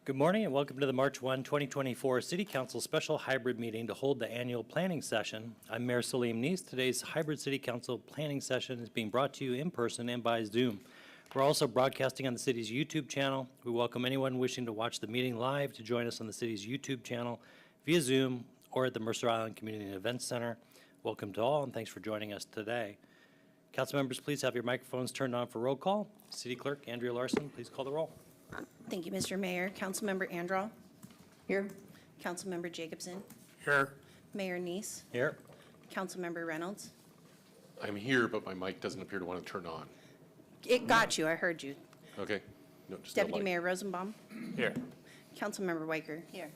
Good morning and welcome to the March 1, 2024 City Council Special Hybrid Meeting to hold the annual planning session. I'm Mayor Salim Neese. Today's hybrid City Council planning session is being brought to you in person and by Zoom. We're also broadcasting on the city's YouTube channel. We welcome anyone wishing to watch the meeting live to join us on the city's YouTube channel via Zoom or at the Mercer Island Community and Events Center. Welcome to all and thanks for joining us today. Council members, please have your microphones turned on for roll call. City Clerk Andrea Larson, please call the roll. Thank you, Mr. Mayor. Councilmember Andraw. Here. Councilmember Jacobson. Here. Mayor Neese. Here. Councilmember Reynolds. I'm here, but my mic doesn't appear to want to turn on. It got you. I heard you. Okay. No, just no Deputy mic. Mayor Rosenbaum. Here. Councilmember Weicker. Here.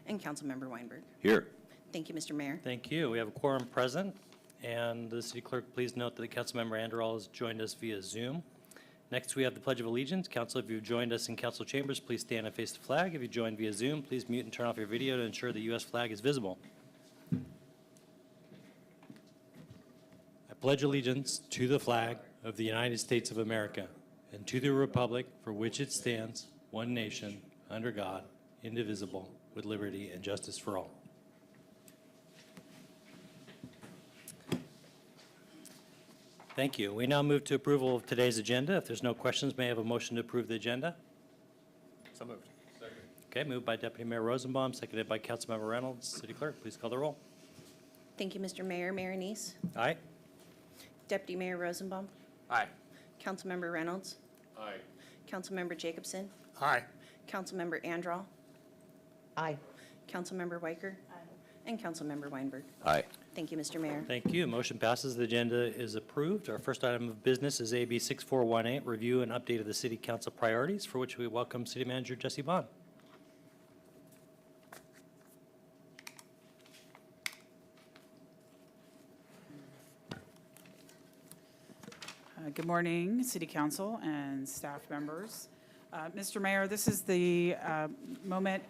And Councilmember Weinberg. Here. Thank you, Mr. Mayor. Thank you. We have a quorum present. And the City Clerk, please note that the Councilmember Andral has joined us via Zoom. Next, we have the Pledge of Allegiance. Council, if you've joined us in council chambers, please stand and face the flag. If you joined via Zoom, please mute and turn off your video to ensure the U.S. flag is visible. I pledge allegiance to the flag of the United States of America and to the republic for which it stands, one nation, under God, indivisible, with liberty and justice for all. Thank you. We now move to approval of today's agenda. If there's no questions, may I have a motion to approve the agenda? So moved. Second. Okay, moved by Deputy Mayor Rosenbaum, seconded by Councilmember Reynolds. City Clerk, please call the roll. Thank you, Mr. Mayor. Mayor Neese. Aye. Deputy Mayor Rosenbaum. Aye. Councilmember Reynolds. Aye. Councilmember Jacobson. Aye. Councilmember Andraw. Aye. Councilmember Weicker. And Councilmember Weinberg. Aye. Thank you, Mr. Mayor. Thank you. Motion passes. The agenda is approved. Our first item of business is AB 6418, review and update of the City Council priorities, for which we welcome City Manager Jesse Bond. Good morning, City Council and staff members. Mr. Mayor, this is the moment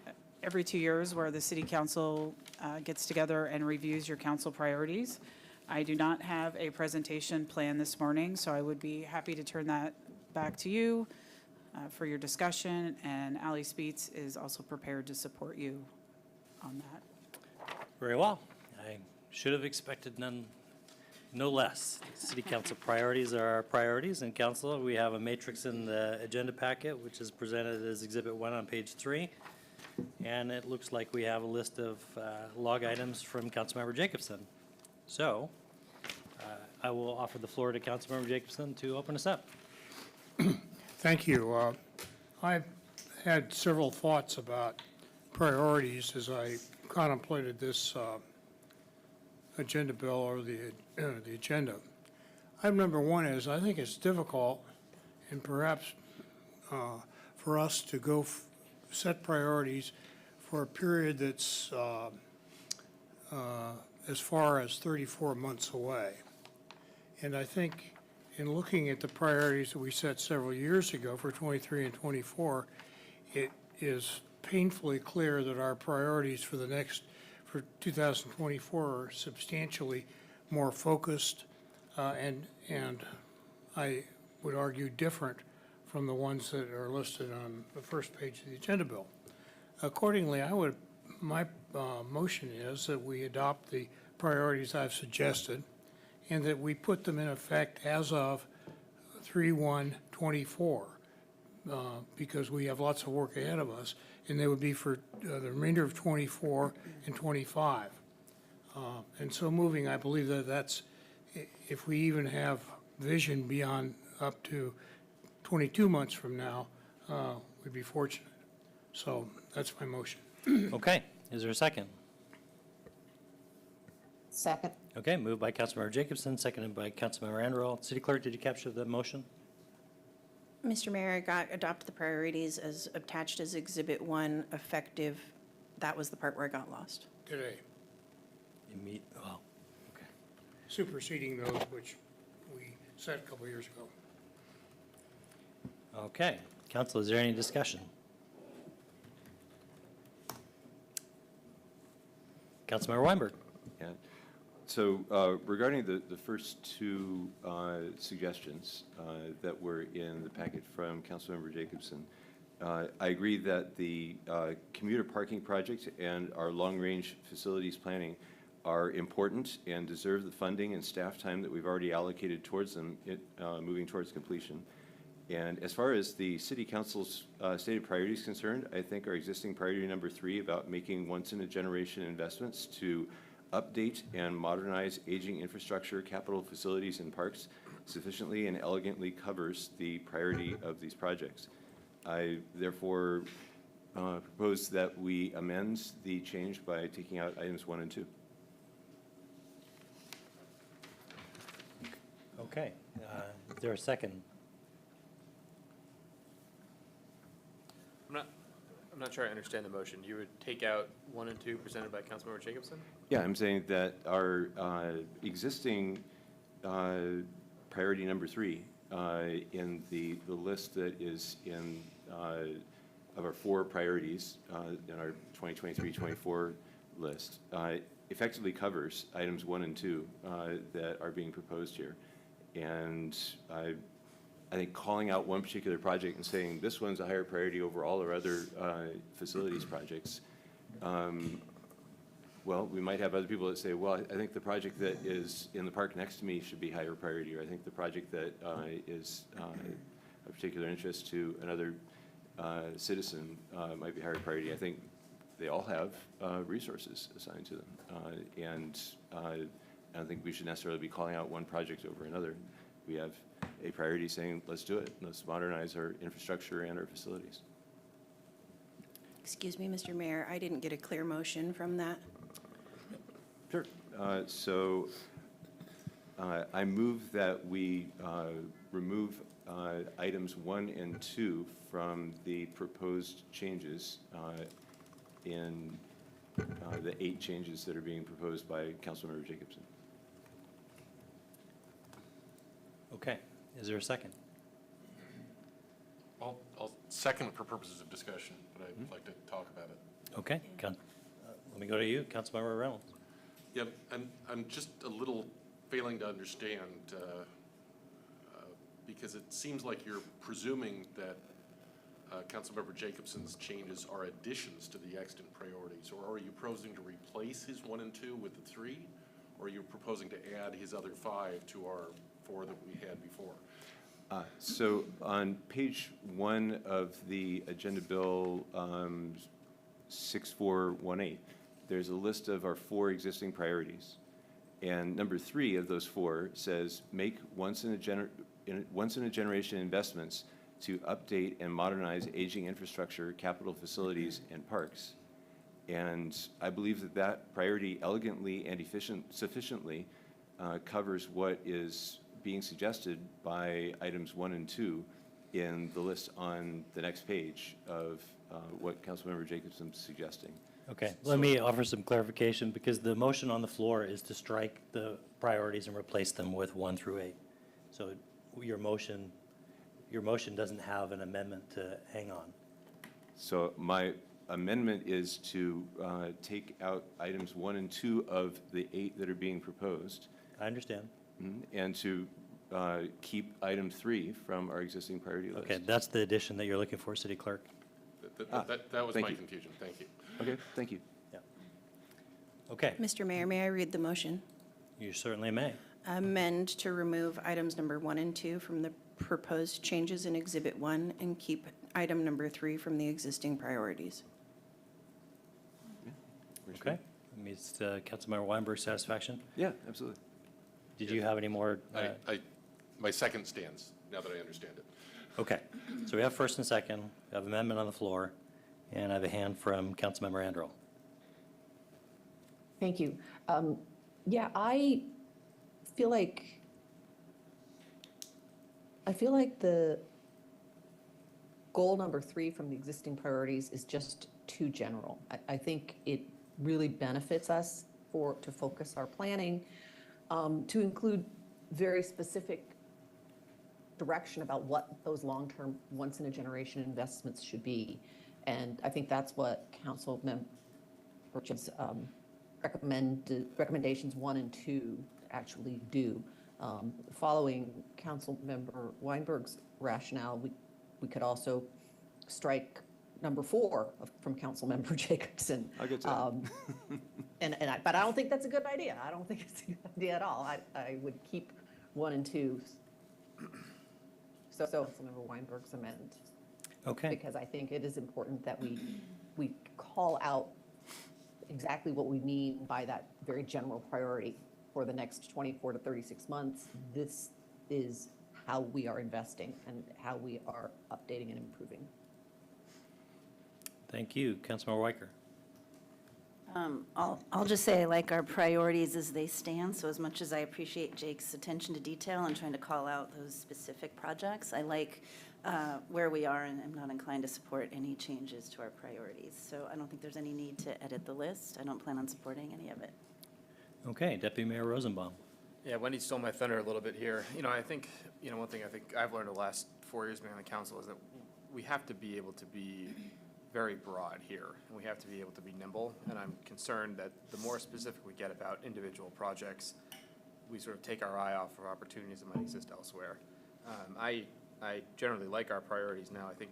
every 2 years where the City Council gets together and reviews your council priorities. I do not have a presentation planned this morning, so I would be happy to turn that back to you for your discussion, and Ally Speets is also prepared to support you on that. Very well. I should have expected no less. City Council priorities are our priorities. And Council, we have a matrix in the agenda packet, which is presented as Exhibit 1 on page 3. And it looks like we have a list of log items from Councilmember Jacobson. So I will offer the floor to Councilmember Jacobson to open us up. Thank you. I've had several thoughts about priorities as I contemplated this agenda bill or the agenda. Item number one is I think it's difficult and perhaps for us to go set priorities for a period that's as far as 34 months away. And I think in looking at the priorities that we set several years ago for 23 and 24, it is painfully clear that our priorities for 2024 are substantially more focused and I would argue different from the ones that are listed on the first page of the agenda bill. Accordingly, my motion is that we adopt the priorities I've suggested and that we put them in effect as of 3/1/24 because we have lots of work ahead of us, and they would be for the remainder of 24 and 25. And so moving, I believe that that's, if we even have vision beyond up to 22 months from now, we'd be fortunate. So that's my motion. Okay. Is there a second? Second. Okay. Moved by Councilmember Jacobson, seconded by Councilmember Andral. City Clerk, did you capture the motion? Mr. Mayor, I adopt the priorities as attached as Exhibit 1 effective. That was the part where I got lost. Today, Oh, okay. superseding those which we set a couple years ago. Okay. Council, is there any discussion? Councilmember Weinberg. Yeah. So regarding the first two suggestions that were in the packet from Councilmember Jacobson, I agree that the commuter parking project and our long-range facilities planning are important and deserve the funding and staff time that we've already allocated towards them, moving towards completion. And as far as the city council's stated priorities concerned, I think our existing priority number 3 about making once-in-a-generation investments to update and modernize aging infrastructure, capital facilities, and parks sufficiently and elegantly covers the priority of these projects. I therefore propose that we amend the change by taking out items 1 and 2. Okay, is there a second? I'm not sure I understand the motion. You would take out 1 and 2 presented by Councilmember Jacobson? Yeah, I'm saying that our existing priority number 3 in the list that is in of our 4 priorities in our 2023-24 list effectively covers items 1 and 2 that are being proposed here. And I think calling out one particular project and saying this one's a higher priority over all our other facilities projects, well, we might have other people that say, well, I think the project that is in the park next to me should be higher priority, or I think the project that is of particular interest to another citizen might be higher priority. I think they all have resources assigned to them. And I don't think we should necessarily be calling out one project over another. We have a priority saying, let's do it. Let's modernize our infrastructure and our facilities. Excuse me, Mr. Mayor, I didn't get a clear motion from that. Sure. So I move that we remove items 1 and 2 from the proposed changes in the 8 changes that are being proposed by Councilmember Jacobson. Okay, is there a second? I'll second for purposes of discussion, but I'd like to talk about it. Okay, let me go to you, Councilmember Reynolds. Yep, and I'm just a little failing to understand, because it seems like you're presuming that Councilmember Jacobson's changes are additions to the extant priorities, or are you proposing to replace his 1 and 2 with the 3? Or are you proposing to add his other 5 to our 4 that we had before? So on page 1 of the Agenda Bill 6418, there's a list of our 4 existing priorities. And number 3 of those 4 says, make once-in-a-generation investments to update and modernize aging infrastructure, capital facilities, and parks. And I believe that that priority elegantly and sufficiently covers what is being suggested by items 1 and 2 in the list on the next page of what Councilmember Jacobson's suggesting. Okay, let me offer some clarification, because the motion on the floor is to strike the priorities and replace them with 1 through 8. So your motion doesn't have an amendment to hang on. So my amendment is to take out items 1 and 2 of the 8 that are being proposed. I understand. And to keep item 3 from our existing priority list. Okay, that's the addition that you're looking for, City Clerk. That was thank my you. confusion. Thank you. Okay, thank you. Yeah. Okay, Mr. Mayor, may I read the motion? you certainly may. Amend to remove items number 1 and 2 from the proposed changes in Exhibit 1 and keep item number 3 from the existing priorities. Okay, meets Councilmember Weinberg's satisfaction. Yeah, absolutely. Did you have any more? My second stands, now that I understand it. Okay, so we have first and second, we have amendment on the floor, and I have a hand from Councilmember Andrel. Thank you. Yeah, I feel like the goal number 3 from the existing priorities is just too general. I think it really benefits us to focus our planning, to include very specific direction about what those long-term, once-in-a-generation investments should be. And I think that's what Council Member Jacobson's recommendations 1 and 2 actually do. Following Council Member Weinberg's rationale, we could also strike number 4 from Councilmember Jacobson. I'll get to that. But I don't think that's a good idea. I don't think it's a good idea at all. I would keep 1 and 2. So Councilmember Weinberg's amendment. Okay. Because I think it is important that we call out exactly what we mean by that very general priority for the next 24 to 36 months. This is how we are investing and how we are updating and improving. Thank you. Councilmember Weicker. I'll just say I like our priorities as they stand, so as much as I appreciate Jake's attention to detail and trying to call out those specific projects, I like where we are, and I'm not inclined to support any changes to our priorities. So I don't think there's any need to edit the list. I don't plan on supporting any of it. Okay, Deputy Mayor Rosenbaum. Yeah, Wendy stole my thunder a little bit here. I think, one thing I think I've learned the last 4 years being on the council is that we have to be able to be very broad here, and we have to be able to be nimble. And I'm concerned that the more specific we get about individual projects, we sort of take our eye off of opportunities that might exist elsewhere. I generally like our priorities now. I think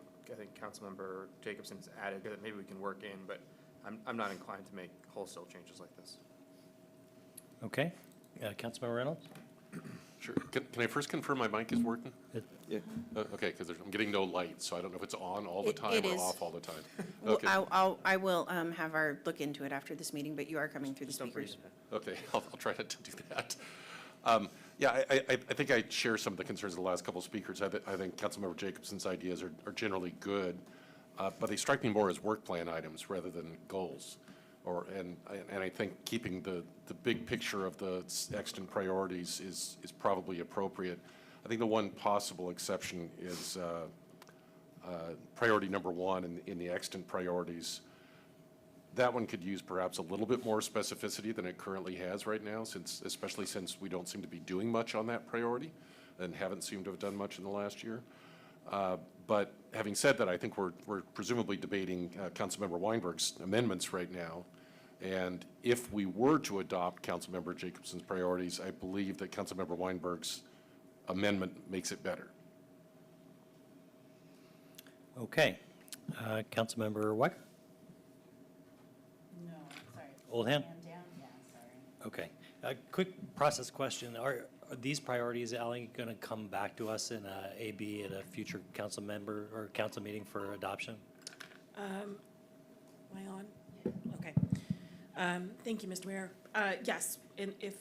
Councilmember Jacobson's added that maybe we can work in, but I'm not inclined to make wholesale changes like this. Okay. Councilmember Reynolds? Sure. Can I first confirm my mic is working? Yeah. Okay, because I'm getting no light, so I don't know if it's on all the It time or is. off all the time. Well, Okay, I will have our look into it after this meeting, but you are coming through the Just don't speakers. forget that. okay, I'll try not to do that. Yeah, I think I share some of the concerns of the last couple of speakers. I think Councilmember Jacobson's ideas are generally good, but they strike me more as work plan items rather than goals. And I think keeping the big picture of the extant priorities is probably appropriate. I think the one possible exception is priority number 1 in the extant priorities. That one could use perhaps a little bit more specificity than it currently has right now, especially since we don't seem to be doing much on that priority and haven't seemed to have done much in the last year. But having said that, I think we're presumably debating Councilmember Weinberg's amendments right now. And if we were to adopt Councilmember Jacobson's priorities, I believe that Councilmember Weinberg's amendment makes it better. Okay. Councilmember Weicker? No, sorry. Oldham? Down, yeah, sorry. Okay. A quick process question. Are these priorities, Ally, going to come back to us in AB at a future council member or council meeting for adoption? Am I on? Okay. Thank you, Mr. Mayor. Yes, and if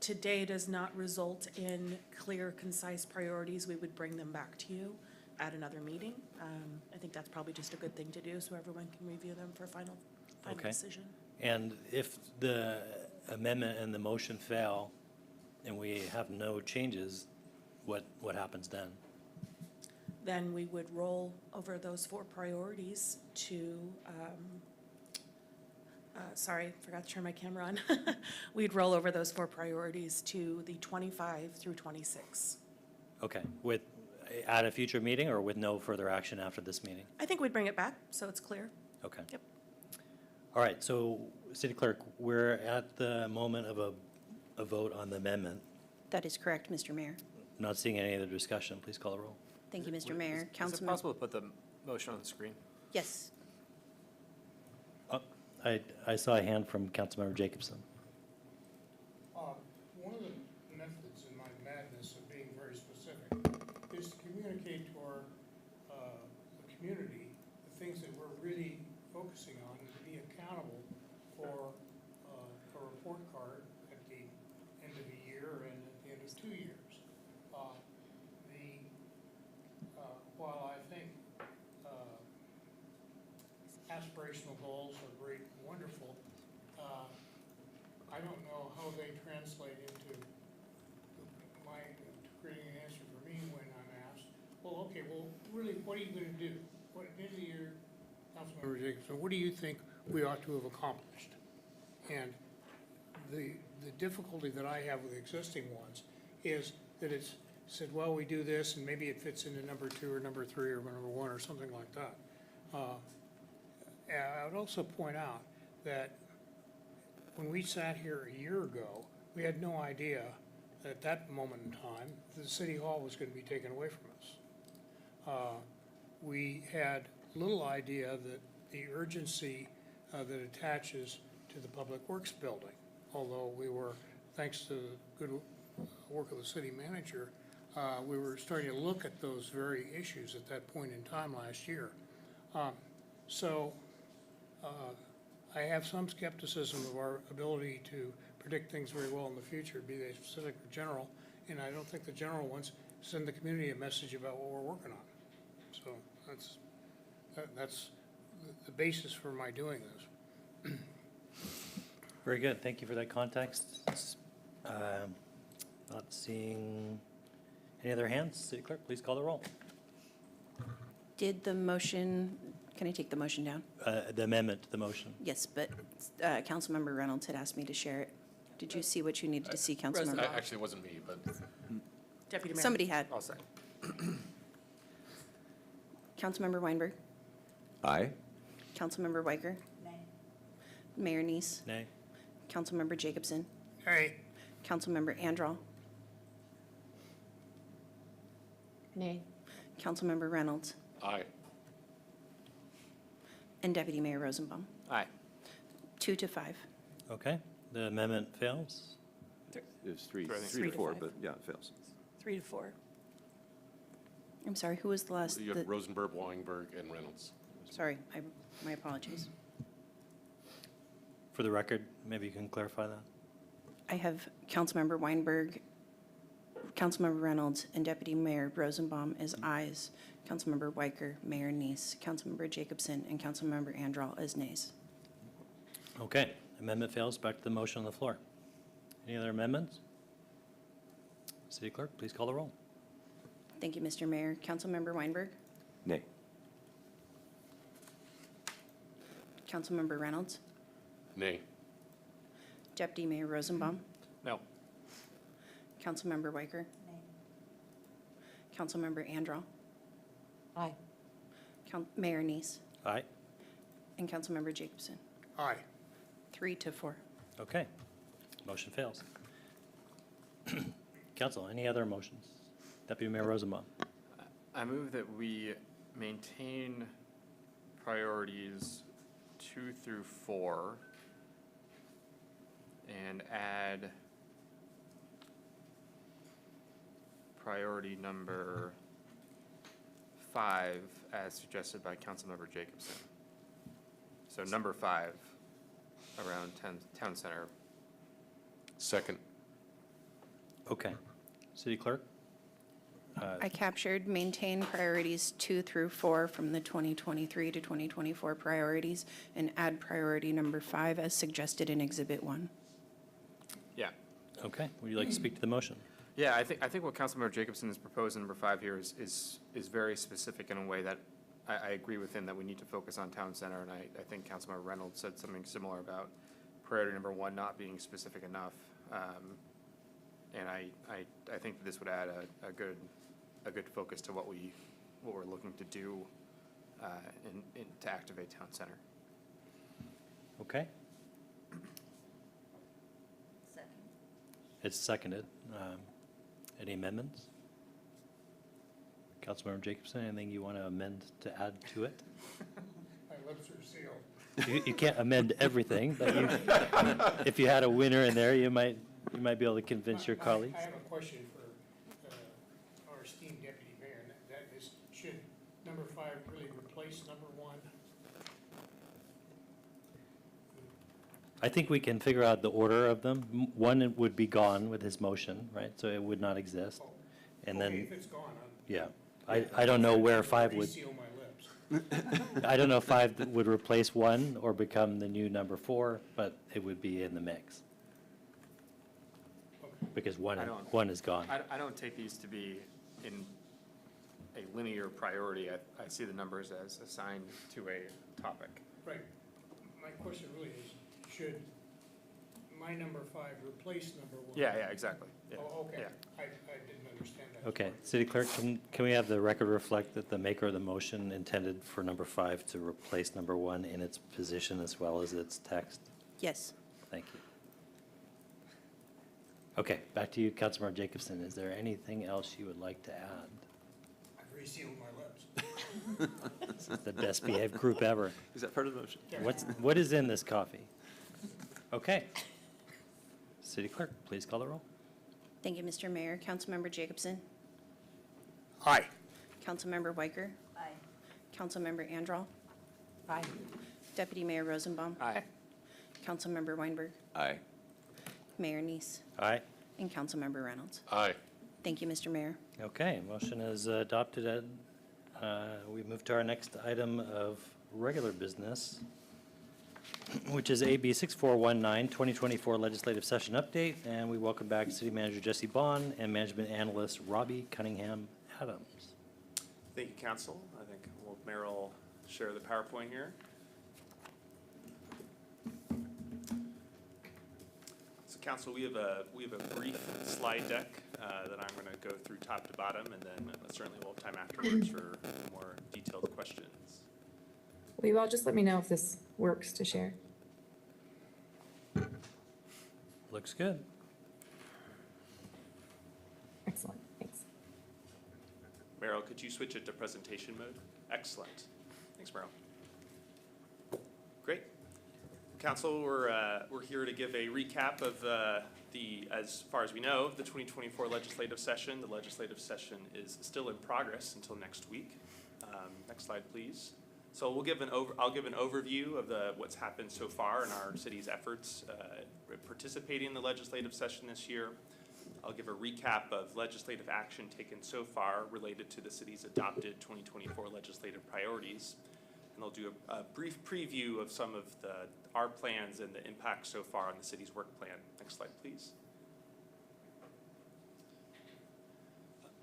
today does not result in clear, concise priorities, we would bring them back to you at another meeting. I think that's probably just a good thing to do, so everyone can review them for final Okay. decision. And if the amendment and the motion fail and we have no changes, what happens then? Then we would roll over those 4 priorities to, sorry, forgot to turn my camera on. We'd roll over those 4 priorities to the 25 through 26. Okay. At a future meeting or with no further action after this meeting? I think we'd bring it back, so it's clear. Okay. Yep. All right, so City Clerk, we're at the moment of a vote on the amendment. That is correct, Mr. Mayor. Not seeing any other discussion. Please call the roll. Thank you, Mr. Mayor. Is it Councilman, possible to put the motion on the screen? yes. Oh, I saw a hand from Councilmember Jacobson. One of the methods in my madness of being very specific is to communicate to the community the things that we're really focusing on and to be accountable for a report card at the end of the year and at the end of 2 years. While I think aspirational goals are great and wonderful, I don't know how they translate into creating an answer for me when I'm asked, well, okay, well, really, what are you going to do? What, at the end of the year, Councilmember Jacobson, what do you think we ought to have accomplished? And the difficulty that I have with existing ones is that it's said, well, we do this, and maybe it fits into number 2 or number 3 or number 1 or something like that. And I would also point out that when we sat here a year ago, we had no idea at that moment in time that the City Hall was going to be taken away from us. we had little idea that the urgency that attaches to the Public Works building, although we were, thanks to the good work of the city manager, we were starting to look at those very issues at that point in time last year. So I have some skepticism of our ability to predict things very well in the future, be they specific or general, and I don't think the general ones send the community a message about what we're working on. So that's the basis for my doing this. Very good. Thank you for that context. Not seeing any other hands. City Clerk, please call the roll. Did the motion, can I take the motion down? The amendment to the motion. Yes, but Councilmember Reynolds had asked me to share it. Did you see what you needed to see, Councilmember? Actually, it wasn't me, but Deputy Mayor. Somebody had. I'll say. Councilmember Weinberg, Aye. Councilmember Weicker. Mayor Neese, Nay. Councilmember Jacobson, Hey, Councilmember Andral, Nay. Councilmember Reynolds, aye. and Deputy Mayor Rosenbaum. Aye. 2 to 5. Okay, the amendment fails. It was three Three to to four, five. but yeah, it fails. 3 to 4. I'm sorry, who was the last? You have Rosenberg, Weinberg, and Reynolds. Sorry, my apologies. For the record, maybe you can clarify that. I have Councilmember Weinberg, Councilmember Reynolds, and Deputy Mayor Rosenbaum as ayes. Councilmember Weicker, Mayor Neese, Councilmember Jacobson, and Councilmember Andral as nays. Okay, amendment fails. Back to the motion on the floor. Any other amendments? City Clerk, please call the roll. Thank you, Mr. Mayor. Councilmember Weinberg, Nay. Councilmember Reynolds, Nay. Deputy Mayor Rosenbaum, No. Councilmember Weicker, Councilmember Andral, Aye. Mayor Neese, Aye. and Councilmember Jacobson. aye. 3 to 4. Okay, motion fails. Council, any other motions? Deputy Mayor Rosenbaum. I move that we maintain priorities 2 through 4 and add priority number 5 as suggested by Councilmember Jacobson. So number 5 around town center. Second. Okay. City Clerk? I captured maintain priorities 2 through 4 from the 2023 to 2024 priorities and add priority number 5 as suggested in Exhibit 1. Yeah. Okay, would you like to speak to the motion? Yeah, I think what Councilmember Jacobson has proposed in number 5 here is very specific in a way that I agree with him that we need to focus on town center, and I think Councilmember Reynolds said something similar about priority number 1 not being specific enough. And I think that this would add a good focus to what we're looking to do to activate town center. Okay, Second. it's seconded. Any amendments? Councilmember Jacobson, anything you want to amend to add to it? My lips are sealed. You can't amend everything, but if you had a winner in there, you might be able to convince your colleagues. I have a question for our esteemed deputy mayor, and that is, should number 5 really replace number 1? I think we can figure out the order of them. One would be gone with his motion, right? So it would not exist. And Okay, then, if it's gone, yeah, I don't know where 5 would, reseal my lips. I don't know if 5 would replace 1 or become the new number 4, but it would be in the mix. Because one is gone. I don't take these to be in a linear priority. I see the numbers as assigned to a topic. Right. My question really is, should my number 5 replace number 1? Yeah, exactly. Yeah, Oh, okay. yeah. I didn't understand that. Okay, City Clerk, can we have the record reflect that the maker of the motion intended for number 5 to replace number 1 in its position as well as its text? Yes. Thank you. Okay, back to you, Councilmember Jacobson. Is there anything else you would like to add? I've resealed my lips. This is the best behaved group ever. Is that part of the motion? What is in this coffee? Okay. City Clerk, please call the roll. Thank you, Mr. Mayor. Councilmember Jacobson. Aye. Councilmember Weicker. Aye. Councilmember Andral. Aye. Deputy Mayor Rosenbaum. Aye. Councilmember Weinberg. Aye. Mayor Neese. Aye. And Councilmember Reynolds. Aye. Thank you, Mr. Mayor. Okay, motion is adopted. We move to our next item of regular business, which is AB 6419, 2024 Legislative Session Update, and we welcome back City Manager Jesse Bond and Management Analyst Robbie Cunningham Adams. Thank you, Council. I think Mayor will share the PowerPoint here. So, Council, we have a brief slide deck that I'm going to go through top to bottom, and then certainly we'll have time afterwards for more detailed questions. Will you all just let me know if this works to share? Looks good. Excellent, thanks. Meryl, could you switch it to presentation mode? Excellent. Thanks, Meryl. Great. Council, we're here to give a recap of as far as we know, the 2024 legislative session. The legislative session is still in progress until next week. Next slide, please. So I'll give an overview of what's happened so far in our city's efforts participating in the legislative session this year. I'll give a recap of legislative action taken so far related to the city's adopted 2024 legislative priorities. And I'll do a brief preview of some of our plans and the impact so far on the city's work plan. Next slide, please.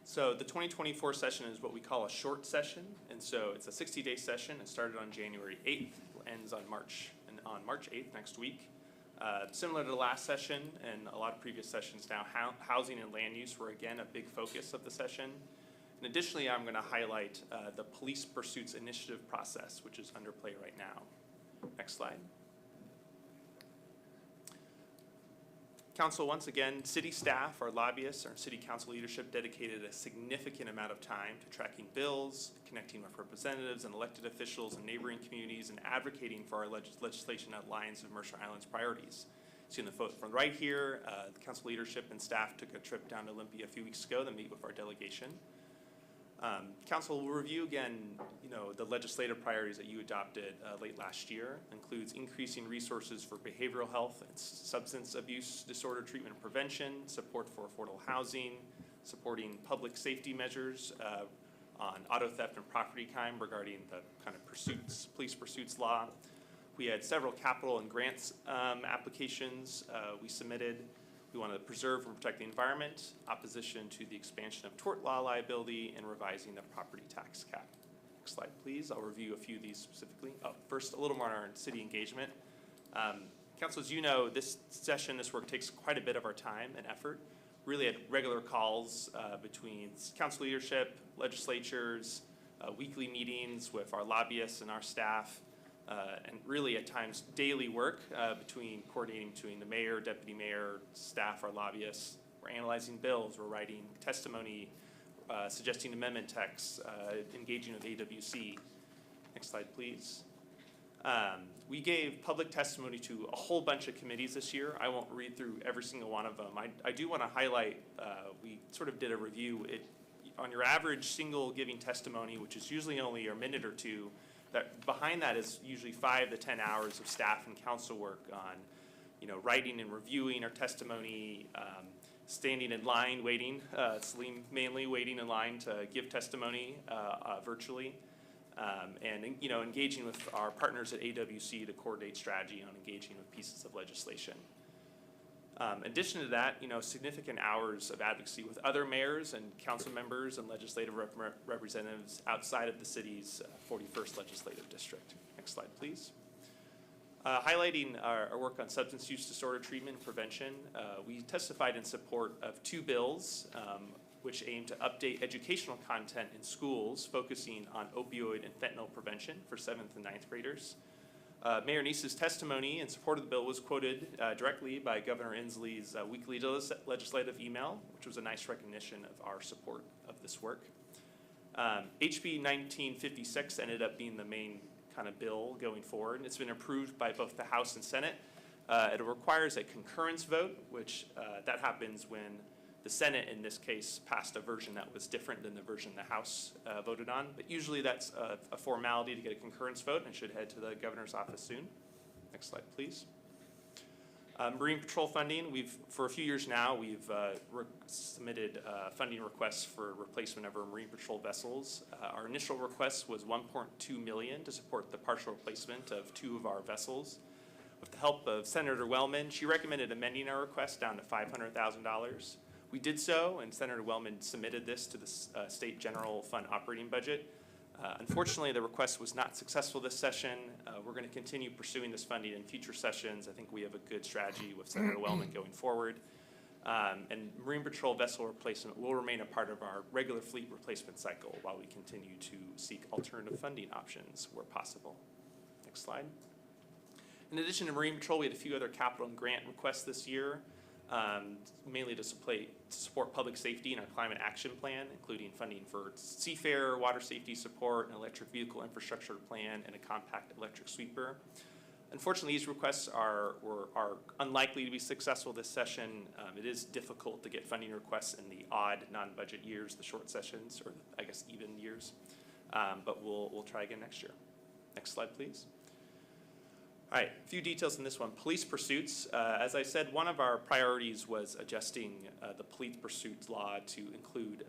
So the 2024 session is what we call a short session, and so it's a 60-day session. It started on January 8th, ends on March 8th next week. Similar to the last session and a lot of previous sessions now, housing and land use were again a big focus of the session. And additionally, I'm going to highlight the police pursuits initiative process, which is under play right now. Next slide. Council, once again, city staff, our lobbyists, our city council leadership dedicated a significant amount of time to tracking bills, connecting with representatives and elected officials in neighboring communities, and advocating for our legislation that aligns with Mercer Island's priorities. See in the photo from right here, the council leadership and staff took a trip down to Olympia a few weeks ago to meet with our delegation. Council will review again, the legislative priorities that you adopted late last year. Includes increasing resources for behavioral health and substance abuse disorder treatment and prevention, support for affordable housing, supporting public safety measures on auto theft and property crime regarding the kind of police pursuits law. We had several capital and grants applications we submitted. We want to preserve and protect the environment, opposition to the expansion of tort law liability, and revising the property tax cap. Next slide, please. I'll review a few of these specifically. First, a little more on our city engagement. Council, as you know, this session, this work takes quite a bit of our time and effort. Really had regular calls between council leadership, legislatures, weekly meetings with our lobbyists and our staff, and really at times daily work coordinating between the mayor, deputy mayor, staff, our lobbyists. We're analyzing bills, we're writing testimony, suggesting amendment texts, engaging with AWC. Next slide, please. We gave public testimony to a whole bunch of committees this year. I won't read through every single one of them. I do want to highlight, we sort of did a review. On your average single giving testimony, which is usually only a minute or two, behind that is usually 5 to 10 hours of staff and council work on, writing and reviewing our testimony, standing in line waiting, Salim mainly waiting in line to give testimony virtually, and engaging with our partners at AWC to coordinate strategy on engaging with pieces of legislation. In addition to that, significant hours of advocacy with other mayors and council members and legislative representatives outside of the city's 41st legislative district. Next slide, please. Highlighting our work on substance use disorder treatment and prevention, we testified in support of 2 bills which aim to update educational content in schools focusing on opioid and fentanyl prevention for 7th and 9th graders. Mayor Neese's testimony in support of the bill was quoted directly by Governor Inslee's weekly legislative email, which was a nice recognition of our support of this work. HB 1956 ended up being the main kind of bill going forward, and it's been approved by both the House and Senate. It requires a concurrence vote, which that happens when the Senate, in this case, passed a version that was different than the version the House voted on. But usually that's a formality to get a concurrence vote, and should head to the governor's office soon. Next slide, please. Marine Patrol funding, for a few years now, we've submitted funding requests for replacement of our Marine Patrol vessels. Our initial request was $1.2 million to support the partial replacement of 2 of our vessels. With the help of Senator Wellman, she recommended amending our request down to $500,000. We did so, and Senator Wellman submitted this to the State General Fund operating budget. Unfortunately, the request was not successful this session. We're going to continue pursuing this funding in future sessions. I think we have a good strategy with Senator Wellman going forward. And Marine Patrol vessel replacement will remain a part of our regular fleet replacement cycle while we continue to seek alternative funding options where possible. Next slide. In addition to Marine Patrol, we had a few other capital and grant requests this year. Mainly to support public safety in our climate action plan, including funding for seafarer, water safety support, an electric vehicle infrastructure plan, and a compact electric sweeper. Unfortunately, these requests are unlikely to be successful this session. It is difficult to get funding requests in the odd non-budget years, the short sessions, or I guess even years. But we'll try again next year. Next slide, please. All right, a few details in this one. Police pursuits. As I said, one of our priorities was adjusting the police pursuits law to include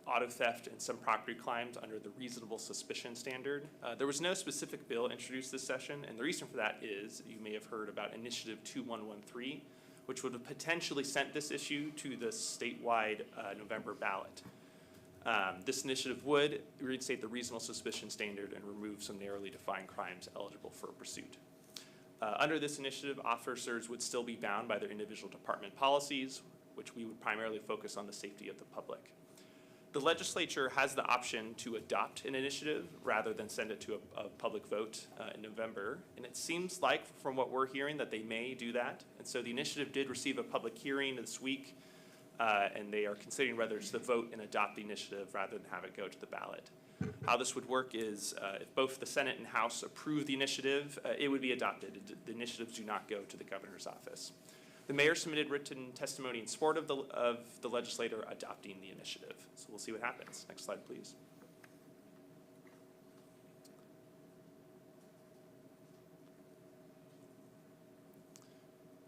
auto theft and some property crimes under the reasonable suspicion standard. There was no specific bill introduced this session, and the reason for that is you may have heard about Initiative 2113, which would have potentially sent this issue to the statewide November ballot. This initiative would reinstate the reasonable suspicion standard and remove some narrowly defined crimes eligible for pursuit. Under this initiative, officers would still be bound by their individual department policies, which we would primarily focus on the safety of the public. The legislature has the option to adopt an initiative rather than send it to a public vote in November, and it seems like, from what we're hearing, that they may do that. And so the initiative did receive a public hearing this week, and they are considering whether to vote and adopt the initiative rather than have it go to the ballot. How this would work is if both the Senate and House approve the initiative, it would be adopted. The initiatives do not go to the governor's office. The mayor submitted written testimony in support of the legislator adopting the initiative. So we'll see what happens. Next slide, please.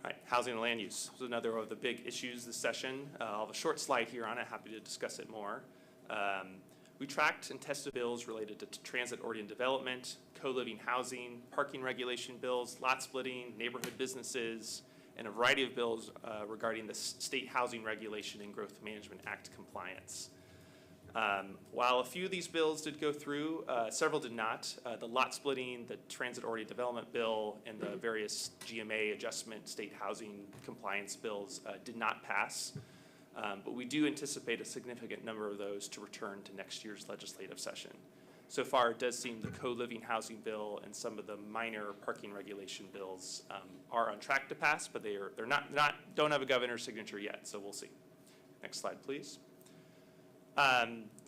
All right, housing and land use was another of the big issues this session. I'll have a short slide here on it, happy to discuss it more. We tracked and tested bills related to transit-oriented development, co-living housing, parking regulation bills, lot splitting, neighborhood businesses, and a variety of bills regarding the State Housing Regulation and Growth Management Act compliance. While a few of these bills did go through, several did not. The lot splitting, the transit-oriented development bill, and the various GMA adjustment state housing compliance bills did not pass. But we do anticipate a significant number of those to return to next year's legislative session. So far, it does seem the co-living housing bill and some of the minor parking regulation bills are on track to pass, but don't have a governor's signature yet, so we'll see. Next slide, please.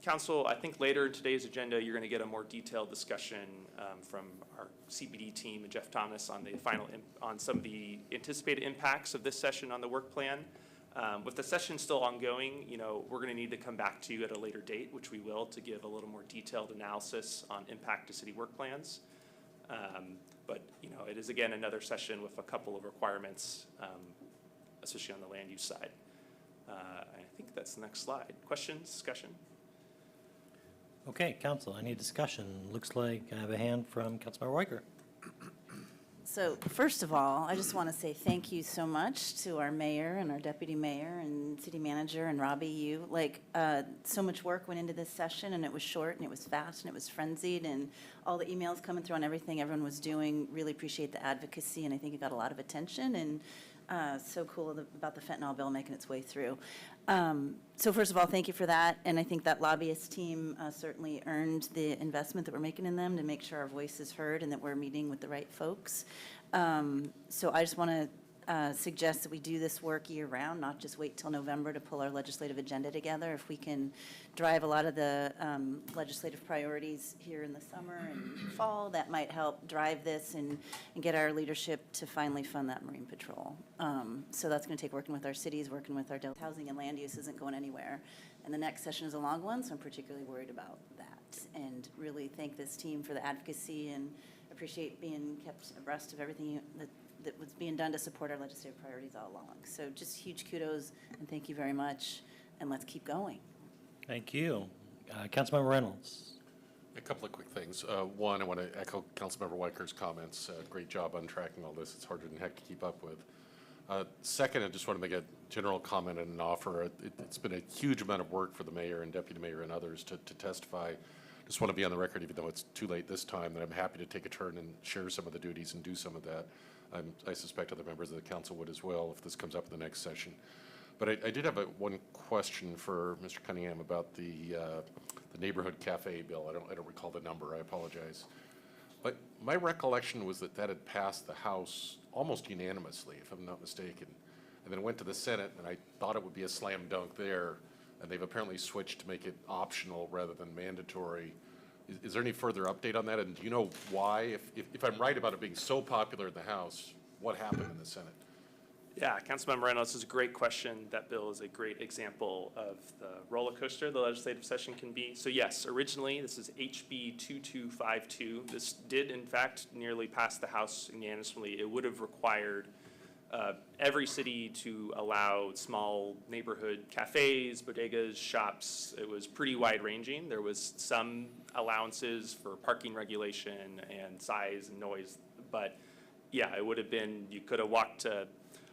Council, I think later in today's agenda, you're going to get a more detailed discussion from our CBD team and Jeff Thomas on on some of the anticipated impacts of this session on the work plan. With the session still ongoing, we're going to need to come back to you at a later date, which we will, to give a little more detailed analysis on impact to city work plans. But it is again another session with a couple of requirements, especially on the land use side. I think that's the next slide. Questions, discussion? Okay, council, any discussion? Looks like I have a hand from Councilmember Weicker. So first of all, I just want to say thank you so much to our mayor and our deputy mayor and city manager and Robbie, so much work went into this session, and it was short and it was fast and it was frenzied, and all the emails coming through on everything everyone was doing. Really appreciate the advocacy, and I think it got a lot of attention, and so cool about the fentanyl bill making its way through. So first of all, thank you for that, and I think that lobbyist team certainly earned the investment that we're making in them to make sure our voice is heard and that we're meeting with the right folks. So I just want to suggest that we do this work year-round, not just wait till November to pull our legislative agenda together. If we can drive a lot of the legislative priorities here in the summer and fall, that might help drive this and get our leadership to finally fund that Marine Patrol. So that's going to take working with our cities, working with our housing and land use isn't going anywhere. And the next session is a long one, so I'm particularly worried about that. And really thank this team for the advocacy and appreciate being kept abreast of everything that was being done to support our legislative priorities all along. So just huge kudos and thank you very much, and let's keep going. Thank you. Councilmember Reynolds. A couple of quick things. One, I want to echo Councilmember Weiker's comments. Great job on tracking all this. It's harder than heck to keep up with. Second, I just want to make a general comment and an offer. It's been a huge amount of work for the mayor and deputy mayor and others to testify. Just want to be on the record, even though it's too late this time, that I'm happy to take a turn and share some of the duties and do some of that. I suspect other members of the council would as well if this comes up in the next session. But I did have one question for Mr. Cunningham about the neighborhood cafe bill. I don't recall the number. I apologize. But my recollection was that had passed the House almost unanimously, if I'm not mistaken. And then it went to the Senate, and I thought it would be a slam dunk there. And they've apparently switched to make it optional rather than mandatory. Is there any further update on that? And do you know why? If I'm right about it being so popular in the House, what happened in the Senate? Yeah, Councilmember Reynolds, this is a great question. That bill is a great example of the roller coaster the legislative session can be. So yes, originally, this is HB 2252. This did, in fact, nearly pass the House unanimously. It would have required every city to allow small neighborhood cafes, bodegas, shops. It was pretty wide-ranging. There was some allowances for parking regulation and size and noise, but yeah, it would have been, you could have walked to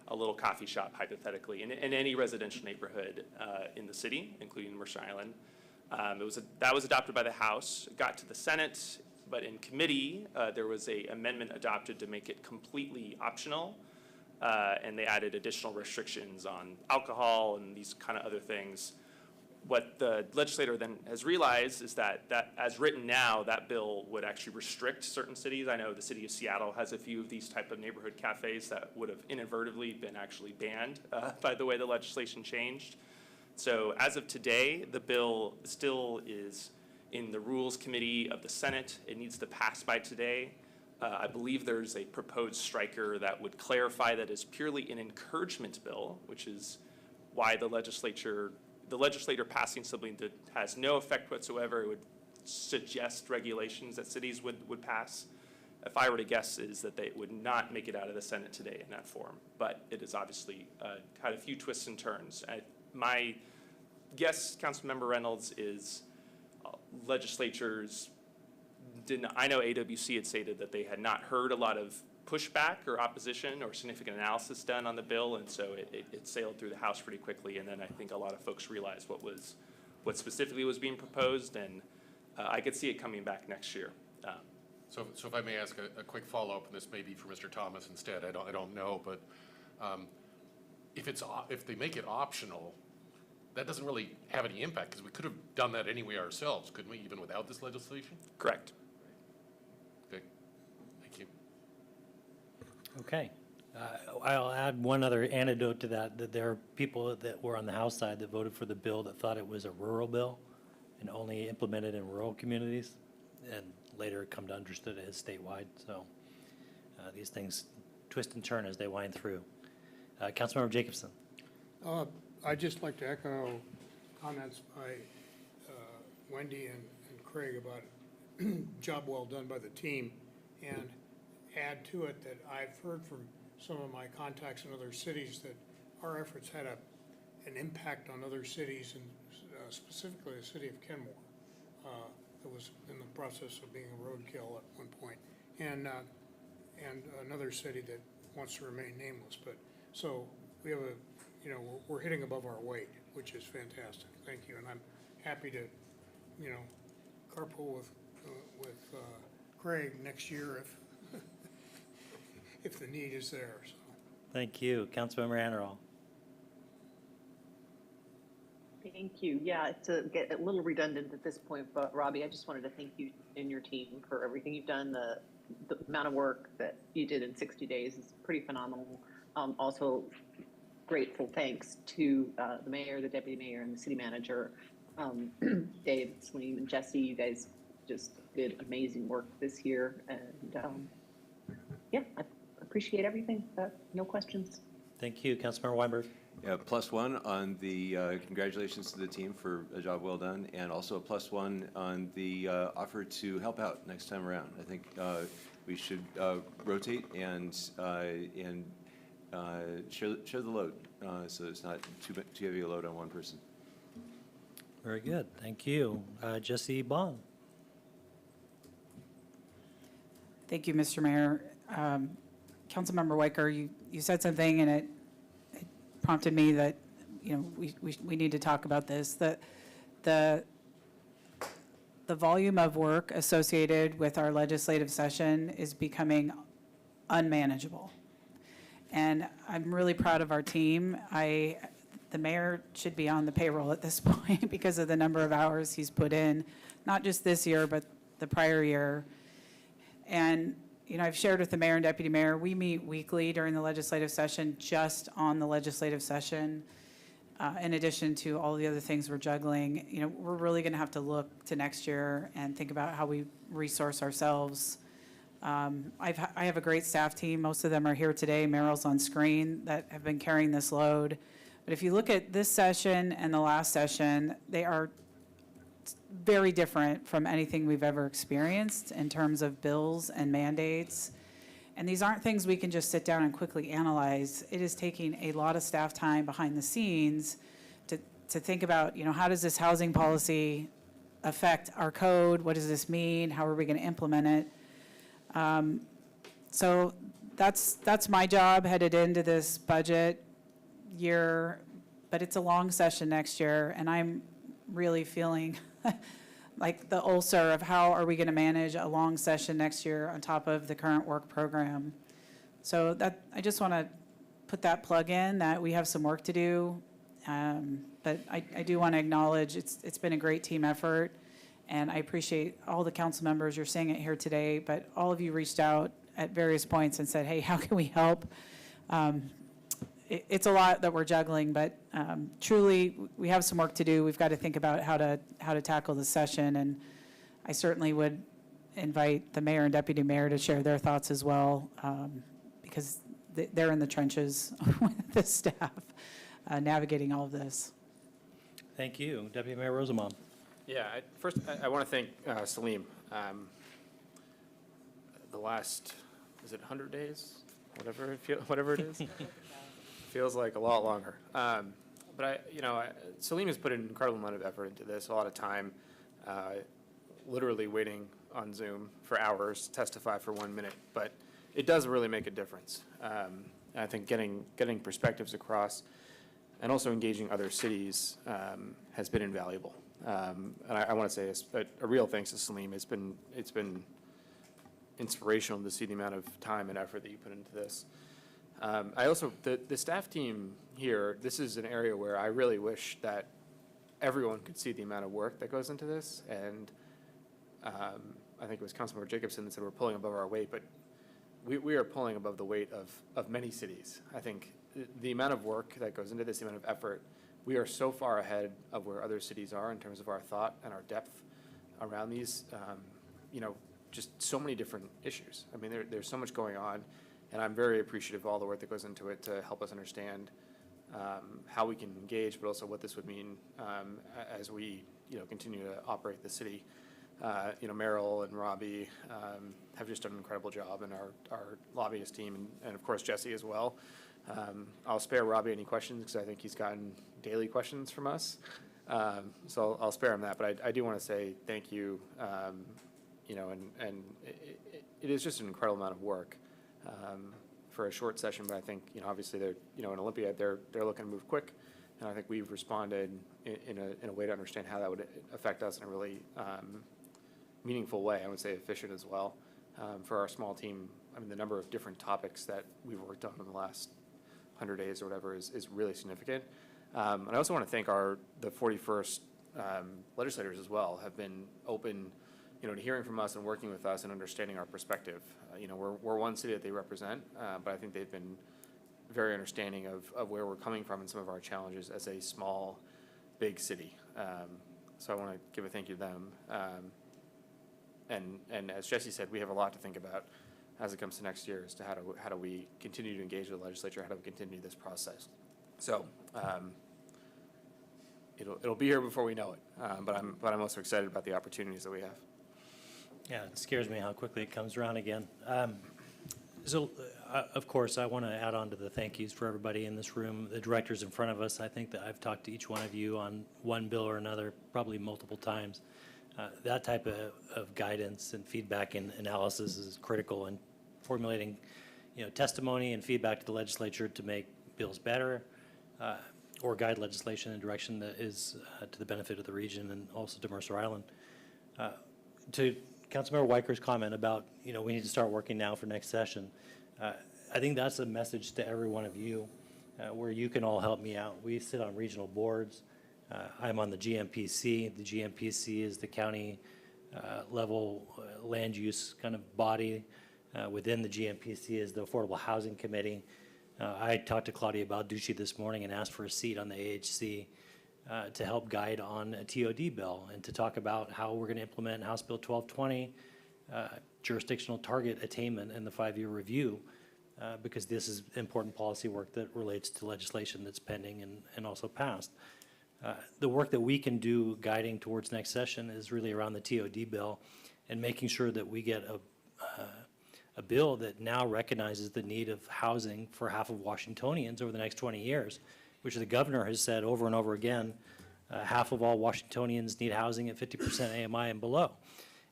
a little coffee shop, hypothetically, in any residential neighborhood in the city, including Mercer Island. That was adopted by the House. It got to the Senate, but in committee, there was an amendment adopted to make it completely optional, and they added additional restrictions on alcohol and these kind of other things. What the legislator then has realized is that as written now, that bill would actually restrict certain cities. I know the city of Seattle has a few of these type of neighborhood cafes that would have inadvertently been actually banned by the way the legislation changed. So as of today, the bill still is in the Rules Committee of the Senate. It needs to pass by today. I believe there's a proposed striker that would clarify that it's purely an encouragement bill, which is why the legislator passing something that has no effect whatsoever, it would suggest regulations that cities would pass. If I were to guess, is that they would not make it out of the Senate today in that form. But it has obviously had a few twists and turns. My guess, Councilmember Reynolds, is legislatures didn't. I know AWC had stated that they had not heard a lot of pushback or opposition or significant analysis done on the bill, and so it sailed through the House pretty quickly. And then I think a lot of folks realized what specifically was being proposed, and I could see it coming back next year. So if I may ask a quick follow-up, and this may be for Mr. Thomas instead, I don't know, but if they make it optional, that doesn't really have any impact, because we could have done that anyway ourselves, couldn't we, even without this legislation? Correct. Okay, thank you. Okay. I'll add one other anecdote to that there are people that were on the House side that voted for the bill that thought it was a rural bill and only implemented in rural communities, and later come to understand it as statewide. So these things twist and turn as they wind through. Councilmember Jacobson. I'd just like to echo comments by Wendy and Craig about job well done by the team, and add to it that I've heard from some of my contacts in other cities that our efforts had an impact on other cities, and specifically the city of Kenmore. That was in the process of being a roadkill at one point, and another city that wants to remain nameless. But so we have we're hitting above our weight, which is fantastic. Thank you, and I'm happy to, carpool with Craig next year if the need is there. So. Thank you. Councilmember Anderall. Thank you. Yeah, to get a little redundant at this point, but Robbie, I just wanted to thank you and your team for everything you've done. The amount of work that you did in 60 days is pretty phenomenal. Also, grateful thanks to the mayor, the deputy mayor, and the city manager, Dave, Salim, and Jesse. You guys just did amazing work this year, and yeah, I appreciate everything. No questions. Thank you, Councilmember Weinberg. Yeah, +1 on the congratulations to the team for a job well done, and also a +1 on the offer to help out next time around. I think we should rotate and share the load, so it's not too heavy a load on one person. Very good, thank you. Jesse Bond. Thank you, Mr. Mayor. Councilmember Weicker, you said something and it prompted me that, we need to talk about this. The volume of work associated with our legislative session is becoming unmanageable. And I'm really proud of our team. The mayor should be on the payroll at this point because of the number of hours he's put in, not just this year, but the prior year. And, I've shared with the mayor and deputy mayor, we meet weekly during the legislative session, just on the legislative session. In addition to all the other things we're juggling, we're really going to have to look to next year and think about how we resource ourselves. I have a great staff team. Most of them are here today. Meryl's on screen, that have been carrying this load. But if you look at this session and the last session, they are very different from anything we've ever experienced in terms of bills and mandates. And these aren't things we can just sit down and quickly analyze. It is taking a lot of staff time behind the scenes to think about, how does this housing policy affect our code? What does this mean? How are we going to implement it? So that's my job headed into this budget year, but it's a long session next year, and I'm really feeling like the ulcer of how are we going to manage a long session next year on top of the current work program. So I just want to put that plug in that we have some work to do, but I do want to acknowledge it's been a great team effort, and I appreciate all the council members. You're saying it here today, but all of you reached out at various points and said, hey, how can we help? It's a lot that we're juggling, but truly, we have some work to do. We've got to think about how to tackle the session, and I certainly would invite the mayor and deputy mayor to share their thoughts as well, because they're in the trenches with the staff navigating all of this. Thank you. Deputy Mayor Rosenbaum. Yeah, first, I want to thank Salim. The last, is it 100 days? Whatever it is. Feels like a lot longer. But Salim has put an incredible amount of effort into this, a lot of time, literally waiting on Zoom for hours to testify for 1 minute. But it does really make a difference. I think getting perspectives across and also engaging other cities has been invaluable. And I want to say a real thanks to Salim. It's been inspirational to see the amount of time and effort that you put into this. I also, the staff team here, this is an area where I really wish that everyone could see the amount of work that goes into this. And I think it was Councilmember Jacobson that said we're pulling above our weight, but we are pulling above the weight of many cities. I think the amount of work that goes into this, the amount of effort, we are so far ahead of where other cities are in terms of our thought and our depth around these, just so many different issues. I mean, there's so much going on. And I'm very appreciative of all the work that goes into it to help us understand how we can engage, but also what this would mean as we, continue to operate the city. Meryl and Robbie have just done an incredible job, and our lobbyist team, and of course Jesse as well. I'll spare Robbie any questions because I think he's gotten daily questions from us. So I'll spare him that. But I do want to say thank you. And it is just an incredible amount of work. For a short session, but I think, obviously they're, in Olympia, they're looking to move quick, and I think we've responded in a way to understand how that would affect us in a really meaningful way. I would say efficient as well. For our small team, I mean, the number of different topics that we've worked on in the last 100 days or whatever is really significant. And I also want to thank the 41st legislators as well, have been open, to hearing from us and working with us and understanding our perspective. We're one city that they represent, but I think they've been very understanding of where we're coming from and some of our challenges as a small, big city. So I want to give a thank you to them. And as Jesse said, we have a lot to think about as it comes to next year as to how do we continue to engage with the legislature, how do we continue this process. So it'll be here before we know it, but I'm also excited about the opportunities that we have. Yeah, it scares me how quickly it comes around again. Of course, I want to add on to the thank yous for everybody in this room, the directors in front of us. I think that I've talked to each one of you on one bill or another, probably multiple times. That type of guidance and feedback and analysis is critical in formulating, testimony and feedback to the legislature to make bills better, or guide legislation in a direction that is to the benefit of the region and also to Mercer Island. To Councilmember Weiker's comment about, we need to start working now for next session. I think that's a message to every one of you where you can all help me out. We sit on regional boards. I'm on the GMPC. The GMPC is the county level land use kind of body. Within the GMPC is the Affordable Housing Committee. I talked to Claudia Balducci this morning and asked for a seat on the AHC to help guide on a TOD bill and to talk about how we're going to implement House Bill 1220, jurisdictional target attainment in the 5-year review, because this is important policy work that relates to legislation that's pending and also passed. The work that we can do guiding towards next session is really around the TOD bill and making sure that we get a bill that now recognizes the need of housing for half of Washingtonians over the next 20 years, which the governor has said over and over again, half of all Washingtonians need housing at 50% AMI and below.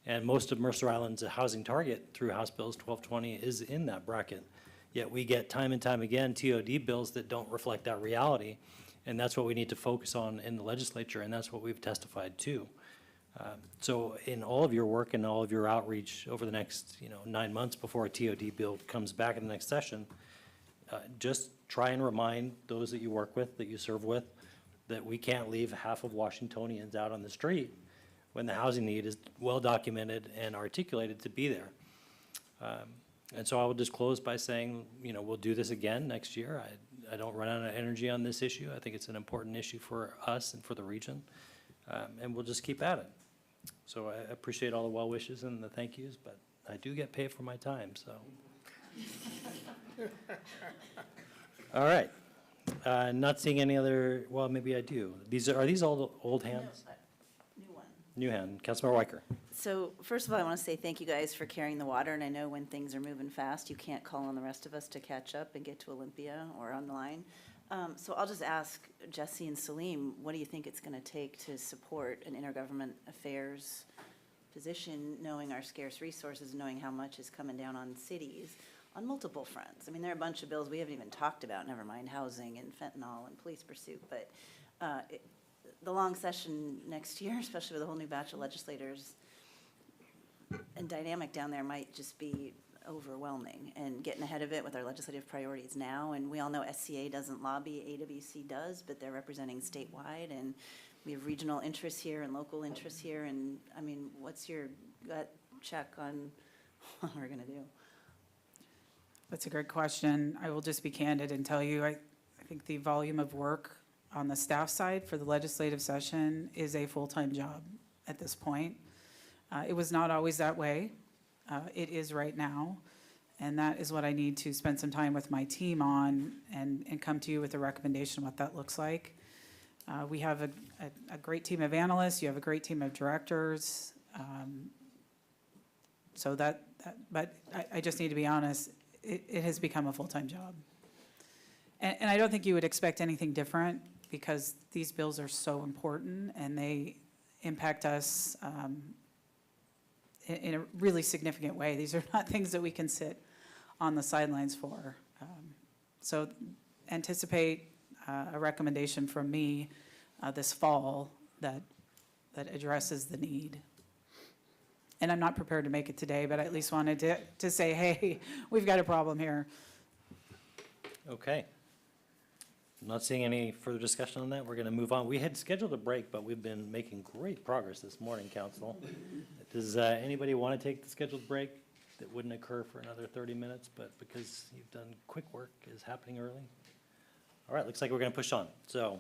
And most of Mercer Island's housing target through House Bills 1220 is in that bracket. Yet we get time and time again TOD bills that don't reflect that reality. And that's what we need to focus on in the legislature, and that's what we've testified to. So in all of your work and all of your outreach over the next 9 months before a TOD bill comes back in the next session, just try and remind those that you work with, that you serve with, that we can't leave half of Washingtonians out on the street when the housing need is well documented and articulated to be there. And so I will just close by saying, we'll do this again next year. I don't run out of energy on this issue. I think it's an important issue for us and for the region. And we'll just keep at it. So I appreciate all the well wishes and the thank yous, but I do get paid for my time, so. All right. Not seeing any other, well, maybe I do. Are these all old hands? New one. New hand. Councilmember Weiker. So first of all, I want to say thank you guys for carrying the water, and I know when things are moving fast, you can't call on the rest of us to catch up and get to Olympia or online. So I'll just ask Jesse and Salim, what do you think it's going to take to support an intergovernment affairs position, knowing our scarce resources, knowing how much is coming down on cities on multiple fronts? I mean, there are a bunch of bills we haven't even talked about, never mind housing and fentanyl and police pursuit, but the long session next year, especially with a whole new batch of legislators, and dynamic down there might just be overwhelming, and getting ahead of it with our legislative priorities now. And we all know SCA doesn't lobby, AWC does, but they're representing statewide, and we have regional interests here and local interests here. And I mean, what's your gut check on what we're gonna do? That's a great question. I will just be candid and tell you, I think the volume of work on the staff side for the legislative session is a full-time job at this point. It was not always that way. It is right now, and that is what I need to spend some time with my team on and come to you with a recommendation of what that looks like. We have a great team of analysts. You have a great team of directors. But I just need to be honest, it has become a full-time job. And I don't think you would expect anything different, because these bills are so important and they impact us in a really significant way. These are not things that we can sit on the sidelines for. So anticipate a recommendation from me this fall that addresses the need. And I'm not prepared to make it today, but I at least wanted to say, hey, we've got a problem here. Okay. I'm not seeing any further discussion on that. We're going to move on. We had scheduled a break, but we've been making great progress this morning, Council. Does anybody want to take the scheduled break? that wouldn't occur for another 30 minutes, but because you've done quick work, is happening early. All right, looks like we're going to push on. So,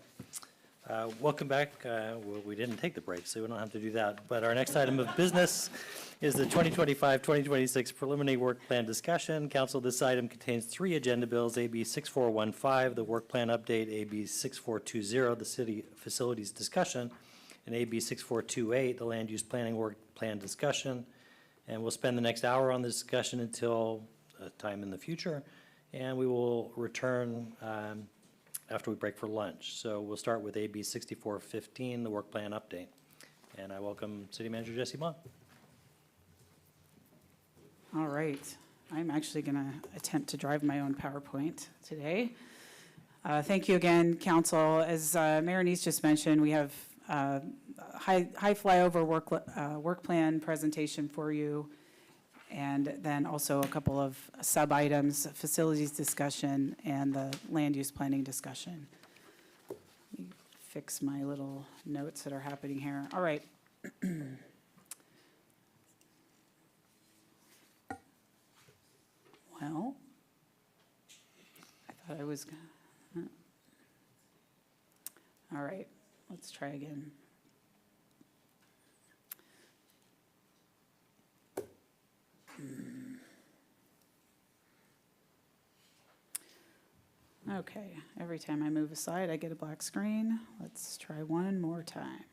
welcome back. Well, we didn't take the break, so we don't have to do that. But our next item of business is the 2025-2026 preliminary work plan discussion. Council, this item contains 3 agenda bills, AB 6415, the work plan update, AB 6420, the city facilities discussion, and AB 6428, the land use planning work plan discussion. And we'll spend the next hour on the discussion until a time in the future, and we will return after we break for lunch. So we'll start with AB 6415, the work plan update. And I welcome City Manager Jesse Bond. All right. I'm actually going to attempt to drive my own PowerPoint today. Thank you again, Council. As Mayor Neese just mentioned, we have high flyover work plan presentation for you, and then also a couple of sub-items, facilities discussion and the land use planning discussion. Let me fix my little notes that are happening here. All right. Well, I thought I was gonna. All right, let's try again. Okay, every time I move aside, I get a black screen. Let's try one more time.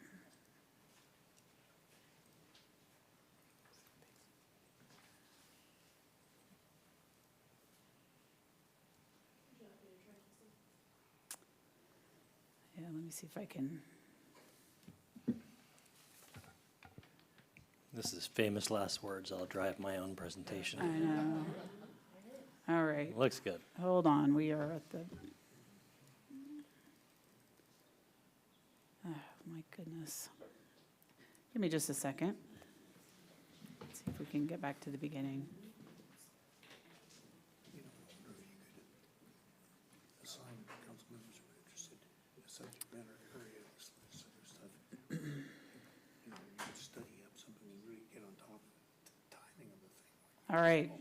Yeah, let me see if I can. This is famous last words. I'll drive my own presentation. I know. All right. Looks good. Hold on, we are at the, oh, my goodness. Give me just a second. See if we can get back to the beginning. Assign council members who are interested in a subject matter area, this sort of stuff. You could study up something and really get on top of the timing of the thing. All right,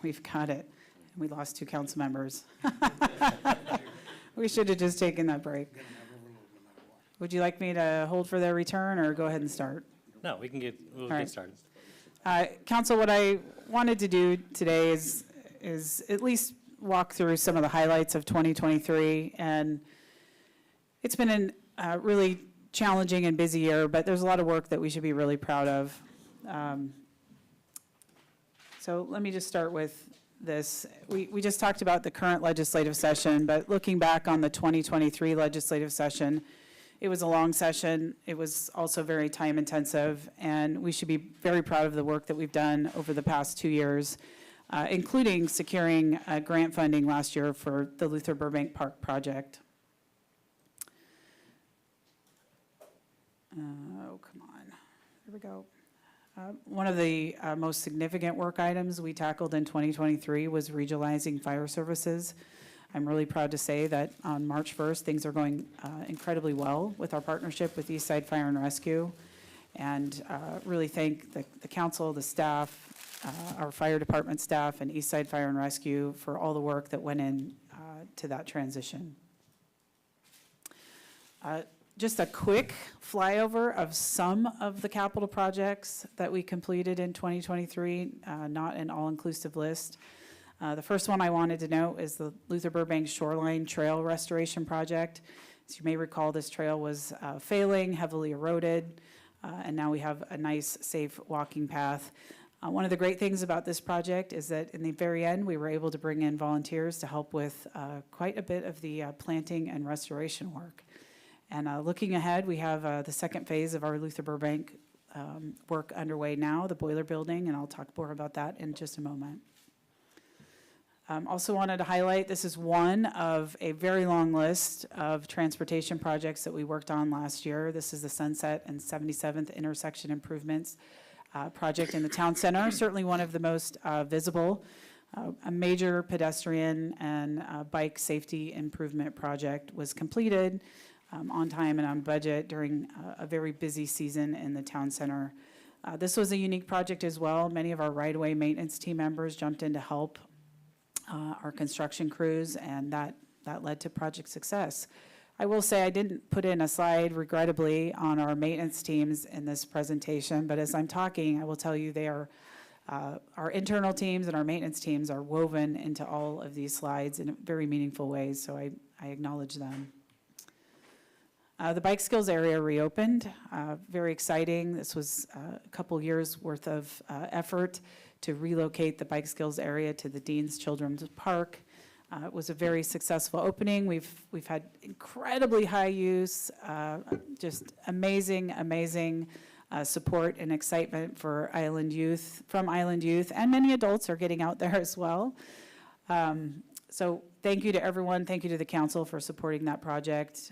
we've got it. We lost 2 council members. We should have just taken that break. Would you like me to hold for their return or go ahead and start? No, we'll All get right. started. Council, what I wanted to do today is at least walk through some of the highlights of 2023. And it's been a really challenging and busy year, but there's a lot of work that we should be really proud of. So let me just start with this. We just talked about the current legislative session, but looking back on the 2023 legislative session, it was a long session. It was also very time intensive, and we should be very proud of the work that we've done over the past 2 years, including securing grant funding last year for the Luther Burbank Park project. Oh, come on. Here we go. One of the most significant work items we tackled in 2023 was regionalizing fire services. I'm really proud to say that on March 1st, things are going incredibly well with our partnership with Eastside Fire and Rescue. And really thank the council, the staff, our fire department staff, and Eastside Fire and Rescue for all the work that went in to that transition. Just a quick flyover of some of the capital projects that we completed in 2023, not an all-inclusive list. The first one I wanted to note is the Luther Burbank Shoreline Trail Restoration Project. As you may recall, this trail was failing, heavily eroded, and now we have a nice, safe walking path. One of the great things about this project is that in the very end, we were able to bring in volunteers to help with quite a bit of the planting and restoration work. And looking ahead, we have the second phase of our Luther Burbank work underway now, the boiler building, and I'll talk more about that in just a moment. Also wanted to highlight, this is one of a very long list of transportation projects that we worked on last year. This is the Sunset and 77th intersection improvements project in the town center, certainly one of the most visible. A major pedestrian and bike safety improvement project was completed on time and on budget during a very busy season in the town center. This was a unique project as well. Many of our right-of-way maintenance team members jumped in to help our construction crews, and that led to project success. I will say I didn't put in a slide, regrettably, on our maintenance teams in this presentation, but as I'm talking, I will tell you they are, our internal teams and our maintenance teams are woven into all of these slides in very meaningful ways, so I acknowledge them. The bike skills area reopened, very exciting. This was a couple years worth of effort to relocate the bike skills area to the Dean's Children's Park. It was a very successful opening. We've had incredibly high use, just amazing support and excitement for Island Youth, from Island Youth, and many adults are getting out there as well. So thank you to everyone. Thank you to the council for supporting that project.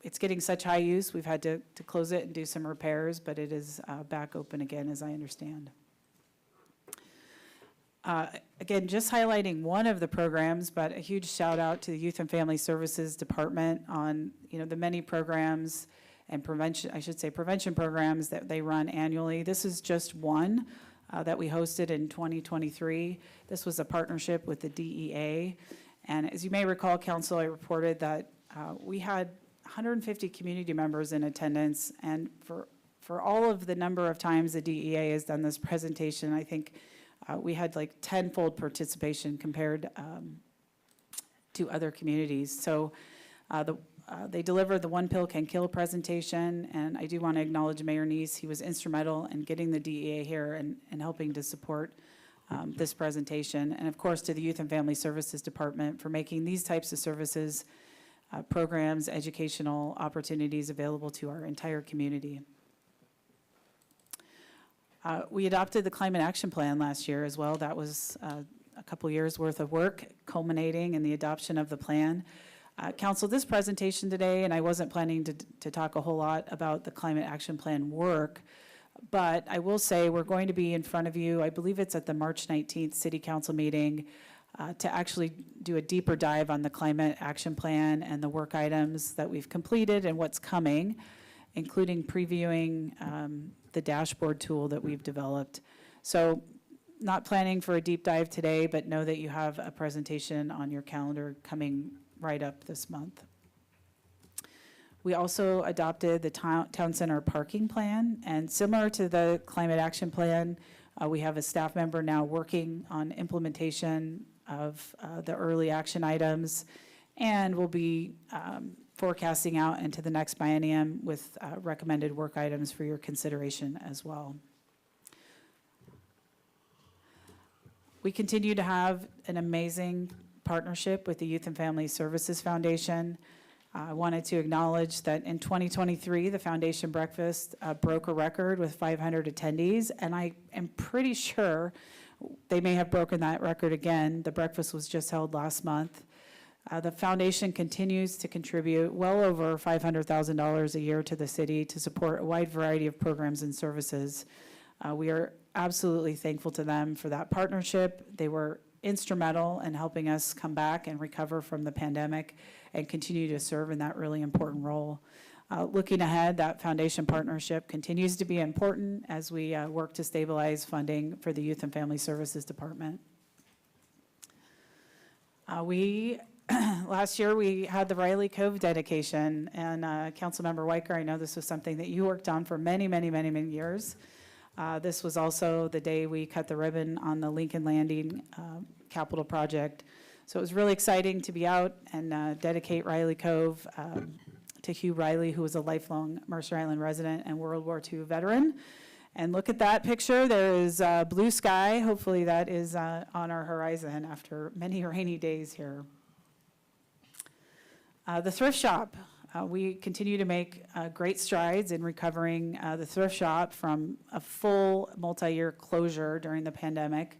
It's getting such high use, we've had to close it and do some repairs, but it is back open again, as I understand. Again, just highlighting one of the programs, but a huge shout out to the Youth and Family Services Department on, the many programs and prevention programs that they run annually. This is just one that we hosted in 2023. This was a partnership with the DEA. And as you may recall, Council, I reported that we had 150 community members in attendance, and for all of the number of times the DEA has done this presentation, I think we had like tenfold participation compared to other communities. So they delivered the One Pill Can Kill presentation, and I do want to acknowledge Mayor Neese. He was instrumental in getting the DEA here and helping to support this presentation. And of course to the Youth and Family Services Department for making these types of services, programs, educational opportunities available to our entire community. We adopted the Climate Action Plan last year as well. That was a couple years worth of work culminating in the adoption of the plan. Council, this presentation today, and I wasn't planning to talk a whole lot about the Climate Action Plan work, but I will say we're going to be in front of you, I believe it's at the March 19th City Council meeting, to actually do a deeper dive on the Climate Action Plan and the work items that we've completed and what's coming, including previewing the dashboard tool that we've developed. So not planning for a deep dive today, but know that you have a presentation on your calendar coming right up this month. We also adopted the Town Center Parking Plan, and similar to the Climate Action Plan, we have a staff member now working on implementation of the early action items, and we'll be forecasting out into the next biennium with recommended work items for your consideration as well. We continue to have an amazing partnership with the Youth and Family Services Foundation. I wanted to acknowledge that in 2023, the Foundation Breakfast broke a record with 500 attendees, and I am pretty sure they may have broken that record again. The breakfast was just held last month. The foundation continues to contribute well over $500,000 a year to the city to support a wide variety of programs and services. We are absolutely thankful to them for that partnership. They were instrumental in helping us come back and recover from the pandemic and continue to serve in that really important role. Looking ahead, that foundation partnership continues to be important as we work to stabilize funding for the Youth and Family Services Department. Last year, we had the Riley Cove dedication, and Councilmember Weicker, I know this was something that you worked on for many years. This was also the day we cut the ribbon on the Lincoln Landing capital project. So it was really exciting to be out and dedicate Riley Cove to Hugh Riley, who was a lifelong Mercer Island resident and World War II veteran. And look at that picture. There is blue sky. Hopefully that is on our horizon after many rainy days here. The thrift shop. We continue to make great strides in recovering the thrift shop from a full multi-year closure during the pandemic.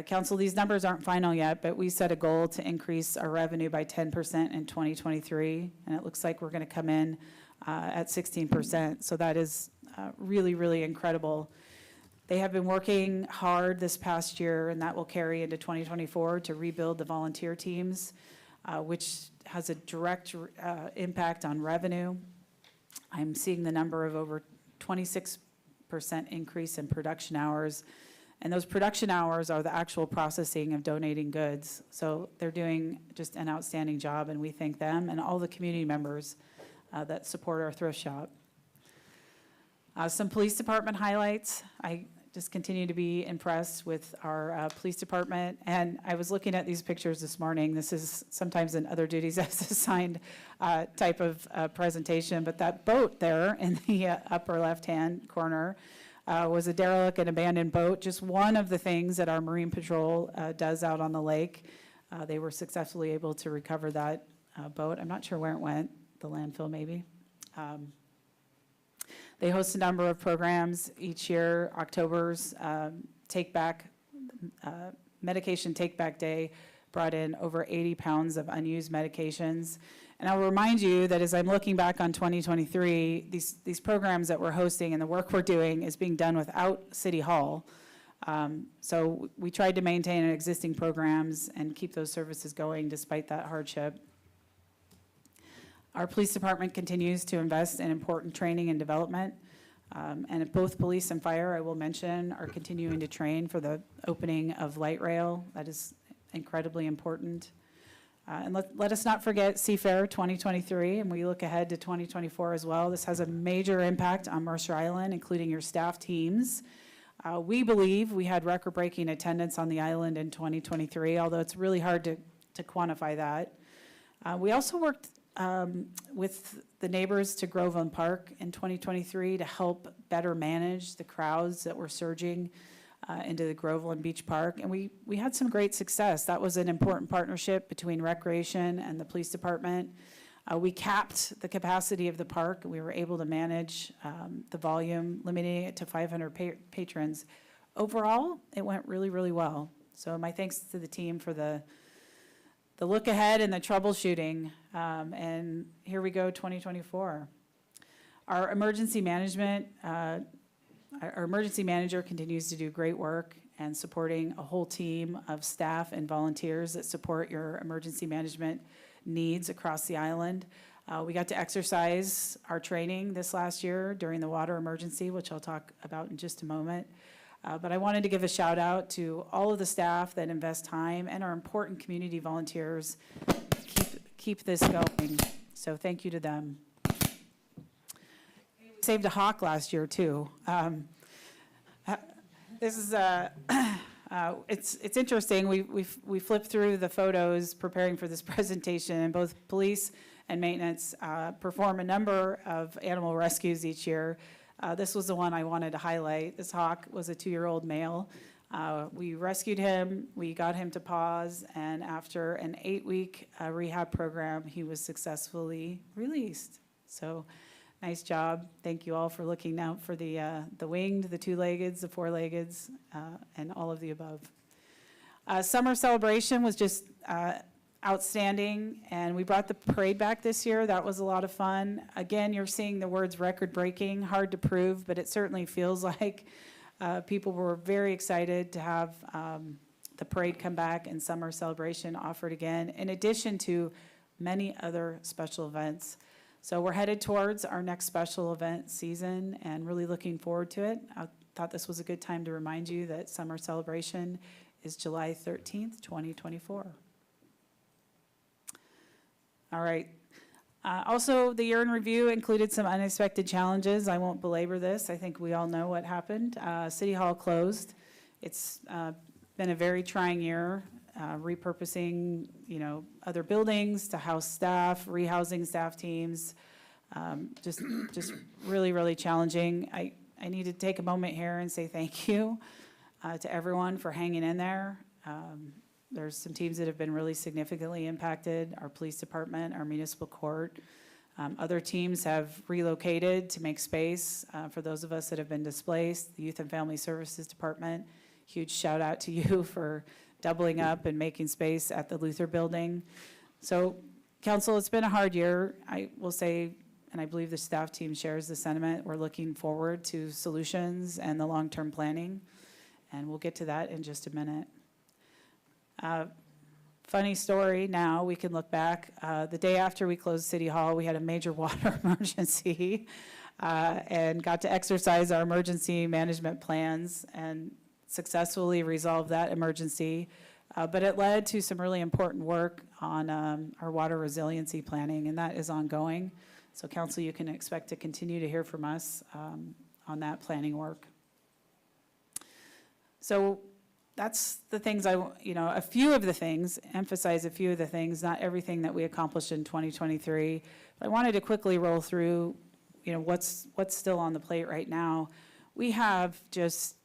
Council, these numbers aren't final yet, but we set a goal to increase our revenue by 10% in 2023, and it looks like we're going to come in at 16%. So that is really incredible. They have been working hard this past year, and that will carry into 2024 to rebuild the volunteer teams, which has a direct impact on revenue. I'm seeing the number of over 26 increase in production hours. And those production hours are the actual processing of donating goods. So they're doing just an outstanding job, and we thank them and all the community members that support our thrift shop. Some police department highlights. I just continue to be impressed with our police department. And I was looking at these pictures this morning. This is sometimes in other duties as assigned type of presentation. But that boat there in the upper left-hand corner was a derelict and abandoned boat, just one of the things that our Marine Patrol does out on the lake. They were successfully able to recover that boat. I'm not sure where it went, the landfill maybe. They host a number of programs each year. October's Medication Take Back Day brought in over 80 pounds of unused medications. And I'll remind you that as I'm looking back on 2023, these programs that we're hosting and the work we're doing is being done without City Hall. So we tried to maintain our existing programs and keep those services going despite that hardship. Our police department continues to invest in important training and development. And both police and fire, I will mention, are continuing to train for the opening of light rail. That is incredibly important. And let us not forget Seafair 2023, and we look ahead to 2024 as well. This has a major impact on Mercer Island, including your staff teams. We believe we had record-breaking attendance on the island in 2023, although it's really hard to quantify that. We also worked with the neighbors to Groveland Park in 2023 to help better manage the crowds that were surging into the Groveland Beach Park. And we had some great success. That was an important partnership between Recreation and the police department. We capped the capacity of the park, and we were able to manage the volume, limiting it to 500 patrons. Overall, it went really, really well. So my thanks to the team for the look ahead and the troubleshooting. And here we go, 2024. Our emergency management, our emergency manager continues to do great work and supporting a whole team of staff and volunteers that support your emergency management needs across the island. We got to exercise our training this last year during the water emergency, which I'll talk about in just a moment. But I wanted to give a shout out to all of the staff that invest time and our important community volunteers keep this going. So thank you to them. We saved a hawk last year too. This is it's interesting. We flipped through the photos preparing for this presentation, and both police and maintenance perform a number of animal rescues each year. This was the one I wanted to highlight. This hawk was a 2-year-old male. We rescued him, we got him to pause, and after an 8-week rehab program, he was successfully released. So nice job. Thank you all for looking out for the winged, the 2-leggeds, the 4-leggeds, and all of the above. Summer celebration was just outstanding, and we brought the parade back this year. That was a lot of fun. Again, you're seeing the words record-breaking, hard to prove, but it certainly feels like people were very excited to have the parade come back and summer celebration offered again, in addition to many other special events. So we're headed towards our next special event season and really looking forward to it. I thought this was a good time to remind you that summer celebration is July 13th, 2024. All right. Also, the year in review included some unexpected challenges. I won't belabor this. I think we all know what happened. City Hall closed. It's been a very trying year, repurposing, other buildings to house staff, rehousing staff teams. Just really, really challenging. I need to take a moment here and say thank you to everyone for hanging in there. There's some teams that have been really significantly impacted, our police department, our municipal court. Other teams have relocated to make space for those of us that have been displaced. The Youth and Family Services Department, huge shout out to you for doubling up and making space at the Luther Building. So, Council, it's been a hard year. I will say, and I believe the staff team shares the sentiment, we're looking forward to solutions and the long-term planning, and we'll get to that in just a minute. Funny story now, we can look back. The day after we closed City Hall, we had a major water emergency. and got to exercise our emergency management plans and successfully resolve that emergency. But it led to some really important work on our water resiliency planning, and that is ongoing. So council, you can expect to continue to hear from us on that planning work. So that's the things a few of the things, emphasize a few of the things, not everything that we accomplished in 2023. But I wanted to quickly roll through, what's still on the plate right now. We have just,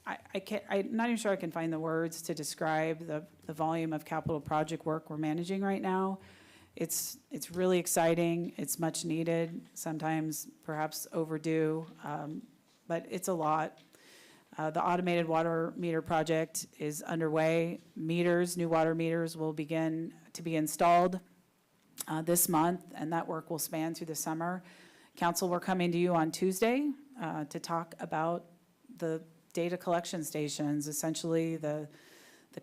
I'm not even sure I can find the words to describe the volume of capital project work we're managing right now. It's really exciting. It's much needed, sometimes perhaps overdue, but it's a lot. The automated water meter project is underway. New water meters will begin to be installed this month, and that work will span through the summer. Council, we're coming to you on Tuesday to talk about the data collection stations, essentially the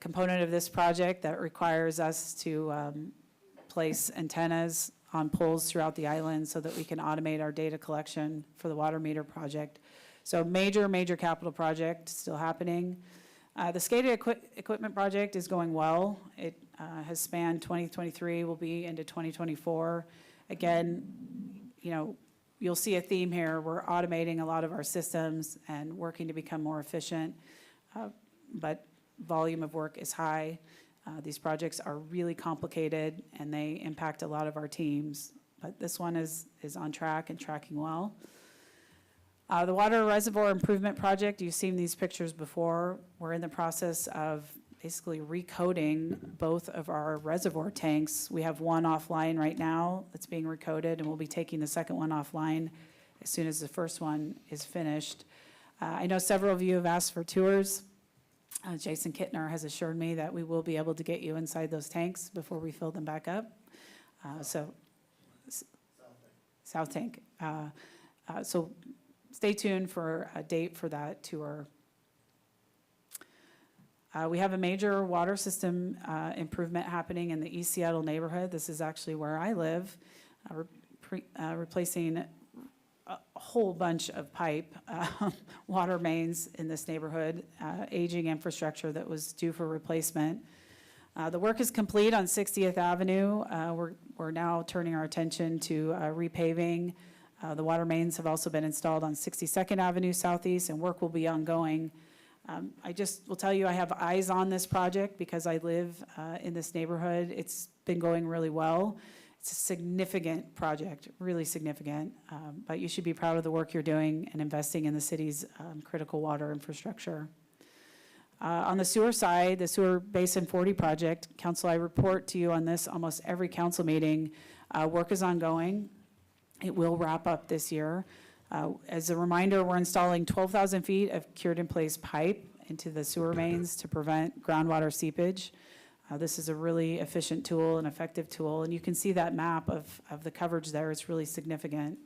component of this project that requires us to place antennas on poles throughout the island so that we can automate our data collection for the water meter project. So major capital project still happening. The SCADA equipment project is going well. It has spanned 2023, will be into 2024. Again, you'll see a theme here. We're automating a lot of our systems and working to become more efficient, but volume of work is high. These projects are really complicated and they impact a lot of our teams, but this one is on track and tracking well. The water reservoir improvement project, you've seen these pictures before. We're in the process of basically recoding both of our reservoir tanks. We have one offline right now that's being recoded, and we'll be taking the second one offline as soon as the first one is finished. I know several of you have asked for tours. Jason Kittner has assured me that we will be able to get you inside those tanks before we fill them back up. South Tank. So stay tuned for a date for that tour. We have a major water system improvement happening in the East Seattle neighborhood. This is actually where I live, replacing a whole bunch of pipe water mains in this neighborhood, aging infrastructure that was due for replacement. The work is complete on 60th Avenue. We're now turning our attention to repaving. The water mains have also been installed on 62nd Avenue Southeast, and work will be ongoing. I just will tell you, I have eyes on this project because I live in this neighborhood. It's been going really well. It's a significant project, really significant, but you should be proud of the work you're doing and investing in the city's critical water infrastructure. On the sewer side, the Sewer Basin 40 project, Council, I report to you on this almost every council meeting. Work is ongoing. It will wrap up this year. As a reminder, we're installing 12,000 feet of cured-in-place pipe into the sewer mains to prevent groundwater seepage. This is a really efficient tool, an effective tool, and you can see that map of the coverage there. It's really significant.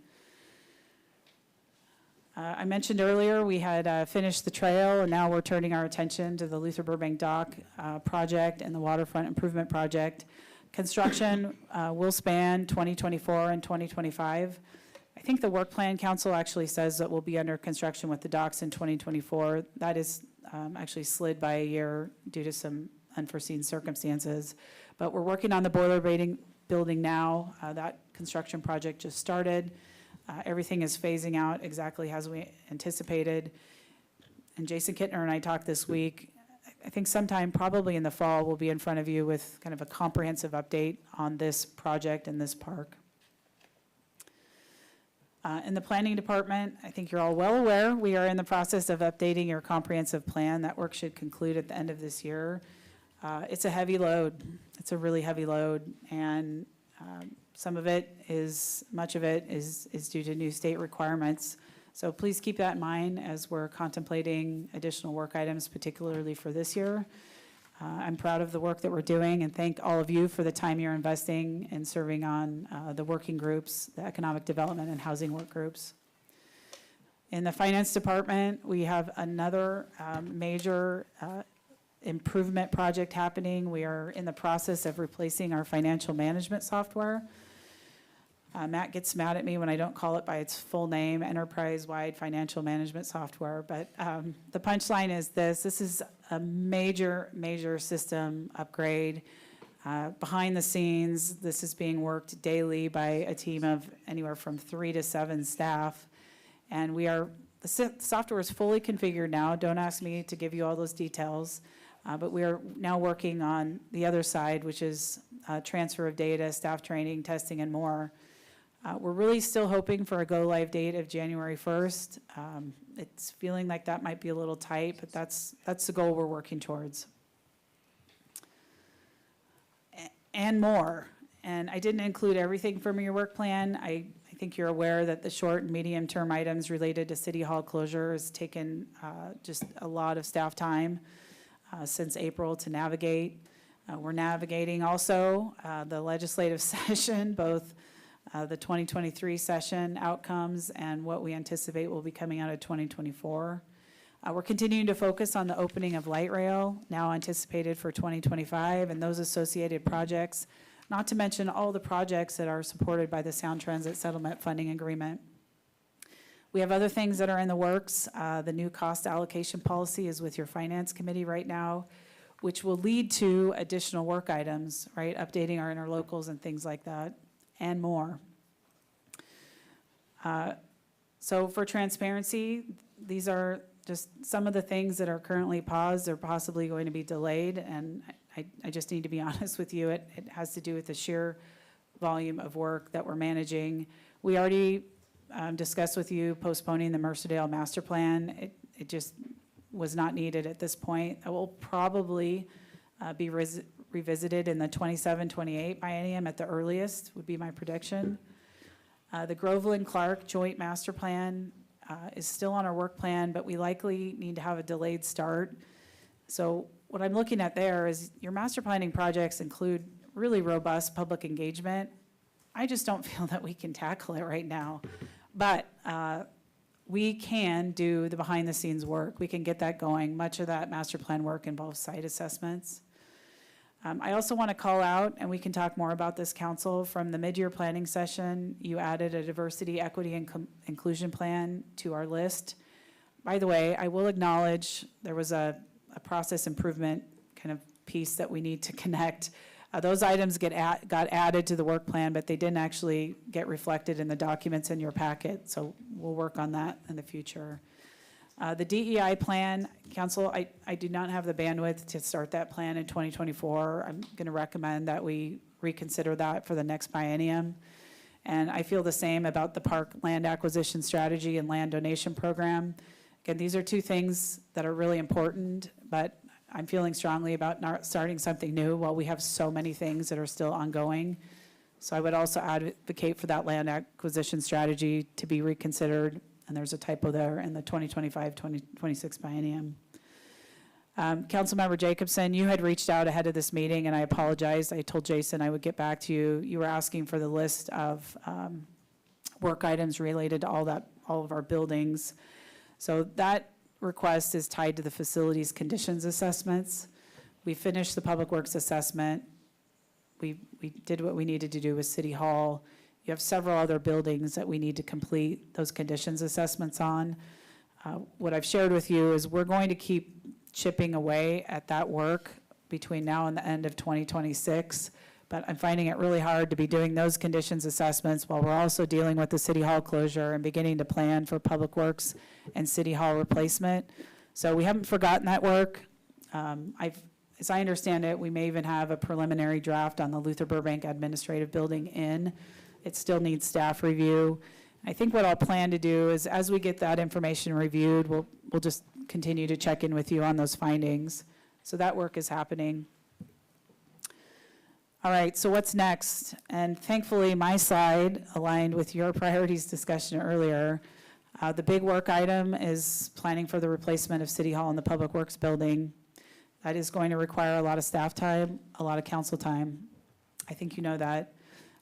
I mentioned earlier we had finished the trail, and now we're turning our attention to the Luther Burbank Dock project and the waterfront improvement project. Construction will span 2024 and 2025. I think the work plan council actually says that we'll be under construction with the docks in 2024. That is actually slid by a year due to some unforeseen circumstances. But we're working on the boiler building now. That construction project just started. Everything is phasing out exactly as we anticipated. And Jason Kittner and I talked this week. I think sometime probably in the fall, we'll be in front of you with kind of a comprehensive update on this project and this park. In the planning department, I think you're all well aware, we are in the process of updating your comprehensive plan. That work should conclude at the end of this year. It's a heavy load. It's a really heavy load, and much of it is due to new state requirements. So please keep that in mind as we're contemplating additional work items, particularly for this year. I'm proud of the work that we're doing and thank all of you for the time you're investing in serving on the working groups, the economic development and housing work groups. In the finance department, we have another major improvement project happening. We are in the process of replacing our financial management software. Matt gets mad at me when I don't call it by its full name, Enterprise-Wide Financial Management Software. But the punchline is this is a major, major system upgrade. Behind the scenes, this is being worked daily by a team of anywhere from 3 to 7 staff. And the software is fully configured now. Don't ask me to give you all those details. But we are now working on the other side, which is transfer of data, staff training, testing, and more. We're really still hoping for a go-live date of January 1st. It's feeling like that might be a little tight, but that's the goal we're working towards. And more. And I didn't include everything from your work plan. I think you're aware that the short and medium-term items related to City Hall closure has taken just a lot of staff time since April to navigate. We're navigating also the legislative session, both the 2023 session outcomes and what we anticipate will be coming out of 2024. We're continuing to focus on the opening of light rail, now anticipated for 2025, and those associated projects, not to mention all the projects that are supported by the Sound Transit Settlement Funding Agreement. We have other things that are in the works. The new cost allocation policy is with your Finance Committee right now, which will lead to additional work items, right? Updating our interlocals and things like that, and more. So for transparency, these are just some of the things that are currently paused or possibly going to be delayed, and I just need to be honest with you. It has to do with the sheer volume of work that we're managing. We already discussed with you postponing the Mercerdale Master Plan. It just was not needed at this point. It will probably be revisited in the 27-28 biennium at the earliest, would be my prediction. The Groveland-Clark Joint Master Plan is still on our work plan, but we likely need to have a delayed start. So what I'm looking at there is your master planning projects include really robust public engagement. I just don't feel that we can tackle it right now. But we can do the behind the scenes work. We can get that going. Much of that master plan work involves site assessments. I also want to call out, and we can talk more about this, Council, from the mid-year planning session, you added a diversity, equity, and inclusion plan to our list. By the way, I will acknowledge there was a process improvement kind of piece that we need to connect. Those items got added to the work plan, but they didn't actually get reflected in the documents in your packet, so we'll work on that in the future. The DEI plan, Council, I do not have the bandwidth to start that plan in 2024. I'm going to recommend that we reconsider that for the next biennium. And I feel the same about the park land acquisition strategy and land donation program. Again, these are two things that are really important, but I'm feeling strongly about not starting something new while we have so many things that are still ongoing. So I would also advocate for that land acquisition strategy to be reconsidered. And there's a typo there in the 2025-2026 biennium. Councilmember Jacobson, you had reached out ahead of this meeting, and I apologize. I told Jason I would get back to you. You were asking for the list of work items related to all of our buildings. So that request is tied to the facilities conditions assessments. We finished the public works assessment. We did what we needed to do with City Hall. You have several other buildings that we need to complete those conditions assessments on. What I've shared with you is we're going to keep chipping away at that work between now and the end of 2026, but I'm finding it really hard to be doing those conditions assessments while we're also dealing with the City Hall closure and beginning to plan for public works and City Hall replacement. So we haven't forgotten that work. As I understand it, we may even have a preliminary draft on the Luther Burbank Administrative Building in. It still needs staff review. I think what I'll plan to do is as we get that information reviewed, we'll just continue to check in with you on those findings. So that work is happening. All right, so what's next? And thankfully, my slide aligned with your priorities discussion earlier. The big work item is planning for the replacement of City Hall and the Public Works Building. That is going to require a lot of staff time, a lot of council time. I think you know that.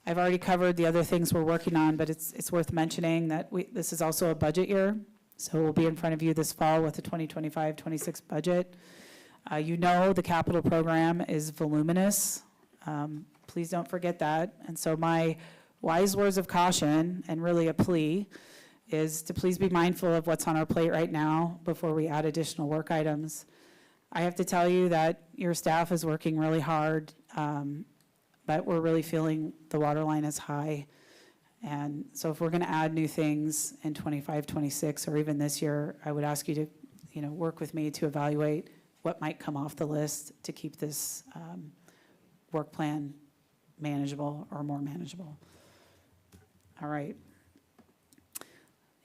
I've already covered the other things we're working on, but it's worth mentioning that this is also a budget year. So we'll be in front of you this fall with the 2025-26 budget. You know the capital program is voluminous. Please don't forget that. And so my wise words of caution and really a plea is to please be mindful of what's on our plate right now before we add additional work items. I have to tell you that your staff is working really hard, but we're really feeling the water line is high. And so if we're going to add new things in 25, 26, or even this year, I would ask you to, work with me to evaluate what might come off the list to keep this work plan manageable or more manageable. All right.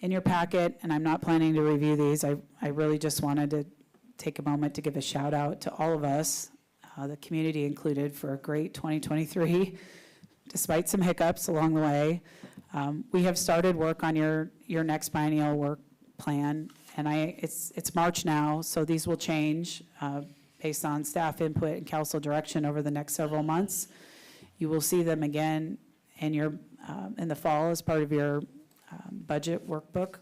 In your packet, and I'm not planning to review these, I really just wanted to take a moment to give a shout out to all of us, the community included, for a great 2023, despite some hiccups along the way. We have started work on your next biennial work plan, and it's March now, so these will change based on staff input and council direction over the next several months. You will see them again in the fall as part of your budget workbook.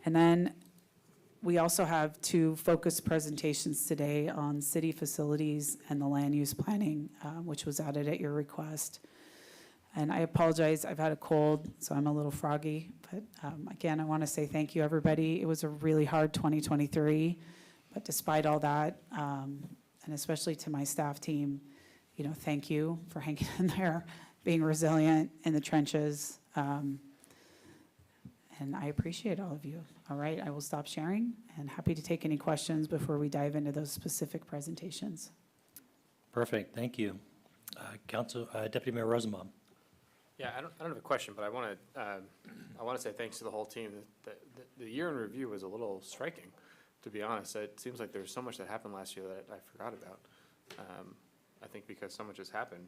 And then we also have 2 focused presentations today on city facilities and the land use planning, which was added at your request. And I apologize, I've had a cold, so I'm a little froggy. But again, I want to say thank you, everybody. It was a really hard 2023. But despite all that, and especially to my staff team, thank you for hanging in there, being resilient in the trenches. And I appreciate all of you. All right, I will stop sharing and happy to take any questions before we dive into those specific presentations. Perfect, thank you. Deputy Mayor Rosenbaum. Yeah, I don't have a question, but I want to say thanks to the whole team. The year in review was a little striking, to be honest. It seems like there's so much that happened last year that I forgot about. I think because so much has happened.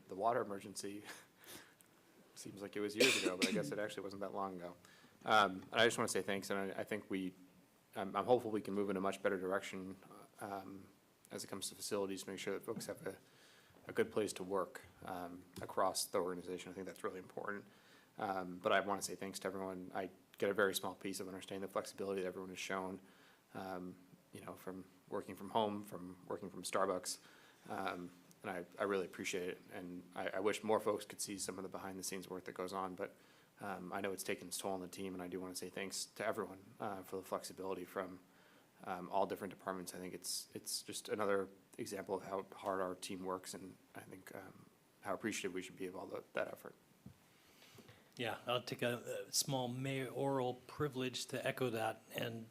The water emergency seems like it was years ago, but I guess it actually wasn't that long ago. And I just want to say thanks, and I think I'm hopeful we can move in a much better direction as it comes to facilities, to make sure that folks have a good place to work across the organization. I think that's really important. But I want to say thanks to everyone. I get a very small piece of understanding the flexibility that everyone has shown, from working from home, from working from Starbucks. And I really appreciate it. And I wish more folks could see some of the behind-the-scenes work that goes on. But I know it's taken its toll on the team, and I do want to say thanks to everyone for the flexibility from all different departments. I think it's just another example of how hard our team works, and I think how appreciative we should be of all that effort. Yeah, I'll take a small mayoral privilege to echo that and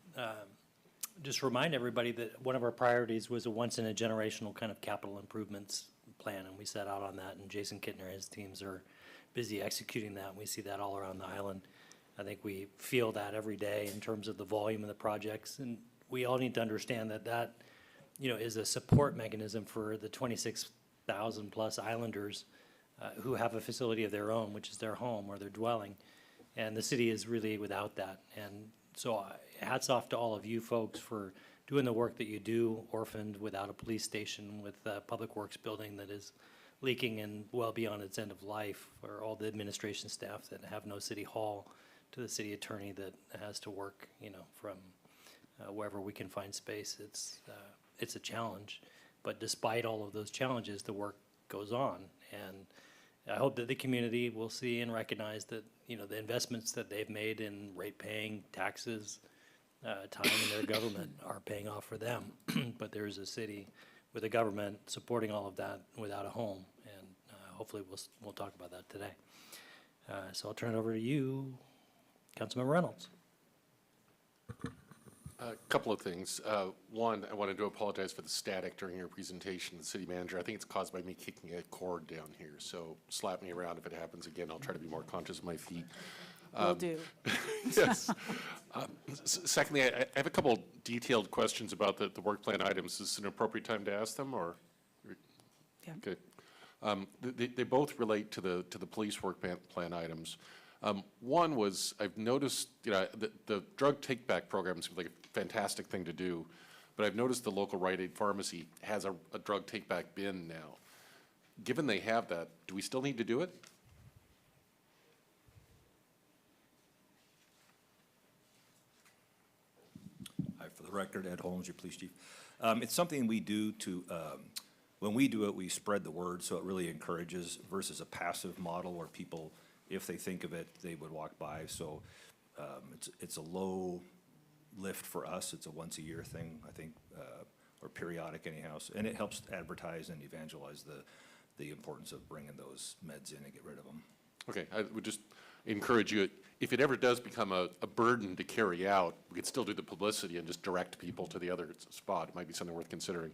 just remind everybody that one of our priorities was a once-in-a-generational kind of capital improvements plan, and we set out on that, and Jason Kittner and his teams are busy executing that, and we see that all around the island. I think we feel that every day in terms of the volume of the projects, and we all need to understand that is a support mechanism for the 26,000 plus islanders who have a facility of their own, which is their home or their dwelling, and the city is really without that. And so hats off to all of you folks for doing the work that you do, orphaned without a police station, with a public works building that is leaking and well beyond its end of life, or all the administration staff that have no city hall, to the city attorney that has to work, from wherever we can find space. It's a challenge, but despite all of those challenges, the work goes on. And I hope that the community will see and recognize that, the investments that they've made in rate paying, taxes, time in their government are paying off for them. But there's a city with a government supporting all of that without a home. And hopefully we'll talk about that today. So I'll turn it over to you, Councilmember Reynolds. A couple of things. One, I wanted to apologize for the static during your presentation, the city manager. I think it's caused by me kicking a cord down here. So slap me around if it happens again. I'll try to be more conscious of my feet. Will do. Yes. Secondly, I have a couple detailed questions about the work plan items. Is this an appropriate time to ask them, or? Yeah. Good. They both relate to the police work plan items. One was, I've noticed, the drug take-back program seems like a fantastic thing to do, but I've noticed the local Rite Aid pharmacy has a drug take-back bin now. Given they have that, do we still need to do it? Hi, for the record, Ed Holmes, your police chief. It's something we do to when we do it, we spread the word, so it really encourages versus a passive model where people, if they think of it, they would walk by. So it's a low lift for us. It's a once-a-year thing, I think, or periodic anyhow. And it helps advertise and evangelize the importance of bringing those meds in and get rid of them. Okay, I would just encourage you, if it ever does become a burden to carry out, we could still do the publicity and just direct people to the other spot. It might be something worth considering.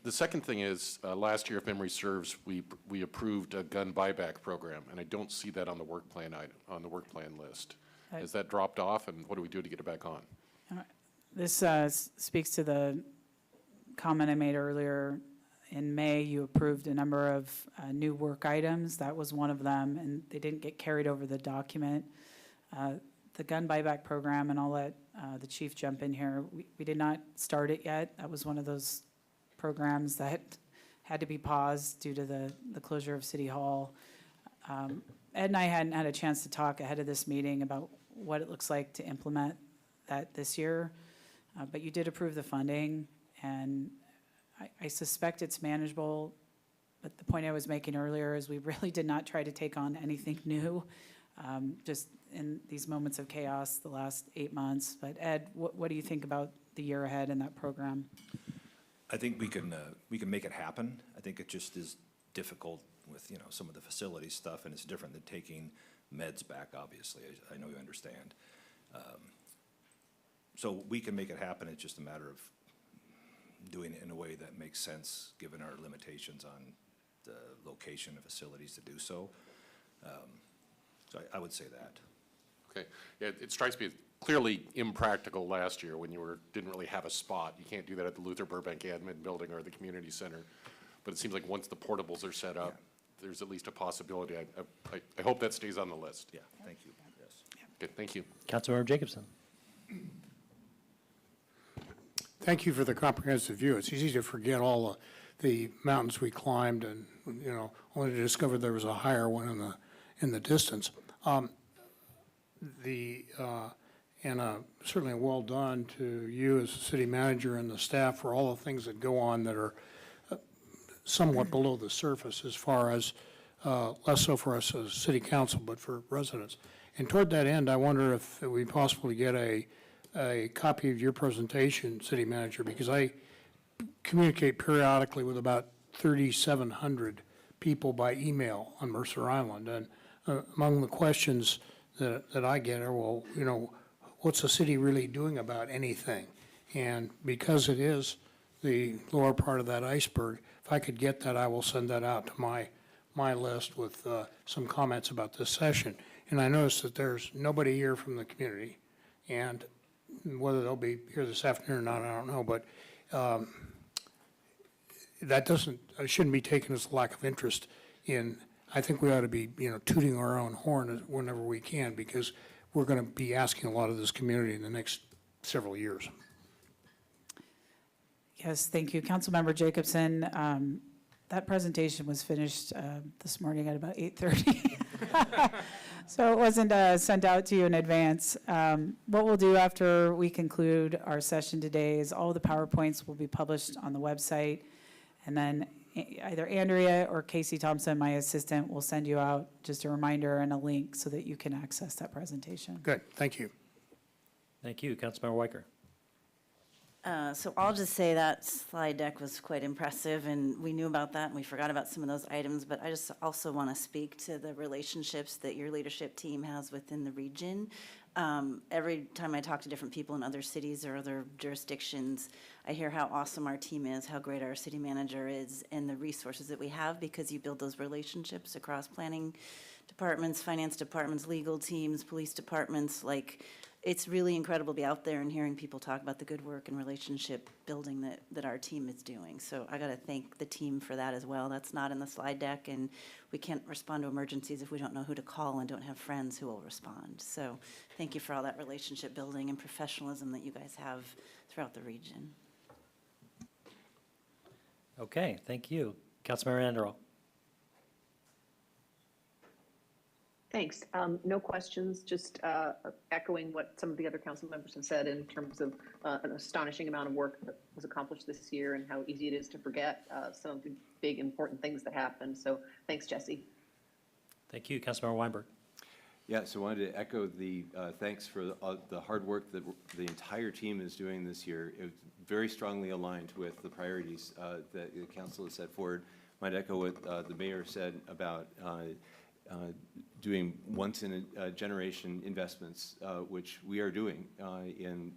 The second thing is, last year, if memory serves, we approved a gun buyback program, and I don't see that on the work plan list. Has that dropped off, and what do we do to get it back on? This speaks to the comment I made earlier. In May, you approved a number of new work items. That was one of them, and they didn't get carried over the document. The gun buyback program, and I'll let the chief jump in here, we did not start it yet. That was one of those programs that had to be paused due to the closure of City Hall. Ed and I hadn't had a chance to talk ahead of this meeting about what it looks like to implement that this year, but you did approve the funding, and I suspect it's manageable, but the point I was making earlier is we really did not try to take on anything new, just in these moments of chaos the last 8 months. But Ed, what do you think about the year ahead in that program? I think we can make it happen. I think it just is difficult with, some of the facility stuff, and it's different than taking meds back, obviously. I know you understand. So we can make it happen. It's just a matter of doing it in a way that makes sense, given our limitations on the location of facilities to do so. So I would say that. Okay, yeah, it strikes me as clearly impractical last year when you didn't really have a spot. You can't do that at the Luther Burbank Admin Building or the community center. But it seems like once the portables are set up, there's at least a possibility. I hope that stays on the list. Yeah, thank you, yes. Okay, thank you. Councilmember Jacobson. Thank you for the comprehensive view. It's easy to forget all the mountains we climbed and, only to discover there was a higher one in the distance. Certainly well done to you as the city manager and the staff for all the things that go on that are somewhat below the surface as far as, less so for us as city council, but for residents. And toward that end, I wonder if it would be possible to get a copy of your presentation, city manager, because I communicate periodically with about 3,700 people by email on Mercer Island. And among the questions that I get are, well, what's the city really doing about anything? And because it is the lower part of that iceberg, if I could get that, I will send that out to my list with some comments about this session. And I noticed that there's nobody here from the community, and whether they'll be here this afternoon or not, I don't know, but that shouldn't be taken as a lack of interest in. I think we ought to be, tooting our own horn whenever we can, because we're going to be asking a lot of this community in the next several years. Yes, thank you. Councilmember Jacobson, that presentation was finished this morning at about 8:30. So it wasn't sent out to you in advance. What we'll do after we conclude our session today is all the PowerPoints will be published on the website, and then either Andrea or Casey Thompson, my assistant, will send you out just a reminder and a link so that you can access that presentation. Good, thank you. Thank you. Councilmember Weicker. So I'll just say that slide deck was quite impressive, and we knew about that, and we forgot about some of those items, but I just also want to speak to the relationships that your leadership team has within the region. Every time I talk to different people in other cities or other jurisdictions, I hear how awesome our team is, how great our city manager is, and the resources that we have, because you build those relationships across planning departments, finance departments, legal teams, police departments. It's really incredible to be out there and hearing people talk about the good work and relationship building that our team is doing. So I got to thank the team for that as well. That's not in the slide deck, and we can't respond to emergencies if we don't know who to call and don't have friends who will respond. So thank you for all that relationship building and professionalism that you guys have throughout the region. Okay, thank you. Councilmember Anderl. Thanks. No questions, just echoing what some of the other council members have said in terms of an astonishing amount of work that was accomplished this year and how easy it is to forget some of the big important things that happened. So thanks, Jesse. Thank you, Councilmember Weinberg. Yeah, so I wanted to echo the thanks for the hard work that the entire team is doing this year. It was very strongly aligned with the priorities that the council has set forward. Might echo what the mayor said about doing once-in-a-generation investments, which we are doing in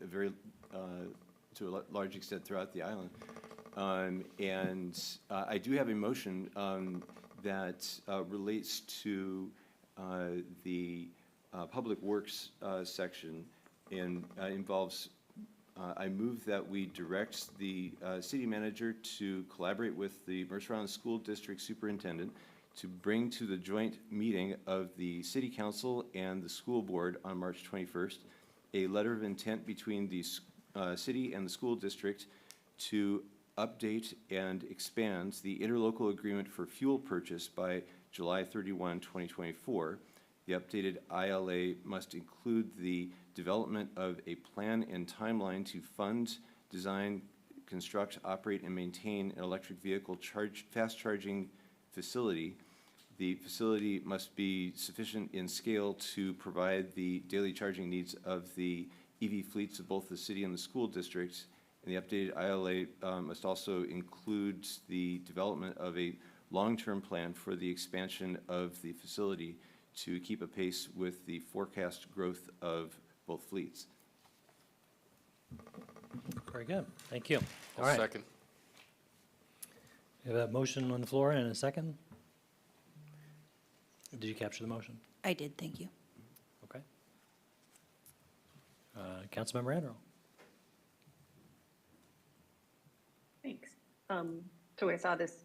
a very, to a large extent throughout the island. And I do have a motion that relates to the Public Works section and involves, I move that we direct the city manager to collaborate with the Mercer Island School District Superintendent to bring to the joint meeting of the City Council and the School Board on March 21st, a letter of intent between the city and the school district to update and expand the interlocal agreement for fuel purchase by July 31, 2024. The updated ILA must include the development of a plan and timeline to fund, design, construct, operate, and maintain an electric vehicle fast charging facility. The facility must be sufficient in scale to provide the daily charging needs of the EV fleets of both the city and the school districts. And the updated ILA must also include the development of a long-term plan for the expansion of the facility to keep apace with the forecast growth of both fleets. Very good. Thank you. All I'll right. second. We have a motion on the floor and a second. Did you capture the motion? I did, thank you. Okay. Councilmember Anderl. Thanks. So I saw this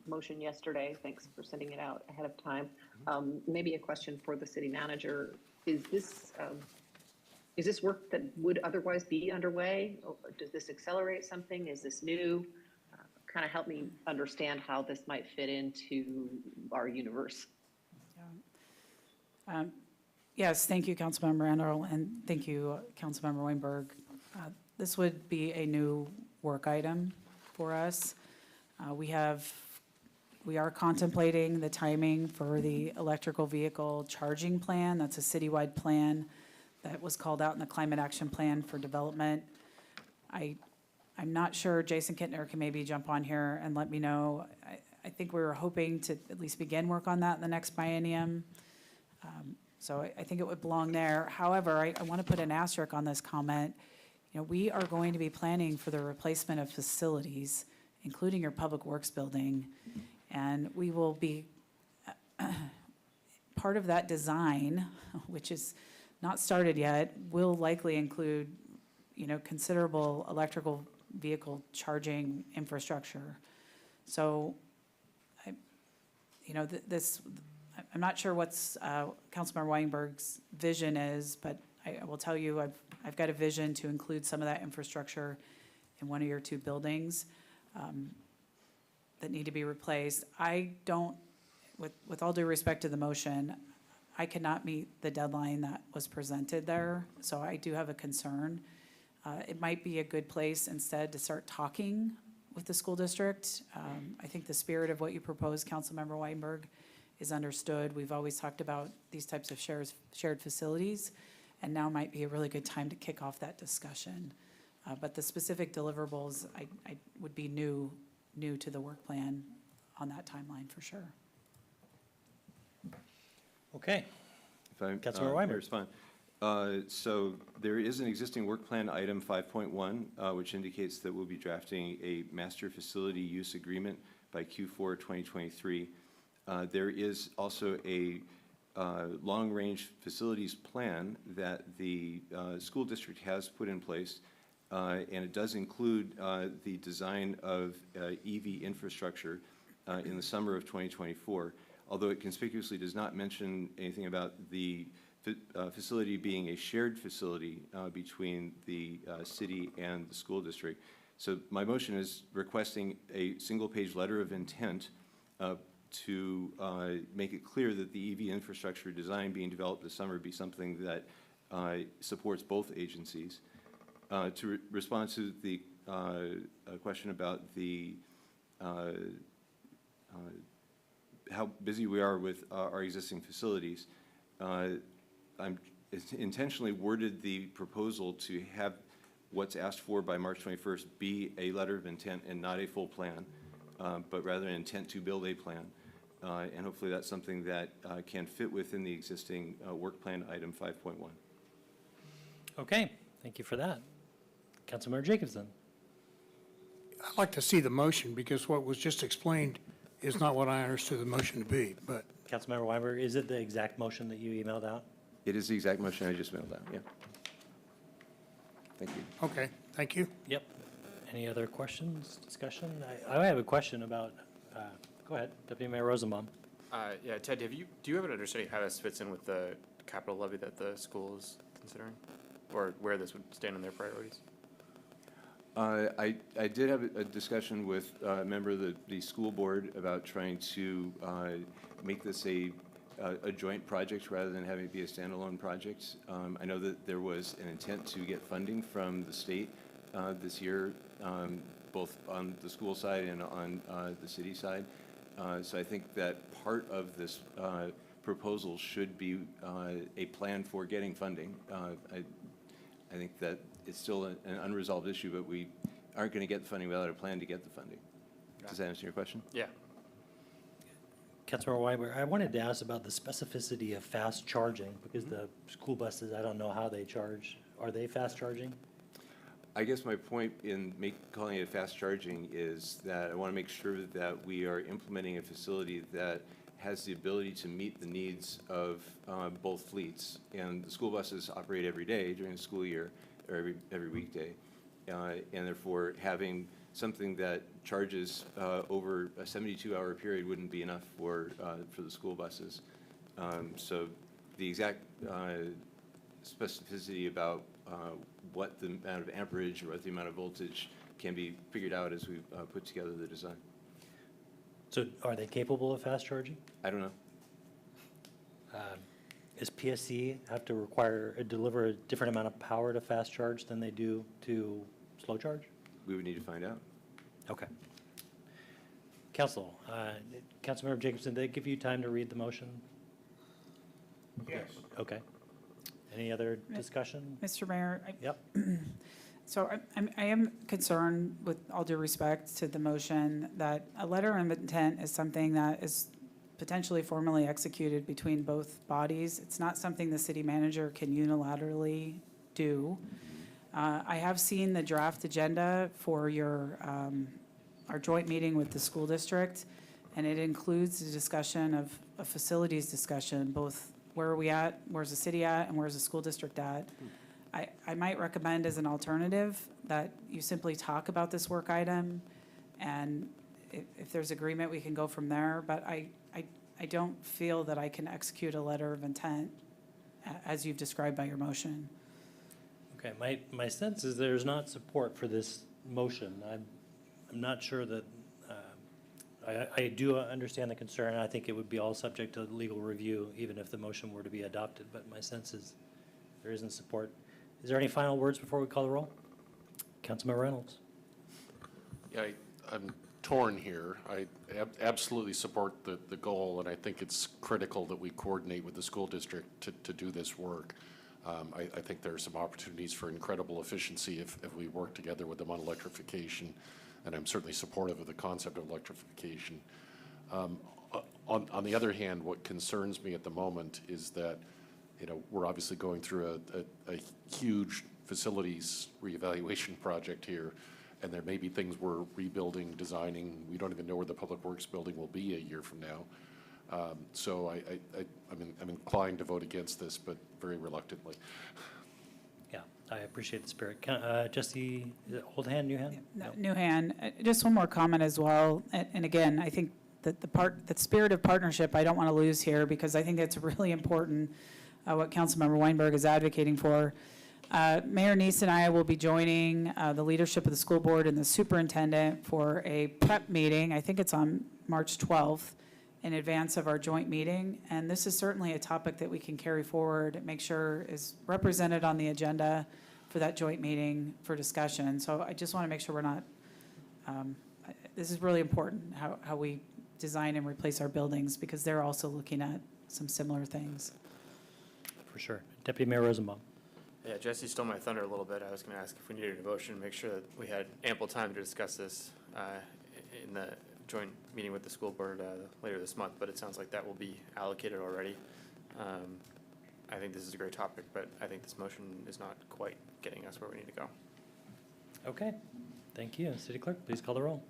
motion yesterday. Thanks for sending it out ahead of time. Maybe a question for the city manager. Is this work that would otherwise be underway? Or does this accelerate something? Is this new? Kind of help me understand how this might fit into our universe. Yes, thank you, Councilmember Anderl, and thank you, Councilmember Weinberg. This would be a new work item for us. We are contemplating the timing for the electrical vehicle charging plan. That's a citywide plan that was called out in the Climate Action Plan for Development. I'm not sure, Jason Kittner can maybe jump on here and let me know. I think we were hoping to at least begin work on that in the next biennium. So I think it would belong there. However, I want to put an asterisk on this comment. You know, we are going to be planning for the replacement of facilities, including your Public Works building, and we will be part of that design, which is not started yet, will likely include, you know, considerable electrical vehicle charging infrastructure. So, I'm not sure what's Councilmember Weinberg's vision is, but I will tell you I've got a vision to include some of that infrastructure in one of your two buildings that need to be replaced. I don't, with all due respect to the motion, I cannot meet the deadline that was presented there, so I do have a concern. It might be a good place instead to start talking with the school district. I think the spirit of what you proposed, Councilmember Weinberg, is understood. We've always talked about these types of shared facilities, and now might be a really good time to kick off that discussion. But the specific deliverables, I would be new to the work plan on that timeline for sure. Okay. If I Councilmember may Weinberg. respond. So there is an existing work plan, item 5.1, which indicates that we'll be drafting a master facility use agreement by Q4 2023. There is also a long-range facilities plan that the school district has put in place, and it does include the design of EV infrastructure in the summer of 2024, although it conspicuously does not mention anything about the facility being a shared facility between the city and the school district. So my motion is requesting a single-page letter of intent to make it clear that the EV infrastructure design being developed this summer be something that supports both agencies. To respond to the question about the how busy we are with our existing facilities, I'm intentionally worded the proposal to have what's asked for by March 21st be a letter of intent and not a full plan, but rather an intent to build a plan. And hopefully that's something that can fit within the existing work plan item 5.1. Okay, thank you for that. Councilmember Jacobson. I'd like to see the motion, because what was just explained is not what I understood the motion to be, but Councilmember Weinberg, is it the exact motion that you emailed out? It is the exact motion I just mailed out, yeah. Thank you. okay, thank you. Yep. Any other questions, discussion? I have a question about, go ahead, Deputy Mayor Rosenbaum. Yeah, Ted, do you have an understanding how this fits in with the capital levy that the school is considering? Or where this would stand in their priorities? I did have a discussion with a member of the school board about trying to make this a joint project rather than having it be a standalone project. I know that there was an intent to get funding from the state this year, both on the school side and on the city side. So I think that part of this proposal should be a plan for getting funding. I think that it's still an unresolved issue, but we aren't going to get the funding without a plan to get the funding. Does that answer your question? Yeah. Councilmember Weinberg, I wanted to ask about the specificity of fast charging, because the school buses, I don't know how they charge. Are they fast charging? I guess my point in calling it fast charging is that I want to make sure that we are implementing a facility that has the ability to meet the needs of both fleets. And the school buses operate every day during the school year, or every weekday. And therefore, having something that charges over a 72-hour period wouldn't be enough for the school buses. So the exact specificity about what the amount of amperage or what the amount of voltage can be figured out as we put together the design. So are they capable of fast charging? I don't know. Does PSC have to deliver a different amount of power to fast charge than they do to slow charge? We would need to find out. Okay. Councilmember Jacobson, did they give you time to read the motion? Yes. Okay. Any other discussion? Mr. Mayor, Yep. so I am concerned, with all due respect to the motion, that a letter of intent is something that is potentially formally executed between both bodies. It's not something the city manager can unilaterally do. I have seen the draft agenda for our joint meeting with the school district, and it includes a discussion of a facilities discussion, both where are we at, where's the city at, and where's the school district at. I might recommend as an alternative that you simply talk about this work item, and if there's agreement, we can go from there. But I don't feel that I can execute a letter of intent as you've described by your motion. Okay, my sense is there's not support for this motion. I'm not sure that, I do understand the concern. I think it would be all subject to legal review, even if the motion were to be adopted, but my sense is there isn't support. Is there any final words before we call the roll? Councilmember Reynolds. Yeah, I'm torn here. I absolutely support the goal, and I think it's critical that we coordinate with the school district to do this work. I think there are some opportunities for incredible efficiency if we work together with them on electrification, and I'm certainly supportive of the concept of electrification. On the other hand, what concerns me at the moment is that, we're obviously going through a huge facilities reevaluation project here, and there may be things we're rebuilding, designing. We don't even know where the Public Works building will be a year from now. So I'm inclined to vote against this, but very reluctantly. Yeah, I appreciate the spirit. Jesse, is it old hand, new hand? No. New hand. Just one more comment as well. And again, I think that the spirit of partnership, I don't want to lose here, because I think that's really important, what Councilmember Weinberg is advocating for. Mayor Neese and I will be joining the leadership of the school board and the superintendent for a prep meeting. I think it's on March 12th in advance of our joint meeting. And this is certainly a topic that we can carry forward, make sure is represented on the agenda for that joint meeting for discussion. So I just want to make sure we're not, this is really important, how we design and replace our buildings, because they're also looking at some similar things. For sure. Deputy Mayor Rosenbaum. Yeah, Jesse stole my thunder a little bit. I was going to ask if we needed a motion to make sure that we had ample time to discuss this in the joint meeting with the school board later this month, but it sounds like that will be allocated already. I think this is a great topic, but I think this motion is not quite getting us where we need to go. Okay. Thank you. City Clerk, please call the roll.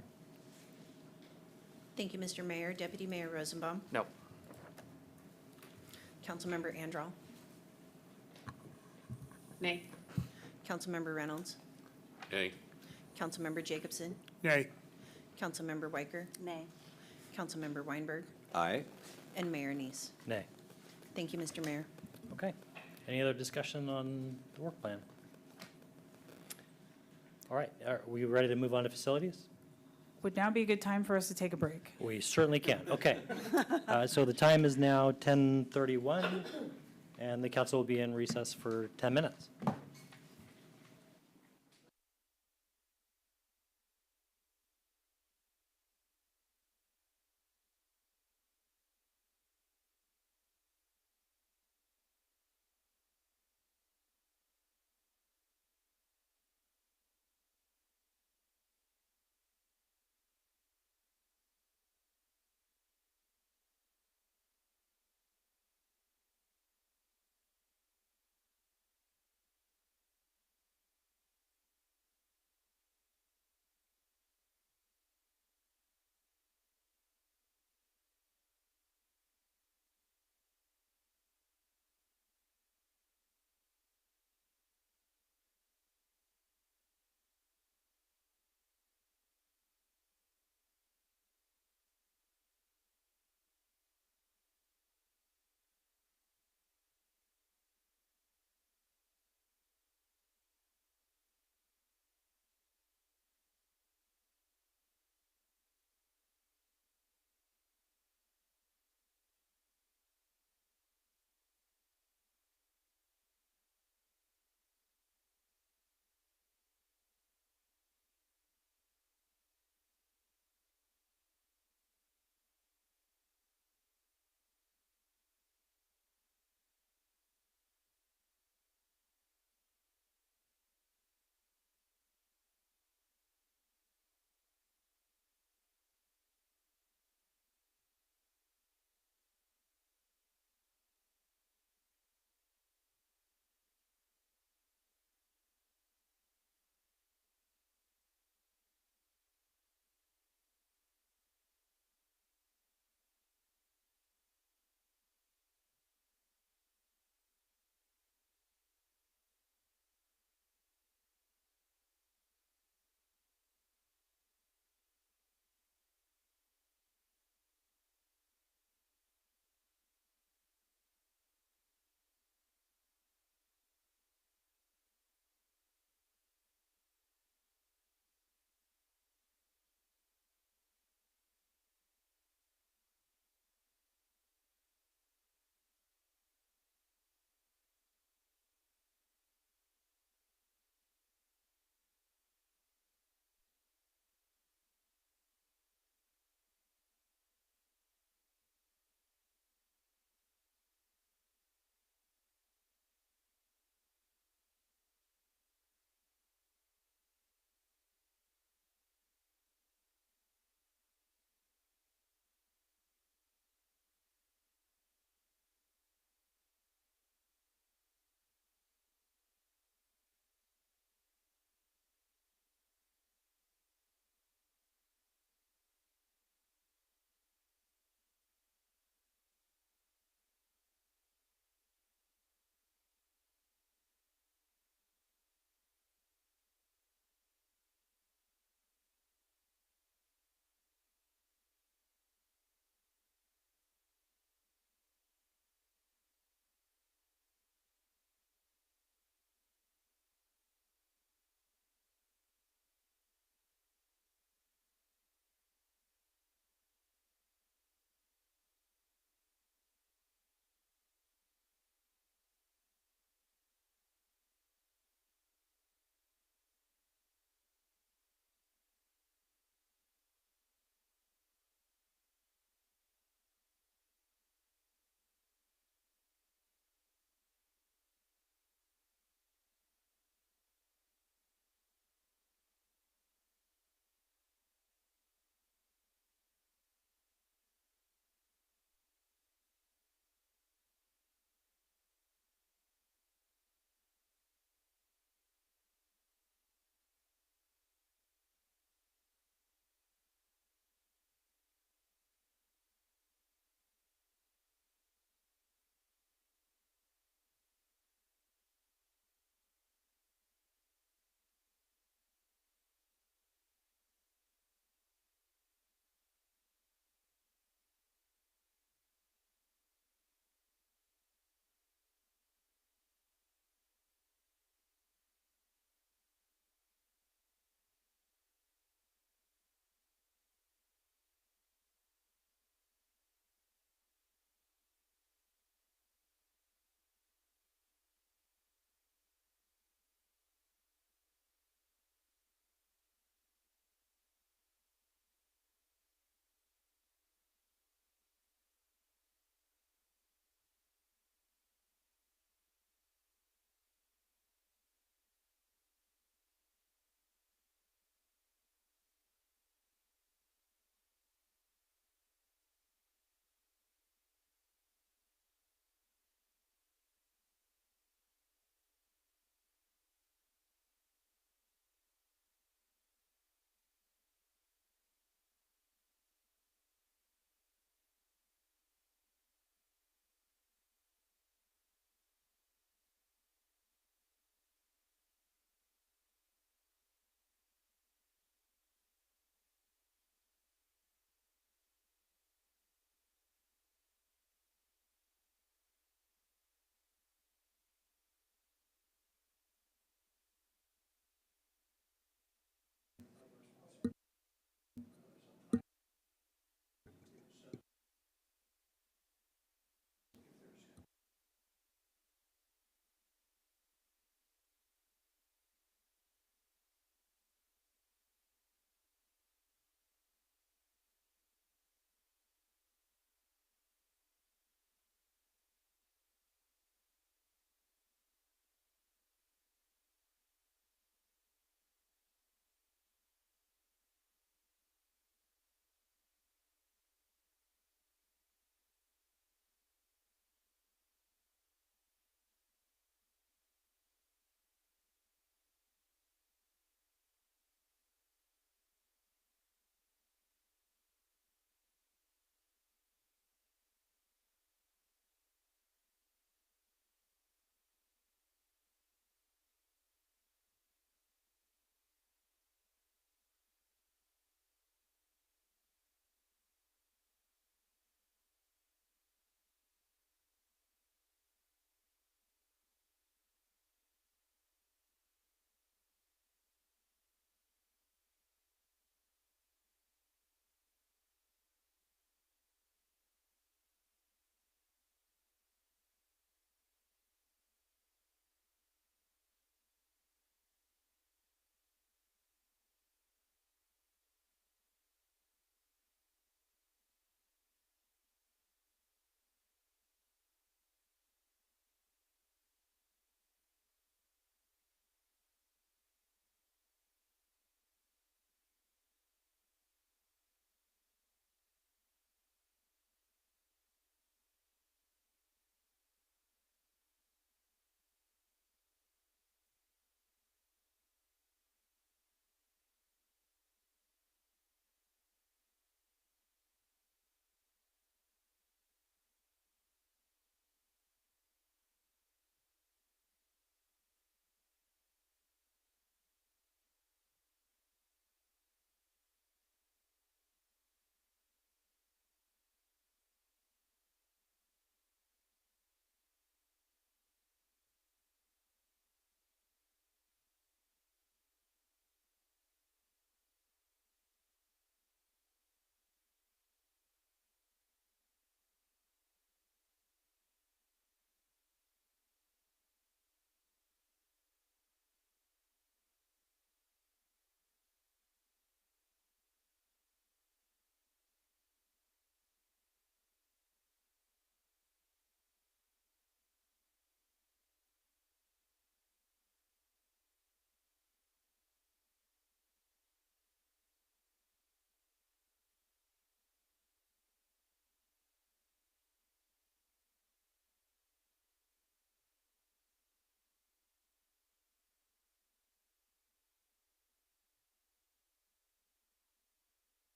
Thank you, Mr. Mayor. Deputy Mayor Rosenbaum. No. Councilmember Andral. Nay. Councilmember Reynolds. Nay. Councilmember Jacobson. Nay. Councilmember Weicker. Nay. Councilmember Weinberg. Aye. And Mayor Neese. Nay. Thank you, Mr. Mayor. Okay. Any other discussion on the work plan? All right. Are we ready to move on to facilities? Would now be a good time for us to take a break? We certainly can. Okay. So the time is now 10:31, and the council will be in recess for 10 minutes.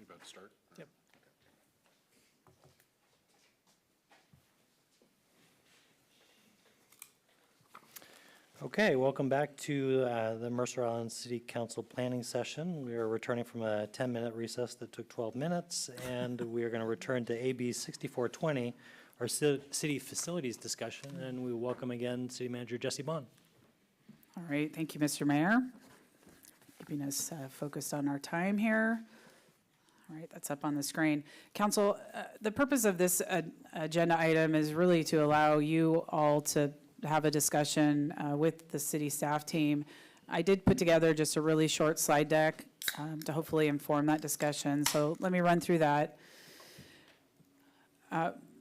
about to start? Yep. Okay, welcome back to the Mercer Island City Council Planning Session. We are returning from a 10-minute recess that took 12 minutes, and we are going to return to AB 6420, our city facilities discussion, and we welcome again City Manager Jesse Bond. All right, thank you, Mr. Mayor. Keeping us focused on our time here. All right, that's up on the screen. Council, the purpose of this agenda item is really to allow you all to have a discussion with the city staff team. I did put together just a really short slide deck to hopefully inform that discussion. So let me run through that.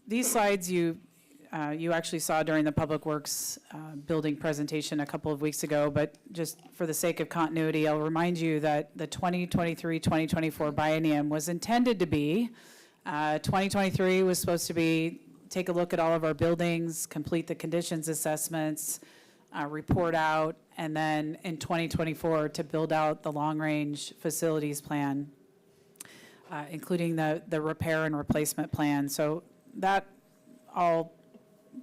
These slides you actually saw during the Public Works building presentation a couple of weeks ago, but just for the sake of continuity, I'll remind you that the 2023-2024 biennium was intended to be, 2023 was supposed to be take a look at all of our buildings, complete the conditions assessments, report out, and then in 2024 to build out the long-range facilities plan, including the repair and replacement plan. So that all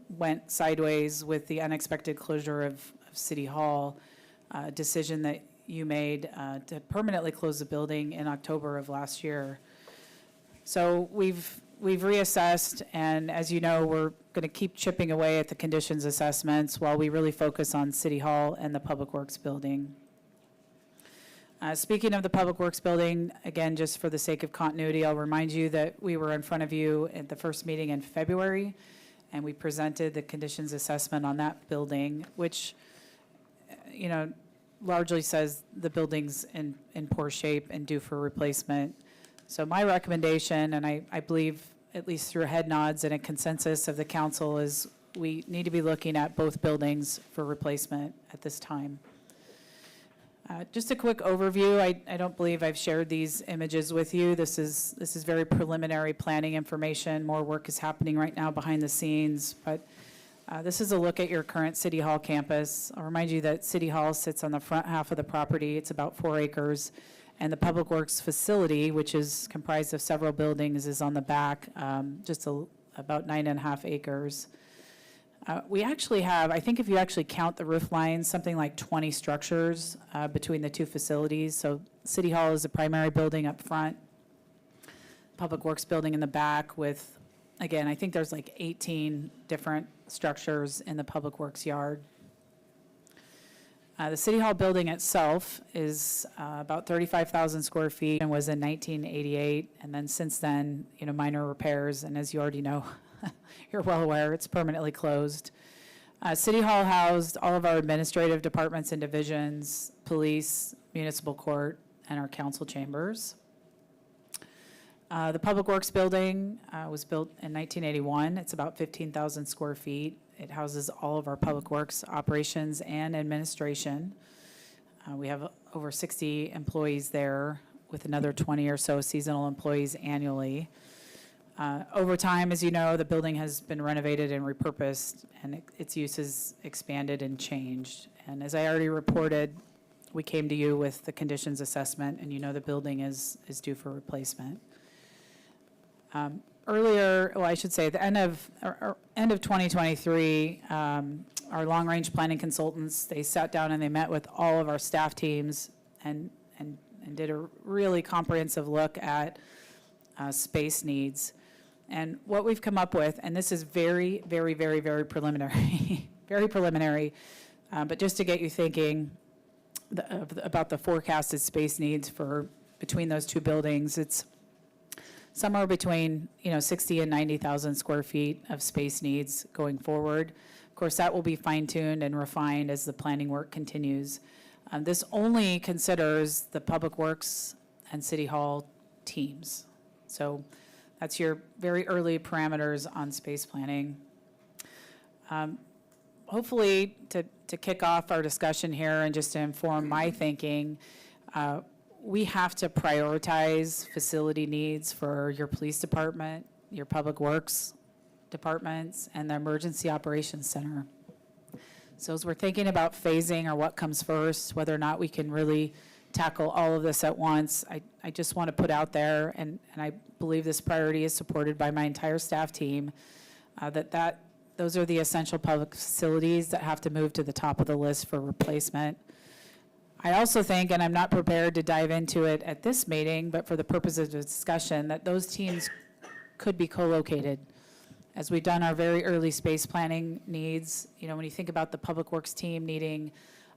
went sideways with the unexpected closure of City Hall, decision that you made to permanently close the building in October of last year. So we've reassessed, and as you know, we're going to keep chipping away at the conditions assessments while we really focus on City Hall and the Public Works building. Speaking of the Public Works building, again, just for the sake of continuity, I'll remind you that we were in front of you at the first meeting in February, and we presented the conditions assessment on that building, which, you know, largely says the building's in poor shape and due for replacement. So my recommendation, and I believe at least through head nods and a consensus of the council, is we need to be looking at both buildings for replacement at this time. Just a quick overview. I don't believe I've shared these images with you. This is very preliminary planning information. More work is happening right now behind the scenes, but this is a look at your current City Hall campus. I'll remind you that City Hall sits on the front half of the property. It's about 4 acres. And the Public Works facility, which is comprised of several buildings, is on the back, just about 9.5 acres. We actually have, I think if you actually count the roof lines, something like 20 structures between the two facilities. So City Hall is the primary building up front, Public Works building in the back with, again, I think there's like 18 different structures in the Public Works yard. The City Hall building itself is about 35,000 square feet and was in 1988. And then since then, you know, minor repairs. And as you already know, you're well aware, it's permanently closed. City Hall housed all of our administrative departments and divisions, police, municipal court, and our council chambers. The Public Works building was built in 1981. It's about 15,000 square feet. It houses all of our Public Works operations and administration. We have over 60 employees there with another 20 or so seasonal employees annually. Over time, as you know, the building has been renovated and repurposed, and its use has expanded and changed. And as I already reported, we came to you with the conditions assessment, and you know the building is due for replacement. Earlier, well, I should say, the end of 2023, our long-range planning consultants, they sat down and they met with all of our staff teams and did a really comprehensive look at space needs. And what we've come up with, and this is very, very, very, very preliminary, very preliminary, but just to get you thinking about the forecasted space needs for between those two buildings, it's somewhere between 60 and 90,000 square feet of space needs going forward. Of course, that will be fine-tuned and refined as the planning work continues. This only considers the Public Works and City Hall teams. So that's your very early parameters on space planning. Hopefully, to kick off our discussion here and just to inform my thinking, we have to prioritize facility needs for your police department, your Public Works departments, and the Emergency Operations Center. So as we're thinking about phasing or what comes first, whether or not we can really tackle all of this at once. I just want to put out there, and I believe this priority is supported by my entire staff team, those are the essential public facilities that have to move to the top of the list for replacement. I also think, and I'm not prepared to dive into it at this meeting, but for the purpose of the discussion, that those teams could be co-located. As we've done our very early space planning needs, when you think about the Public Works team needing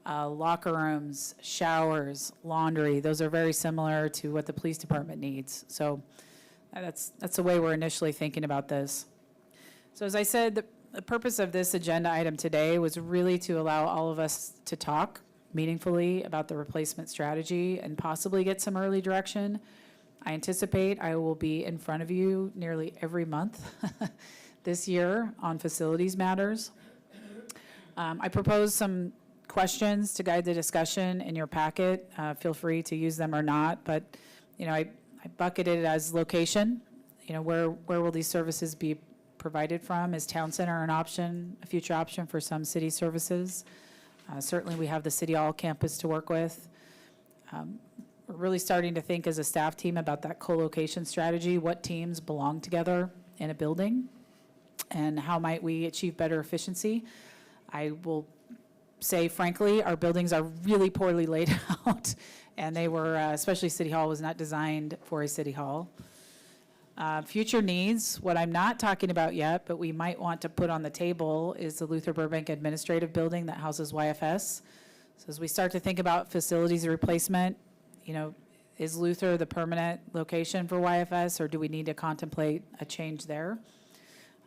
locker rooms, showers, laundry, those are very similar to what the police department needs. So that's the way we're initially thinking about this. So as I said, the purpose of this agenda item today was really to allow all of us to talk meaningfully about the replacement strategy and possibly get some early direction. I anticipate I will be in front of you nearly every month this year on facilities matters. I proposed some questions to guide the discussion in your packet. Feel free to use them or not, but I bucketed it as location. Where will these services be provided from? Is town center an option, a future option for some city services? Certainly we have the City Hall campus to work with. We're really starting to think as a staff team about that co-location strategy, what teams belong together in a building, and how might we achieve better efficiency. I will say, frankly, our buildings are really poorly laid out, and they were, especially City Hall, was not designed for a City Hall. Future needs, what I'm not talking about yet, but we might want to put on the table is the Luther Burbank Administrative Building that houses YFS. So as we start to think about facilities replacement, is Luther the permanent location for YFS, or do we need to contemplate a change there?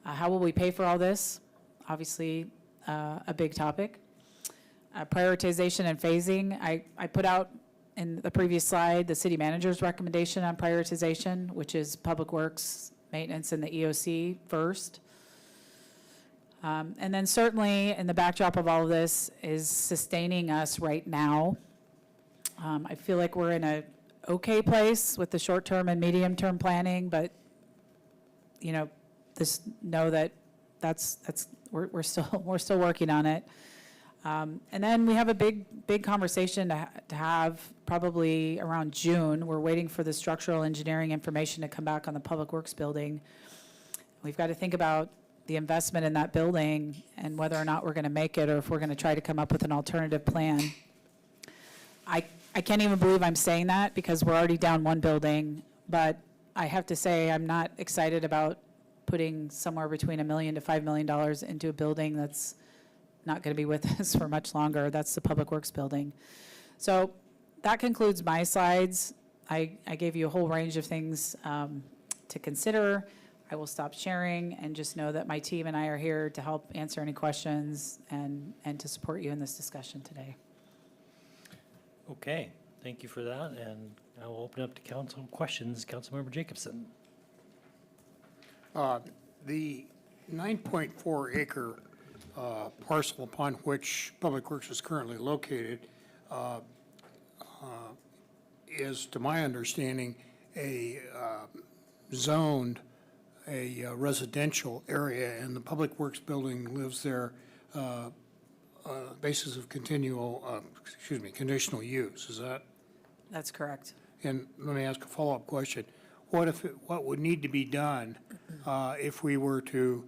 How will we pay for all this? Obviously, a big topic. Prioritization and phasing. I put out in the previous slide the city manager's recommendation on prioritization, which is public works, maintenance, and the EOC first. And then certainly in the backdrop of all of this is sustaining us right now. I feel like we're in a okay place with the short-term and medium-term planning, but just know that we're still working on it. And then we have a big conversation to have probably around June. We're waiting for the structural engineering information to come back on the Public Works building. We've got to think about the investment in that building and whether or not we're going to make it, or if we're going to try to come up with an alternative plan. I can't even believe I'm saying that because we're already down one building, but I have to say I'm not excited about putting somewhere between $1 million to $5 million into a building that's not going to be with us for much longer. That's the Public Works building. So that concludes my slides. I gave you a whole range of things to consider. I will stop sharing and just know that my team and I are here to help answer any questions and to support you in this discussion today. Okay, thank you for that, and I will open up to council questions. Councilmember Jacobson. The 9.4 acre parcel upon which Public Works is currently located is, to my understanding, zoned a residential area, and the Public Works building lives there basis of conditional use. Is that? That's correct. And let me ask a follow-up question. What would need to be done if we were to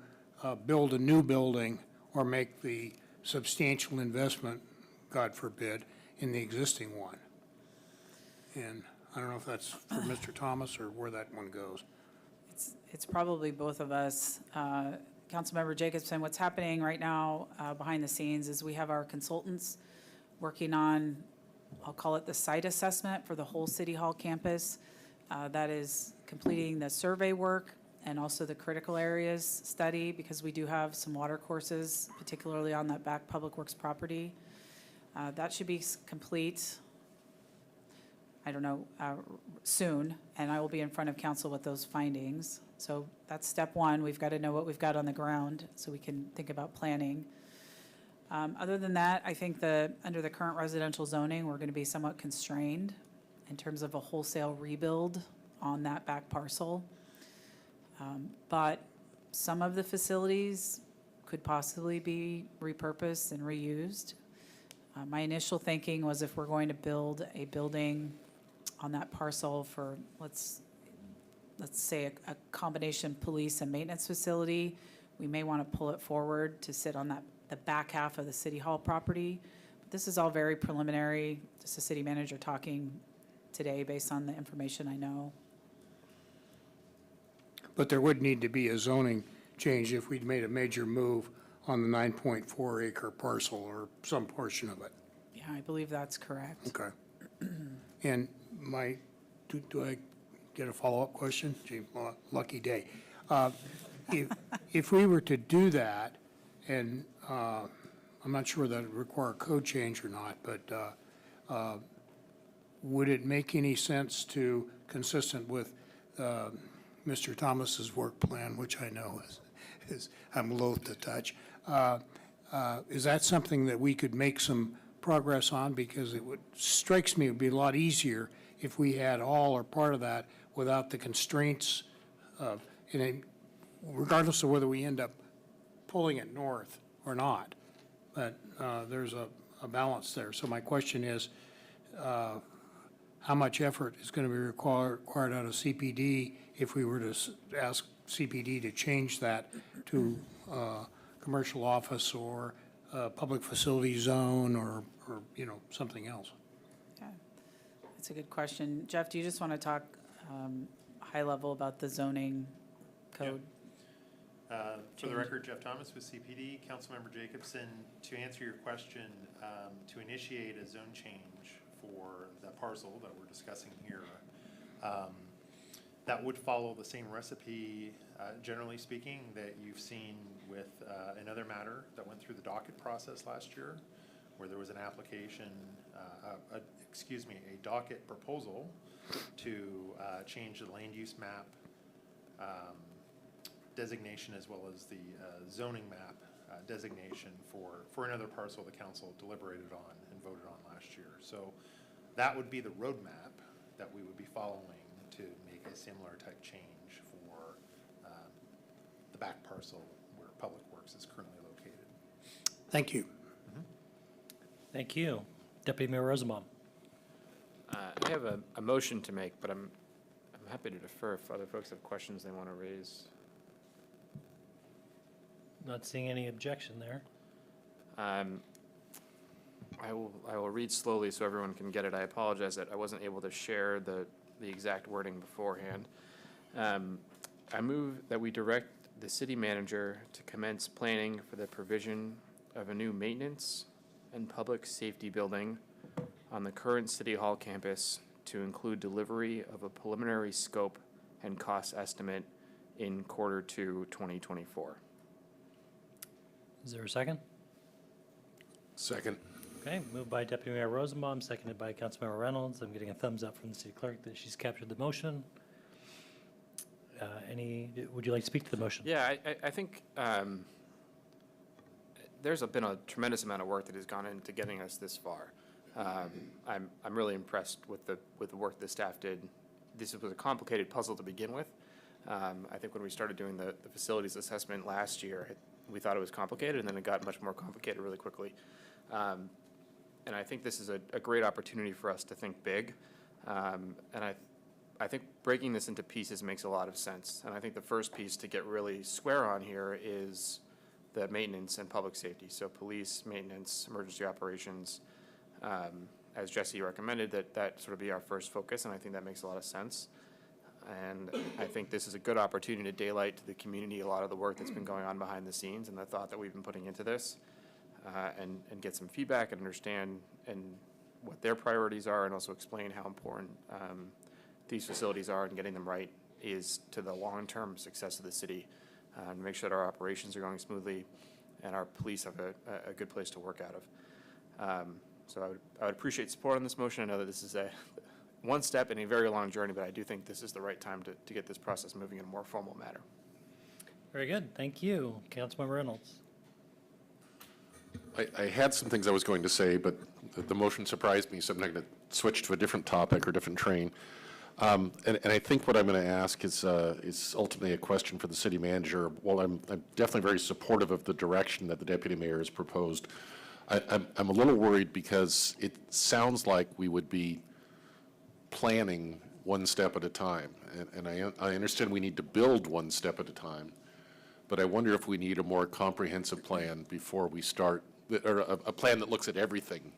build a new building or make the substantial investment, God forbid, in the existing one? And I don't know if that's for Mr. Thomas or where that one goes. It's probably both of us. Councilmember Jacobson, what's happening right now behind the scenes is we have our consultants working on, I'll call it the site assessment for the whole City Hall campus. That is completing the survey work and also the critical areas study, because we do have some water courses, particularly on that back Public Works property. That should be complete, I don't know, soon, and I will be in front of council with those findings. So that's step one. We've got to know what we've got on the ground so we can think about planning. Other than that, I think under the current residential zoning, we're going to be somewhat constrained in terms of a wholesale rebuild on that back parcel. But some of the facilities could possibly be repurposed and reused. My initial thinking was if we're going to build a building on that parcel for, let's say, a combination police and maintenance facility, we may want to pull it forward to sit on the back half of the City Hall property. But this is all very preliminary, just the city manager talking today based on the information I know. But there would need to be a zoning change if we'd made a major move on the 9.4 acre parcel or some portion of it. Yeah, I believe that's correct. Okay. And do I get a follow-up question? Gee, lucky day. If we were to do that, and I'm not sure that it would require a code change or not, but would it make any sense to, consistent with Mr. Thomas's work plan, which I know is I'm loath to touch, is that something that we could make some progress on? Because strikes me it would be a lot easier if we had all or part of that without the constraints of, regardless of whether we end up pulling it north or not. But there's a balance there. So my question is, how much effort is going to be required out of CPD if we were to ask CPD to change that to commercial office or public facility zone or something else? Yeah, that's a good question. Jeff, do you just want to talk high level about the zoning code? For the record, Jeff Thomas with CPD. Councilmember Jacobson, to answer your question, to initiate a zone change for the parcel that we're discussing here, that would follow the same recipe, generally speaking, that you've seen with another matter that went through the docket process last year, where there was an application, a docket proposal to change the land use map designation as well as the zoning map designation for another parcel the council deliberated on and voted on last year. So that would be the roadmap that we would be following to make a similar type change for the back parcel where Public Works is currently located. Thank you. Thank you. Deputy Mayor Rosenbaum. I have a motion to make, but I'm happy to defer if other folks have questions they want to raise. Not seeing any objection there. I will read slowly so everyone can get it. I apologize that I wasn't able to share the exact wording beforehand. I move that we direct the city manager to commence planning for the provision of a new maintenance and public safety building on the current City Hall campus to include delivery of a preliminary scope and cost estimate in Q2 2024. Is there a second? Second. Okay, moved by Deputy Mayor Rosenbaum, seconded by Councilmember Reynolds. I'm getting a thumbs up from the city clerk that she's captured the motion. Would you like to speak to the motion? Yeah, I think there's been a tremendous amount of work that has gone into getting us this far. I'm really impressed with the work the staff did. This was a complicated puzzle to begin with. I think when we started doing the facilities assessment last year, we thought it was complicated, and then it got much more complicated really quickly. And I think this is a great opportunity for us to think big. And I think breaking this into pieces makes a lot of sense. And I think the first piece to get really square on here is the maintenance and public safety. So police, maintenance, emergency operations, as Jesse recommended, that sort of be our first focus, and I think that makes a lot of sense. And I think this is a good opportunity to daylight to the community a lot of the work that's been going on behind the scenes and the thought that we've been putting into this, and get some feedback and understand what their priorities are, and also explain how important these facilities are, and getting them right is to the long-term success of the city, and make sure that our operations are going smoothly and our police have a good place to work out of. So I would appreciate support on this motion. I know that this is one step in a very long journey, but I do think this is the right time to get this process moving in a more formal manner. Very good. Thank you. Councilmember Reynolds. I had some things I was going to say, but the motion surprised me, so I'm going to switch to a different topic or different train. And I think what I'm going to ask is ultimately a question for the city manager. While I'm definitely very supportive of the direction that the deputy mayor has proposed, I'm a little worried because it sounds like we would be planning one step at a time. And I understand we need to build one step at a time, but I wonder if we need a more comprehensive plan before we start, or a plan that looks at everything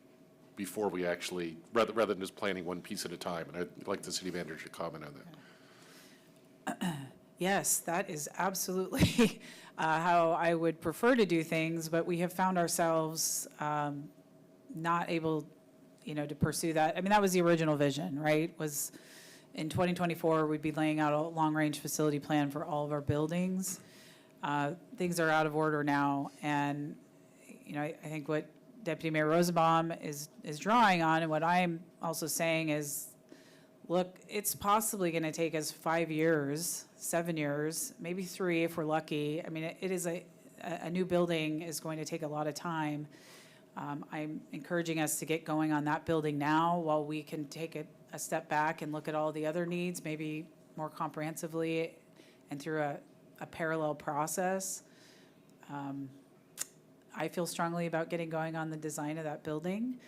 before we actually, rather than just planning one piece at a time. And I'd like the city manager to comment on that. Yes, that is absolutely how I would prefer to do things, but we have found ourselves not able, to pursue that. I mean, that was the original vision, right? Was in 2024, we'd be laying out a long-range facility plan for all of our buildings. Things are out of order now, and, I think what Deputy Mayor Rosenbaum is drawing on, and what I'm also saying is, look, it's possibly going to take us 5 years, 7 years, maybe 3 if we're lucky. I mean, it is a new building is going to take a lot of time. I'm encouraging us to get going on that building now while we can take a step back and look at all the other needs, maybe more comprehensively and through a parallel process. I feel strongly about getting going on the design of that building,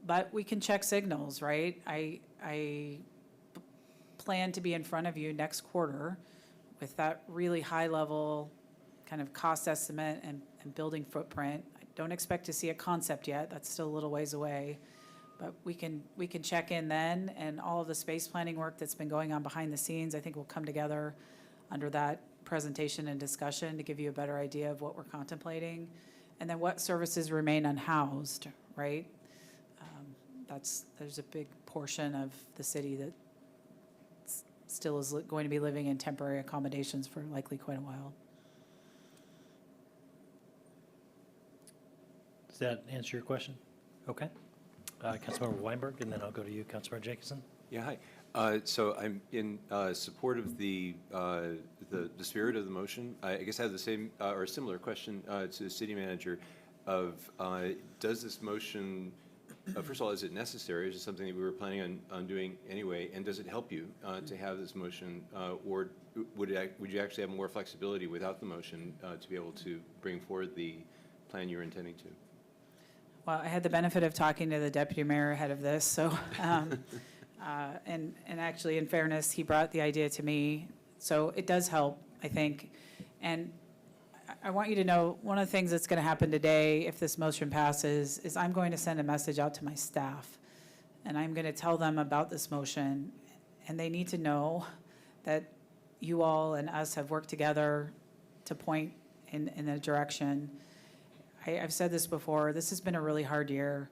but we can check signals, right? I plan to be in front of you next quarter with that really high level kind of cost estimate and building footprint. I don't expect to see a concept yet. That's still a little ways away. But we can check in then, and all of the space planning work that's been going on behind the scenes, I think will come together under that presentation and discussion to give you a better idea of what we're contemplating. And then what services remain unhoused, right? There's a big portion of the city that still is going to be living in temporary accommodations for likely quite a while. Does that answer your question? Okay. Councilmember Weinberg, and then I'll go to you, Councilmember Jacobson. Yeah, hi. So I'm in support of the spirit of the motion. I guess I have the same or a similar question to the city manager of does this motion, first of all, is it necessary? Is it something that we were planning on doing anyway? And does it help you to have this motion? Or would you actually have more flexibility without the motion to be able to bring forward the plan you're intending to? Well, I had the benefit of talking to the deputy mayor ahead of this, so, and actually, in fairness, he brought the idea to me, so it does help, I think. And I want you to know, one of the things that's going to happen today, if this motion passes, is I'm going to send a message out to my staff, and I'm going to tell them about this motion, and they need to know that you all and us have worked together to point in a direction. I've said this before, this has been a really hard year,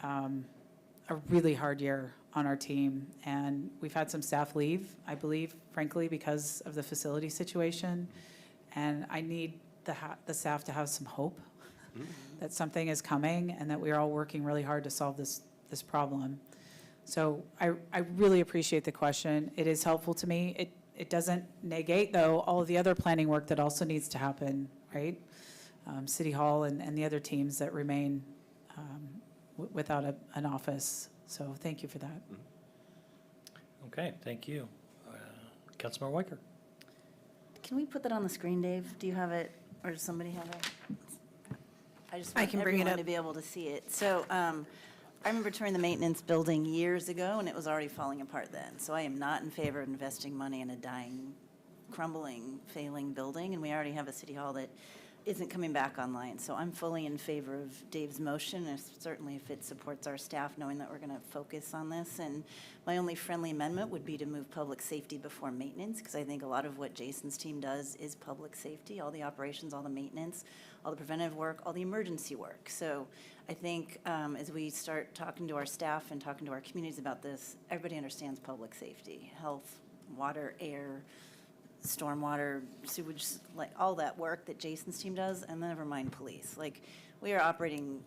a really hard year on our team. And we've had some staff leave, I believe, frankly, because of the facility situation. And I need the staff to have some hope that something is coming and that we are all working really hard to solve this problem. So I really appreciate the question. It is helpful to me. It doesn't negate, though, all of the other planning work that also needs to happen, right? City Hall and the other teams that remain without an office. So thank you for that. Okay, thank you. Councilmember Weicker. Can we put that on the screen, Dave? Do you have it, or does somebody have it? I just I want can bring it everyone up. to be able to see it. So I remember touring the maintenance building years ago, and it was already falling apart then. So I am not in favor of investing money in a dying, crumbling, failing building, and we already have a city hall that isn't coming back online. So I'm fully in favor of Dave's motion, and certainly if it supports our staff, knowing that we're going to focus on this. And my only friendly amendment would be to move public safety before maintenance, because I think a lot of what Jason's team does is public safety, all the operations, all the maintenance, all the preventive work, all the emergency work. So I think as we start talking to our staff and talking to our communities about this, everybody understands public safety, health, water, air, stormwater, sewage, like all that work that Jason's team does, and then never mind police. Like, we are operating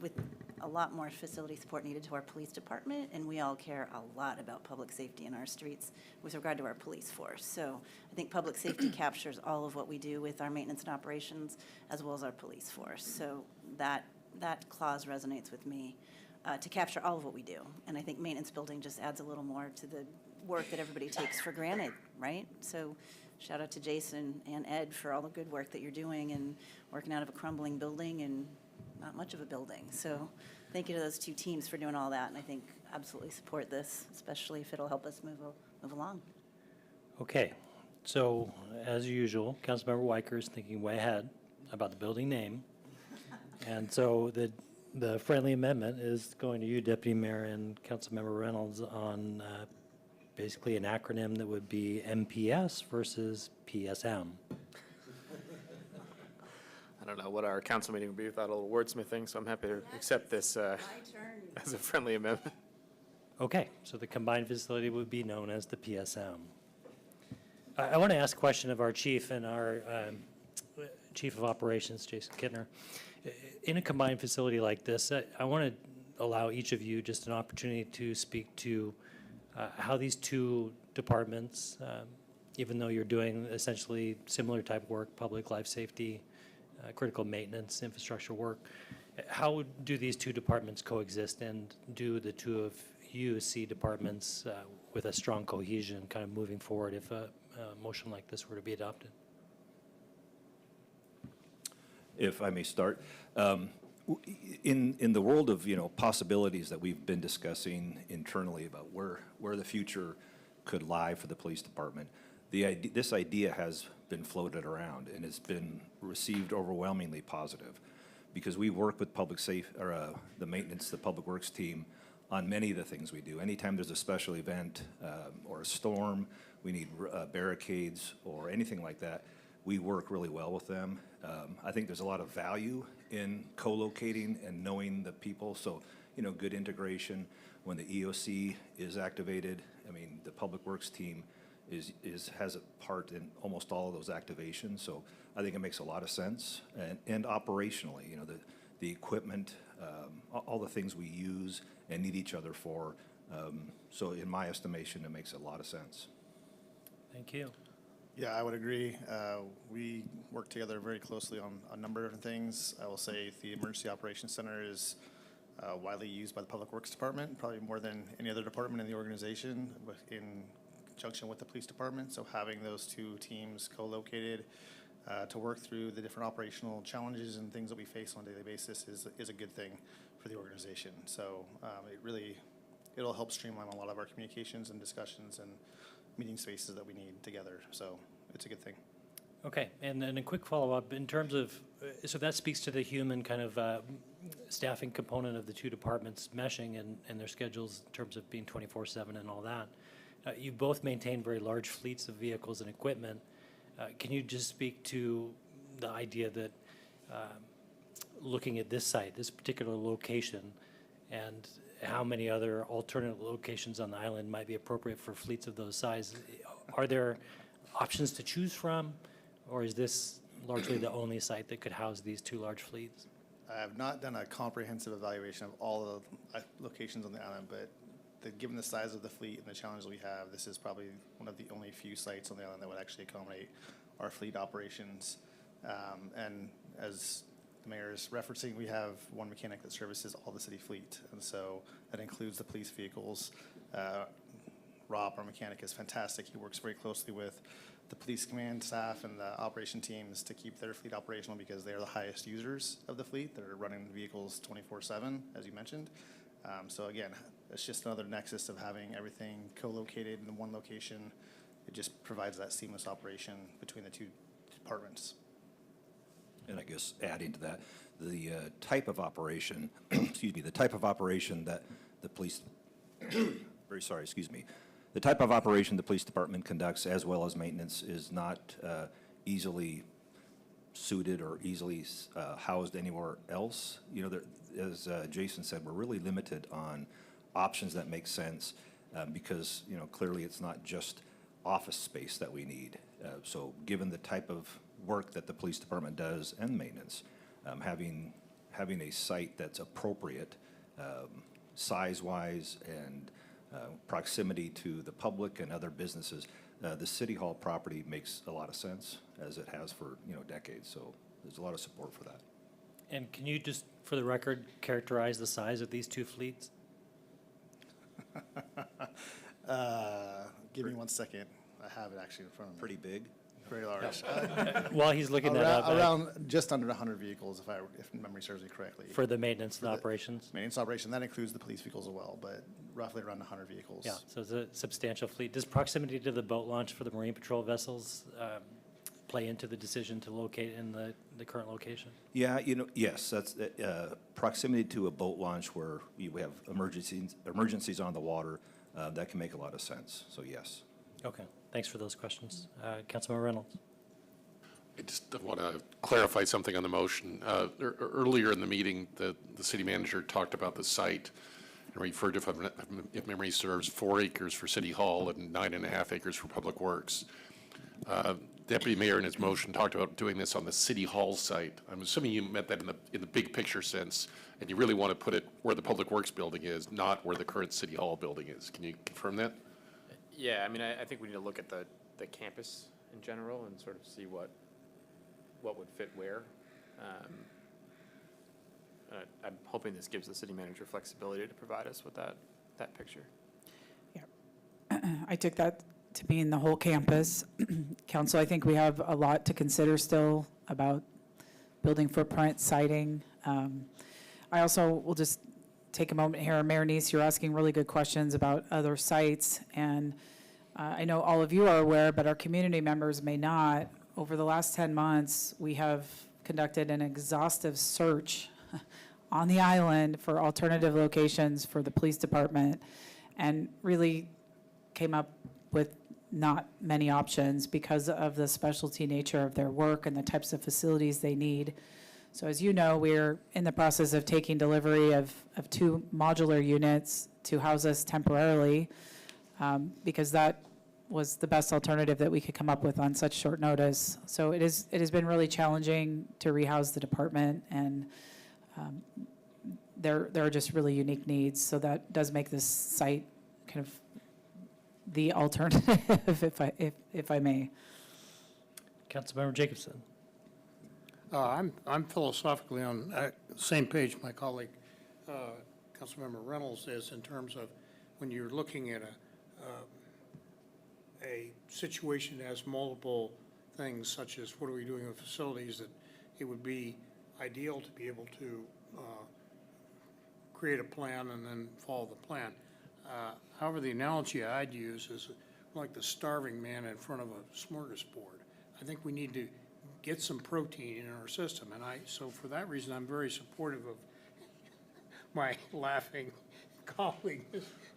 with a lot more facility support needed to our police department, and we all care a lot about public safety in our streets with regard to our police force. So I think public safety captures all of what we do with our maintenance and operations as well as our police force. So that clause resonates with me to capture all of what we do. And I think maintenance building just adds a little more to the work that everybody takes for granted, right? So shout out to Jason and Ed for all the good work that you're doing and working out of a crumbling building and not much of a building. So thank you to those two teams for doing all that, and I think absolutely support this, especially if it'll help us move along. Okay, so as usual, Councilmember Weicker is thinking way ahead about the building name. And so the friendly amendment is going to you, Deputy Mayor and Councilmember Reynolds, on basically an acronym that would be MPS versus PSM. I don't know what our council meeting would be without a little wordsmithing, so I'm happy to accept this as a friendly amendment. Okay, so the combined facility would be known as the PSM. I want to ask a question of our chief and our Chief of Operations, Jason Kittner. In a combined facility like this, I want to allow each of you just an opportunity to speak to how these two departments, even though you're doing essentially similar type of work, public life safety, critical maintenance, infrastructure work, how do these two departments coexist, and do the two of you see departments with a strong cohesion kind of moving forward if a motion like this were to be adopted? If I may start, in the world of, possibilities that we've been discussing internally about where the future could lie for the police department, this idea has been floated around and it's been received overwhelmingly positive, because we work with the maintenance, the public works team on many of the things we do. Anytime there's a special event or a storm, we need barricades or anything like that, we work really well with them. I think there's a lot of value in co-locating and knowing the people, so, good integration. When the EOC is activated, the public works team has a part in almost all of those activations, so I think it makes a lot of sense. And operationally, the equipment, all the things we use and need each other for, so in my estimation, it makes a lot of sense. Thank you. Yeah, I would agree. We work together very closely on a number of different things. I will say the Emergency Operations Center is widely used by the Public Works Department, probably more than any other department in the organization, in conjunction with the Police Department. So having those two teams co-located to work through the different operational challenges and things that we face on a daily basis is a good thing for the organization. So it'll help streamline a lot of our communications and discussions and meeting spaces that we need together. So it's a good thing. Okay, and then a quick follow-up in terms of, so that speaks to the human kind of staffing component of the two departments meshing and their schedules in terms of being 24/7 and all that. You both maintain very large fleets of vehicles and equipment. Can you just speak to the idea that looking at this site, this particular location, and how many other alternate locations on the island might be appropriate for fleets of those size? Are there options to choose from, or is this largely the only site that could house these two large fleets? I have not done a comprehensive evaluation of all the locations on the island, but given the size of the fleet and the challenges we have, this is probably one of the only few sites on the island that would actually accommodate our fleet operations. And as the mayor is referencing, we have one mechanic that services all the city fleet, and so that includes the police vehicles. Rob, our mechanic, is fantastic. He works very closely with the police command staff and the operation teams to keep their fleet operational, because they are the highest users of the fleet. They're running vehicles 24/7, as you mentioned. So again, it's just another nexus of having everything co-located in one location. It just provides that seamless operation between the two departments. And I guess adding to that, the type of operation, the type of operation that the police, the type of operation the police department conducts, as well as maintenance, is not easily suited or easily housed anywhere else. As Jason said, we're really limited on options that make sense because, clearly it's not just office space that we need. So given the type of work that the police department does and maintenance, having a site that's appropriate size-wise and proximity to the public and other businesses, the City Hall property makes a lot of sense, as it has for decades. So there's a lot of support for that. And can you just, for the record, characterize the size of these two fleets? Give me 1 second. I have it actually in front of me. Pretty big? very large. While he's looking that up, Around just under 100 vehicles, if memory serves me correctly. for the maintenance and For the- operations. Maintenance operation, that includes the police vehicles as well, but roughly around 100 vehicles. Yeah, so it's a substantial fleet. Does proximity to the boat launch for the Marine Patrol vessels play into the decision to locate in the current location? Yeah, yes, that's, proximity to a boat launch where we have emergencies on the water, that can make a lot of sense, so yes. Okay, thanks for those questions. Councilmember Reynolds? I just want to clarify something on the motion. Earlier in the meeting, the city manager talked about the site and referred to, if memory serves, 4 acres for City Hall and 9.5 acres for Public Works. Deputy Mayor in his motion talked about doing this on the City Hall site. I'm assuming you meant that in the big picture sense, and you really want to put it where the Public Works building is, not where the current City Hall building is. Can you confirm that? Yeah, I mean, I think we need to look at the campus in general and sort of see what would fit where. I'm hoping this gives the city manager flexibility to provide us with that picture. I took that to mean the whole campus. Council, I think we have a lot to consider still about building footprint, siting. I also will just take a moment here. Mayor Neese, you're asking really good questions about other sites, and I know all of you are aware, but our community members may not. Over the last 10 months, we have conducted an exhaustive search on the island for alternative locations for the police department, and really came up with not many options because of the specialty nature of their work and the types of facilities they need. So as you know, we're in the process of taking delivery of 2 modular units to house us temporarily, because that was the best alternative that we could come up with on such short notice. So it has been really challenging to rehouse the department, and there are just really unique needs. So that does make this site kind of the alternative, if I may. Councilmember Jacobson? I'm philosophically on the same page my colleague, Councilmember Reynolds is, in terms of when you're looking at a situation that has multiple things, such as what are we doing with facilities, that it would be ideal to be able to create a plan and then follow the plan. However, the analogy I'd use is like the starving man in front of a smorgasbord. I think we need to get some protein in our system, and so for that reason, I'm very supportive of my laughing colleague,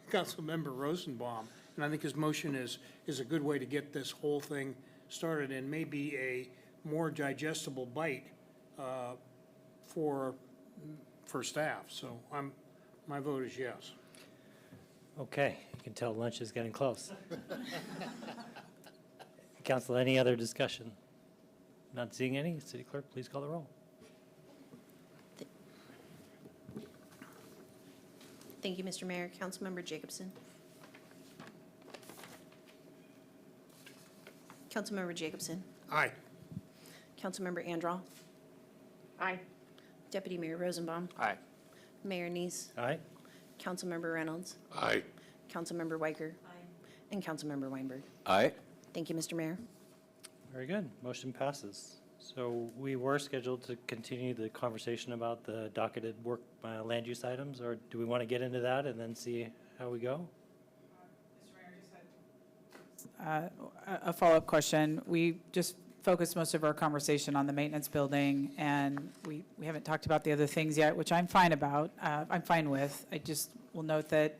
Councilmember Rosenbaum, and I think his motion is a good way to get this whole thing started, and maybe a more digestible bite for staff. So my vote is yes. Okay, you can tell lunch is getting close. Council, any other discussion? Not seeing any. City Clerk, please call the roll. Thank you, Mr. Mayor. Councilmember Jacobson. Councilmember Jacobson. Aye. Councilmember Andral. Aye. Deputy Mayor Rosenbaum. Aye. Mayor Neese. Aye. Councilmember Reynolds. Aye. Councilmember Weicker. And Councilmember Weinberg. Aye. Thank you, Mr. Mayor. Very good. Motion passes. So we were scheduled to continue the conversation about the docketed work land use items, or do we want to get into that and then see how we go? A follow-up question. We just focused most of our conversation on the maintenance building, and we haven't talked about the other things yet, which I'm fine about. I'm fine with. I just will note that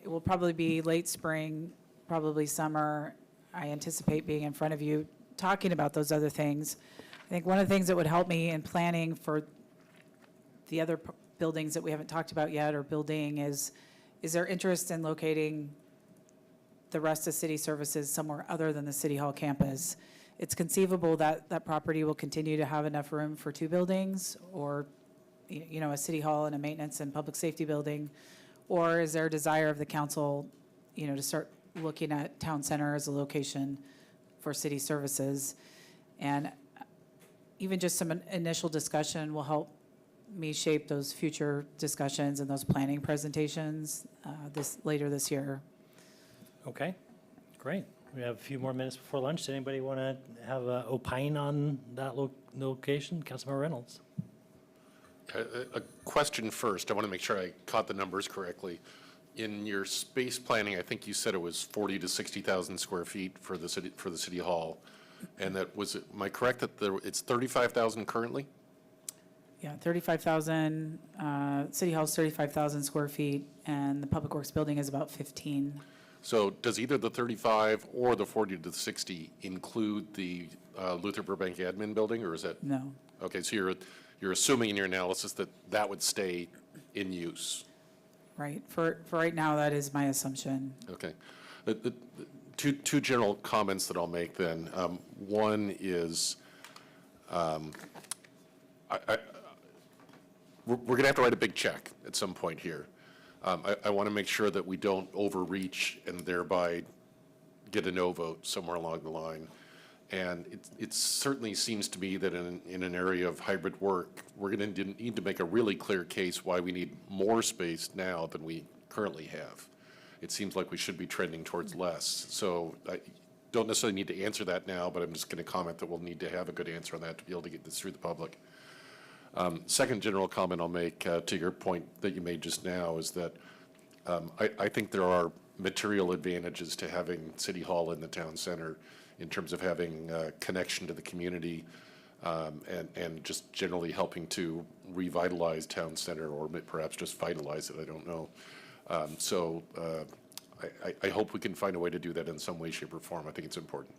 it will probably be late spring, probably summer. I anticipate being in front of you talking about those other things. I think one of the things that would help me in planning for the other buildings that we haven't talked about yet, or building, is there interest in locating the rest of city services somewhere other than the City Hall campus? It's conceivable that that property will continue to have enough room for 2 buildings, or a City Hall and a maintenance and public safety building, or is there a desire of the council, to start looking at town center as a location for city services? And even just some initial discussion will help me shape those future discussions and those planning presentations later this year. Okay, great. We have a few more minutes before lunch. Does anybody want to have a opine on that location? Councilmember Reynolds. A question first. I want to make sure I caught the numbers correctly. In your space planning, I think you said it was 40 to 60,000 square feet for the city hall. And that was, am I correct that it's 35,000 currently? Yeah, 35,000, City Hall's 35,000 square feet, and the Public Works Building is about 15. So does either the 35 or the 40 to the 60 include the Luther Burbank admin building, or is that? No. Okay, so you're assuming in your analysis that that would stay in use? Right. For right now, that is my assumption. Okay. The two general comments that I'll make then. One is, we're going to have to write a big check at some point here. I want to make sure that we don't overreach and thereby get a no vote somewhere along the line. And it certainly seems to me that in an area of hybrid work, we're going to need to make a really clear case why we need more space now than we currently have. It seems like we should be trending towards less. So I don't necessarily need to answer that now, but I'm just going to comment that we'll need to have a good answer on that to be able to get this through the public. Second general comment I'll make to your point that you made just now is that I think there are material advantages to having City Hall in the town center in terms of having connection to the community and just generally helping to revitalize town center, or perhaps just vitalize it, I don't know. I hope we can find a way to do that in some way, shape, or form. I think it's important.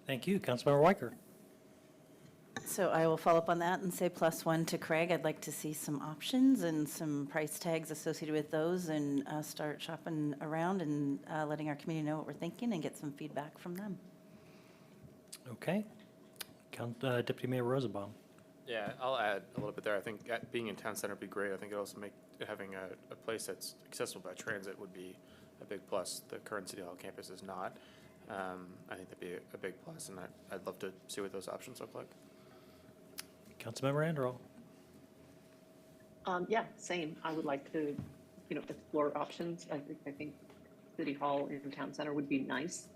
Thank you. Councilmember Weicker. So I will follow up on that and say +1 to Craig. I'd like to see some options and some price tags associated with those, and start shopping around and letting our community know what we're thinking and get some feedback from them. Okay. Deputy Mayor Rosenbaum. Yeah, I'll add a little bit there. I think being in town center would be great. I think it also make having a place that's accessible by transit would be a big plus. The current City Hall campus is not. I think that'd be a big plus, and I'd love to see what those options look like. Councilmember Anderl. Yeah, same. I would like to, explore options. I think City Hall in Town Center would be nice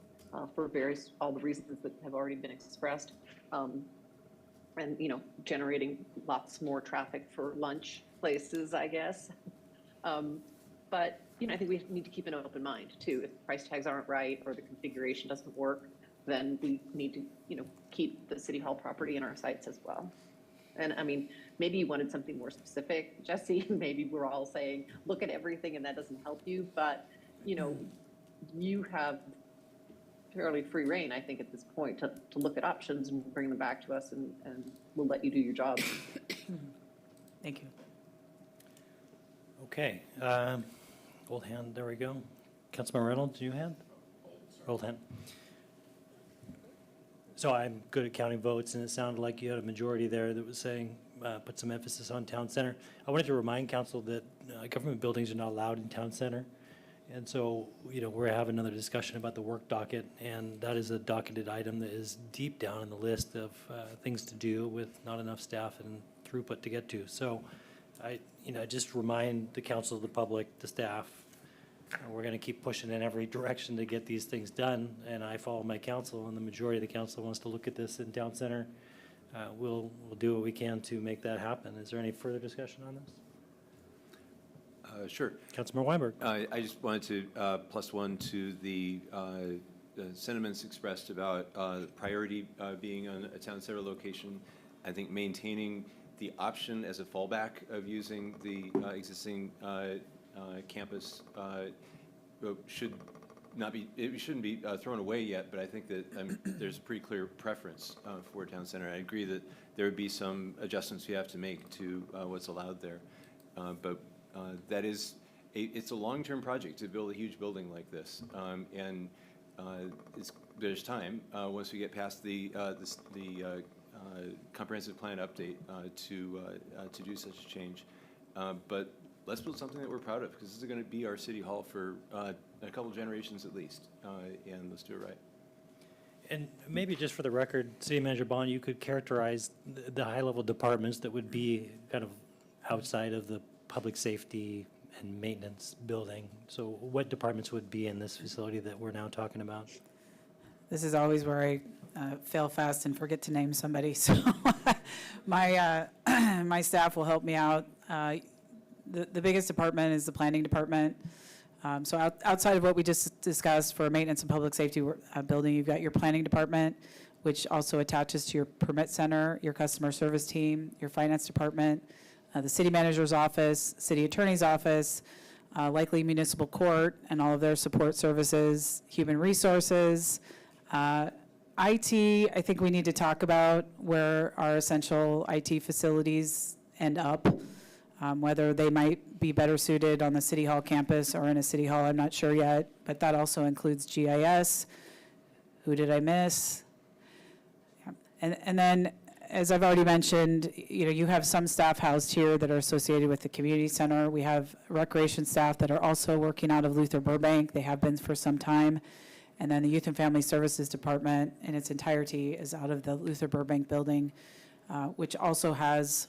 for all the reasons that have already been expressed. And, generating lots more traffic for lunch places, I guess. But, I think we need to keep an open mind too. If price tags aren't right or the configuration doesn't work, then we need to, keep the City Hall property in our sights as well. And I mean, maybe you wanted something more specific, Jesse. Maybe we're all saying, look at everything, and that doesn't help you. But, you have fairly free reign, I think, at this point to look at options and bring them back to us, and we'll let you do your job. Thank you. Okay. Old hand, there we go. Councilmember Reynolds, new hand? Old hand. So I'm good at counting votes, and it sounded like you had a majority there that was saying, put some emphasis on town center. I wanted to remind council that government buildings are not allowed in town center. And so, we're having another discussion about the work docket, and that is a docketed item that is deep down in the list of things to do with not enough staff and throughput to get to. So I just remind the council, the public, the staff, we're going to keep pushing in every direction to get these things done, and I follow my council, and the majority of the council wants to look at this in town center. We'll do what we can to make that happen. Is there any further discussion on this? Sure. Councilmember Weinberg. I just wanted to +1 to the sentiments expressed about priority being on a town center location. I think maintaining the option as a fallback of using the existing campus should not be, it shouldn't be thrown away yet, but I think that there's a pretty clear preference for town center. I agree that there would be some adjustments we have to make to what's allowed there, but that is, it's a long-term project to build a huge building like this, and there's time once we get past the comprehensive plan update to do such a change. But let's build something that we're proud of, because this is going to be our city hall for a couple generations at least, and let's do it right. And maybe just for the record, City Manager Bond, you could characterize the high-level departments that would be kind of outside of the public safety and maintenance building. So what departments would be in this facility that we're now talking about? This is always where I fail fast and forget to name somebody, so my, my staff will help me out. The biggest department is the planning department. So outside of what we just discussed for maintenance and public safety building, you've got your planning department, which also attaches to your permit center, your customer service team, your finance department, the city manager's office, city attorney's office, likely municipal court and all of their support services, human resources. IT, I think we need to talk about where our essential IT facilities end up, whether they might be better suited on the City Hall campus or in a City Hall, I'm not sure yet, but that also includes GIS. Who did I miss? Yeah. And then, as I've already mentioned, you know, you have some staff housed here that are associated with the community center. We have recreation staff that are also working out of Luther Burbank. They have been for some time. And then the Youth and Family Services Department in its entirety is out of the Luther Burbank building, which also has,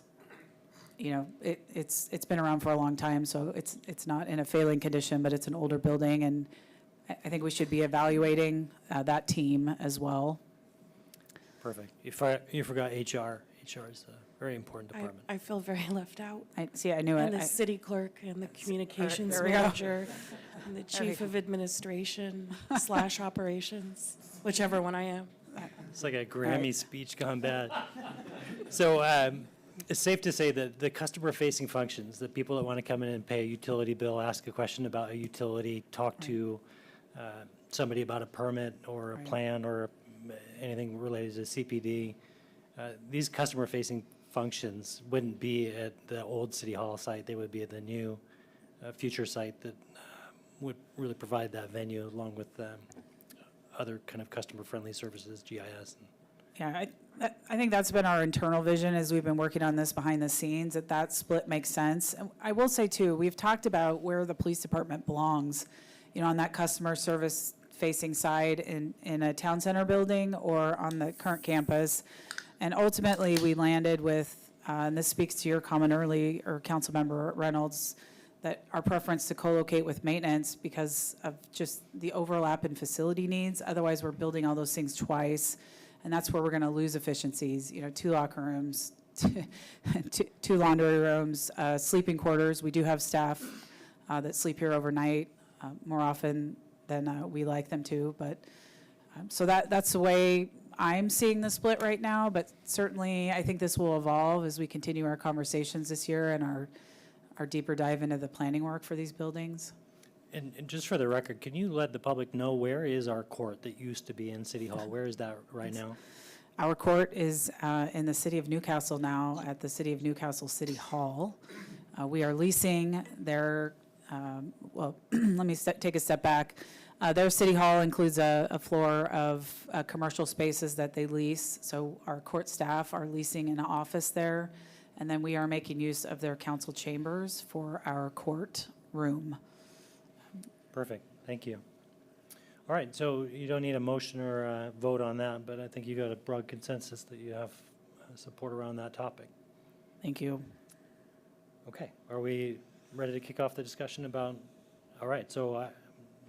you know, it's been around for a long time, so it's not in a failing condition, but it's an older building, and I think we should be evaluating that team as well. Perfect. You forgot HR. HR is a very important department. I feel very left out. I knew And it. the city clerk and the communications there we go. manager and the chief of administration / operations, whichever one I am. It's like a Grammy speech gone bad. So it's safe to say that the customer-facing functions, the people that want to come in and pay a utility bill, ask a question about a utility, talk to somebody about a permit or a plan or anything related to CPD, these customer-facing functions wouldn't be at the old City Hall site. They would be at the new future site that would really provide that venue along with other kind of customer-friendly services, GIS. Yeah, I think that's been our internal vision as we've been working on this behind the scenes, that split makes sense. And I will say, too, we've talked about where the police department belongs, you know, on that customer service facing side in a town center building or on the current campus. And ultimately, we landed with, and this speaks to your comment early, or Councilmember Reynolds, that our preference to co-locate with maintenance because of just the overlap in facility needs. Otherwise, we're building all those things twice, and that's where we're going to lose efficiencies. You know, 2 locker rooms, two laundry rooms, sleeping quarters. We do have staff that sleep here overnight more often than we like them to, but so that's the way I'm seeing the split right now, but certainly I think this will evolve as we continue our conversations this year and our deeper dive into the planning work for these buildings. And just for the record, can you let the public know where is our court that used to be in City Hall? Where is that right now? Our court is in the city of Newcastle now at the City of Newcastle City Hall. We are leasing their, well, let me take a step back. Their city hall includes a floor of commercial spaces that they lease. So our court staff are leasing an office there. And then we are making use of their council chambers for our court room. Perfect. Thank you. All right, so you don't need a motion or a vote on that, but I think you got a broad consensus that you have support around that topic. Thank you. Okay, are we ready to kick off the discussion about, all right, so I'm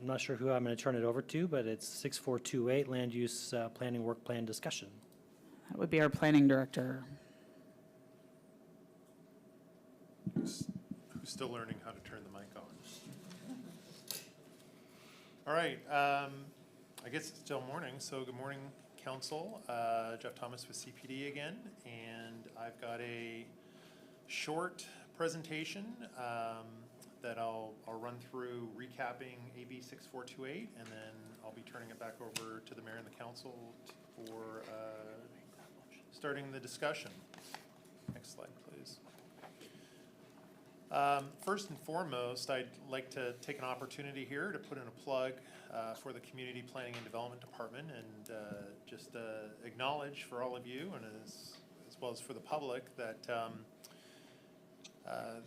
not sure who I'm going to turn it over to, but it's 6428, land use planning work plan discussion. That would be our planning director. Who's still learning how to turn the mic on? All right, I guess it's still morning, so good morning, council. Jeff Thomas with CPD again, and I've got a short presentation that I'll run through recapping AB 6428, and then I'll be turning it back over to the mayor and the council for starting the discussion. Next slide, please. First and foremost, I'd like to take an opportunity here to put in a plug for the Community Planning and Development Department and just acknowledge for all of you and as well as for the public that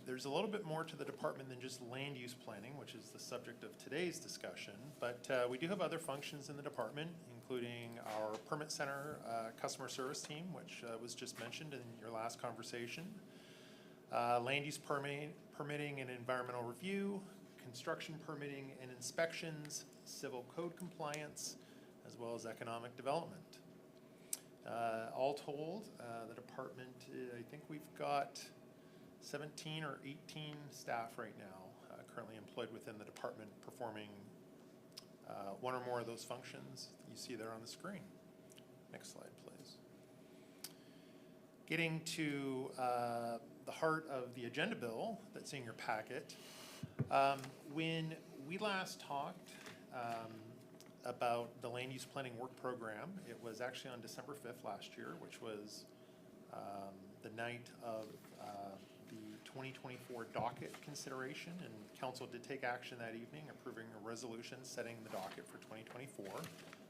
there's a little bit more to the department than just land use planning, which is the subject of today's discussion, but we do have other functions in the department, including our permit center customer service team, which was just mentioned in your last conversation. Land use permitting and environmental review, construction permitting and inspections, civil code compliance, as well as economic development. All told, the department, I think we've got 17 or 18 staff right now currently employed within the department performing one or more of those functions you see there on the screen. Next slide, please. Getting to the heart of the agenda bill that's in your packet. When we last talked about the land use planning work program, it was actually on December 5th last year, which was the night of the 2024 docket consideration, and council did take action that evening, approving a resolution setting the docket for 2024.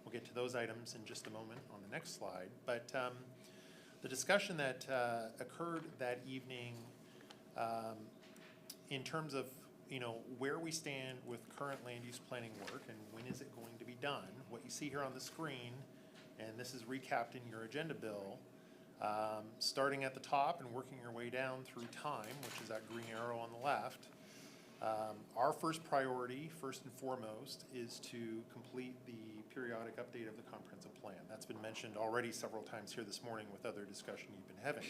We'll get to those items in just a moment on the next slide, but the discussion that occurred that evening in terms of where we stand with current land use planning work and when is it going to be done. What you see here on the screen, and this is recapped in your agenda bill, starting at the top and working your way down through time, which is that green arrow on the left. Our first priority, first and foremost, is to complete the periodic update of the comprehensive plan. That's been mentioned already several times here this morning with other discussion you've been having.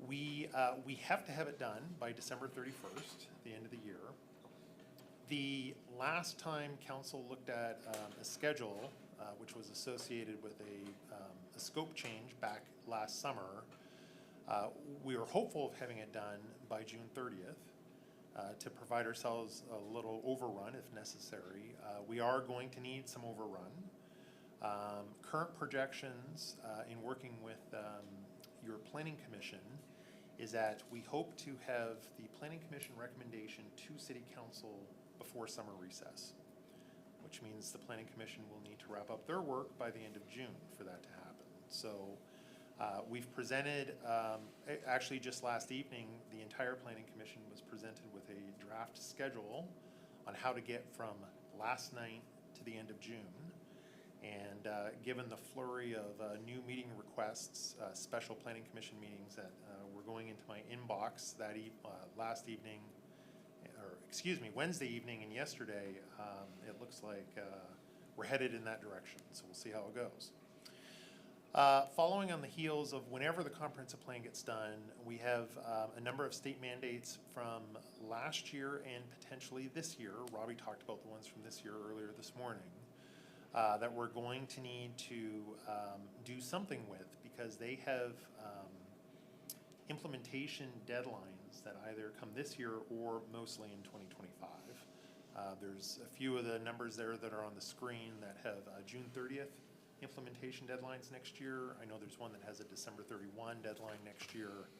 We have to have it done by December 31st, the end of the year. The last time council looked at a schedule, which was associated with a scope change back last summer, we were hopeful of having it done by June 30th to provide ourselves a little overrun if necessary. We are going to need some overrun. Current projections in working with your planning commission is that we hope to have the planning commission recommendation to city council before summer recess, which means the planning commission will need to wrap up their work by the end of June for that to happen. So we've presented, actually just last evening, the entire planning commission was presented with a draft schedule on how to get from last night to the end of June. And given the flurry of new meeting requests, special planning commission meetings that were going into my inbox that last evening, or excuse me, Wednesday evening and yesterday, it looks like we're headed in that direction. So we'll see how it goes. Following on the heels of whenever the comprehensive plan gets done, we have a number of state mandates from last year and potentially this year. Robbie talked about the ones from this year earlier this morning. That we're going to need to do something with because they have implementation deadlines that either come this year or mostly in 2025. There's a few of the numbers there that are on the screen that have June 30th implementation deadlines next year. I know there's one that has a December 31 deadline next year,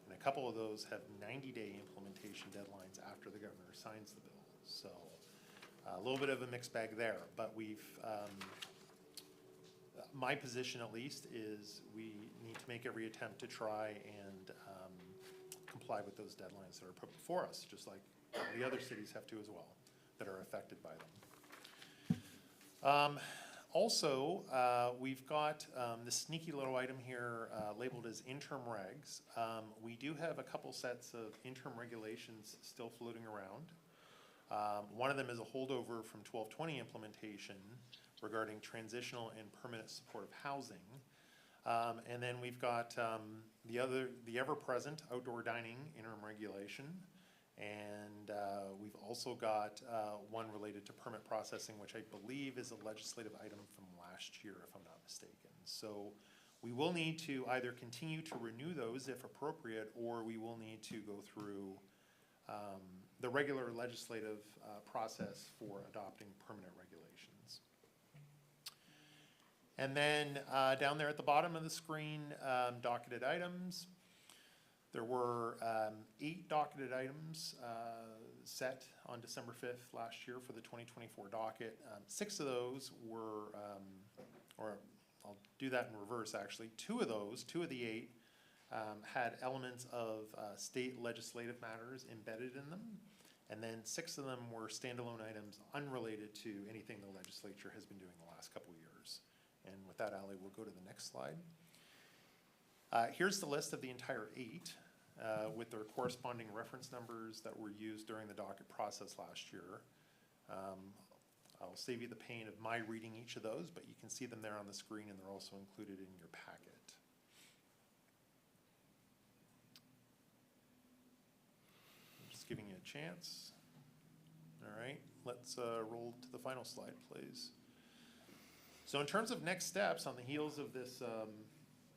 and a couple of those have 90-day implementation deadlines after the governor signs the bill. So a little bit of a mixed bag there, but we've, my position at least is we need to make every attempt to try and comply with those deadlines that are put before us, just like the other cities have to as well that are affected by them. Also, we've got this sneaky little item here labeled as interim regs. We do have a couple sets of interim regulations still floating around. One of them is a holdover from 1220 implementation regarding transitional and permanent supportive housing. And then we've got the ever-present outdoor dining interim regulation. And we've also got one related to permit processing, which I believe is a legislative item from last year, if I'm not mistaken. So we will need to either continue to renew those if appropriate, or we will need to go through the regular legislative process for adopting permanent regulations. And then down there at the bottom of the screen, docketed items. There were 8 docketed items set on December 5th last year for the 2024 docket. 6 of those were, or I'll do that in reverse actually, 2 of the 8 had elements of state legislative matters embedded in them. And then 6 of them were standalone items unrelated to anything the legislature has been doing the last couple of years. And with that, Ally, we'll go to the next slide. Here's the list of the entire 8 with their corresponding reference numbers that were used during the docket process last year. I'll save you the pain of my reading each of those, but you can see them there on the screen, and they're also included in your packet. I'm just giving you a chance. All right, let's roll to the final slide, please. So in terms of next steps, on the heels of this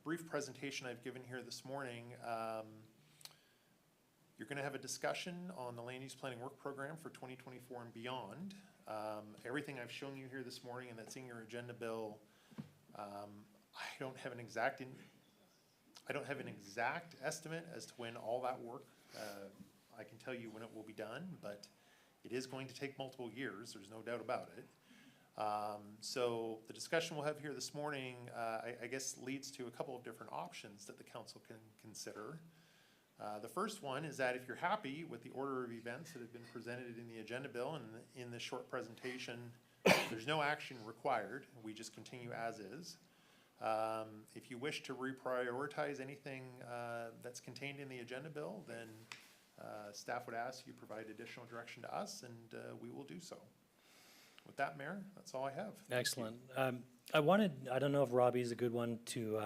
brief presentation I've given here this morning, you're going to have a discussion on the land use planning work program for 2024 and beyond. Everything I've shown you here this morning and that's in your agenda bill, I don't have an exact estimate as to when all that work, I can tell you when it will be done, but it is going to take multiple years, there's no doubt about it. So the discussion we'll have here this morning, I guess leads to a couple of different options that the council can consider. The first one is that if you're happy with the order of events that have been presented in the agenda bill and in this short presentation, there's no action required. We just continue as is. If you wish to reprioritize anything that's contained in the agenda bill, then staff would ask you provide additional direction to us, and we will do so. With that, Mayor, that's all I have. Excellent. I don't know if Robbie is a good one to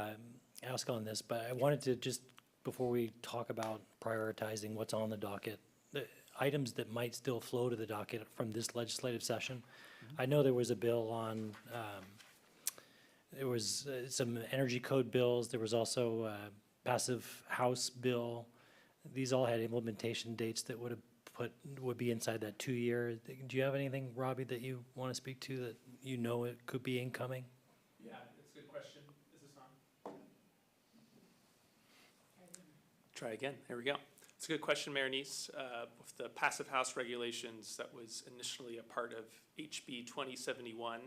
ask on this, but I wanted to just, before we talk about prioritizing what's on the docket, the items that might still flow to the docket from this legislative session. I know there was a bill on, there was some energy code bills. There was also a passive house bill. These all had implementation dates that would be inside that 2 year. Do you have anything, Robbie, that you want to speak to that you know it could be incoming? Yeah, it's a good question. Is this on? Try again. There we go. It's a good question, Mayor Neese. With the passive house regulations that was initially a part of HB 2071,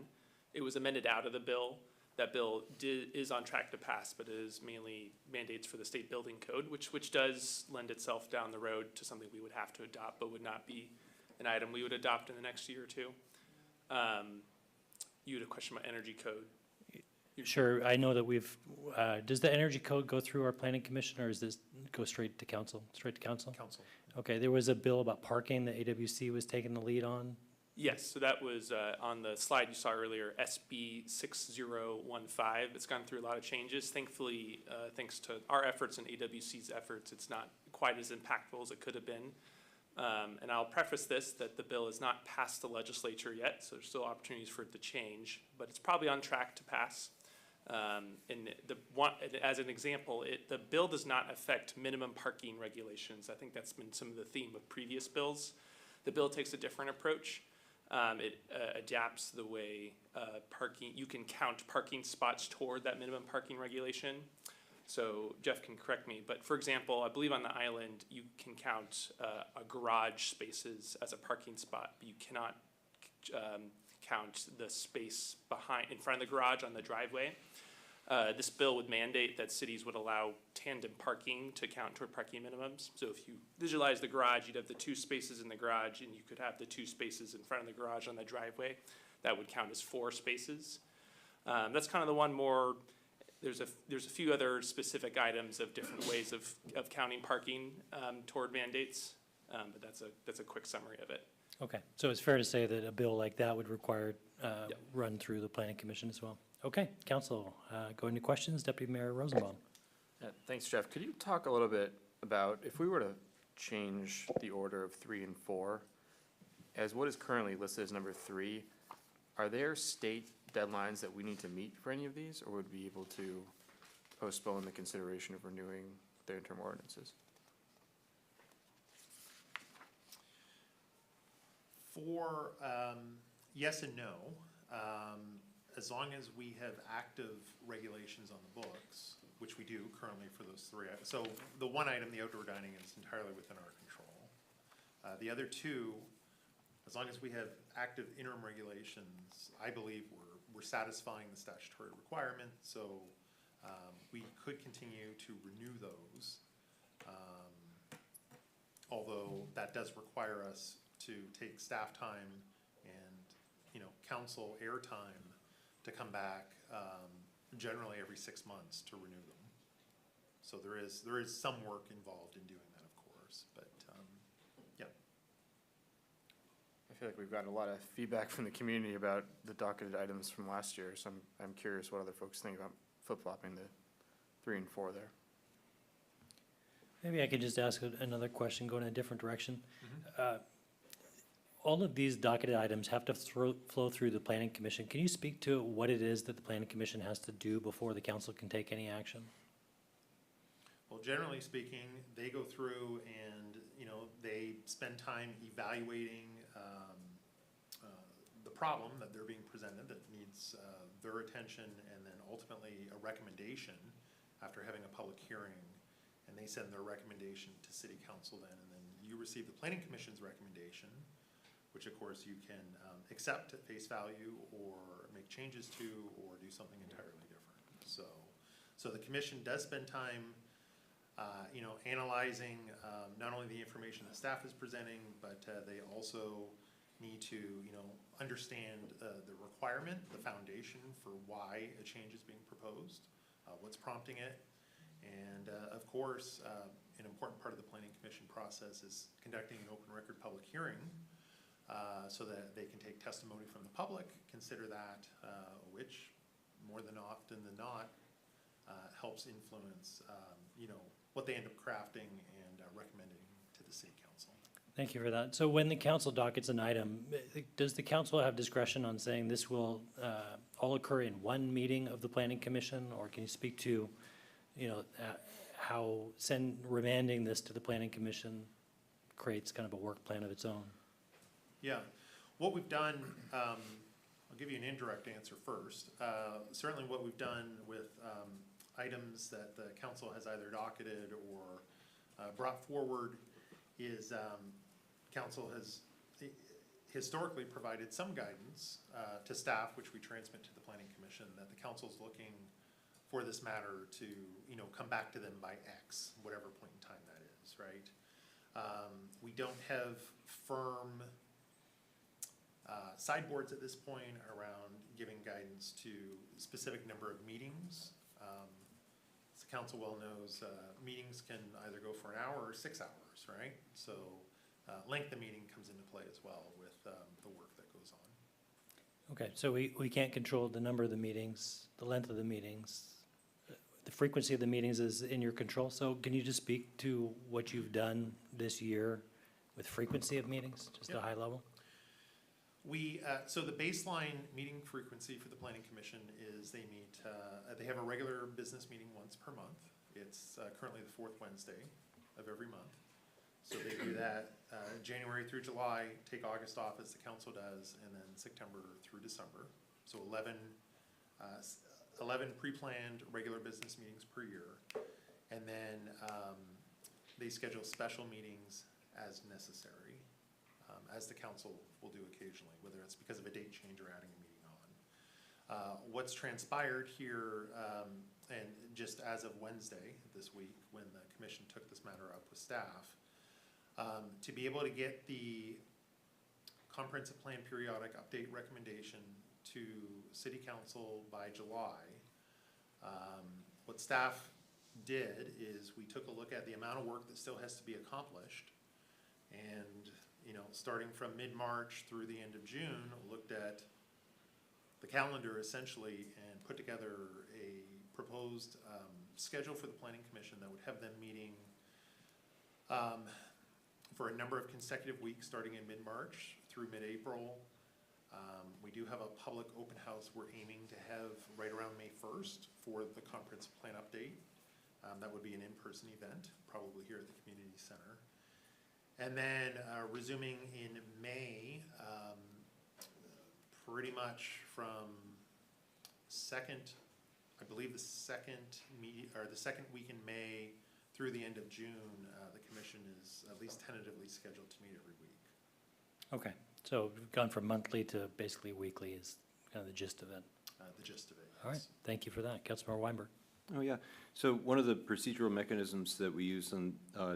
it was amended out of the bill. That bill is on track to pass, but it is mainly mandates for the state building code, which does lend itself down the road to something we would have to adopt, but would not be an item we would adopt in the next year or two. You had a question about energy code. Sure. I know that we've, does the energy code go through our planning commission, or does this go straight to council? Straight to council? Council. Okay, there was a bill about parking that AWC was taking the lead on. Yes, so that was on the slide you saw earlier, SB 6015. It's gone through a lot of changes. Thankfully, thanks to our efforts and AWC's efforts, it's not quite as impactful as it could have been. And I'll preface this, that the bill is not passed the legislature yet, so there's still opportunities for it to change, but it's probably on track to pass. And as an example, the bill does not affect minimum parking regulations. I think that's been some of the theme of previous bills. The bill takes a different approach. It adapts the way you can count parking spots toward that minimum parking regulation. So Jeff can correct me, but for example, I believe on the island, you can count a garage spaces as a parking spot, but you cannot count the space in front of the garage on the driveway. This bill would mandate that cities would allow tandem parking to count toward parking minimums. So if you visualize the garage, you'd have the 2 spaces in the garage, and you could have the 2 spaces in front of the garage on the driveway. That would count as 4 spaces. That's kind of the one more. There's a few other specific items of different ways of counting parking toward mandates, but that's a quick summary of it. Okay, so it's fair to say that a bill like that would require run through the planning commission as well. Okay, council, go into questions. Deputy Mayor Rosenbaum. Thanks, Jeff. Could you talk a little bit about if we were to change the order of 3 and 4, as what is currently listed as number 3, are there state deadlines that we need to meet for any of these, or would we be able to postpone the consideration of renewing the interim ordinances? For yes and no. As long as we have active regulations on the books, which we do currently for those 3. So the one item, the outdoor dining, is entirely within our control. The other 2, as long as we have active interim regulations, I believe we're satisfying the statutory requirement. So we could continue to renew those, although that does require us to take staff time and council air time to come back generally every 6 months to renew them. So there is some work involved in doing that, of course, but yeah. feel like we've gotten a lot of feedback from the community about the docketed items from last year, so I'm curious what other folks think about flip-flopping the 3 and 4 there. Maybe I could just ask another question, go in a different direction. All of these docketed items have to flow through the planning commission. Can you speak to what it is that the planning commission has to do before the council can take any action? Well, generally speaking, they go through and, they spend time evaluating the problem that they're being presented that needs their attention, and then ultimately a recommendation after having a public hearing. And they send their recommendation to city council then, and then you receive the planning commission's recommendation, which of course you can accept at face value or make changes to or do something entirely different. So the commission does spend time analyzing not only the information that staff is presenting, but they also need to, understand the requirement, the foundation for why a change is being proposed, what's prompting it. And of course, an important part of the planning commission process is conducting an open record public hearing so that they can take testimony from the public, consider that, which more than often than not helps influence, what they end up crafting and recommending to the city council. Thank you for that. So when the council dockets an item, does the council have discretion on saying this will all occur in one meeting of the planning commission? Or can you speak to, how remanding this to the planning commission creates kind of a work plan of its own? Yeah, what we've done, I'll give you an indirect answer first. Certainly what we've done with items that the council has either docketed or brought forward is council has historically provided some guidance to staff, which we transmit to the planning commission, that the council's looking for this matter to, come back to them by X, whatever point in time that is, right? We don't have firm sideboards at this point around giving guidance to a specific number of meetings. As the council well knows, meetings can either go for an hour or 6 hours, right? So length of meeting comes into play as well with the work that goes on. Okay, so we can't control the number of the meetings, the length of the meetings. The frequency of the meetings is in your control. So can you just speak to what you've done this year with frequency of meetings, just a high level? So the baseline meeting frequency for the planning commission is they meet, they have a regular business meeting once per month. It's currently the 4th Wednesday of every month. So they do that January through July, take August off as the council does, and then September through December. So 11 pre-planned regular business meetings per year. And then they schedule special meetings as necessary, as the council will do occasionally, whether it's because of a date change or adding a meeting on. What's transpired here, and just as of Wednesday this week, when the commission took this matter up with staff, to be able to get the comprehensive plan periodic update recommendation to city council by July, what staff did is we took a look at the amount of work that still has to be accomplished, and starting from mid-March through the end of June, looked at the calendar essentially and put together a proposed schedule for the planning commission that would have them meeting for a number of consecutive weeks starting in mid-March through mid-April. We do have a public open house we're aiming to have right around May 1st for the comprehensive plan update. That would be an in-person event, probably here at the community center. And then resuming in May, pretty much from I believe the second week in May through the end of June, the commission is at least tentatively scheduled to meet every week. Okay, so we've gone from monthly to basically weekly is kind of the gist of it. The gist of it, yes. All right, thank you for that. Councilmember Weinberg. Oh, yeah. So one of the procedural mechanisms that we use to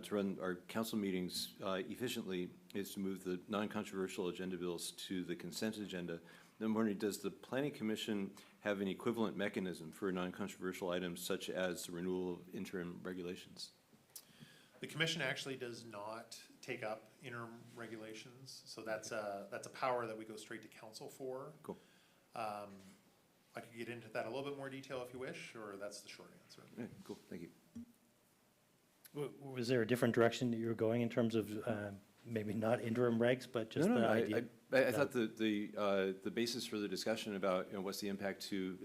run our council meetings efficiently is to move the non-controversial agenda bills to the consent agenda. I'm wondering, does the Planning Commission have an equivalent mechanism for non-controversial items such as the renewal of interim regulations? The commission actually does not take up interim regulations. So that's a power that we go straight to council for. Cool. I could get into that a little bit more detail if you wish, or that's the short answer. Yeah, cool, thank you. Was there a different direction that you were going in terms of maybe not interim regs, but just No, the no, idea? I thought the basis for the discussion about, what's the impact to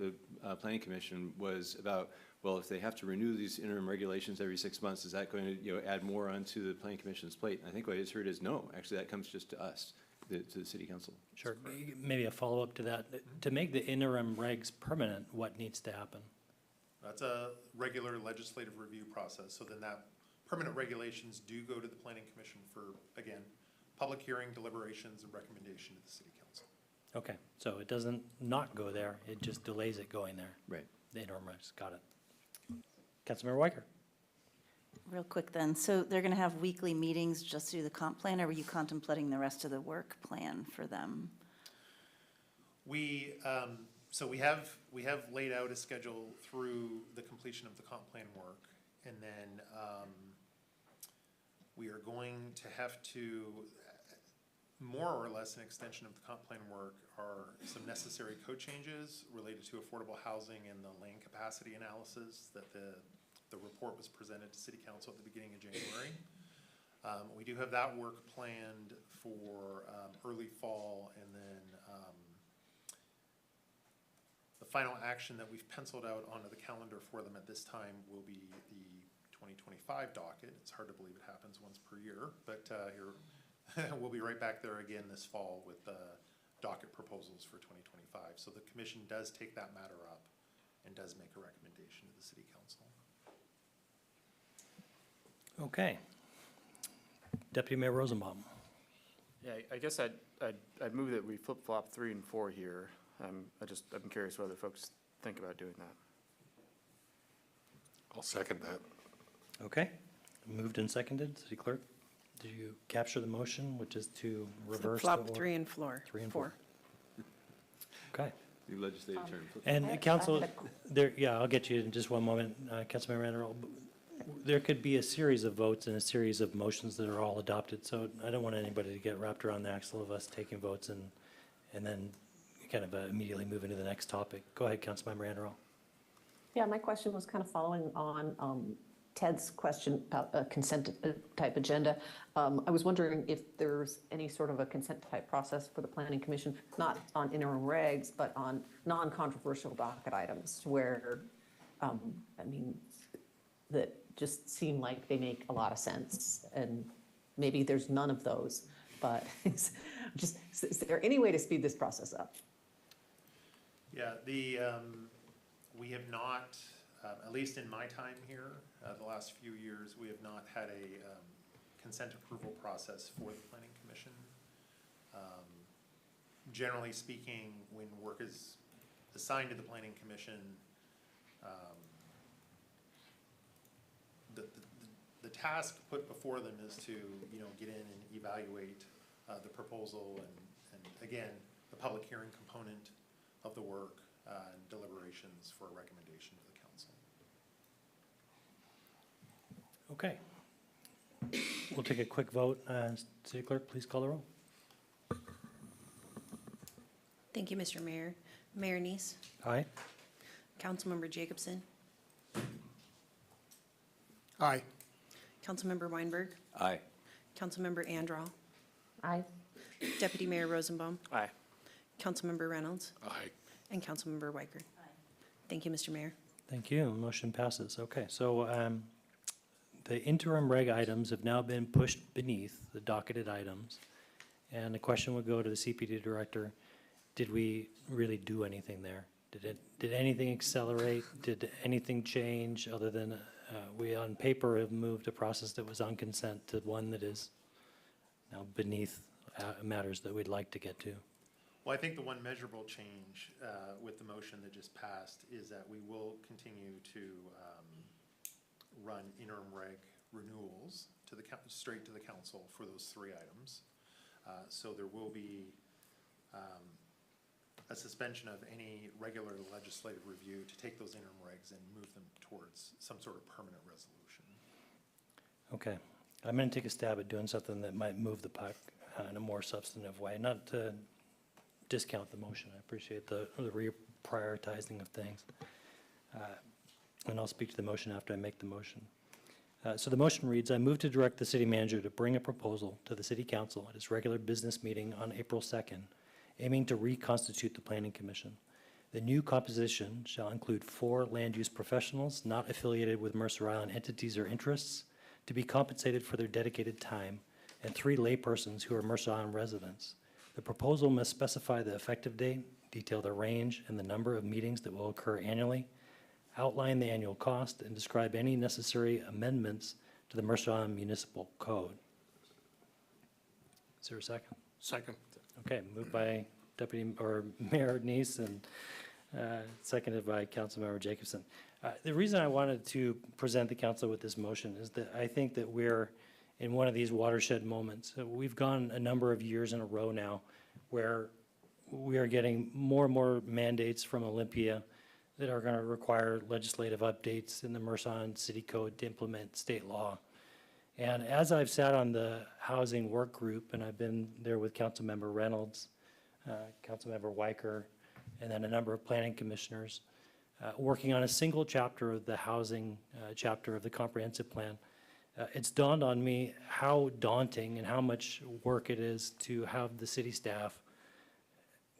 the planning commission was about, well, if they have to renew these interim regulations every 6 months, is that going to, add more onto the planning commission's plate? And I think what I just heard is, no, actually, that comes just to us, to the city council. Sure, maybe a follow-up to that. To make the interim regs permanent, what needs to happen? That's a regular legislative review process. So then that permanent regulations do go to the planning commission for, again, public hearing, deliberations, and recommendation to the city council. Okay, so it doesn't not go there, it just delays it going there. Right. The interim regs, got it. Councilmember Weicker. Real quick then, so they're going to have weekly meetings just through the comp plan, or were you contemplating the rest of the work plan for them? We, so we have laid out a schedule through the completion of the comp plan work, and then we are going to have to, more or less an extension of the comp plan work are some necessary code changes related to affordable housing and the land capacity analysis that the report was presented to city council at the beginning of January. We do have that work planned for early fall, and then the final action that we've penciled out onto the calendar for them at this time will be the 2025 docket. It's hard to believe it happens once per year, but here we'll be right back there again this fall with docket proposals for 2025. So the commission does take that matter up and does make a recommendation to the city council. Okay. Deputy Mayor Rosenbaum. Yeah, I guess I'd move that we flip-flop 3 and 4 here. I'm curious whether folks think about doing that. I'll second that. Okay, moved and seconded. City Clerk, did you capture the motion, which is to reverse the Flip-flop order? 3 and floor. 3 and 4. Okay. New legislative term. And council, there, yeah, I'll get you in just one moment, Councilmember Randall. There could be a series of votes and a series of motions that are all adopted, so I don't want anybody to get wrapped around the axle of us taking votes and then kind of immediately move into the next topic. Go ahead, Councilmember Randall. Yeah, my question was kind of following on Ted's question about a consent type agenda. I was wondering if there's any sort of a consent type process for the planning commission, not on interim regs, but on non-controversial docket items where, that just seem like they make a lot of sense. And maybe there's none of those, but is there any way to speed this process up? Yeah, we have not, at least in my time here, the last few years, we have not had a consent approval process for the planning commission. Generally speaking, when work is assigned to the planning commission, the task put before them is to, get in and evaluate the proposal and again, the public hearing component of the work and deliberations for a recommendation to the council. Okay. We'll take a quick vote. City Clerk, please call the roll. Thank you, Mr. Mayor. Mayor Neese, Aye. Councilmember Jacobson, Aye. Councilmember Weinberg, Aye. Councilmember Andral, Aye. Deputy Mayor Rosenbaum, Aye. Councilmember Reynolds, Aye. and Councilmember Weicker. Thank you, Mr. Mayor. Thank you. Motion passes. Okay, so the interim reg items have now been pushed beneath the docketed items. And the question would go to the CPD director. Did we really do anything there? Did anything accelerate? Did anything change other than we on paper have moved a process that was on consent to one that is now beneath matters that we'd like to get to? Well, I think the one measurable change with the motion that just passed is that we will continue to run interim reg renewals to the straight to the council for those 3 items. So there will be a suspension of any regular legislative review to take those interim regs and move them towards some sort of permanent resolution. Okay. I'm going to take a stab at doing something that might move the puck in a more substantive way, not to discount the motion. I appreciate the reprioritizing of things. And I'll speak to the motion after I make the motion. So the motion reads, I move to direct the city manager to bring a proposal to the city council at its regular business meeting on April 2nd, aiming to reconstitute the planning commission. The new composition shall include 4 land use professionals not affiliated with Mercer Island entities or interests to be compensated for their dedicated time, and 3 laypersons who are Mercer Island residents. The proposal must specify the effective date, detail the range and the number of meetings that will occur annually, outline the annual cost, and describe any necessary amendments to the Mercer Island Municipal Code. Is there a second? Second. Okay, moved by Deputy or Mayor Neese and seconded by Councilmember Jacobson. The reason I wanted to present the council with this motion is that I think that we're in one of these watershed moments. We've gone a number of years in a row now where we are getting more and more mandates from Olympia that are going to require legislative updates in the Mercer Island City Code to implement state law. And as I've sat on the housing work group, and I've been there with Councilmember Reynolds, Councilmember Weicker, and then a number of planning commissioners, working on a single chapter of the housing chapter of the comprehensive plan, it's dawned on me how daunting and how much work it is to have the city staff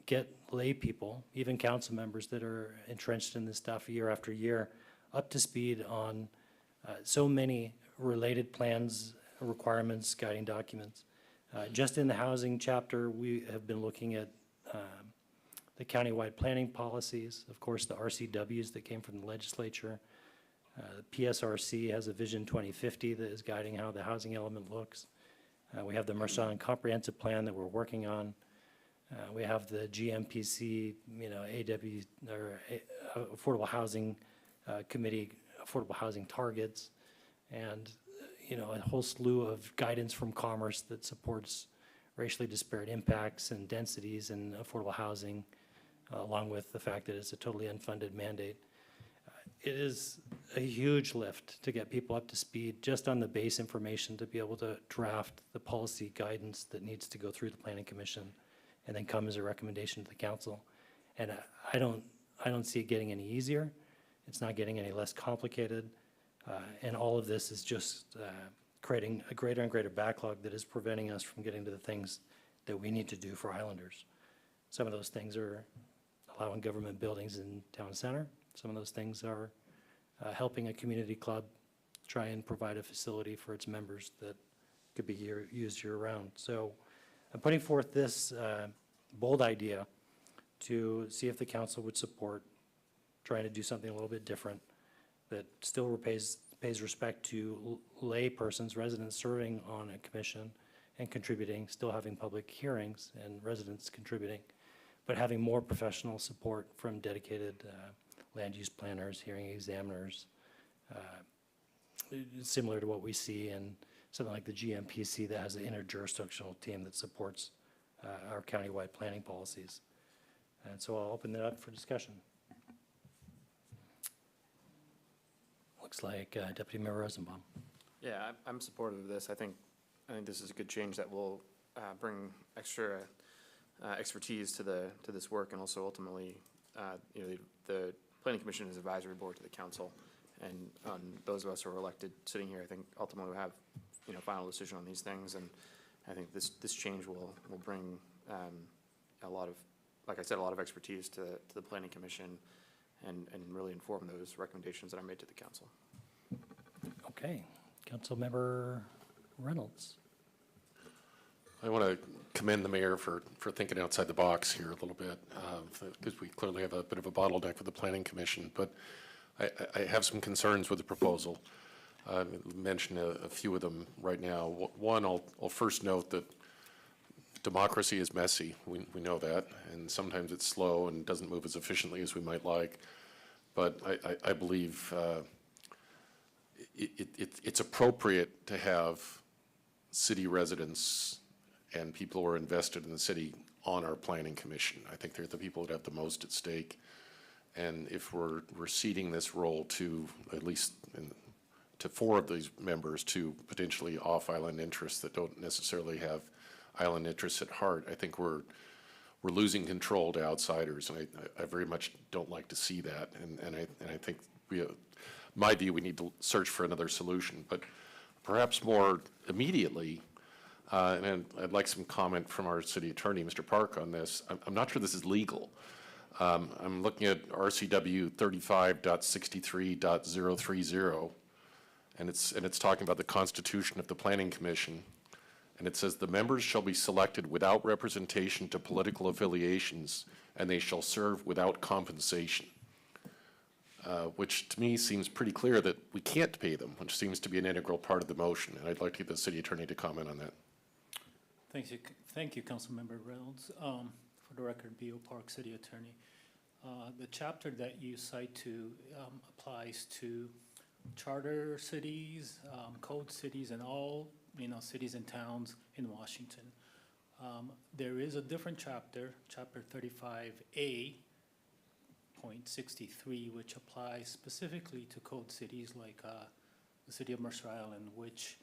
get lay people, even council members that are entrenched in this stuff year after year, up to speed on so many related plans, requirements, guiding documents. Just in the housing chapter, we have been looking at the countywide planning policies, of course, the RCWs that came from the legislature. The PSRC has a Vision 2050 that is guiding how the housing element looks. We have the Mercer Island Comprehensive Plan that we're working on. We have the GMPC, Affordable Housing Committee, Affordable Housing Targets, and, a whole slew of guidance from Commerce that supports racially disparate impacts and densities in affordable housing, along with the fact that it's a totally unfunded mandate. It is a huge lift to get people up to speed just on the base information to be able to draft the policy guidance that needs to go through the Planning Commission and then come as a recommendation to the council. And I don't see it getting any easier. It's not getting any less complicated. And all of this is just creating a greater and greater backlog that is preventing us from getting to the things that we need to do for Islanders. Some of those things are allowing government buildings in town center. Some of those things are helping a community club try and provide a facility for its members that could be used year-round. So I'm putting forth this bold idea to see if the council would support trying to do something a little bit different that still pays respect to lay persons, residents serving on a commission and contributing, still having public hearings and residents contributing, but having more professional support from dedicated land use planners, hearing examiners, similar to what we see in something like the GMPC that has an interjurisdictional team that supports our countywide planning policies. And so I'll open it up for discussion. Looks like Deputy Mayor Rosenbaum. Yeah, I'm supportive of this. I think this is a good change that will bring extra expertise to this work, and also ultimately, the Planning Commission is advisory board to the council, and those of us who are elected sitting here, I think ultimately will have final decision on these things, and I think this change will bring a lot of, like I said, a lot of expertise to the Planning Commission, and really inform those recommendations that are made to the council. Okay, Councilmember Reynolds. I want to commend the mayor for thinking outside the box here a little bit, because we clearly have a bit of a bottleneck with the Planning Commission, but I have some concerns with the proposal. I'll mention a few of them right now. One, I'll first note that democracy is messy. We know that, and sometimes it's slow and doesn't move as efficiently as we might like. But I believe it's appropriate to have city residents and people who are invested in the city on our planning commission. I think they're the people that have the most at stake. And if we're ceding this role to, at least in to 4 of these members to potentially off-island interests that don't necessarily have island interests at heart, I think we're losing control to outsiders, and I very much don't like to see that. And I think my view, we need to search for another solution. But perhaps more immediately, and I'd like some comment from our city attorney, Mr. Park, on this. I'm not sure this is legal. I'm looking at RCW 35.63.030, and it's talking about the constitution of the Planning Commission. And it says, the members shall be selected without representation to political affiliations, and they shall serve without compensation. Which to me seems pretty clear that we can't pay them, which seems to be an integral part of the motion. And I'd like to get the city attorney to comment on that. Thank you, Councilmember Reynolds. For the record, B.O. Park, City Attorney. The chapter that you cite to applies to charter cities, code cities, and all cities and towns in Washington. There is a different chapter, Chapter 35A.63, which applies specifically to code cities like the city of Mercer Island, which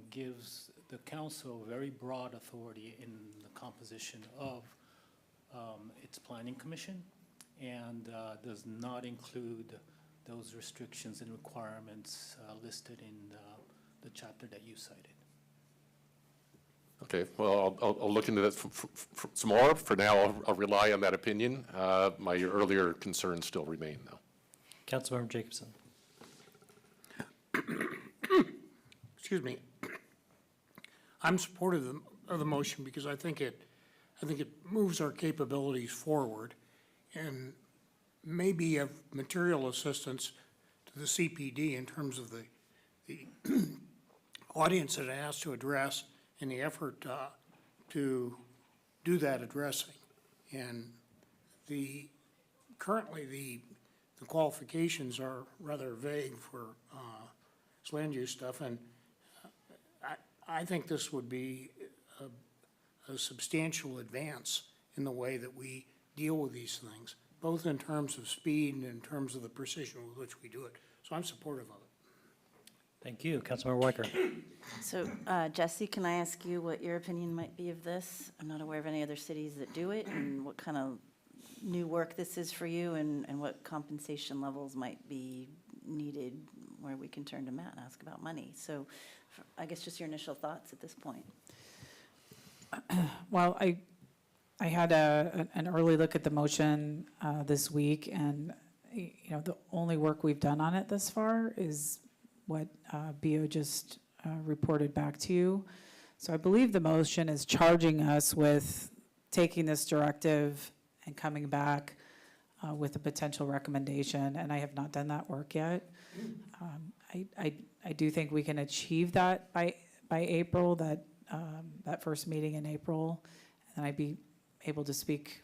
gives the council very broad authority in the composition of its planning commission, and does not include those restrictions and requirements listed in the chapter that you cited. Okay, well, I'll look into that some more. For now, I'll rely on that opinion. My earlier concerns still remain, though. Councilmember Jacobson. Excuse me. I'm supportive of the motion because I think it moves our capabilities forward and may be of material assistance to the CPD in terms of the audience that it has to address and the effort to do that addressing. And currently the qualifications are rather vague for land use stuff, and I think this would be a substantial advance in the way that we deal with these things, both in terms of speed and in terms of the precision with which we do it. So I'm supportive of it. Thank you. Councilmember Weicker. So, Jesse, can I ask you what your opinion might be of this? I'm not aware of any other cities that do it, and what kind of new work this is for you, and what compensation levels might be needed where we can turn to Matt and ask about money. So I guess just your initial thoughts at this point. Well, I had an early look at the motion this week, and the only work we've done on it thus far is what BO just reported back to you. So I believe the motion is charging us with taking this directive and coming back with a potential recommendation, and I have not done that work yet. I do think we can achieve that by April, that first meeting in April, and I'd be able to speak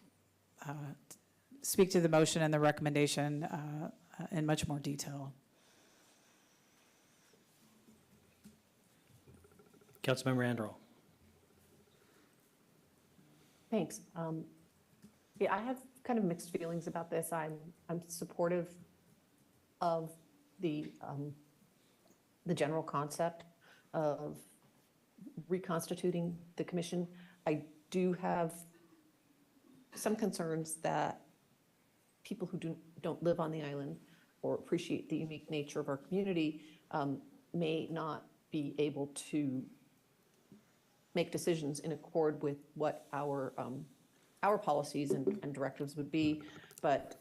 to the motion and the recommendation in much more detail. Councilmember Anderl. Thanks. Yeah, I have kind of mixed feelings about this. I'm supportive of the general concept of reconstituting the commission. I do have some concerns that people who don't live on the island or appreciate the unique nature of our community may not be able to make decisions in accord with what our policies and directives would be. But,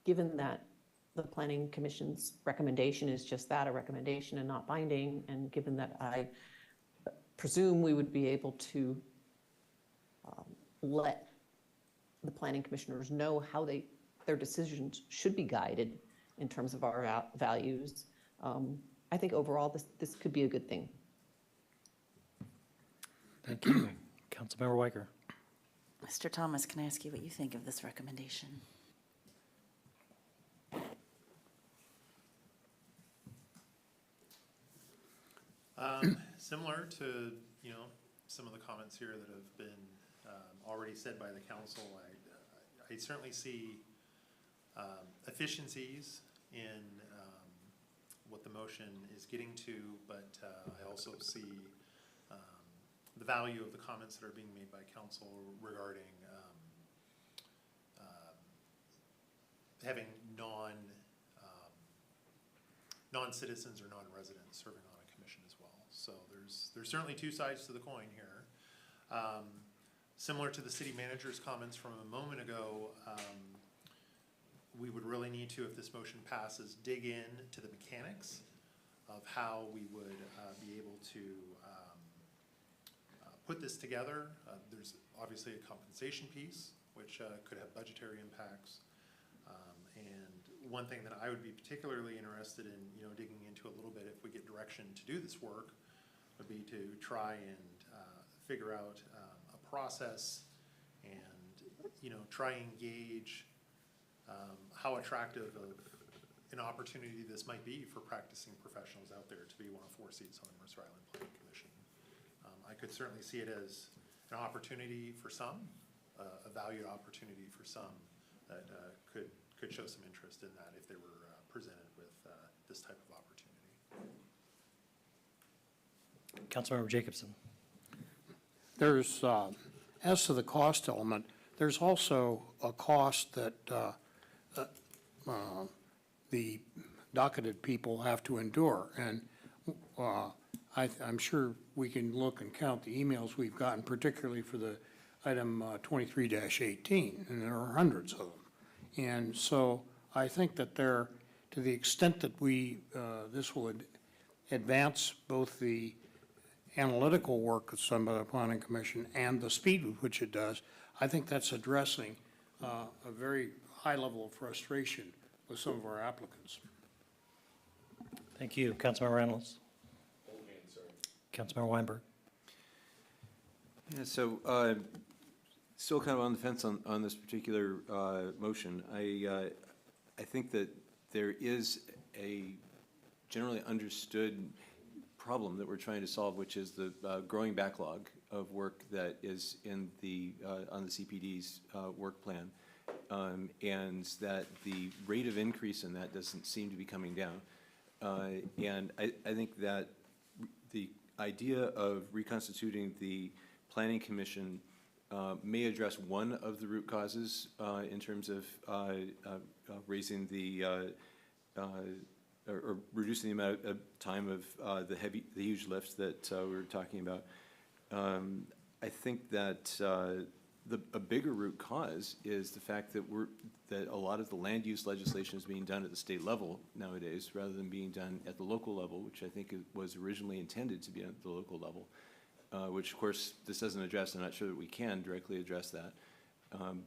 given that the Planning Commission's recommendation is just that, a recommendation and not binding, and given that I presume we would be able to let the planning commissioners know how their decisions should be guided in terms of our values, I think overall this could be a good thing. Thank you. Councilmember Weicker. Mr. Thomas, can I ask you what you think of this recommendation? Similar to, some of the comments here that have been already said by the council, I certainly see efficiencies in what the motion is getting to, but I also see the value of the comments that are being made by council regarding having non-citizens or non-residents serving on a commission as well. So there's certainly two sides to the coin here. Similar to the city manager's comments from a moment ago, we would really need to, if this motion passes, dig in to the mechanics of how we would be able to put this together. There's obviously a compensation piece, which could have budgetary impacts. And one thing that I would be particularly interested in, digging into a little bit if we get direction to do this work, would be to try and figure out a process and, try and gauge how attractive of an opportunity this might be for practicing professionals out there to be one of 4 seats on the Mercer Island Planning Commission. I could certainly see it as an opportunity for some, a valued opportunity for some that could show some interest in that if they were presented with this type of opportunity. Councilmember Jacobson. There's, as to the cost element, there's also a cost that the docketed people have to endure. And I'm sure we can look and count the emails we've gotten, particularly for the item 23-18, and there are hundreds of them. And so I think that to the extent that this will advance both the analytical work of some of the planning commission and the speed with which it does, I think that's addressing a very high level of frustration with some of our applicants. Thank you. Councilmember Reynolds. Councilmember Weinberg. Yeah, so still kind of on the fence on this particular motion. I think that there is a generally understood problem that we're trying to solve, which is the growing backlog of work that is in on the CPD's work plan, and that the rate of increase in that doesn't seem to be coming down. And I think that the idea of reconstituting the Planning Commission may address one of the root causes in terms of raising the or reducing the amount of time of the huge lifts that we were talking about. I think that a bigger root cause is the fact that a lot of the land use legislation is being done at the state level nowadays, rather than being done at the local level, which I think was originally intended to be at the local level. Which of course this doesn't address. I'm not sure that we can directly address that.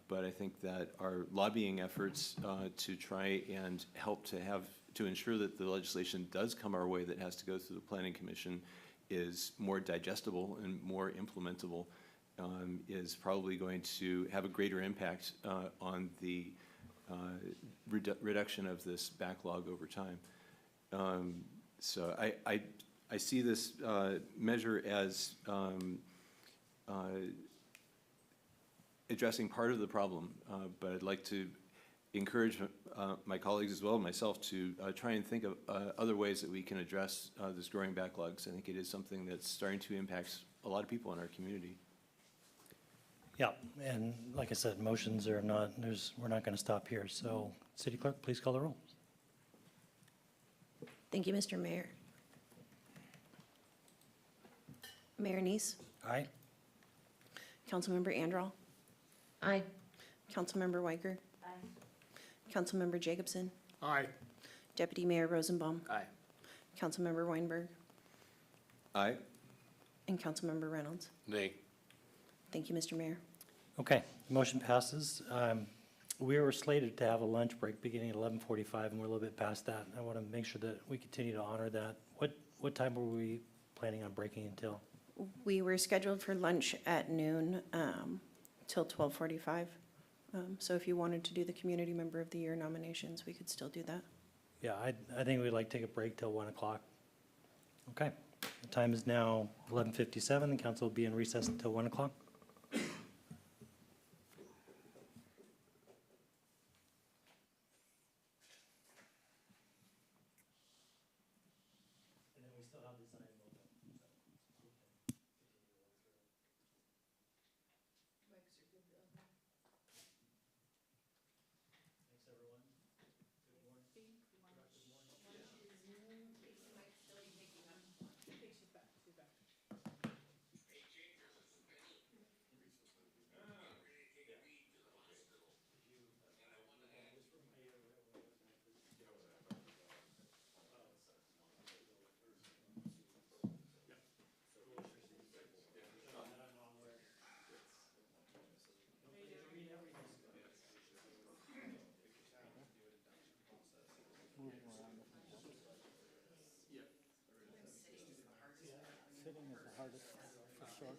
But I think that our lobbying efforts to try and help to ensure that the legislation does come our way that has to go through the Planning Commission is more digestible and more implementable is probably going to have a greater impact on the reduction of this backlog over time. So I see this measure as addressing part of the problem, but I'd like to encourage my colleagues as well, myself, to try and think of other ways that we can address this growing backlogs. I think it is something that's starting to impact a lot of people in our community. Yeah, and like I said, motions are not, we're not going to stop here. So, City Clerk, please call the roll. Thank you, Mr. Mayor. Mayor Neese, Aye. Councilmember Andral, Aye. Councilmember Weicker, Councilmember Jacobson, Aye. Deputy Mayor Rosenbaum, Aye. Councilmember Weinberg, Aye. and Councilmember Reynolds. Nay. Thank you, Mr. Mayor. Okay, The motion passes. We were slated to have a lunch break beginning at 11:45, and we're a little bit past that. I want to make sure that we continue to honor that. What time were we planning on breaking until? We were scheduled for lunch at noon till 12:45. So if you wanted to do the Community Member of the Year nominations, we could still do that. Yeah, I think we'd like to take a break till 1 o'clock. Okay, the time is now 11:57. The council will be in recess until 1 o'clock. hard, for sure.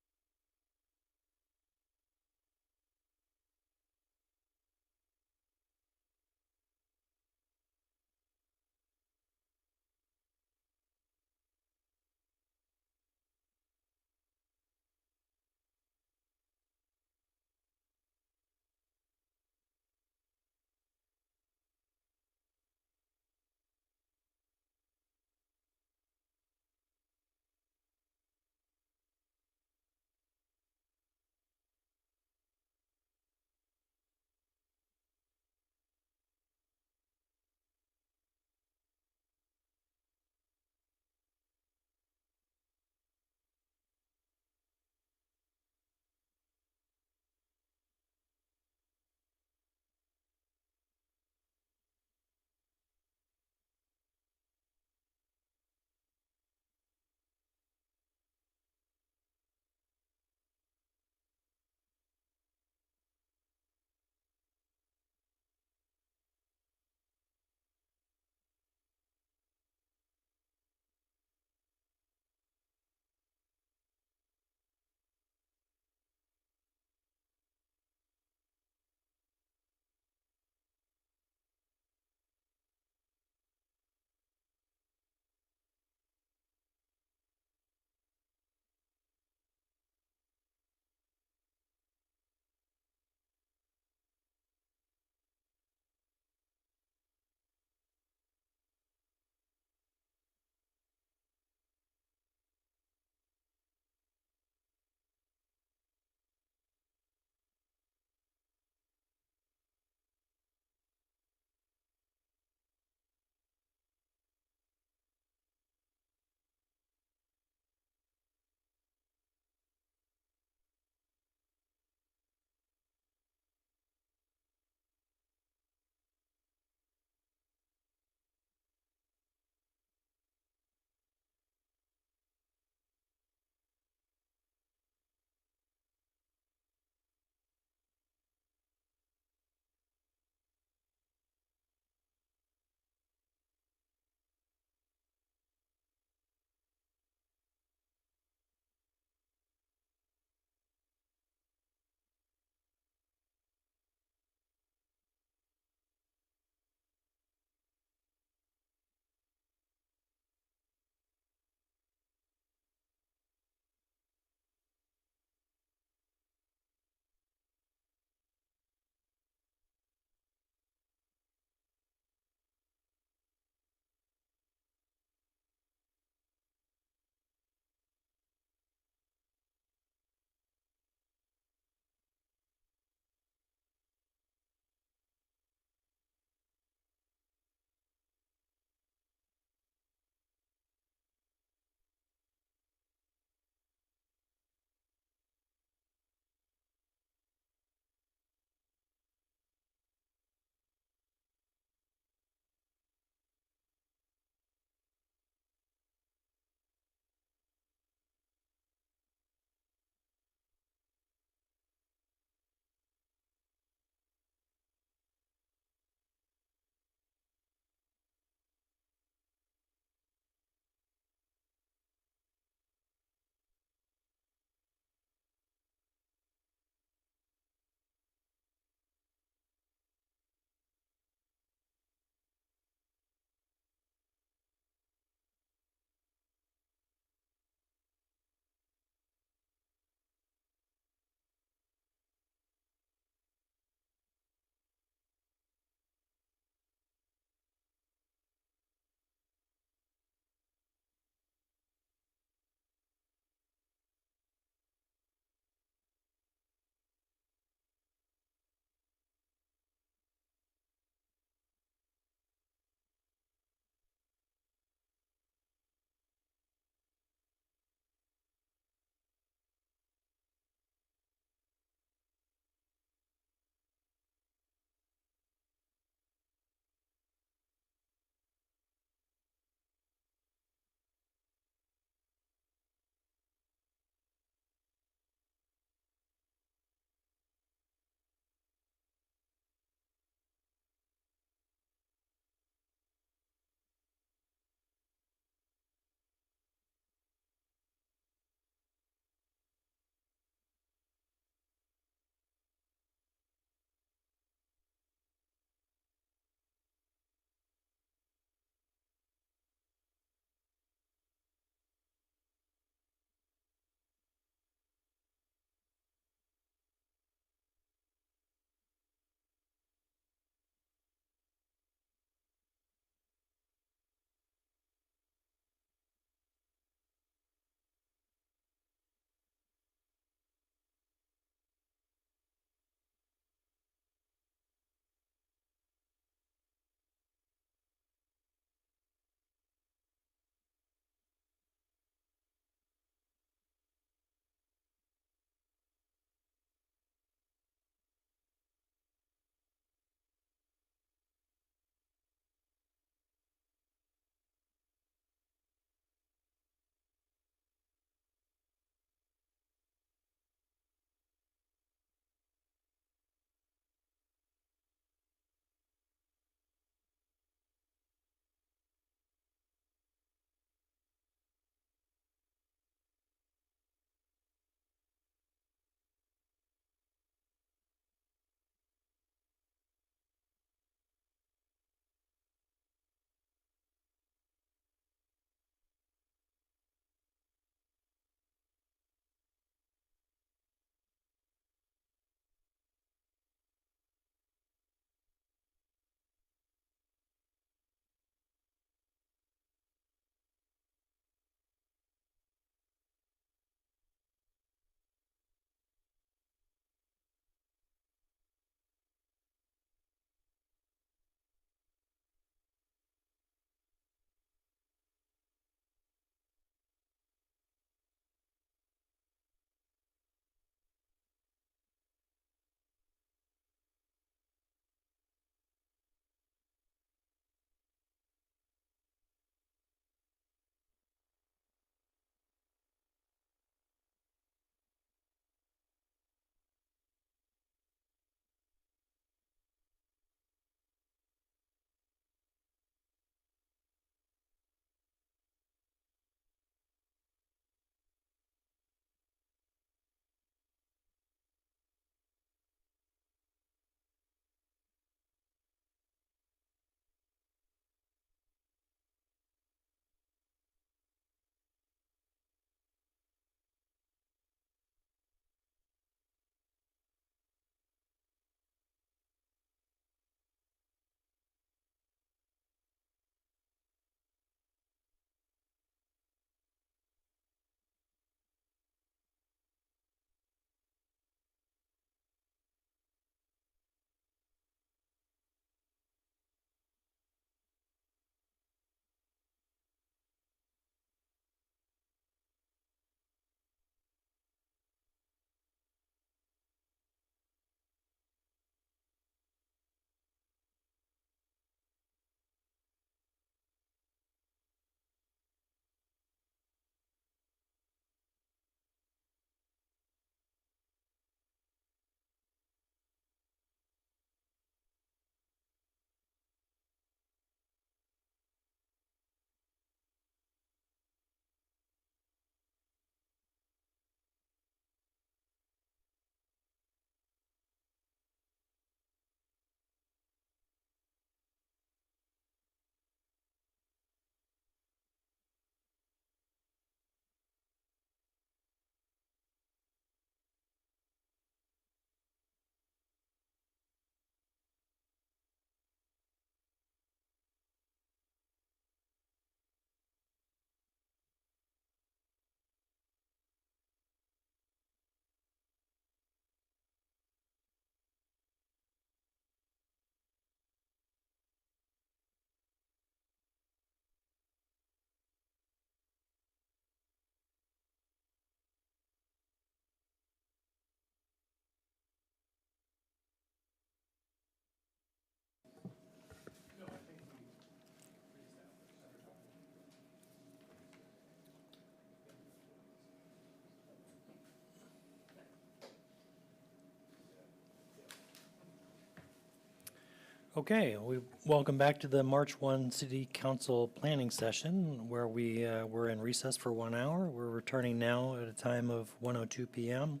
Okay, we welcome back to the March 1 City Council Planning Session, where we were in recess for 1 hour. We're returning now at a time of 1:02 p.m.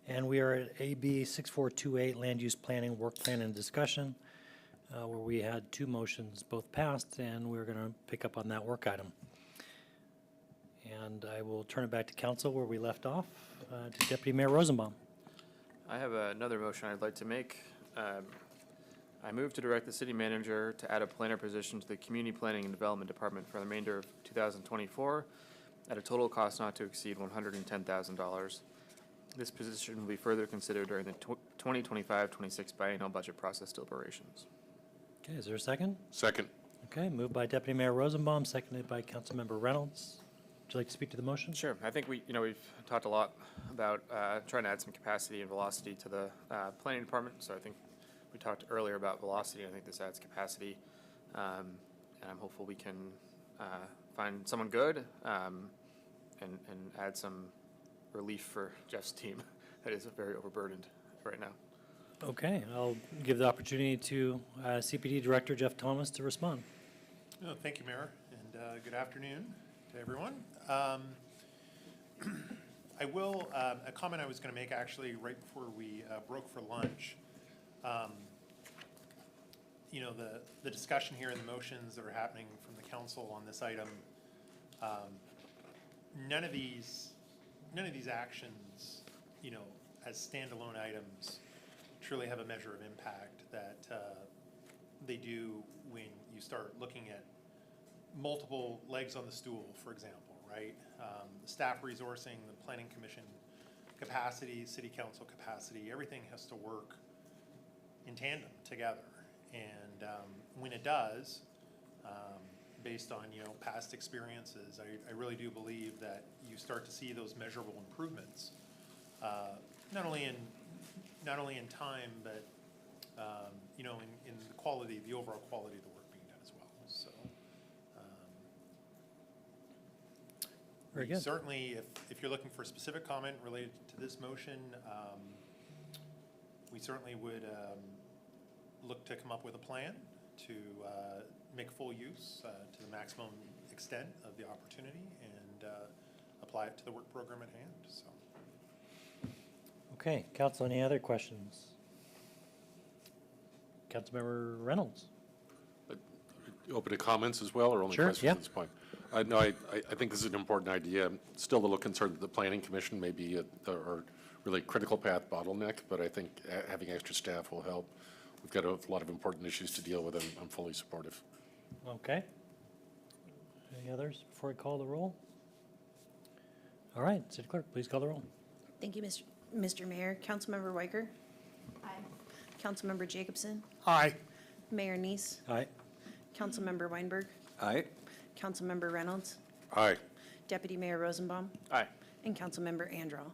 And we are at AB 6428, Land Use Planning, Work Plan and Discussion, where we had 2 motions both passed, and we're going to pick up on that work item. And I will turn it back to council where we left off, to Deputy Mayor Rosenbaum. I have another motion I'd like to make. I move to direct the city manager to add a planner position to the Community Planning and Development Department for the remainder of 2024 at a total cost not to exceed $110,000. This position will be further considered during the 2025-26 biennial budget process deliberations. Okay, is there a second? Second. Okay, moved by Deputy Mayor Rosenbaum, seconded by Councilmember Reynolds. Would you like to speak to the motion? Sure. I think we've talked a lot about trying to add some capacity and velocity to the planning department. So I think we talked earlier about velocity. I think this adds capacity, and I'm hopeful we can find someone good and add some relief for Jeff's team that is very overburdened right now. Okay, I'll give the opportunity to CPD Director Jeff Thomas to respond. Oh, thank you, Mayor, and good afternoon to everyone. I will, a comment I was going to make actually right before we broke for lunch. The discussion here and the motions that are happening from the council on this item, none of these actions, as standalone items, truly have a measure of impact that they do when you start looking at multiple legs on the stool, for example, right? The staff resourcing, the planning commission capacity, city council capacity, everything has to work in tandem together. And when it does, based on past experiences, I really do believe that you start to see those measurable improvements, not only in time, but in the quality, the overall quality of the work being done as well. So Very good. certainly, if you're looking for a specific comment related to this motion, we certainly would look to come up with a plan to make full use to the maximum extent of the opportunity and apply it to the work program at hand. So. Okay, council, any other questions? Councilmember Reynolds. Open to comments as well, or only Sure, questions yeah. at this point? No, I think this is an important idea. I'm still a little concerned that the planning commission may be a really critical path bottleneck, but I think having extra staff will help. We've got a lot of important issues to deal with, and I'm fully supportive. Okay. Any others before I call the roll? All right, City Clerk, please call the roll. Thank you, Mr. Mayor. Councilmember Weicker? Aye. Councilmember Jacobson? Aye. Mayor Neese? Aye. Councilmember Weinberg? Aye. Councilmember Reynolds? Aye. Deputy Mayor Rosenbaum? Aye. And Councilmember Andral.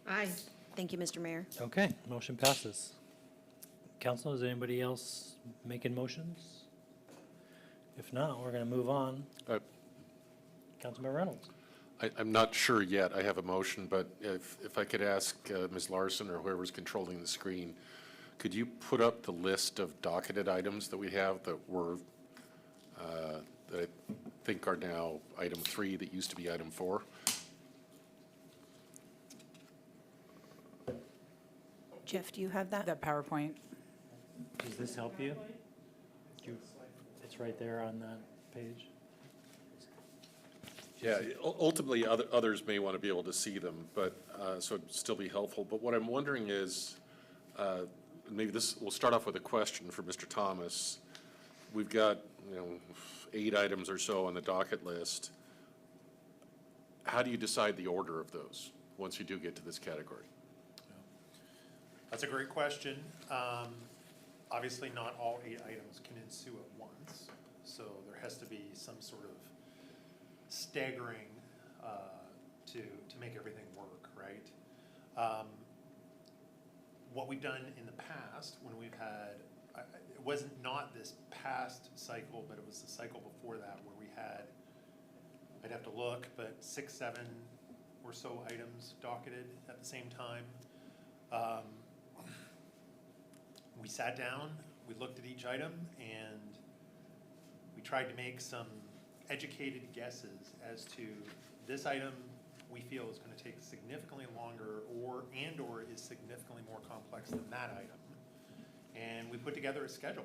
Aye. Thank you, Mr. Mayor. Okay, motion passes. Council, is anybody else making motions? If not, we're going to move on. Councilmember Reynolds. I'm not sure yet. I have a motion, but if I could ask Ms. Larson or whoever's controlling the screen, could you put up the list of docketed items that we have that were, that I think are now item 3 that used to be item 4? Jeff, do you have that? That PowerPoint. Does this help you? It's right there on that page. Yeah, ultimately, others may want to be able to see them, but, so it'd still be helpful. But what I'm wondering is, maybe we'll start off with a question for Mr. Thomas. We've got, 8 items or so on the docket list. How do you decide the order of those once you do get to this category? That's a great question. Obviously, not all 8 items can ensue at once, so there has to be some sort of staggering to make everything work, right? What we've done in the past, when we've had, it wasn't not this past cycle, but it was the cycle before that where we had, I'd have to look, but 6, 7 or so items docketed at the same time. We sat down we looked at each item and we tried to make some educated guesses as to this item we feel is gonna take significantly longer or is significantly more complex than that item. And we put together a schedule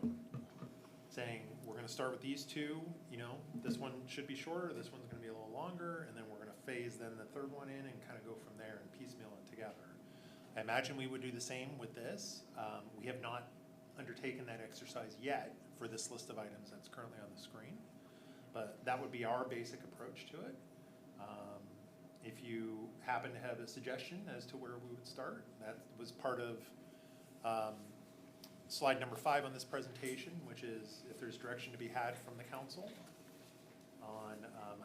saying, we're gonna start with these two, you know, this one should be shorter, this one's gonna be a little longer, and then we're gonna phase then the third one in and kind of go from there and piecemeal it together. I imagine we would do the same with this. We have not undertaken that exercise yet for this list of items that's currently on the screen, but that would be our basic approach to it. If you happen to have a suggestion as to where we would start, that was part of slide number 5 on this presentation, which is if there's direction to be had from the council on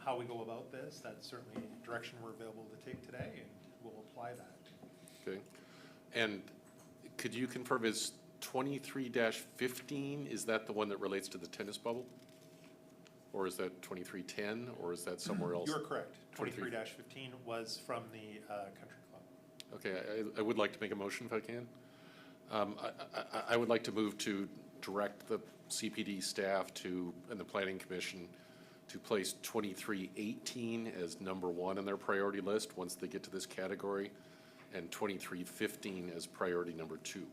how we go about this, that's certainly direction we're available to take today, and we'll apply that. Okay. And could you confirm, is 23-15, is that the one that relates to the tennis bubble? Or is that 2310, or is that somewhere else? You're correct. 23-15 was from the country club. Okay, I would like to make a motion if I can. I would like to move to direct the CPD staff and the Planning Commission to place 2318 as number 1 on their priority list once they get to this category, and 2315 as priority number 2.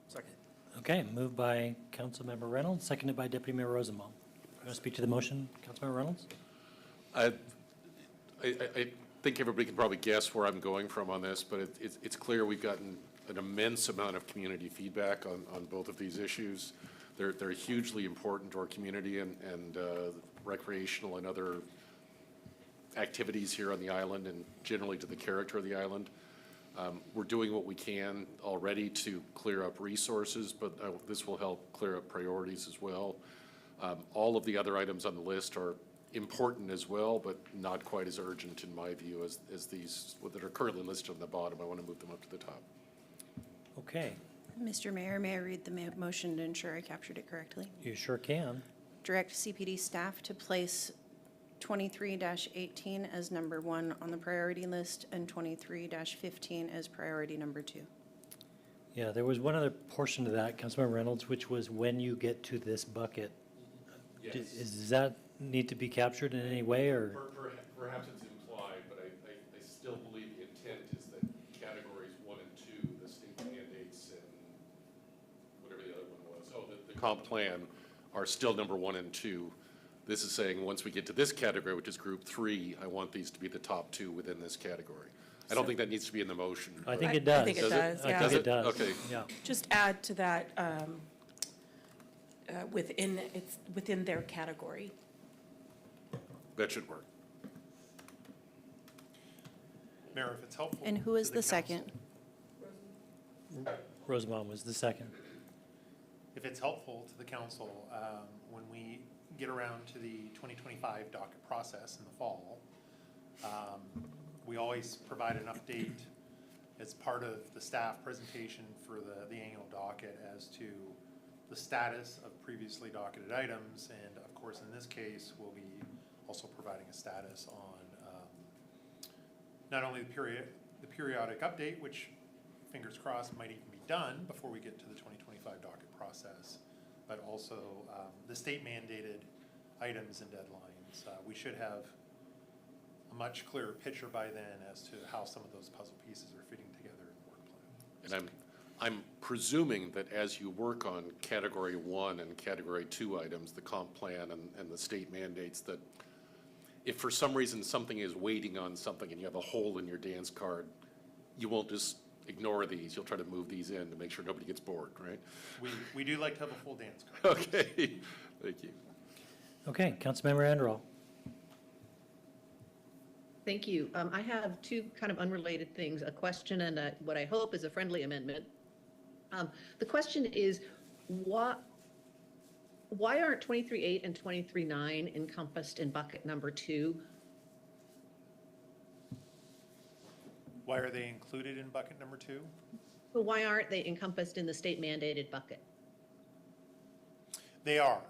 Second. Okay, moved by Councilmember Reynolds, seconded by Deputy Mayor Rosenbaum. You want to speak to the motion, Councilmember Reynolds? I think everybody can probably guess where I'm going from on this, but it's clear we've gotten an immense amount of community feedback on both of these issues. They're hugely important to our community and recreational and other activities here on the island and generally to the character of the island. We're doing what we can already to clear up resources, but this will help clear up priorities as well. All of the other items on the list are important as well, but not quite as urgent in my view as these that are currently listed on the bottom. I want to move them up to the top. Okay, Mr. Mayor, may I read the motion to ensure I captured it correctly? you sure can. Direct CPD staff to place 23-18 as number 1 on the priority list and 23-15 as priority number 2. Yeah, there was one other portion to that, Councilmember Reynolds, which was when you get to this bucket. Yes. Does that need to be captured in any way, or? Perhaps it's implied, but I still believe the intent is that categories 1 and 2, the state mandates and whatever the other one was, the comp plan are still number 1 and 2. This is saying, once we get to this category, which is group 3, I want these to be the top 2 within this category. I don't think that needs to be in the motion. I think it does. I think it does, yeah. I think it does. Okay. Yeah. Just add to that, within their category. That should work. Mayor, if it's helpful. And who to is the council, second? Rosenbaum was the second. If it's helpful to the council, when we get around to the 2025 docket process in the fall, we always provide an update as part of the staff presentation for the annual docket as to the status of previously docketed items. And of course, in this case, we'll be also providing a status on not only the periodic update, which fingers crossed might even be done before we get to the 2025 docket process, but also the state mandated items and deadlines. We should have a much clearer picture by then as to how some of those puzzle pieces are fitting together in the work plan. And I'm presuming that as you work on category 1 and category 2 items, the comp plan and the state mandates, that if for some reason something is waiting on something and you have a hole in your dance card, you won't just ignore these. You'll try to move these in to make sure nobody gets bored, right? We do like to have a full dance card. Okay, thank you. Okay, Councilmember Anderall. Thank you. I have two kind of unrelated things, a question and what I hope is a friendly amendment. The question is, why aren't 23.8 and 23.9 encompassed in bucket number 2? Why are they included in bucket number 2? Well, why aren't they encompassed in the state mandated bucket? They are.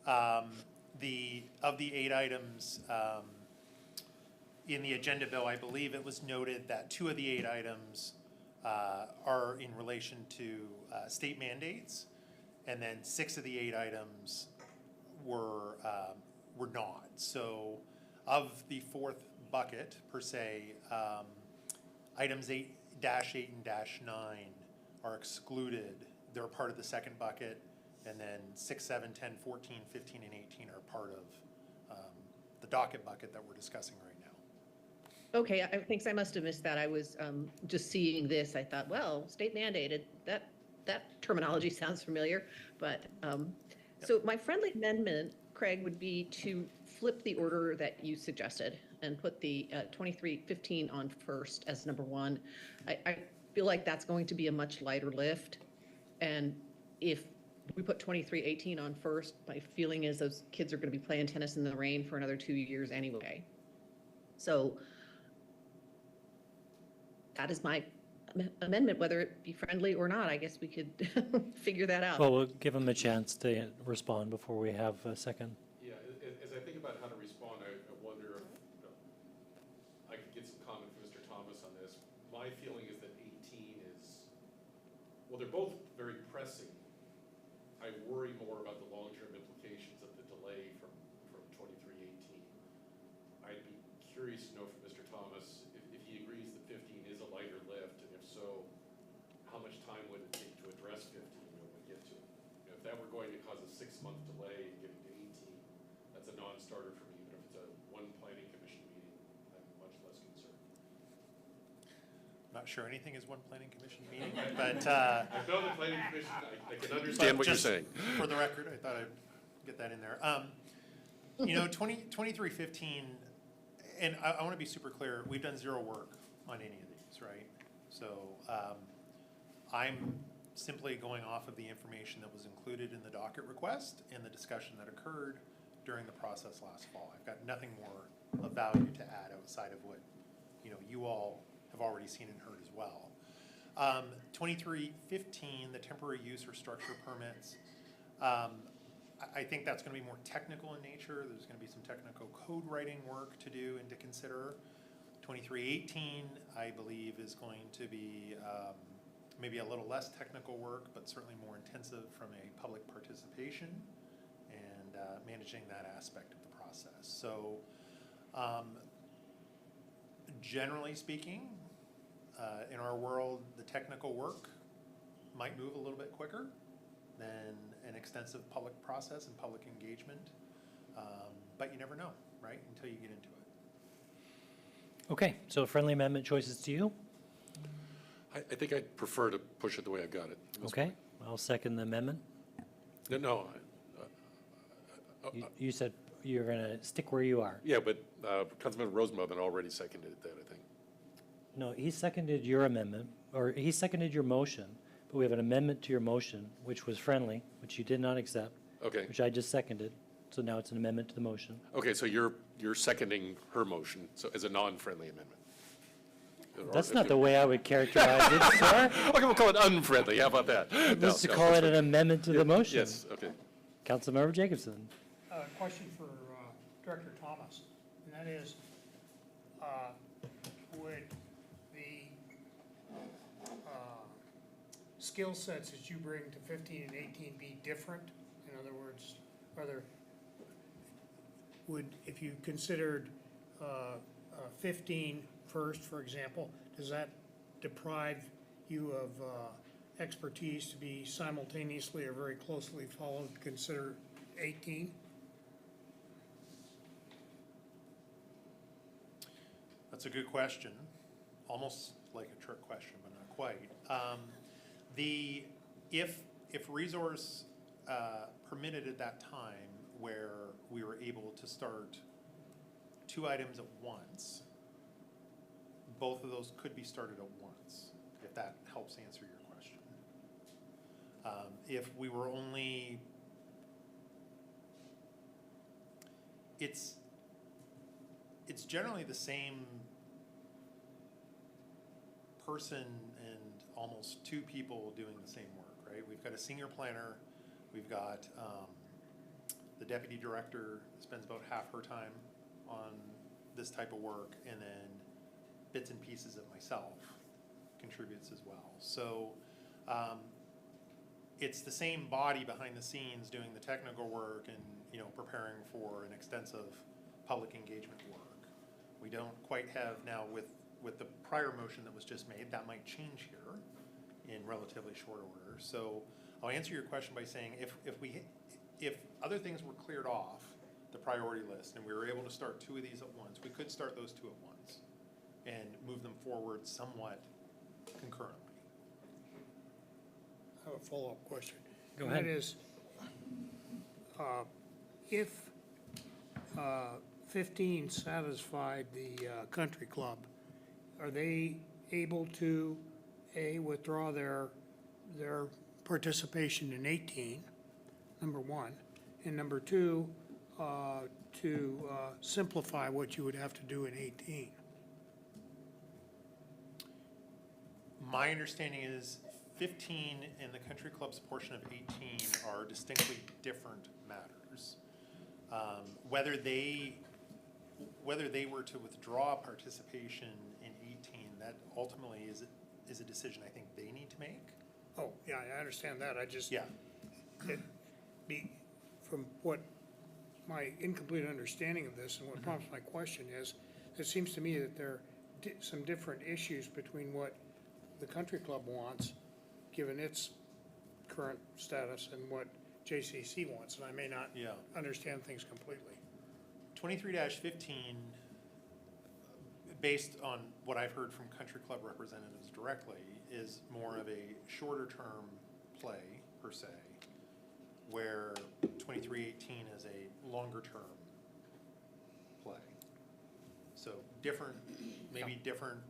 Of the 8 items in the agenda bill, I believe it was noted that 2 of the 8 items are in relation to state mandates, And then 6 of the 8 items were not. So of the 4th bucket, per se, items 8-8 and -9 are excluded. They're part of the 2nd bucket. And then 6, 7, 10, 14, 15, and 18 are part of the docket bucket that we're discussing right now. Okay, thanks, I must have missed that. I was just seeing this, I thought, well, state mandated, that terminology sounds familiar, but, so my friendly amendment, Craig, would be to flip the order that you suggested and put the 2315 on first as number 1. I feel like that's going to be a much lighter lift, and if we put 2318 on first, my feeling is those kids are going to be playing tennis in the rain for another 2 years anyway. So that is my amendment, whether it be friendly or not. I guess we could figure that out. Well, we'll give him a chance to respond before we have a second. Yeah, as I think about how to respond, I wonder if I could get some comment from Mr. Thomas on this. My feeling is that 18 is, well, they're both very pressing. I worry more about the long-term implications of the delay from 2318. I'd be curious to know from Mr. Thomas if he agrees that 15 is a lighter lift, and if so, how much time would it take to address 15 when we get to it? You know, if that were going to cause a 6-month delay in getting to 18, that's a non-starter for me, but if it's a one planning commission meeting, I'm much less concerned. Not sure anything is one planning commission meeting, but I've known the planning commission, I can understand what you're just saying. For the record, I thought I'd get that in there. You know, 2315, and I want to be super clear, we've done zero work on any of these, right? So I'm simply going off of the information that was included in the docket request and the discussion that occurred during the process last fall. I've got nothing more of value to add outside of what, you know, you all have already seen and heard as well. 2315, the temporary use or structure permits, I think that's going to be more technical in nature. There's going to be some technical code writing work to do and to consider. 2318, I believe, is going to be maybe a little less technical work, but certainly more intensive from a public participation and managing that aspect of the process. So generally speaking, in our world, the technical work might move a little bit quicker than an extensive public process and public engagement, but you never know, right, until you get into it. Okay, so friendly amendment choices to you? I think I'd prefer to push it the way I've got it. Okay, I'll second the amendment. No, You said you're going to stick where you are. yeah, but Councilmember Rosenbaum already seconded that, I think. No, he seconded your amendment, or he seconded your motion, but we have an amendment to your motion, which was friendly, which you did not accept. Okay. Which I just seconded, so now it's an amendment to the motion. Okay, so you're seconding her motion, so as a non-friendly amendment. That's not the way I would characterize it, sir. Okay, we'll call it unfriendly, how about that? Let's No, call that's it an fine. amendment to the motion. Yes, okay. Councilmember Jacobson. Question for Director Thomas, and that is, would the skill sets that you bring to 15 and 18 be different? In other words, if you considered 15 first, for example, does that deprive you of expertise to be simultaneously or very closely followed, consider 18? That's a good question, almost like a trick question, but not quite. If resource permitted at that time where we were able to start 2 items at once, both of those could be started at once, if that helps answer your question. If we were only, it's generally the same person and almost 2 people doing the same work, right? We've got a senior planner, we've got the deputy director spends about half her time on this type of work, and then bits and pieces of myself contributes as well. So it's the same body behind the scenes doing the technical work and, preparing for an extensive public engagement work. We don't quite have now with the prior motion that was just made, that might change here in relatively short order. So I'll answer your question by saying if other things were cleared off the priority list and we were able to start 2 of these at once, we could start those 2 at once and move them forward somewhat concurrently. I have a follow-up question. Go And ahead. that is, if 15 satisfied the country club, are they able to, A, withdraw their participation in 18, number one, and number two, to simplify what you would have to do in 18? My understanding is 15 and the country club's portion of 18 are distinctly different matters. Whether they were to withdraw participation in 18, that ultimately is a decision I think they need to make. Oh, yeah, I understand that. I just, Yeah. from what my incomplete understanding of this and what prompts my question is, it seems to me that there are some different issues between what the country club wants, given its current status, and what JCC wants, and I may not Yeah. understand things completely. 23-15, based on what I've heard from country club representatives directly, is more of a shorter term play per se, where 23-18 is a longer term play. So different, maybe different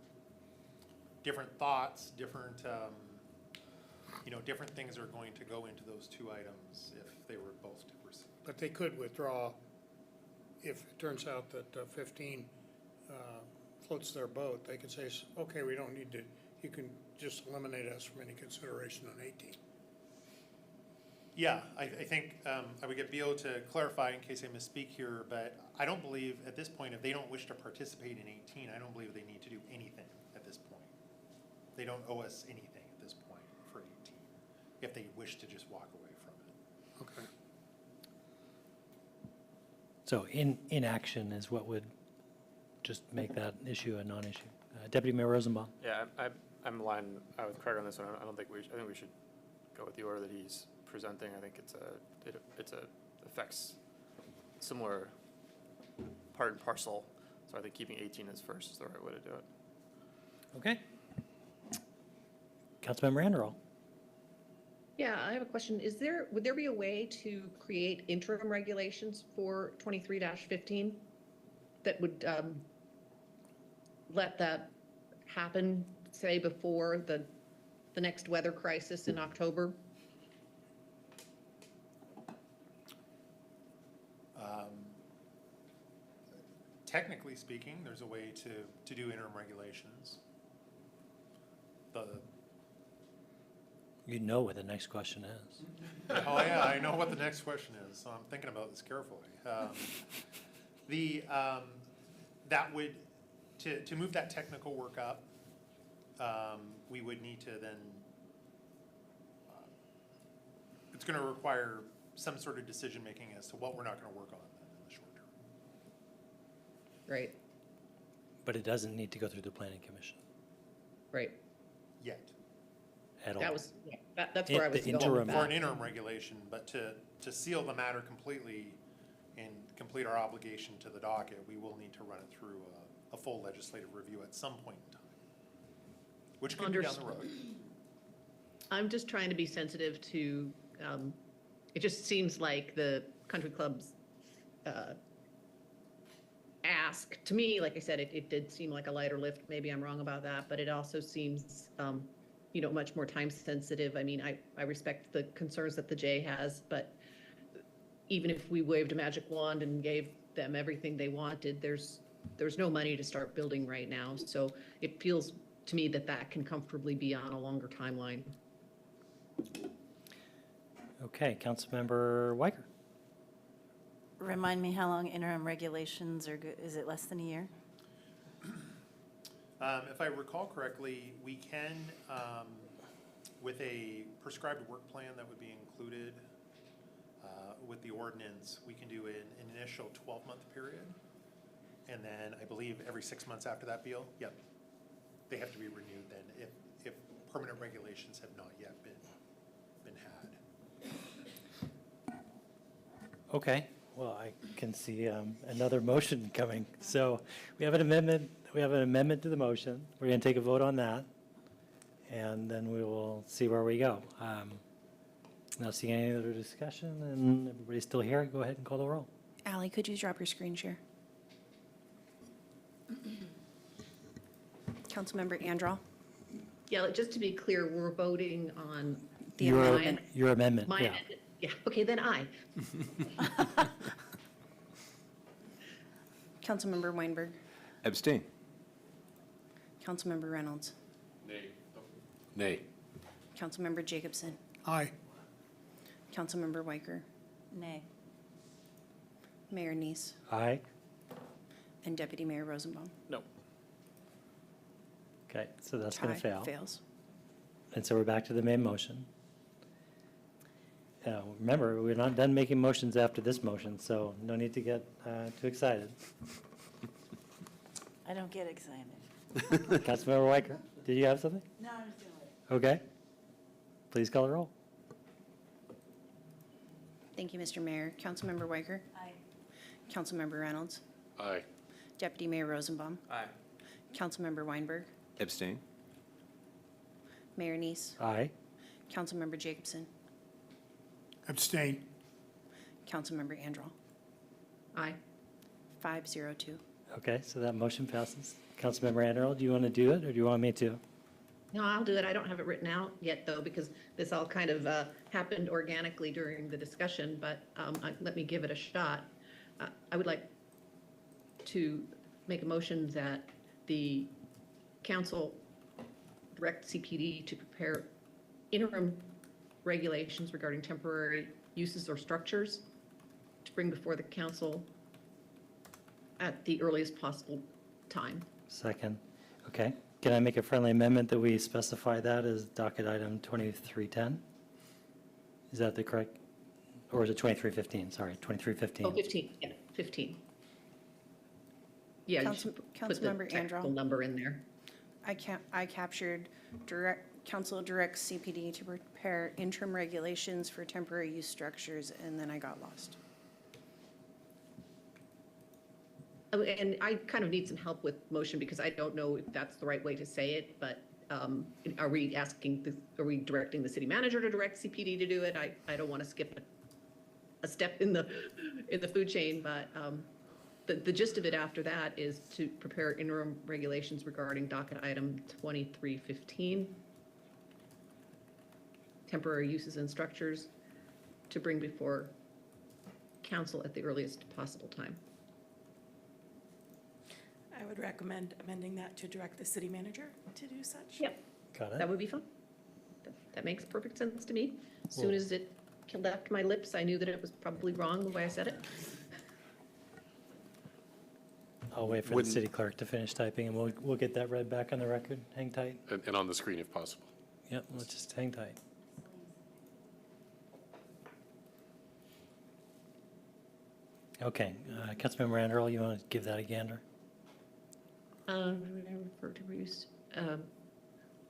thoughts, different things are going to go into those 2 items if they were both to proceed. But they could withdraw if it turns out that 15 floats their boat. They could say, okay, we don't need to, you can just eliminate us from any consideration on 18. Yeah, I think I would get Beal to clarify in case I misspeak here, but I don't believe at this point, if they don't wish to participate in 18, I don't believe they need to do anything at this point. They don't owe us anything at this point for 18, if they wish to just walk away from it. Okay. So inaction is what would just make that issue a non-issue. Deputy Mayor Rosenbaum. Yeah, I'm aligned with Craig on this one. I think we should go with the order that he's presenting. I think it affects similar part and parcel. So I think keeping 18 as first is the right way to do it. Okay. Councilmember Anderall. Yeah, I have a question. Would there be a way to create interim regulations for 23-15 that would let that happen, say, before the next weather crisis in October? Technically speaking, there's a way to do interim regulations. You know what the next question is. Oh yeah, I know what the next question is, so I'm thinking about this carefully. That would, to move that technical work up, we would need to then, it's gonna require some sort of decision-making as to what we're not gonna work on in the short term. Right, But it doesn't need to go through the planning commission right. Yet, at all. That was, yeah, that's where I was The going interim- with for an that. interim regulation, but to seal the matter completely and complete our obligation to the docket, we will need to run it through a full legislative review at some point in time, which could be down the road. I'm just trying to be sensitive to, it just seems like the country club's ask, to me, like I said, it did seem like a lighter lift. Maybe I'm wrong about that, but it also seems, much more time sensitive. I mean, I respect the concerns that the J has, but even if we waved a magic wand and gave them everything they wanted, there's no money to start building right now. So it feels to me that can comfortably be on a longer timeline. Okay, Councilmember Weicker. Remind me how long interim regulations are good, is it less than a year? If I recall correctly, we can with a prescribed work plan that would be included with the ordinance, we can do an initial 12-month period. And then I believe every 6 months after that, Beal, yep, they have to be renewed then if permanent regulations have not yet been had. Okay, well, I can see another motion coming. So we have an amendment to the motion. We're going to take a vote on that, and then we will see where we go. Not seeing any other discussion, and everybody's still here. Go ahead and call the roll. Ally, could you drop your screen share? Councilmember Andral? Yeah, just to be clear, we're voting on The Your amendment. your amendment, my yeah. amendment. Yeah, okay, then aye. Councilmember Weinberg? Abstain. Councilmember Reynolds? Nay. Nay. Councilmember Jacobson? Aye. Councilmember Weicker? Nay. Mayor Neese? Aye. And Deputy Mayor Rosenbaum? No. Okay, so that's going Tie to fail. Fails. And so we're back to the main motion. Remember, we're not done making motions after this motion, so no need to get too excited. I don't get excited. Councilmember Weicker, did you have something? No, I'm just doing it. Okay. Please call the roll. Thank you, Mr. Mayor. Councilmember Weicker? Aye. Councilmember Reynolds? Aye. Deputy Mayor Rosenbaum? Aye. Councilmember Weinberg? Abstain. Mayor Neese? Aye. Councilmember Jacobson? Abstain. Councilmember Andral? Aye. 502. Okay, so that motion passes. Councilmember Anderl, do you want to do it, or do you want me to? No, I'll do it. I don't have it written out yet, though, because this all kind of happened organically during the discussion, but let me give it a shot. I would like to make a motion that the council direct CPD to prepare interim regulations regarding temporary uses or structures to bring before the council at the earliest possible time. Second. Okay. Can I make a friendly amendment that we specify that as docket item 2310? Is that the correct, or is it 2315? Sorry, 2315. Oh, 15, yeah, 15. Yeah, you should put the Councilmember technical Andral? number in there. I captured council directs CPD to prepare interim regulations for temporary use structures, and then I got lost. Oh, and I kind of need some help with motion because I don't know if that's the right way to say it, but are we directing the city manager to direct CPD to do it? I don't want to skip a step in the food chain, but the gist of it after that is to prepare interim regulations regarding docket item 2315, temporary uses and structures, to bring before council at the earliest possible time. I would recommend amending that to direct the city manager to do such. Yep, Got that it? would be fun. That makes perfect sense to me. As soon Well- as it left my lips, I knew that it was probably wrong the way I said it. I'll wait for the Wouldn't- city clerk to finish typing, and we'll get that read back on the record. Hang tight. And on the screen if possible. Yep, let's just hang tight. Okay, Councilmember Anderl, you want to give that a gander? Refer to use,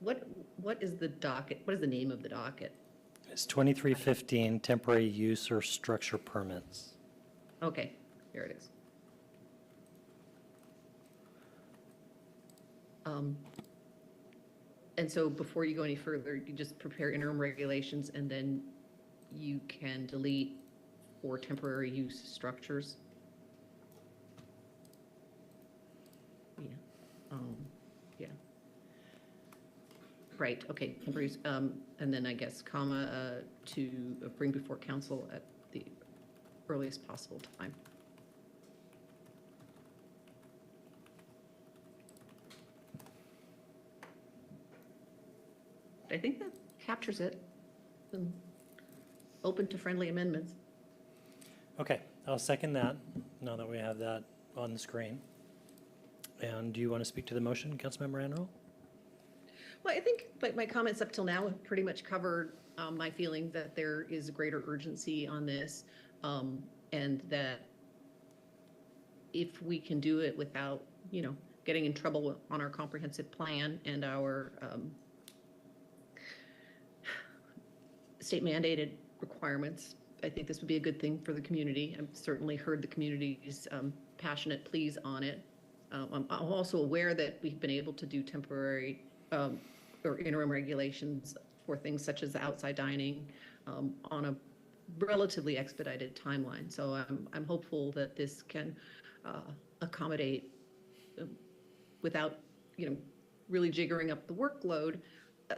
what is the docket? What is the name of the docket? It's 2315, temporary use or structure permits. Okay, here it is. And so before you go any further, you just prepare interim regulations and then you can delete for temporary use structures. Yeah, yeah. Right, okay, temporary use, and then I guess comma, to bring before council at the earliest possible time. I think that captures it. Open to friendly amendments. Okay, I'll second that, now that we have that on the screen. And do you want to speak to the motion, Councilmember Anderl? Well, I think my comments up till now have pretty much covered my feeling that there is greater urgency on this, and that if we can do it without, getting in trouble on our comprehensive plan and our state mandated requirements, I think this would be a good thing for the community. I've certainly heard the community's passionate pleas on it. I'm also aware that we've been able to do temporary or interim regulations for things such as the outside dining on a relatively expedited timeline. So I'm hopeful that this can accommodate without, really jiggering up the workload,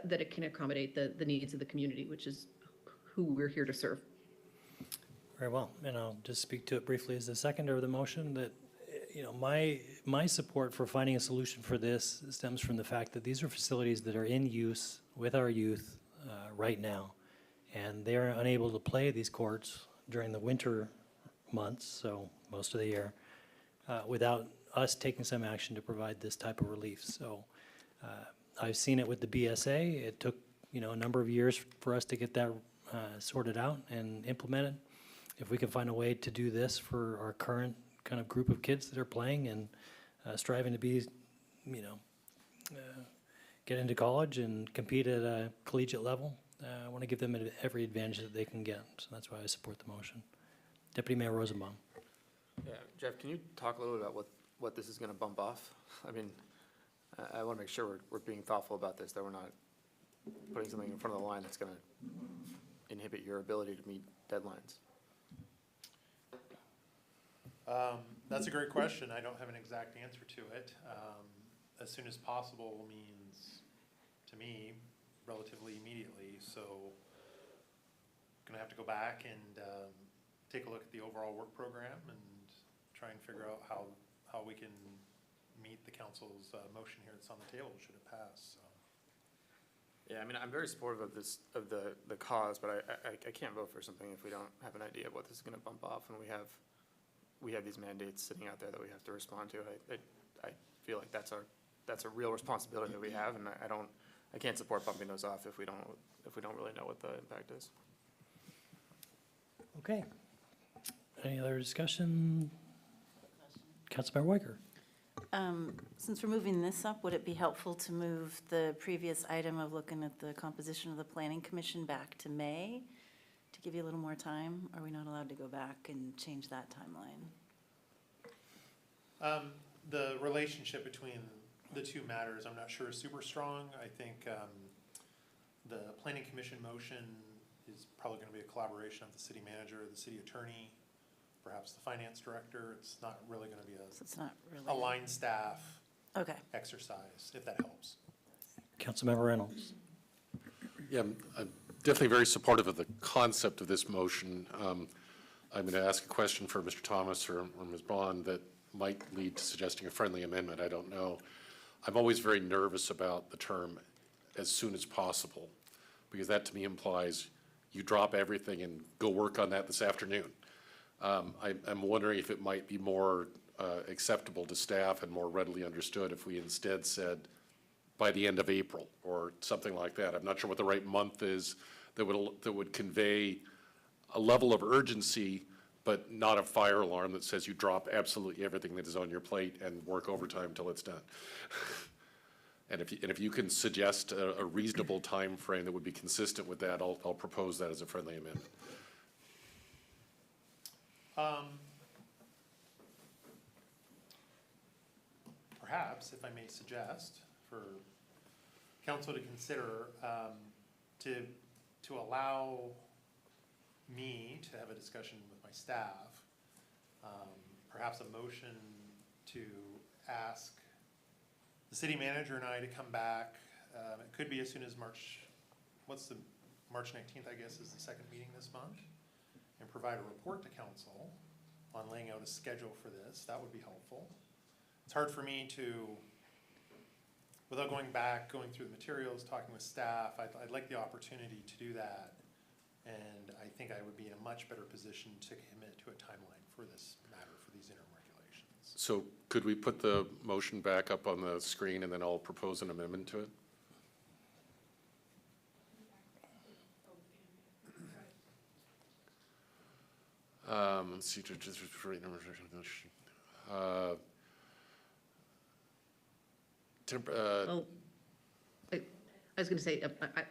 that it can accommodate the needs of the community, which is who we're here to serve. Very well, and I'll just speak to it briefly as the seconder of the motion, that, my support for finding a solution for this stems from the fact that these are facilities that are in use with our youth right now, and they are unable to play these courts during the winter months, so most of the year, without us taking some action to provide this type of relief. So I've seen it with the BSA. It took, a number of years for us to get that sorted out and implemented. If we can find a way to do this for our current kind of group of kids that are playing and striving to be, get into college and compete at a collegiate level, I want to give them every advantage that they can get. So that's why I support the motion. Deputy Mayor Rosenbaum. Yeah, Jeff, can you talk a little bit about what this is going to bump off? I mean, I want to make sure we're being thoughtful about this, that we're not putting something in front of the line that's going to inhibit your ability to meet deadlines. That's a great question. I don't have an exact answer to it. As soon as possible means, to me, relatively immediately. So going to have to go back and take a look at the overall work program and try and figure out how we can meet the council's motion here that's on the table should it pass. So. Yeah, I mean, I'm very supportive of this, of the cause, but I can't vote for something if we don't have an idea of what this is going to bump off, and we have these mandates sitting out there that we have to respond to. I feel like that's a real responsibility that we have, and I can't support bumping those off if we don't really know what the impact is. Okay. Any other discussion? Councilmember Weicker. Since we're moving this up, would it be helpful to move the previous item of looking at the composition of the Planning Commission back to May to give you a little more time? Are we not allowed to go back and change that timeline? The relationship between the two matters, I'm not sure is super strong. I think the Planning Commission motion is probably going to be a collaboration of the city manager, the city attorney, perhaps the finance director. It's not really going to be a line staff exercise, if that helps. Councilmember Reynolds. Yeah, I'm definitely very supportive of the concept of this motion. I'm going to ask a question for Mr. Thomas or Ms. Bond that might lead to suggesting a friendly amendment. I don't know. I'm always very nervous about the term "as soon as possible," because that to me implies you drop everything and go work on that this afternoon. I'm wondering if it might be more acceptable to staff and more readily understood if we instead said by the end of April or something like that. I'm not sure what the right month is that would convey a level of urgency, but not a fire alarm that says you drop absolutely everything that is on your plate and work overtime till it's done. And if you can suggest a reasonable time frame that would be consistent with that, I'll propose that as a friendly amendment. Perhaps, if I may suggest, for council to consider, to allow me to have a discussion with my staff, perhaps a motion to ask the city manager and I to come back. It could be as soon as March 19th, I guess, is the second meeting this month, and provide a report to council on laying out a schedule for this. That would be helpful. It's hard for me to, without going through the materials, talking with staff, I'd like the opportunity to do that. And I think I would be in a much better position to commit to a timeline for this matter, for these interim regulations. So could we put the motion back up on the screen and then I'll propose an amendment to it? Let's see. Oh, I was going to say,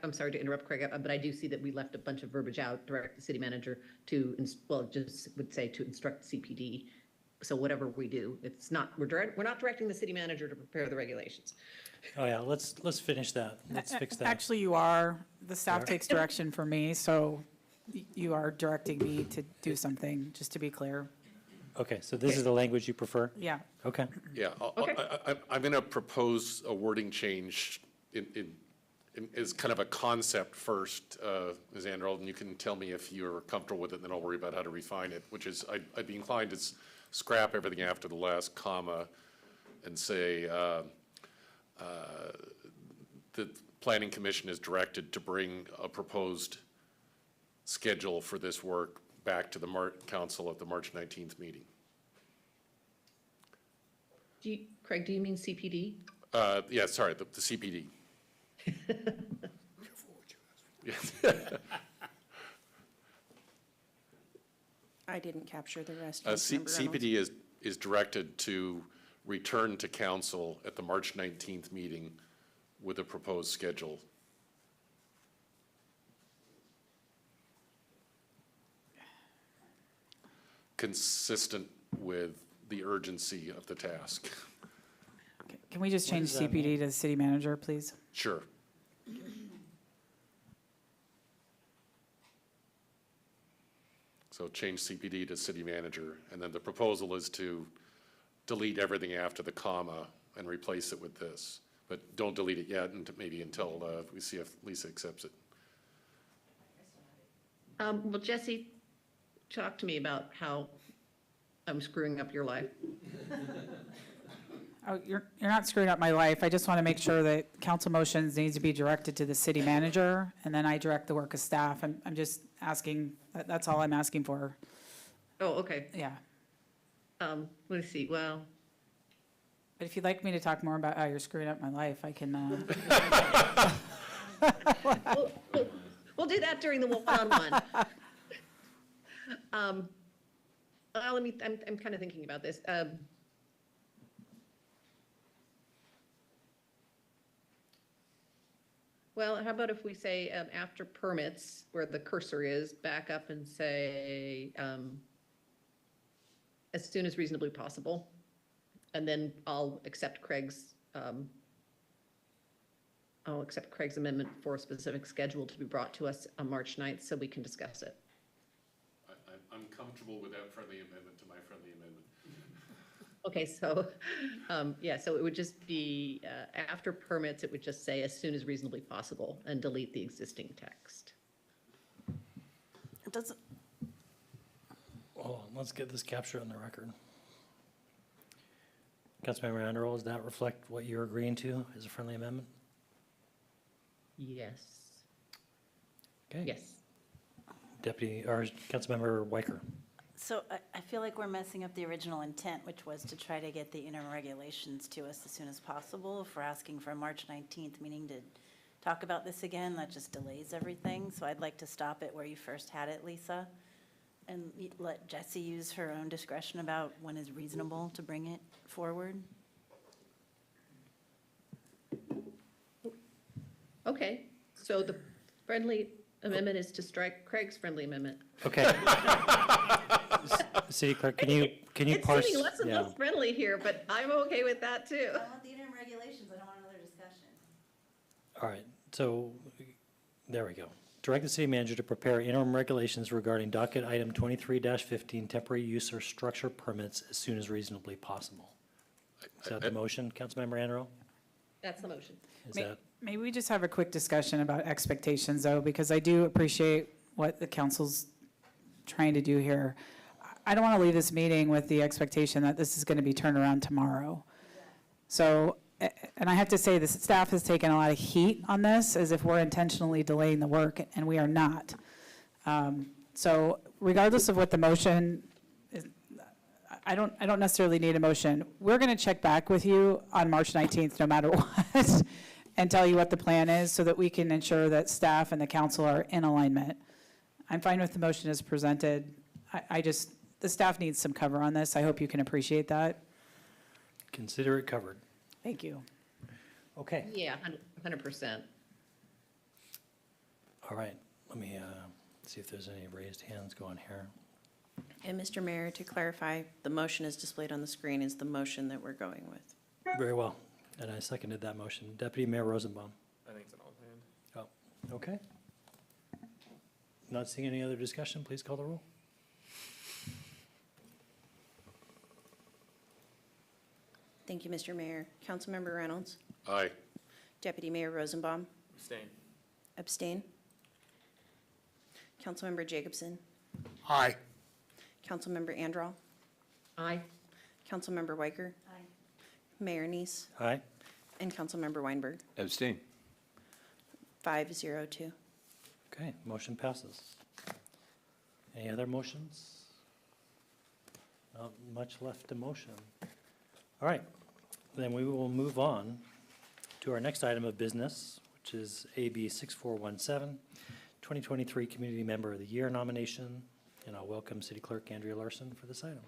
I'm sorry to interrupt, Craig, but I do see that we left a bunch of verbiage out, direct the city manager to, just would say to instruct CPD. So whatever we do, it's not, we're not directing the city manager to prepare the regulations. Oh, yeah, let's finish that. Let's fix that. Actually, you are. The staff Are? takes direction from me, so you are directing me to do something, just to be clear. Okay, so this is the language you prefer? Yeah. Okay. Yeah, I'm going to propose a wording change as kind of a concept first, Ms. Anderl, and you can tell me if you're comfortable with it, and then I'll worry about how to refine it, which is I'd be inclined to scrap everything after the last comma and say the Planning Commission is directed to bring a proposed schedule for this work back to the council at the March 19th meeting. Craig, do you mean CPD? Yeah, sorry, the CPD. I didn't capture the rest. Councilmember Reynolds. CPD is directed to return to council at the March 19th meeting with a proposed schedule. Consistent with the urgency of the task. Okay, can we just change does that CPD to city manager, please? Sure. So change CPD to city manager, and then the proposal is to delete everything after the comma and replace it with this. But don't delete it yet, and maybe until we see if Lisa accepts it. Well, Jesse, talk to me about how I'm screwing up your life. Oh, you're not screwing up my life. I just want to make sure that council motions need to be directed to the city manager, and then I direct the work of staff. I'm just asking, that's all I'm asking for. Oh, okay. Yeah. Let's see, well. But if you'd like me to talk more about how you're screwing up my life, I can, We'll do that during the one-on-one. I'm kind of thinking about this. Well, how about if we say, after permits, where the cursor is, back up and say, as soon as reasonably possible. And then I'll accept Craig's amendment for a specific schedule to be brought to us on March 9th so we can discuss it. I'm comfortable with that friendly amendment to my friendly amendment. Okay, so, yeah, so it would just be, after permits, it would just say as soon as reasonably possible and delete the existing text. It doesn't, Hold on, let's get this captured on the record. Councilmember Anderl, does that reflect what you're agreeing to as a friendly amendment? Yes. Okay. Yes. Deputy, or Councilmember Weicker. so I feel like we're messing up the original intent, which was to try to get the interim regulations to us as soon as possible. If we're asking for a March 19th meeting to talk about this again, that just delays everything. So I'd like to stop it where you first had it, Lisa, and let Jessie use her own discretion about when is reasonable to bring it forward. Okay, so the friendly amendment is to strike Craig's friendly amendment. Okay. City Clerk, can you parse? It's seeming less and yeah. less friendly here, but I'm okay with that too. I want the interim regulations, I don't want another discussion. All right, so, there we go. Direct the city manager to prepare interim regulations regarding docket item 23-15, temporary use or structure permits as soon as reasonably possible. Is that the motion, Councilmember Anderl? That's the motion. Is that, maybe we just have a quick discussion about expectations, though, because I do appreciate what the council's trying to do here. I don't want to leave this meeting with the expectation that this is going to be turned around tomorrow. So, and I have to say, the staff has taken a lot of heat on this, as if we're intentionally delaying the work, and we are not. So regardless of what the motion is, I don't necessarily need a motion. We're going to check back with you on March 19th, no matter what, and tell you what the plan is so that we can ensure that staff and the council are in alignment. I'm fine with the motion as presented. I just, the staff needs some cover on this. I hope you can appreciate that. Consider it covered. Thank you. Okay, Yeah, 100%. all right. Let me see if there's any raised hands going here. And Mr. Mayor, to clarify, the motion is displayed on the screen is the motion that we're going with. Very well. And I seconded that motion. Deputy Mayor Rosenbaum. I think it's an old hand. Oh, okay. Not seeing any other discussion, please call the roll. Thank you, Mr. Mayor. Councilmember Reynolds? Aye. Deputy Mayor Rosenbaum? Abstain. Abstain? Councilmember Jacobson? Aye. Councilmember Andral? Aye. Councilmember Weicker? Aye. Mayor Neese? Aye. And Councilmember Weinberg? Abstain. 502. Okay, motion passes. Any other motions? Not much left to motion. All right, then we will move on to our next item of business, which is AB 6417, 2023 Community Member of the Year nomination. And I'll welcome City Clerk Andrea Larson for this item.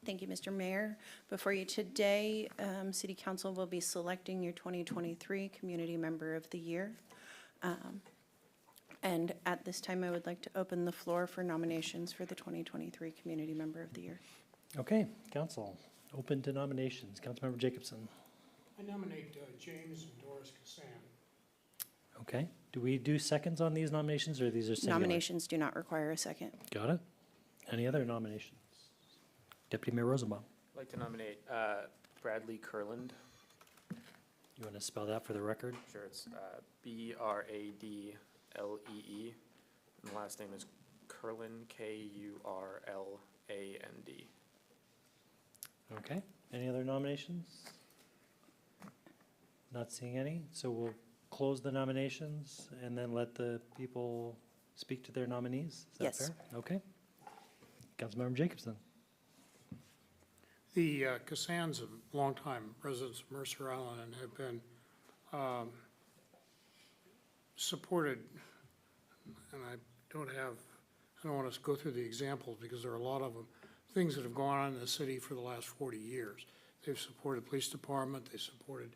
Thank you, Mr. Mayor. Before you today, City Council will be selecting your 2023 Community Member of the Year. And at this time, I would like to open the floor for nominations for the 2023 Community Member of the Year. Okay, council, open to nominations. Councilmember Jacobson. I nominate James and Doris Cassan. Okay, do we do seconds on these nominations, or these are singular? Nominations do not require a second. Got it. Any other nominations? Deputy Mayor Rosenbaum. I'd like to nominate Bradley Kurland. You want to spell that for the record? Sure, it's Bradlee. And the last name is Kurland, Kurland. Okay, any other nominations? Not seeing any, so we'll close the nominations and then let the people speak to their nominees. Is that Yes. fair? Okay. Councilmember Jacobson. The Cassans are longtime residents of Mercer Island and have been supported, and I don't want to go through the examples because there are a lot of them, things that have gone on in the city for the last 40 years. They've supported police department, they supported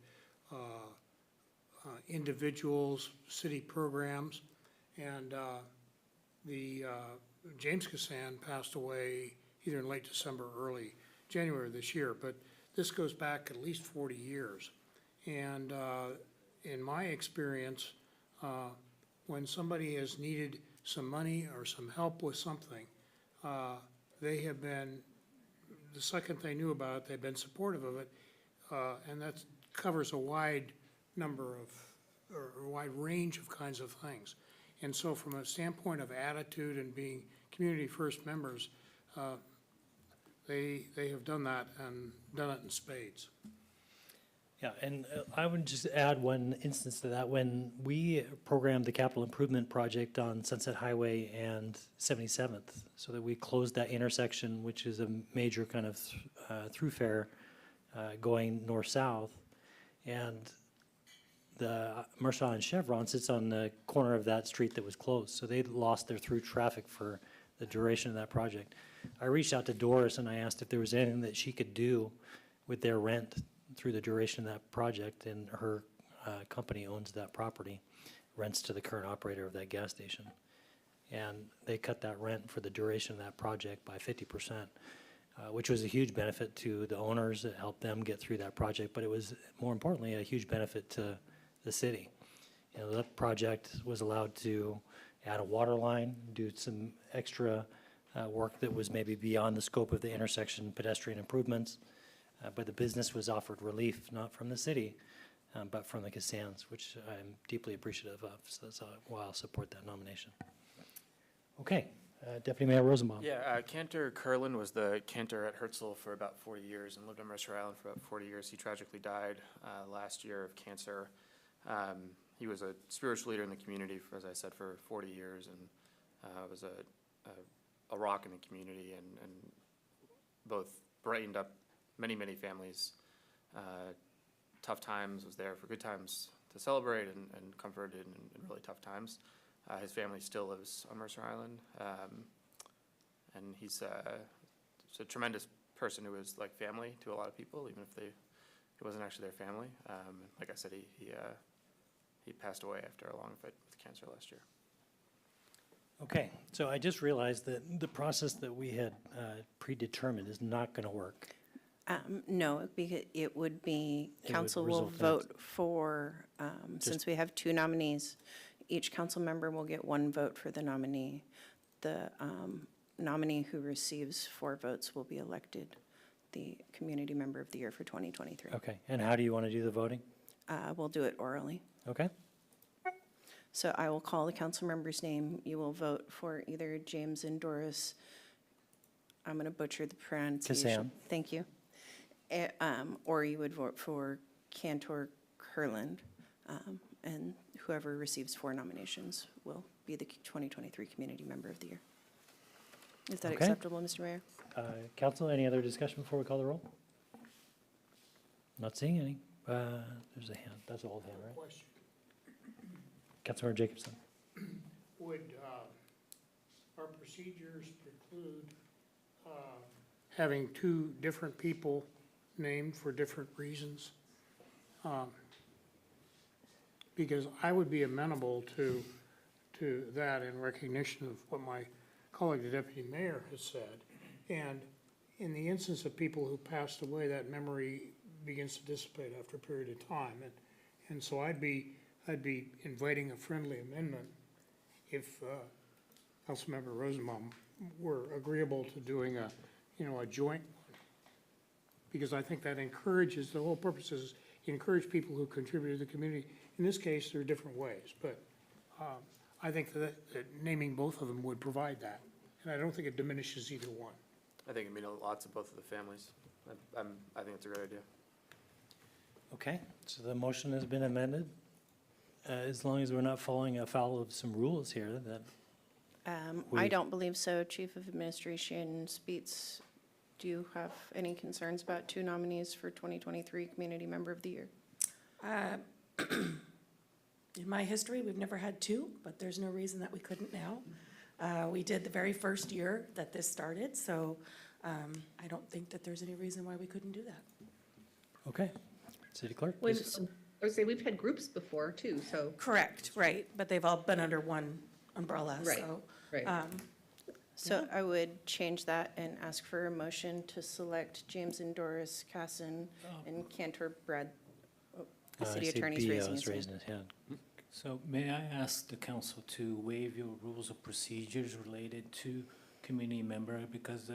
individuals, city programs, and James Cassan passed away either in late December or early January this year, but this goes back at least 40 years. And in my experience, when somebody has needed some money or some help with something, they have been, the second they knew about it, they've been supportive of it, and that covers a wide number of, or a wide range of kinds of things. And so from a standpoint of attitude and being community first members, they have done that and done it in spades. Yeah, and I would just add one instance to that. When we programmed the capital improvement project on Sunset Highway and 77th, so that we closed that intersection, which is a major kind of throughfare going north-south, and the Mercer and Chevron sits on the corner of that street that was closed, so they lost their through traffic for the duration of that project. I reached out to Doris and I asked if there was anything that she could do with their rent through the duration of that project, and her company owns that property, rents to the current operator of that gas station. And they cut that rent for the duration of that project by 50%, which was a huge benefit to the owners. It helped them get through that project, but it was, more importantly, a huge benefit to the city. You know, that project was allowed to add a water line, do some extra work that was maybe beyond the scope of the intersection pedestrian improvements. But the business was offered relief, not from the city, but from the Cassans, which I'm deeply appreciative of. So that's why I'll support that nomination. Okay, Deputy Mayor Rosenbaum. Yeah, Cantor Kurland was the cantor at Herzl for about 40 years and lived on Mercer Island for about 40 years. He tragically died last year of cancer. He was a spiritual leader in the community, as I said, for 40 years, and was a rock in the community, and both brightened up many families. Tough times, was there for good times to celebrate, and comforted in really tough times. His family still lives on Mercer Island. And he's a tremendous person who is like family to a lot of people, even if it wasn't actually their family. Like I said, he passed away after a long fight with cancer last year. Okay, so I just realized that the process that we had predetermined is not going to work. No, because it would be, It would council will result in- vote for, since we have two nominees, each council member will get one vote for the nominee. The nominee who receives 4 votes will be elected the Community Member of the Year for 2023. Okay, and how do you want to do the voting? We'll do it orally. Okay, So I will call the council member's name. You will vote for either James and Doris, I'm going to butcher the pronunciation. Kassan. Thank you. Or you would vote for Cantor Kurland. And whoever receives 4 nominations will be the 2023 Community Member of the Year. Is that Okay. acceptable, Mr. Mayor? Council, any other discussion before we call the roll? Not seeing any. There's a hand, that's an old hand, right? Question. Councilmember Jacobson. Would our procedures preclude having 2 different people named for different reasons? Because I would be amenable to that in recognition of what my colleague, the deputy mayor, has said. And in the instance of people who passed away, that memory begins to dissipate after a period of time. And so I'd be inviting a friendly amendment if Councilmember Rosenbaum were agreeable to doing a joint one. Because I think that encourages, the whole purpose is encourage people who contribute to the community. In this case, there are different ways, but I think that naming both of them would provide that. And I don't think it diminishes either one. I think it means lots of both of the families. I think it's a great idea. Okay, so the motion has been amended. As long as we're not falling afoul of some rules here, that I We- don't believe so. Chief of Administration Speets, do you have any concerns about 2 nominees for 2023 Community Member of the Year? In my history, we've never had 2, but there's no reason that we couldn't now. We did the very first year that this started, so I don't think that there's any reason why we couldn't do that. okay. City Clerk, When, please. I would say we've had groups before too, so. Correct, right, but they've all been under one umbrella, Right, so. right. So I would change that and ask for a motion to select James and Doris Casson and Cantor Brad. Oh, the I city see attorney's B.O. raising is his hand. raising his hand. So may I ask the council to waive your rules of procedures related to community member? Because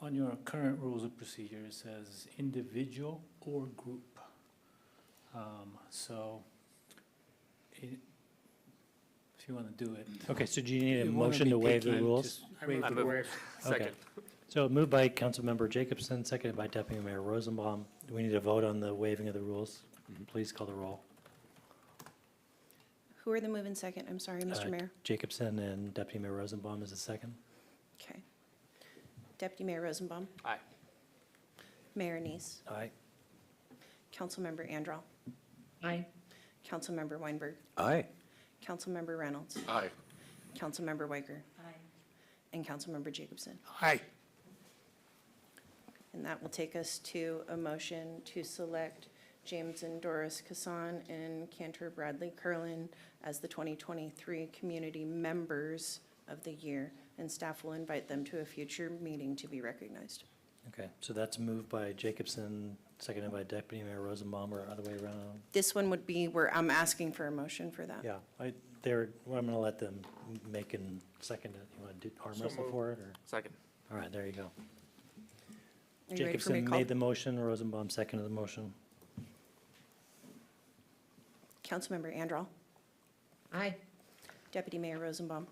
on your current rules of procedure, it says individual or group. So if you want to do it. Okay, so do you need a you wanna motion be to waive the picky, rules? just I waive move the to rules. waive. Okay. Second. So moved by Councilmember Jacobson, seconded by Deputy Mayor Rosenbaum. Do we need to vote on the waiving of the rules? Please call the roll. Who are the move in second? I'm sorry, Mr. Mayor. Jacobson and Deputy Mayor Rosenbaum is the second. Okay. Deputy Mayor Rosenbaum, Aye. Mayor Neese, Aye. Councilmember Andral, Aye. Councilmember Weinberg, Aye. Councilmember Reynolds, Aye. Councilmember Weicker. And Councilmember Jacobson. Aye. And that will take us to a motion to select James and Doris Casson and Cantor Bradley Curlin as the 2023 Community Members of the Year, and staff will invite them to a future meeting to be recognized. Okay, so that's moved by Jacobson, seconded by Deputy Mayor Rosenbaum, or other way around? This one would be where I'm asking for a motion for that. Yeah, I'm going to let them make and second it. You want to do arm So wrestle moved. for it, or? Second. All right, there you go. Are you ready for me to Jacobson call? made the motion, Rosenbaum seconded the motion. Councilmember Andral, Aye. Deputy Mayor Rosenbaum,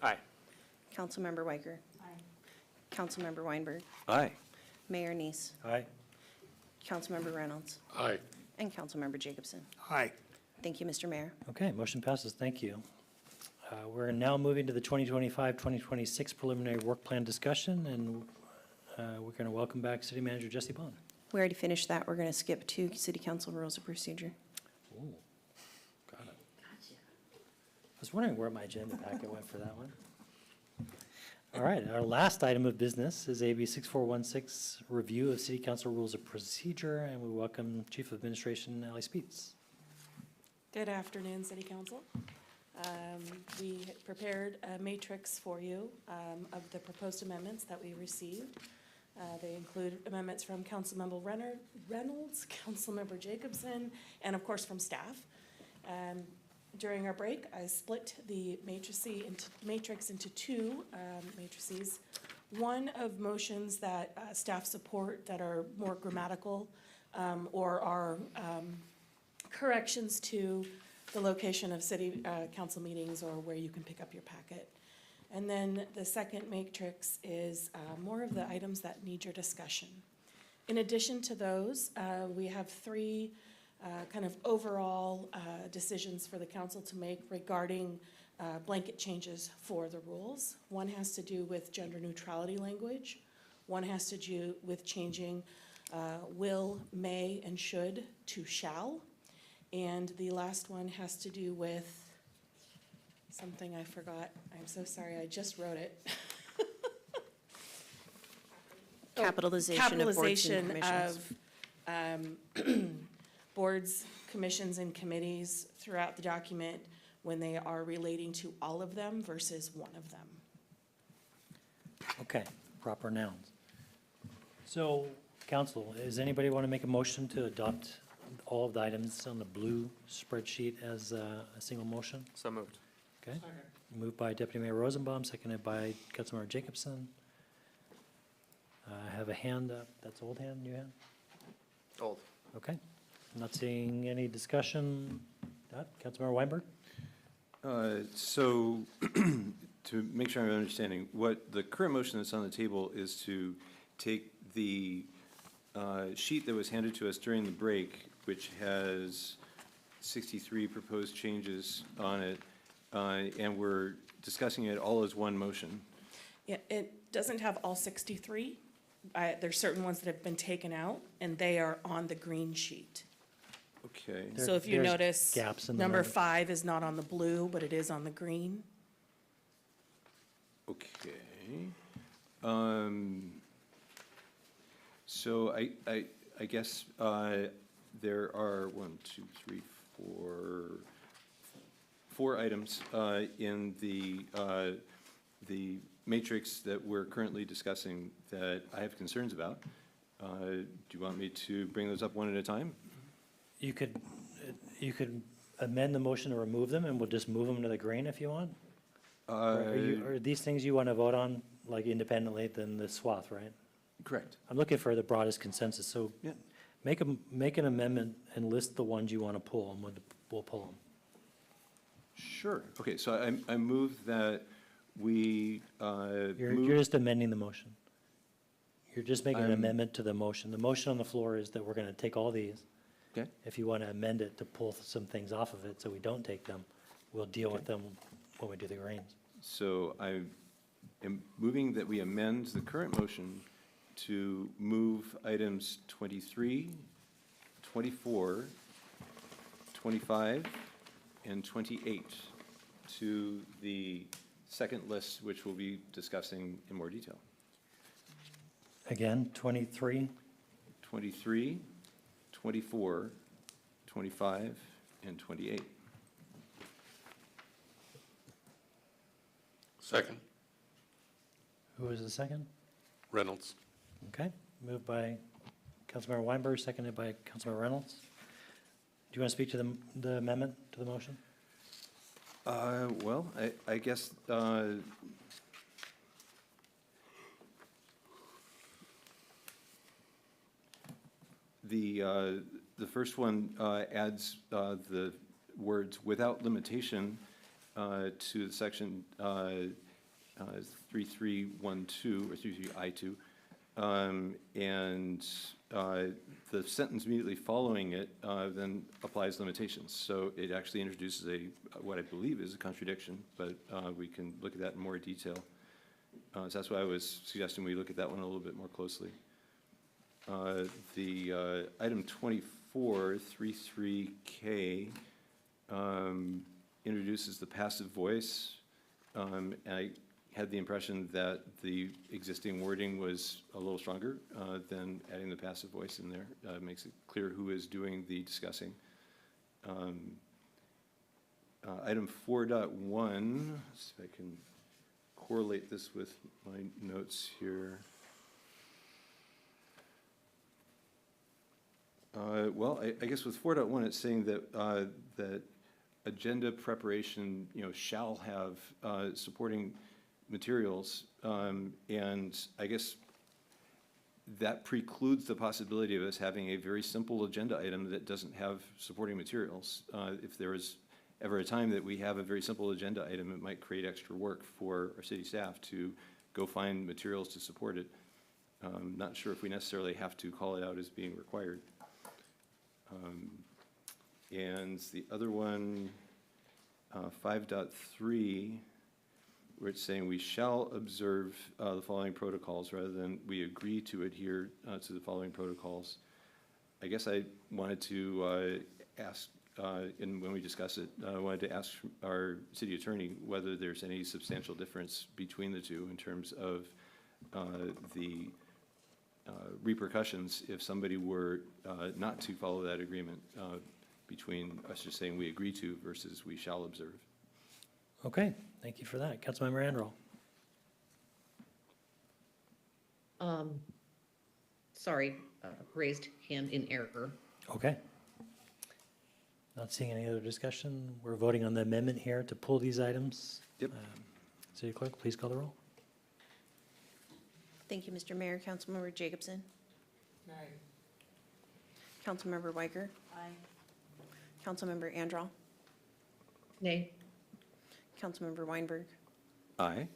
Aye. Councilmember Weicker. Councilmember Weinberg, Aye. Mayor Neese, Aye. Councilmember Reynolds, Aye. and Councilmember Jacobson. Aye. Thank you, Mr. Mayor. Okay, motion passes, thank you. We're now moving to the 2025-2026 preliminary work plan discussion, and we're going to welcome back City Manager Jesse Bond. We already finished that. We're going to skip to City Council Rules of Procedure. Ooh, got it. I was wondering where my agenda packet went for that one. All right, our last item of business is AB 6416, review of City Council Rules of Procedure, and we welcome Chief of Administration Ally Speets. Good afternoon, City Council. We prepared a matrix for you of the proposed amendments that we received. They include amendments from Councilmember Reynolds, Councilmember Jacobson, and of course from staff. During our break, I split the matrix into two matrices. One of motions that staff support that are more grammatical or are corrections to the location of city council meetings or where you can pick up your packet. And then the second matrix is more of the items that need your discussion. In addition to those, we have three kind of overall decisions for the council to make regarding blanket changes for the rules. One has to do with gender neutrality language. One has to do with changing will, may, and should to shall. And the last one has to do with something I forgot. I'm so sorry, I just wrote it. Capitalization of boards and commissions. Of boards, commissions, and committees throughout the document when they are relating to all of them versus one of them. Okay, proper nouns. So, council, does anybody want to make a motion to adopt all of the items on the blue spreadsheet as a single motion? So moved. Okay. Moved by Deputy Mayor Rosenbaum, seconded by Councilmember Jacobson. I have a hand up. That's old hand, new hand? Old. Okay. Not seeing any discussion. Councilmember Weinberg? So, to make sure I'm understanding, what the current motion that's on the table is to take the sheet that was handed to us during the break, which has 63 proposed changes on it, and we're discussing it all as one motion. Yeah, it doesn't have all 63. There's certain ones that have been taken out, and they are on the green sheet. Okay. So if you There's notice, gaps in the number numbers. 5 is not on the blue, but it is on the green. Okay. So I guess there are 1, 2, 3, 4 items in the matrix that we're currently discussing that I have concerns about. Do you want me to bring those up one at a time? You could amend the motion to remove them, and we'll just move them to the green if you want? Are these things you want to vote on, like independently than the swath, right? Correct. I'm looking for the broadest consensus, so Yeah. make an amendment and list the ones you want to pull, and we'll pull them. Sure. Okay, so I move that we You're just amending the motion. You're just making an amendment to the motion. The motion on the floor is that we're going to take all these. Okay. If you want to amend it to pull some things off of it so we don't take them, we'll deal with them when we do the greens. So I am moving that we amend the current motion to move items 23, 24, 25, and 28 to the second list, which we'll be discussing in more detail. Again, 23, 23, 24, 25, and 28. Second. who was the second? Reynolds. Okay, moved by Councilmember Weinberg, seconded by Councilmember Reynolds. Do you want to speak to the amendment to the motion? Well, I guess the first one adds the words "without limitation" to section 3312 or 33I2, and the sentence immediately following it then applies limitations. So it actually introduces what I believe is a contradiction, but we can look at that in more detail. So that's why I was suggesting we look at that one a little bit more closely. The item 24, 33K, introduces the passive voice. And had the impression that the existing wording was a little stronger than adding the passive voice in there. Makes it clear who is doing the discussing. Item 4.1, see if I can correlate this with my notes here. Well, I guess with 4.1, it's saying that that agenda preparation, shall have supporting materials, and I guess that precludes the possibility of us having a very simple agenda item that doesn't have supporting materials. If there is ever a time that we have a very simple agenda item, it might create extra work for our city staff to go find materials to support it. Not sure if we necessarily have to call it out as being required. And the other one, 5.3, where it's saying we shall observe the following protocols rather than we agree to adhere to the following protocols. I guess I wanted to ask, and when we discuss it, I wanted to ask our city attorney whether there's any substantial difference between the two in terms of the repercussions if somebody were not to follow that agreement between us just saying we agree to versus we shall observe. Okay, thank you for that. Councilmember Androl. Sorry, raised hand in error. Okay. Not seeing any other discussion. We're voting on the amendment here to pull these items. Yep. City Clerk, please call the roll. Thank you, Mr. Mayor. Councilmember Jacobson? Aye. Councilmember Weicker? Aye. Councilmember Androl? Nay. Councilmember Weinberg? Aye.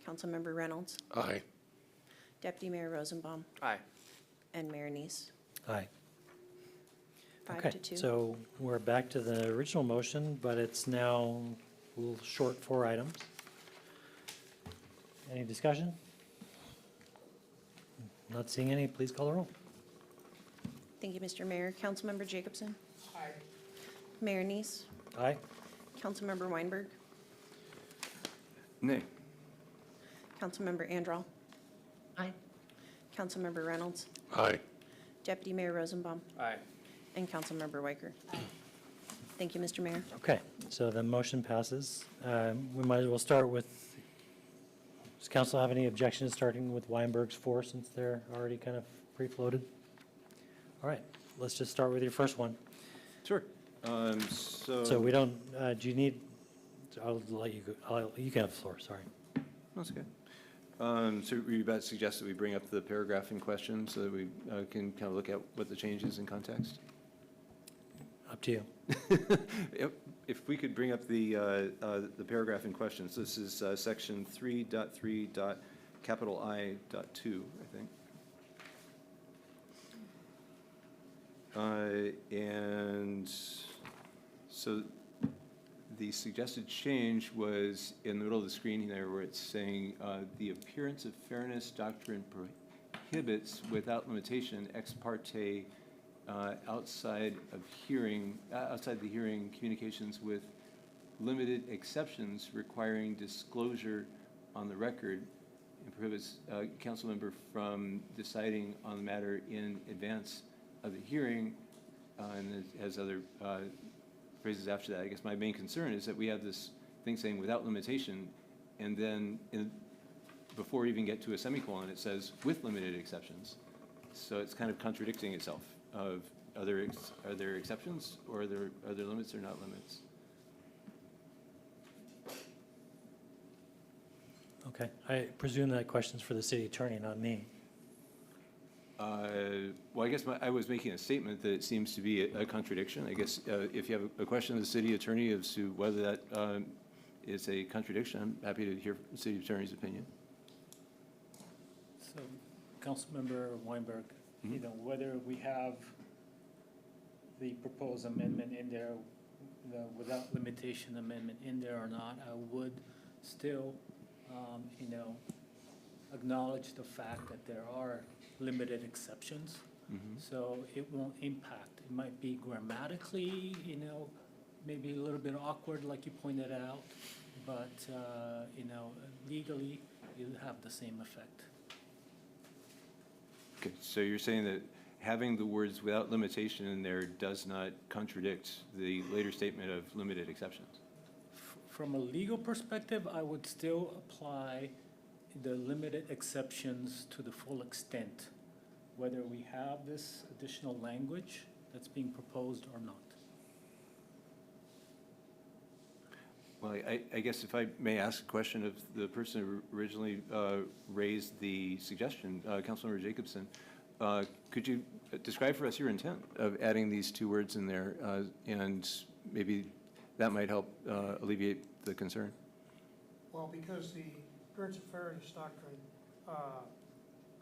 Councilmember Reynolds? Aye. Deputy Mayor Rosenbaum? Aye. And Mayor Neese? Aye. 5 Okay, to 2. so we're back to the original motion, but it's now a little short 4 items. Any discussion? Not seeing any, please call the roll. Thank you, Mr. Mayor. Councilmember Jacobson? Aye. Mayor Neese? Aye. Councilmember Weinberg? Nay. Councilmember Androl? Aye. Councilmember Reynolds? Aye. Deputy Mayor Rosenbaum? Aye. And Councilmember Weicker? Thank you, Mr. Mayor. Okay, so the motion passes. We might as well start with, does council have any objections starting with Weinberg's 4 since they're already kind of pre-floated? All right, let's just start with your first one. Sure. So we don't, do you need, I'll let you go, you can have the floor, sorry. That's okay. So were you about to suggest that we bring up the paragraph in question so that we can kind of look at what the change is in context? Up to you. If we could bring up the paragraph in question. So this is section 3.3. Capital I.2, I think. And so the suggested change was in the middle of the screen there where it's saying the appearance of fairness doctrine prohibits without limitation ex parte outside the hearing communications with limited exceptions requiring disclosure on the record, and prohibits council member from deciding on the matter in advance of the hearing, and it has other phrases after that. I guess my main concern is that we have this thing saying without limitation, and then before we even get to a semicolon, it says with limited exceptions. So it's kind of contradicting itself. Are there exceptions, or are there limits or not limits? Okay, I presume that question's for the city attorney, not me. Well, I guess I was making a statement that it seems to be a contradiction. I guess if you have a question of the city attorney as to whether that is a contradiction, I'm happy to hear the city attorney's opinion. So, Councilmember Weinberg, whether we have the proposed amendment in there, the without limitation amendment in there or not, I would still, acknowledge the fact that there are limited exceptions. So it won't impact. It might be grammatically, maybe a little bit awkward, like you pointed out, but, legally, you have the same effect. Okay, so you're saying that having the words without limitation in there does not contradict the later statement of limited exceptions? From a legal perspective, I would still apply the limited exceptions to the full extent, whether we have this additional language that's being proposed or not. Well, I guess if I may ask a question of the person who originally raised the suggestion, Councilmember Jacobson, could you describe for us your intent of adding these two words in there, and maybe that might help alleviate the concern? Well, because the Prince of Fairness doctrine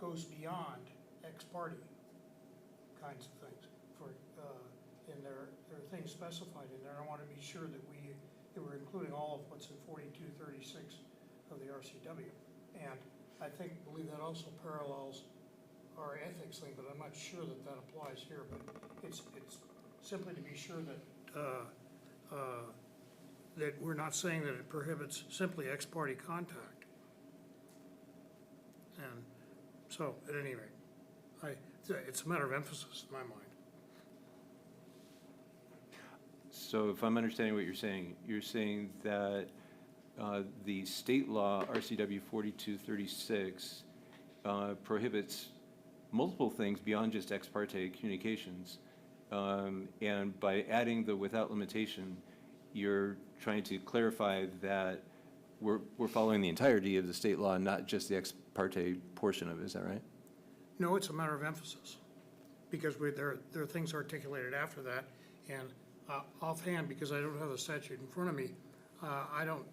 goes beyond ex parte kinds of things. And there are things specified in there. I want to be sure that we're including all of what's in 4236 of the RCW. And I believe that also parallels our ethics thing, but I'm not sure that that applies here. But it's simply to be sure that that we're not saying that it prohibits simply ex parte contact. And so, at any rate, it's a matter of emphasis in my mind. So if I'm understanding what you're saying that the state law, RCW 4236, prohibits multiple things beyond just ex parte communications. And by adding the without limitation, you're trying to clarify that we're following the entirety of the state law, not just the ex parte portion of it. Is that right? No, it's a matter of emphasis, because there are things articulated after that, and offhand, because I don't have the statute in front of me, I'm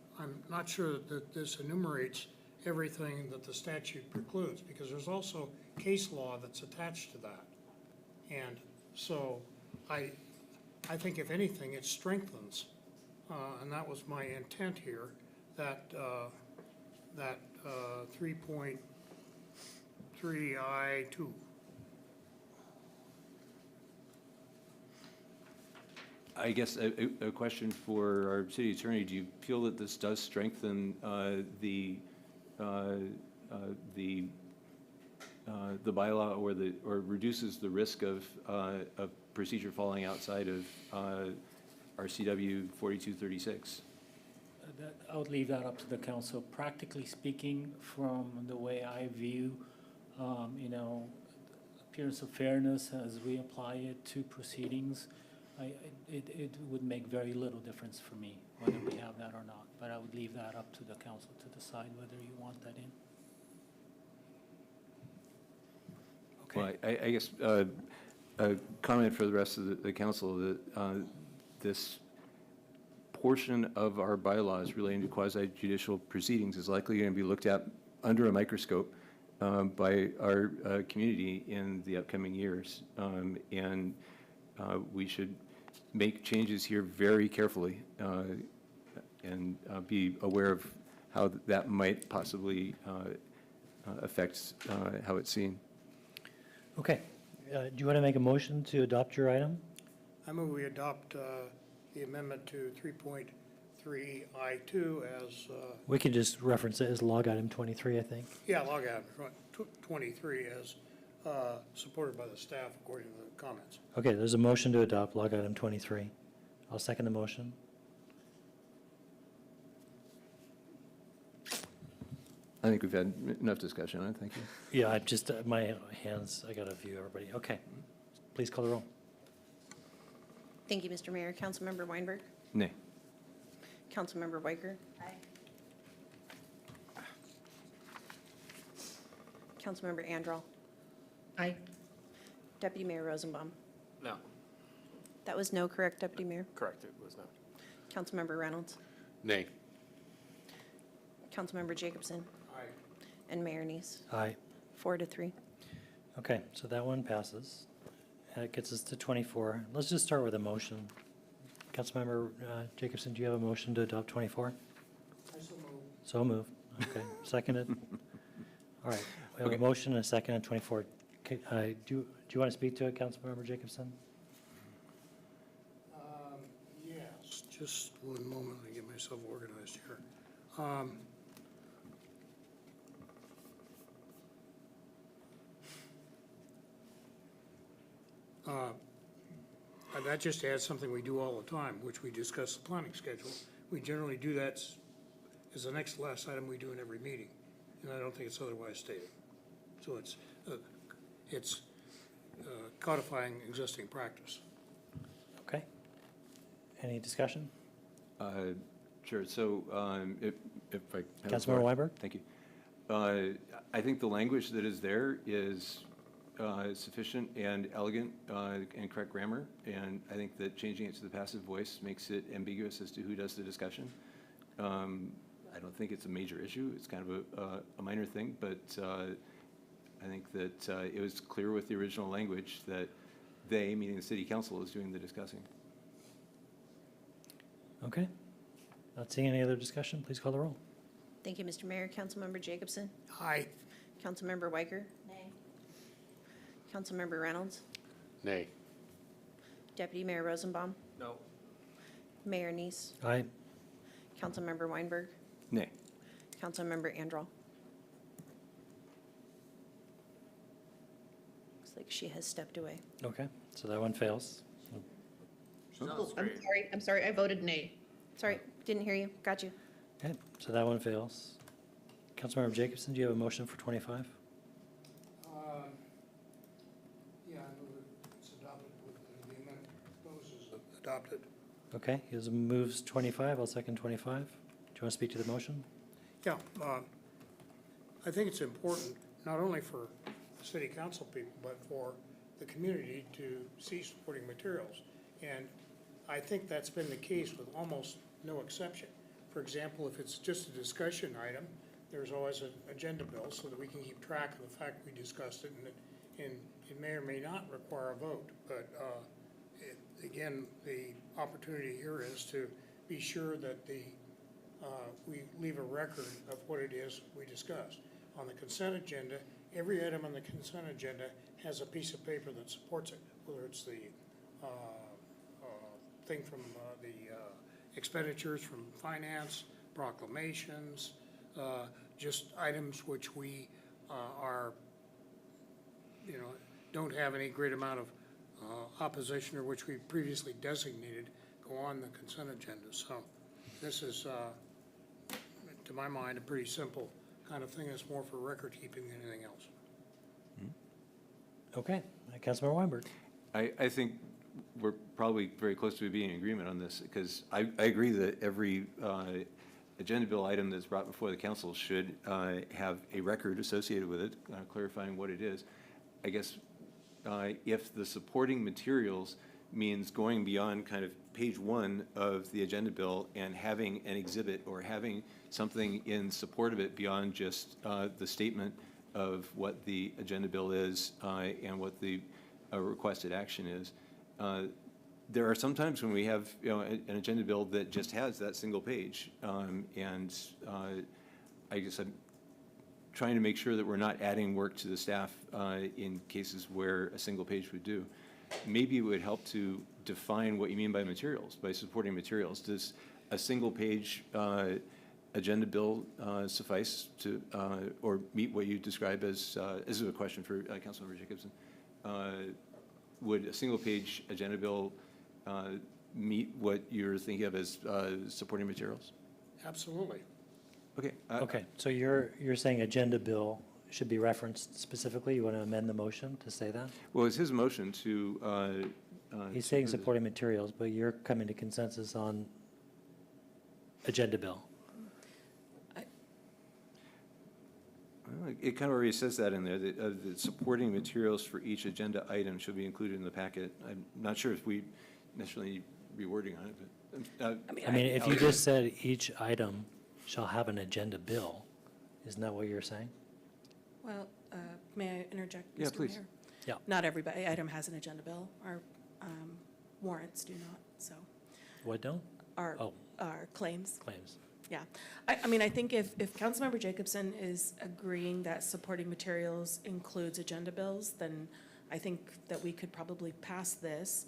not sure that this enumerates everything that the statute precludes, because there's also case law that's attached to that. And so I think if anything, it strengthens, and that was my intent here, that 3.3I2. I guess a question for our city attorney: do you feel that this does strengthen the bylaw, or reduces the risk of procedure falling outside of RCW 4236? I would leave that up to the council. Practically speaking, from the way I view, appearance of fairness as we apply it to proceedings, it would make very little difference for me whether we have that or not. But I would leave that up to the council to decide whether you want that in. Okay. Well, I guess a comment for the rest of the council that this portion of our bylaws relating to quasi-judicial proceedings is likely going to be looked at under a microscope by our community in the upcoming years. And we should make changes here very carefully and be aware of how that might possibly affect how it's seen. Okay. Do you want to make a motion to adopt your item? I move we adopt the amendment to 3.3I2 as, We can just reference it as log item 23, I think. yeah, log item 23 as supported by the staff according to the comments. Okay, there's a motion to adopt log item 23. I'll second the motion. I think we've had enough discussion on it. Thank you. Yeah, I just, my hands, I got to view everybody. Okay. Please call the roll. Thank you, Mr. Mayor. Councilmember Weinberg. Nay. Councilmember Weicker. Aye. Councilmember Andral. Aye. Deputy Mayor Rosenbaum. No, That was no, correct, Deputy Mayor? correct, it was not. Councilmember Reynolds. Nay. Councilmember Jacobson. Aye. And Mayor Neese. Aye. 4-3. Okay, so that one passes. That gets us to 24. Let's just start with a motion. Councilmember Jacobson, do you have a motion to adopt 24? So moved. Okay, seconded. All right, we have a motion and a second on 24. Okay, do you want to speak to it, Councilmember Jacobson? Yes, just one moment, I get myself organized here. And that just adds something we do all the time, which we discuss the planning schedule. We generally do that as the next last item we do in every meeting, and I don't think it's otherwise stated. So it's codifying existing practice. Okay. Any discussion? Sure, so if I have the Councilmember floor. Weinberg? Thank you. I think the language that is there is sufficient and elegant and correct grammar, and I think that changing it to the passive voice makes it ambiguous as to who does the discussion. I don't think it's a major issue. It's kind of a minor thing, but I think that it was clear with the original language that they, meaning the city council, is doing the discussing. Okay. Not seeing any other discussion, please call the roll. Thank you, Mr. Mayor. Councilmember Jacobson? Aye. Councilmember Weicker? Nay. Councilmember Reynolds? Nay. Deputy Mayor Rosenbaum? No. Mayor Neese? Aye. Councilmember Weinberg? Nay. Councilmember Andral? Looks like she has stepped away. Okay, so that one fails. I'm sorry, I voted nay. Sorry, didn't hear you. Got you. Okay, so that one fails. Councilmember Jacobson, do you have a motion for 25? Yeah, I move it's adopted with the amendment proposes adopted. Okay, he moves 25, I'll second 25. Do you want to speak to the motion? Yeah, I think it's important, not only for the city council people, but for the community to see supporting materials. And I think that's been the case with almost no exception. For example, if it's just a discussion item, there's always an agenda bill so that we can keep track of the fact we discussed it, and it may or may not require a vote. But again, the opportunity here is to be sure that we leave a record of what it is we discussed. On the consent agenda, every item on the consent agenda has a piece of paper that supports it, whether it's the thing from the expenditures from finance, proclamations, just items which we are, don't have any great amount of opposition or which we previously designated go on the consent agenda. So this is, to my mind, a pretty simple kind of thing. It's more for record keeping than anything else. Okay, Councilmember Weinberg. I think we're probably very close to being in agreement on this, because I agree that every agenda bill item that's brought before the council should have a record associated with it, clarifying what it is. I guess if the supporting materials means going beyond kind of page one of the agenda bill and having an exhibit or having something in support of it beyond just the statement of what the agenda bill is and what the requested action is. There are some times when we have an agenda bill that just has that single page, and I guess I'm trying to make sure that we're not adding work to the staff in cases where a single page would do. Maybe it would help to define what you mean by materials, by supporting materials. Does a single page agenda bill suffice to, or meet what you describe as, this is a question for Councilmember Jacobson, would a single page agenda bill meet what you're thinking of as supporting materials? Absolutely. Okay. Okay, so you're saying agenda bill should be referenced specifically? You want to amend the motion to say that? Well, it's his motion to. He's saying supporting materials, but you're coming to consensus on agenda bill. It kind of already says that in there, that supporting materials for each agenda item should be included in the packet. I'm not sure if we necessarily need rewording on it, but. I mean, if you just said each item shall have an agenda bill, isn't that what you're saying? Well, may I interject, Mr. Yeah, please. Mayor? Yeah. Not every item has an agenda bill. Our warrants do not, so. What don't? Our Oh. Claims. Claims. Yeah. I mean, I think if Councilmember Jacobson is agreeing that supporting materials includes agenda bills, then I think that we could probably pass this.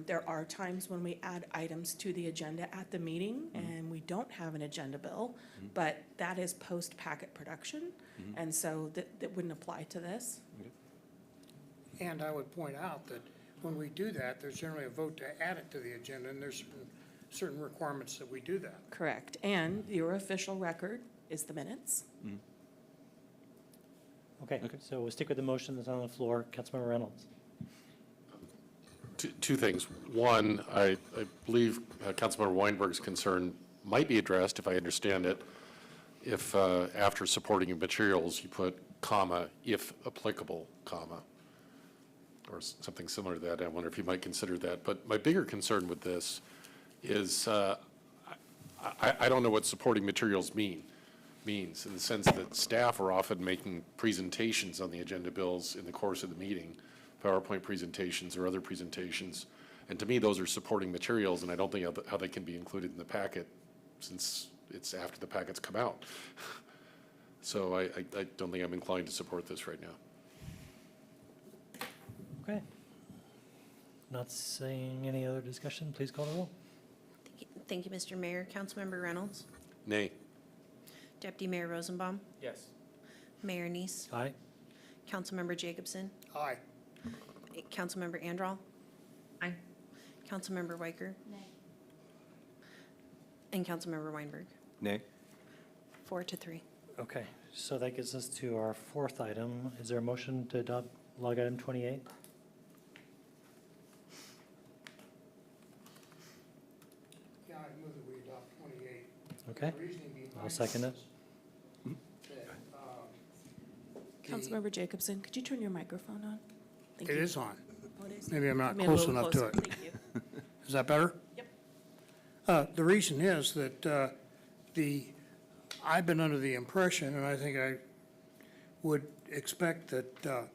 There are times when we add items to the agenda at the meeting, and we don't have an agenda bill, but that is post-packet production, and so that wouldn't apply to this. And I would point out that when we do that, there's generally a vote to add it to the agenda, and there's certain requirements that we do that. Correct. And your official record is the minutes. Okay, so we'll stick with the motion that's on the floor. Councilmember Reynolds. Two things. One, I believe Councilmember Weinberg's concern might be addressed, if I understand it, if after supporting materials, you put comma, if applicable, comma, or something similar to that. I wonder if you might consider that. But my bigger concern with this is I don't know what supporting materials means, in the sense that staff are often making presentations on the agenda bills in the course of the meeting, PowerPoint presentations or other presentations. And to me, those are supporting materials, and I don't think how they can be included in the packet since it's after the packets come out. So I don't think I'm inclined to support this right now. Okay. Not seeing any other discussion, please call the roll. Thank you, Mr. Mayor. Councilmember Reynolds? Nay. Deputy Mayor Rosenbaum? Yes. Mayor Neese? Aye. Councilmember Jacobson? Aye. Councilmember Andral? Aye. Councilmember Weicker? Nay. And Councilmember Weinberg? Nay? 4-3. Okay, so that gets us to our fourth item. Is there a motion to adopt log item 28? Yeah, I move that we adopt 28. Okay, The reasoning behind I'll second it. that, Councilmember Jacobson, could you turn your microphone on? Thank It you. is on. Oh, it is? Maybe I'm not Come in a close little enough to closer. it. Thank you. Is that better? Yep. The reason is that I've been under the impression, and I think I would expect that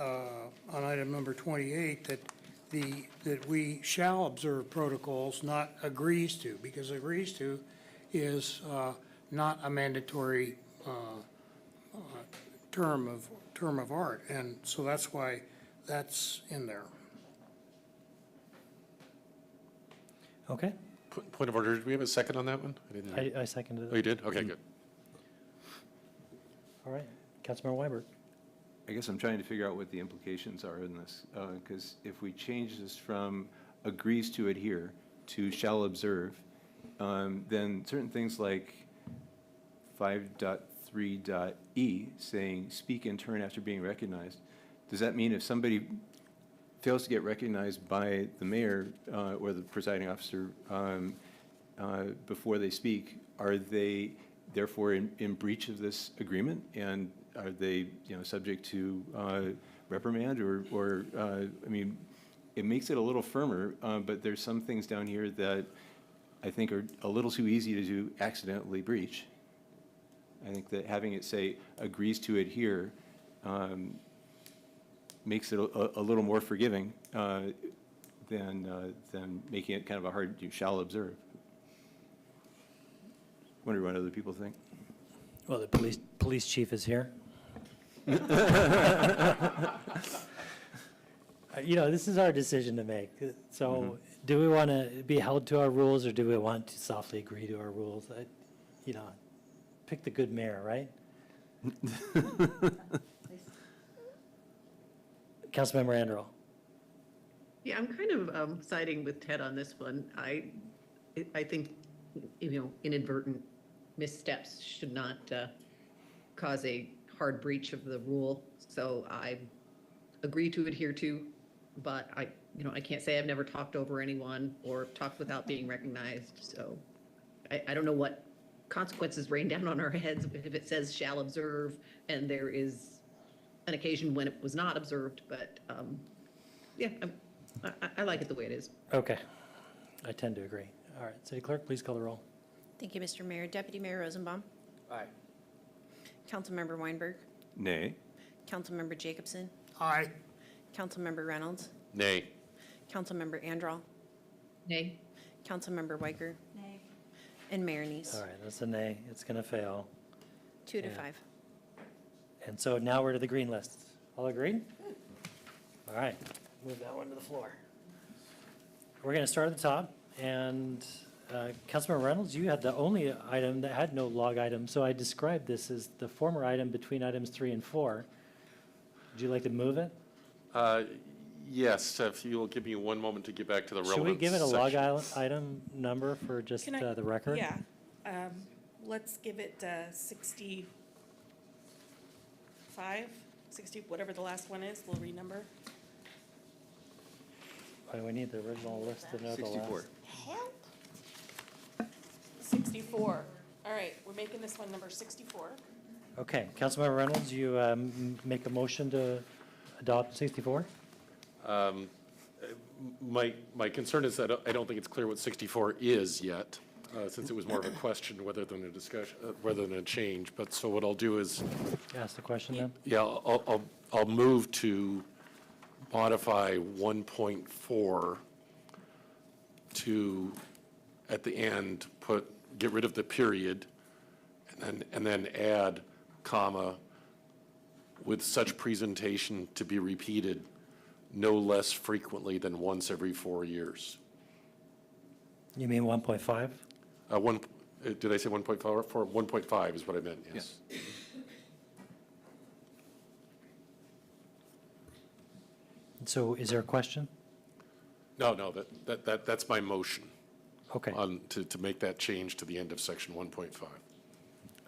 on item number 28, that we shall observe protocols, not agrees to, because agrees to is not a mandatory term of art, and so that's why that's in there. Okay, Point of order, did we have a second on that one? I didn't. I seconded Oh, it. you did? Okay, good. All right, Councilmember Weinberg. I guess I'm trying to figure out what the implications are in this, because if we change this from agrees to adhere to shall observe, then certain things like 5.3.e saying speak in turn after being recognized, does that mean if somebody fails to get recognized by the mayor or the presiding officer before they speak, are they therefore in breach of this agreement? And are they, subject to reprimand or I mean, it makes it a little firmer, but there's some things down here that I think are a little too easy to accidentally breach. I think that having it say agrees to adhere makes it a little more forgiving than making it kind of a hard, you shall observe. Wonder what other people think. Well, the police chief is here. This is our decision to make. So do we want to be held to our rules, or do we want to softly agree to our rules? Pick the good mayor, right? Councilmember Andral. Yeah, I'm kind of siding with Ted on this one. I think, inadvertent missteps should not cause a hard breach of the rule. So I agree to adhere to, but I can't say I've never talked over anyone or talked without being recognized. So I don't know what consequences rain down on our heads if it says shall observe and there is an occasion when it was not observed, but I like it the way it is. Okay, I tend to agree. All right, City Clerk, please call the roll. Thank you, Mr. Mayor. Deputy Mayor Rosenbaum? Aye. Councilmember Weinberg? Nay? Councilmember Jacobson? Aye. Councilmember Reynolds? Nay. Councilmember Andral? Nay. Councilmember Weicker? Nay. And Mayor Neese? All right, that's a nay. It's going to fail. 2-5. And so now we're to the green list. All agreed? All right, move that one to the floor. We're going to start at the top, and Councilmember Reynolds, you had the only item that had no log item, so I described this as the former item between items 3 and 4. Would you like to move it? Yes, if you'll give me one moment to get back to the relevant Should we give it a log sections. item number for just Can I- the record? Yeah, let's give it 65, 60, whatever the last one is, we'll renumber. Why do we need the original list to know the last? 64. 64. All right, we're making this one number 64. Okay, Councilmember Reynolds, you make a motion to adopt 64? My concern is that I don't think it's clear what 64 is yet, since it was more of a question rather than a discussion, rather than a change. But so what I'll do is, Ask the question then. yeah, I'll move to modify 1.4 to, at the end, get rid of the period, and then add, comma, with such presentation to be repeated no less frequently than once every 4 years. You mean 1.5? Did I say 1.4? 1.5 is what I meant, yes. So is there a question? No, that's my motion. Okay. To make that change to the end of section 1.5.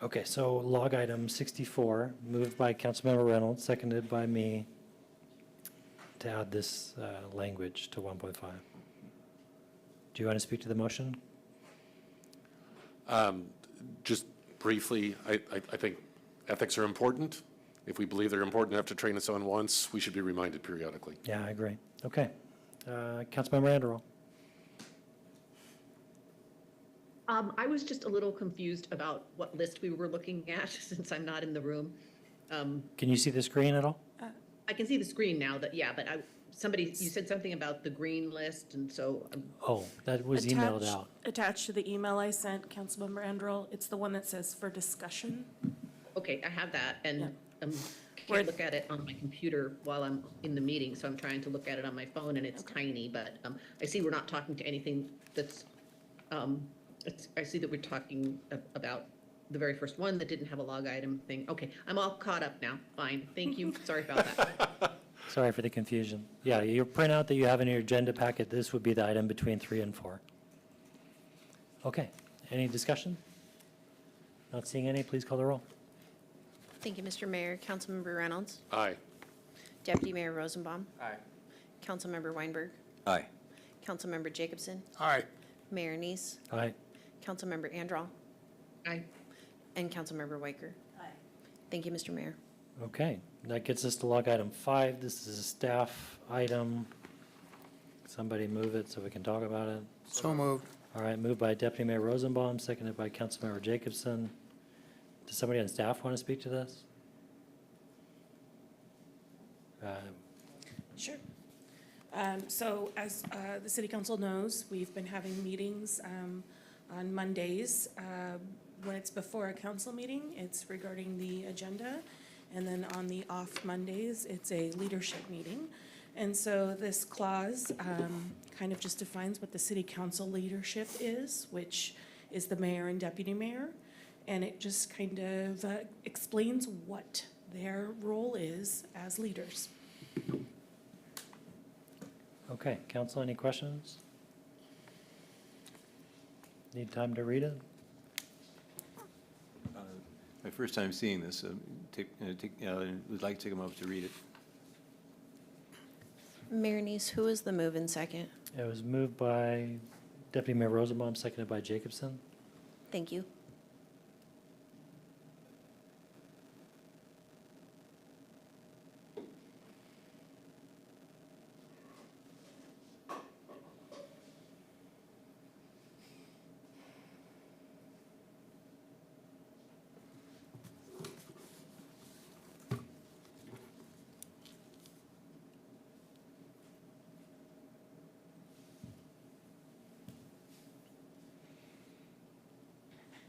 Okay, so log item 64, moved by Councilmember Reynolds, seconded by me, to add this language to 1.5. Do you want to speak to the motion? Just briefly, I think ethics are important. If we believe they're important enough to train us on once, we should be reminded periodically. Yeah, I agree. Okay. Councilmember Anderell. I was just a little confused about what list we were looking at since I'm not in the room. Can you see the screen at all? I can see the screen now but you said something about the green list and so. Oh, that was emailed out. Attached to the email I sent, Councilmember Anderell, it's the one that says for discussion. Okay, I have that and Yeah. can't look at it on my computer while I'm in the meeting, so I'm trying to look at it on my phone and it's tiny, but I see we're not talking to anything that's, I see that we're talking about the very first one that didn't have a log item thing. Okay, I'm all caught up now. Fine, thank you. Sorry about that. Sorry for the confusion. Yeah, your printout that you have in your agenda packet, this would be the item between 3 and 4. Okay, any discussion? Not seeing any, please call the roll. Thank you, Mr. Mayor. Councilmember Reynolds. Aye. Deputy Mayor Rosenbaum. Aye. Councilmember Weinberg. Aye. Councilmember Jacobson. Aye. Mayor Neese. Aye. Councilmember Andral. Aye. And Councilmember Weicker. Aye. Thank you, Mr. Mayor. Okay, that gets us to log item 5. This is a staff item. Somebody move it so we can talk about it. So moved. All right, moved by Deputy Mayor Rosenbaum, seconded by Councilmember Jacobson. Does somebody on staff want to speak to this? Sure. So as the city council knows, we've been having meetings on Mondays. When it's before a council meeting, it's regarding the agenda. And then on the off Mondays, it's a leadership meeting. And so this clause kind of just defines what the city council leadership is, which is the mayor and deputy mayor. And it just kind of explains what their role is as leaders. Okay, council, any questions? Need time to read it? My first time seeing this, would like to take a moment to read it. Mayor Neese, who is the move in second? It was moved by Deputy Mayor Rosenbaum, seconded by Jacobson. Thank you.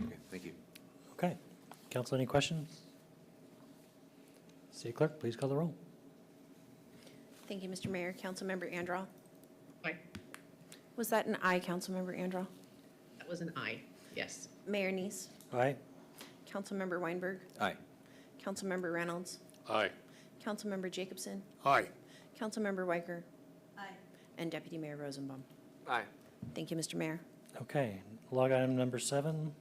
Okay, thank you. Okay, council, any questions? City clerk, please call the roll. Thank you, Mr. Mayor. Councilmember Andral. Aye. Was that an aye, Councilmember Andral? That was an aye, yes. Mayor Neese? Aye. Councilmember Weinberg? Aye. Councilmember Reynolds? Aye. Councilmember Jacobson? Aye. Councilmember Weicker? Aye. And Deputy Mayor Rosenbaum. Aye. Thank you, Mr. Mayor. Okay, log item number 7.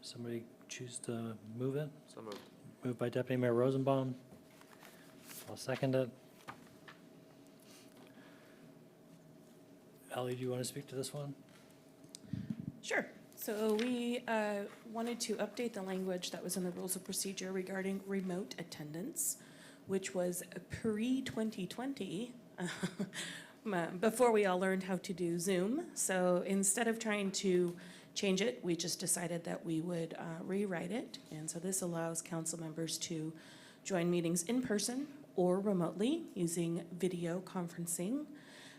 Somebody choose to move it? So moved. Moved by Deputy Mayor Rosenbaum. I'll second it. Ally, do you want to speak to this one? Sure. So we wanted to update the language that was in the rules of procedure regarding remote attendance, which was pre-2020, before we all learned how to do Zoom. So instead of trying to change it, we just decided that we would rewrite it. And so this allows council members to join meetings in person or remotely using video conferencing.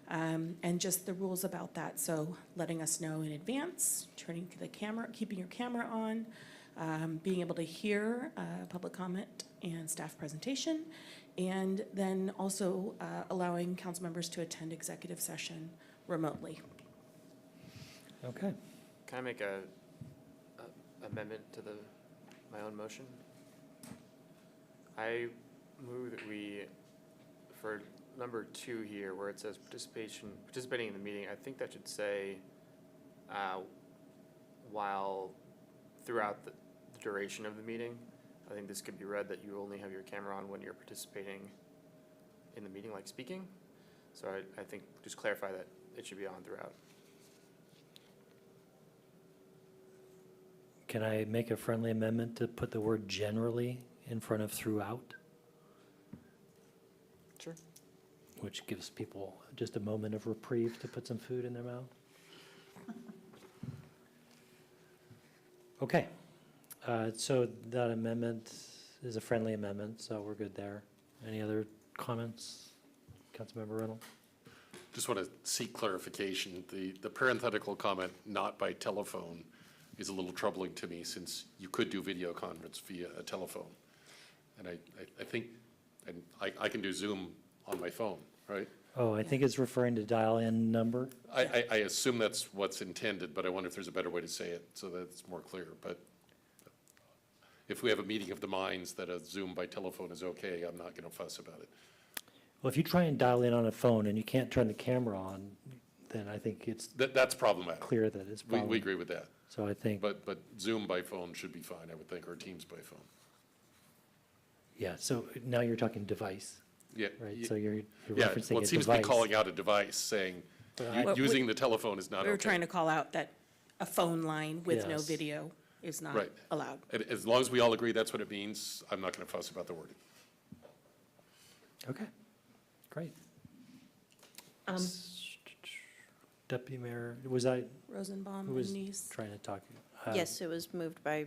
And just the rules about that. So letting us know in advance, turning the camera, keeping your camera on, being able to hear public comment and staff presentation, and then also allowing council members to attend executive session remotely. Okay. Can I make a amendment to my own motion? I move that we, for number 2 here, where it says participating in the meeting, I think that should say while throughout the duration of the meeting. I think this could be read that you only have your camera on when you're participating in the meeting, like speaking. So I think just clarify that it should be on throughout. Can I make a friendly amendment to put the word generally in front of throughout? Sure. Which gives people just a moment of reprieve to put some food in their mouth. Okay, so that amendment is a friendly amendment, so we're good there. Any other comments? Councilmember Reynolds? Just want to seek clarification. The parenthetical comment, not by telephone, is a little troubling to me since you could do video conference via a telephone. And I think, and I can do Zoom on my phone, right? Oh, I think it's referring to dial-in number. I assume that's what's intended, but I wonder if there's a better way to say it so that it's more clear. But if we have a meeting of the minds that a Zoom by telephone is okay, I'm not going to fuss about it. Well, if you try and dial in on a phone and you can't turn the camera on, then I think it's That's problematic. clear that it's We probably. agree with that. So I think, But Zoom by phone should be fine, I would think, or Teams by phone. yeah, so now you're talking device, Yeah. right? So you're Yeah, referencing well, a it seems to be device. calling out a device, saying But using the telephone is not okay. We were trying to call out that a phone line with no Yes. video is not Right. allowed. And as long as we all agree that's what it means, I'm not going to fuss about the wording. Okay, great. Deputy Mayor, was I, Rosenbaum who and was Neese. trying to talk? Yes, it was moved by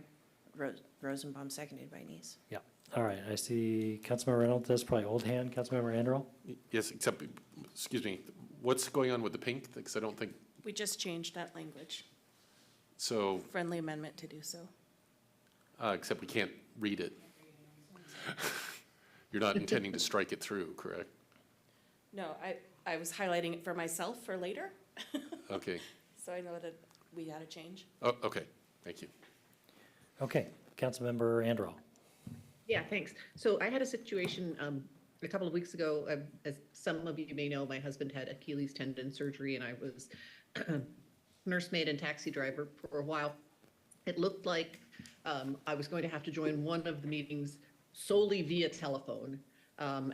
Rosenbaum, seconded by Neese. Yeah, all right, I see Councilmember Reynolds, that's probably old hand, Councilmember Anderl? Yes, except, excuse me, what's going on with the pink? Because I don't think, We just changed that language. so, Friendly amendment to do so. except we can't read it. You're not intending to strike it through, correct? No, I was highlighting it for myself for later, Okay. so I know that we had a change. Oh, okay, thank you. Okay, Councilmember Anderl. Yeah, thanks. So I had a situation a couple of weeks ago. As some of you may know, my husband had Achilles tendon surgery, and I was nursemaid and taxi driver for a while. It looked like I was going to have to join one of the meetings solely via telephone.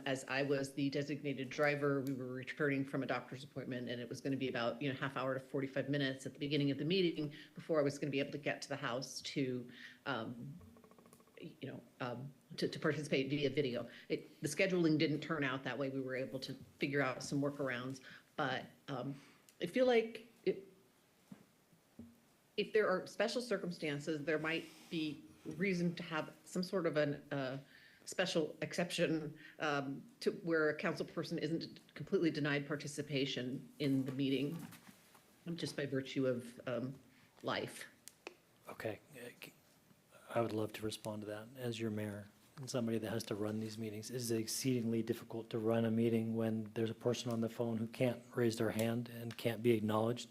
As I was the designated driver, we were returning from a doctor's appointment, and it was going to be about half hour to 45 minutes at the beginning of the meeting before I was going to be able to get to the house to to participate via video. The scheduling didn't turn out that way. We were able to figure out some workarounds, but I feel like if there are special circumstances, there might be reason to have some sort of an special exception to where a council person isn't completely denied participation in the meeting, just by virtue of life. Okay, I would love to respond to that as your mayor. somebody that has to run these meetings. It is exceedingly difficult to run a meeting when there's a person on the phone who can't raise their hand and can't be acknowledged.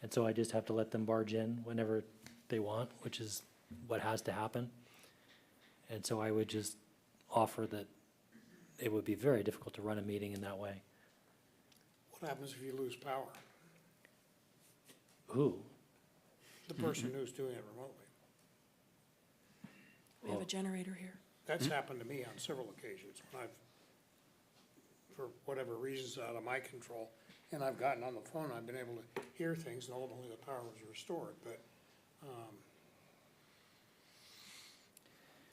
And so I just have to let them barge in whenever they want, which is what has to happen. And so I would just offer that it would be very difficult to run a meeting in that way. What happens if you lose power? Who? The person who's doing it remotely. We have a generator here. That's happened to me on several occasions when I've, for whatever reasons out of my control, and I've gotten on the phone, I've been able to hear things, and ultimately the power was restored, but,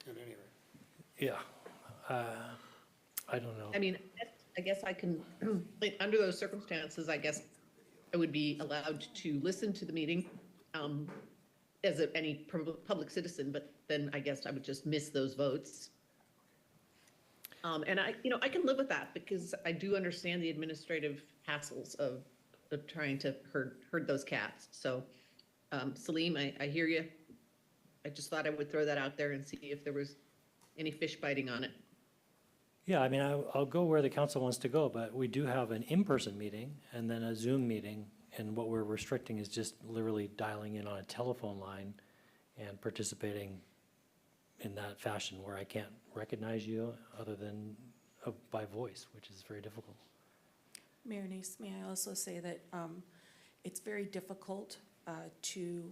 at any rate. Yeah. I don't know. I mean, I guess I can, like, under those circumstances, I guess I would be allowed to listen to the meeting as any public citizen, but then I guess I would just miss those votes. And I can live with that because I do understand the administrative hassles of trying to herd those cats. So, Salim, I hear you. I just thought I would throw that out there and see if there was any fish biting on it. Yeah, I mean, I'll go where the council wants to go, but we do have an in-person meeting and then a Zoom meeting. And what we're restricting is just literally dialing in on a telephone line and participating in that fashion where I can't recognize you other than by voice, which is very difficult. Mayor Neese, may I also say that it's very difficult to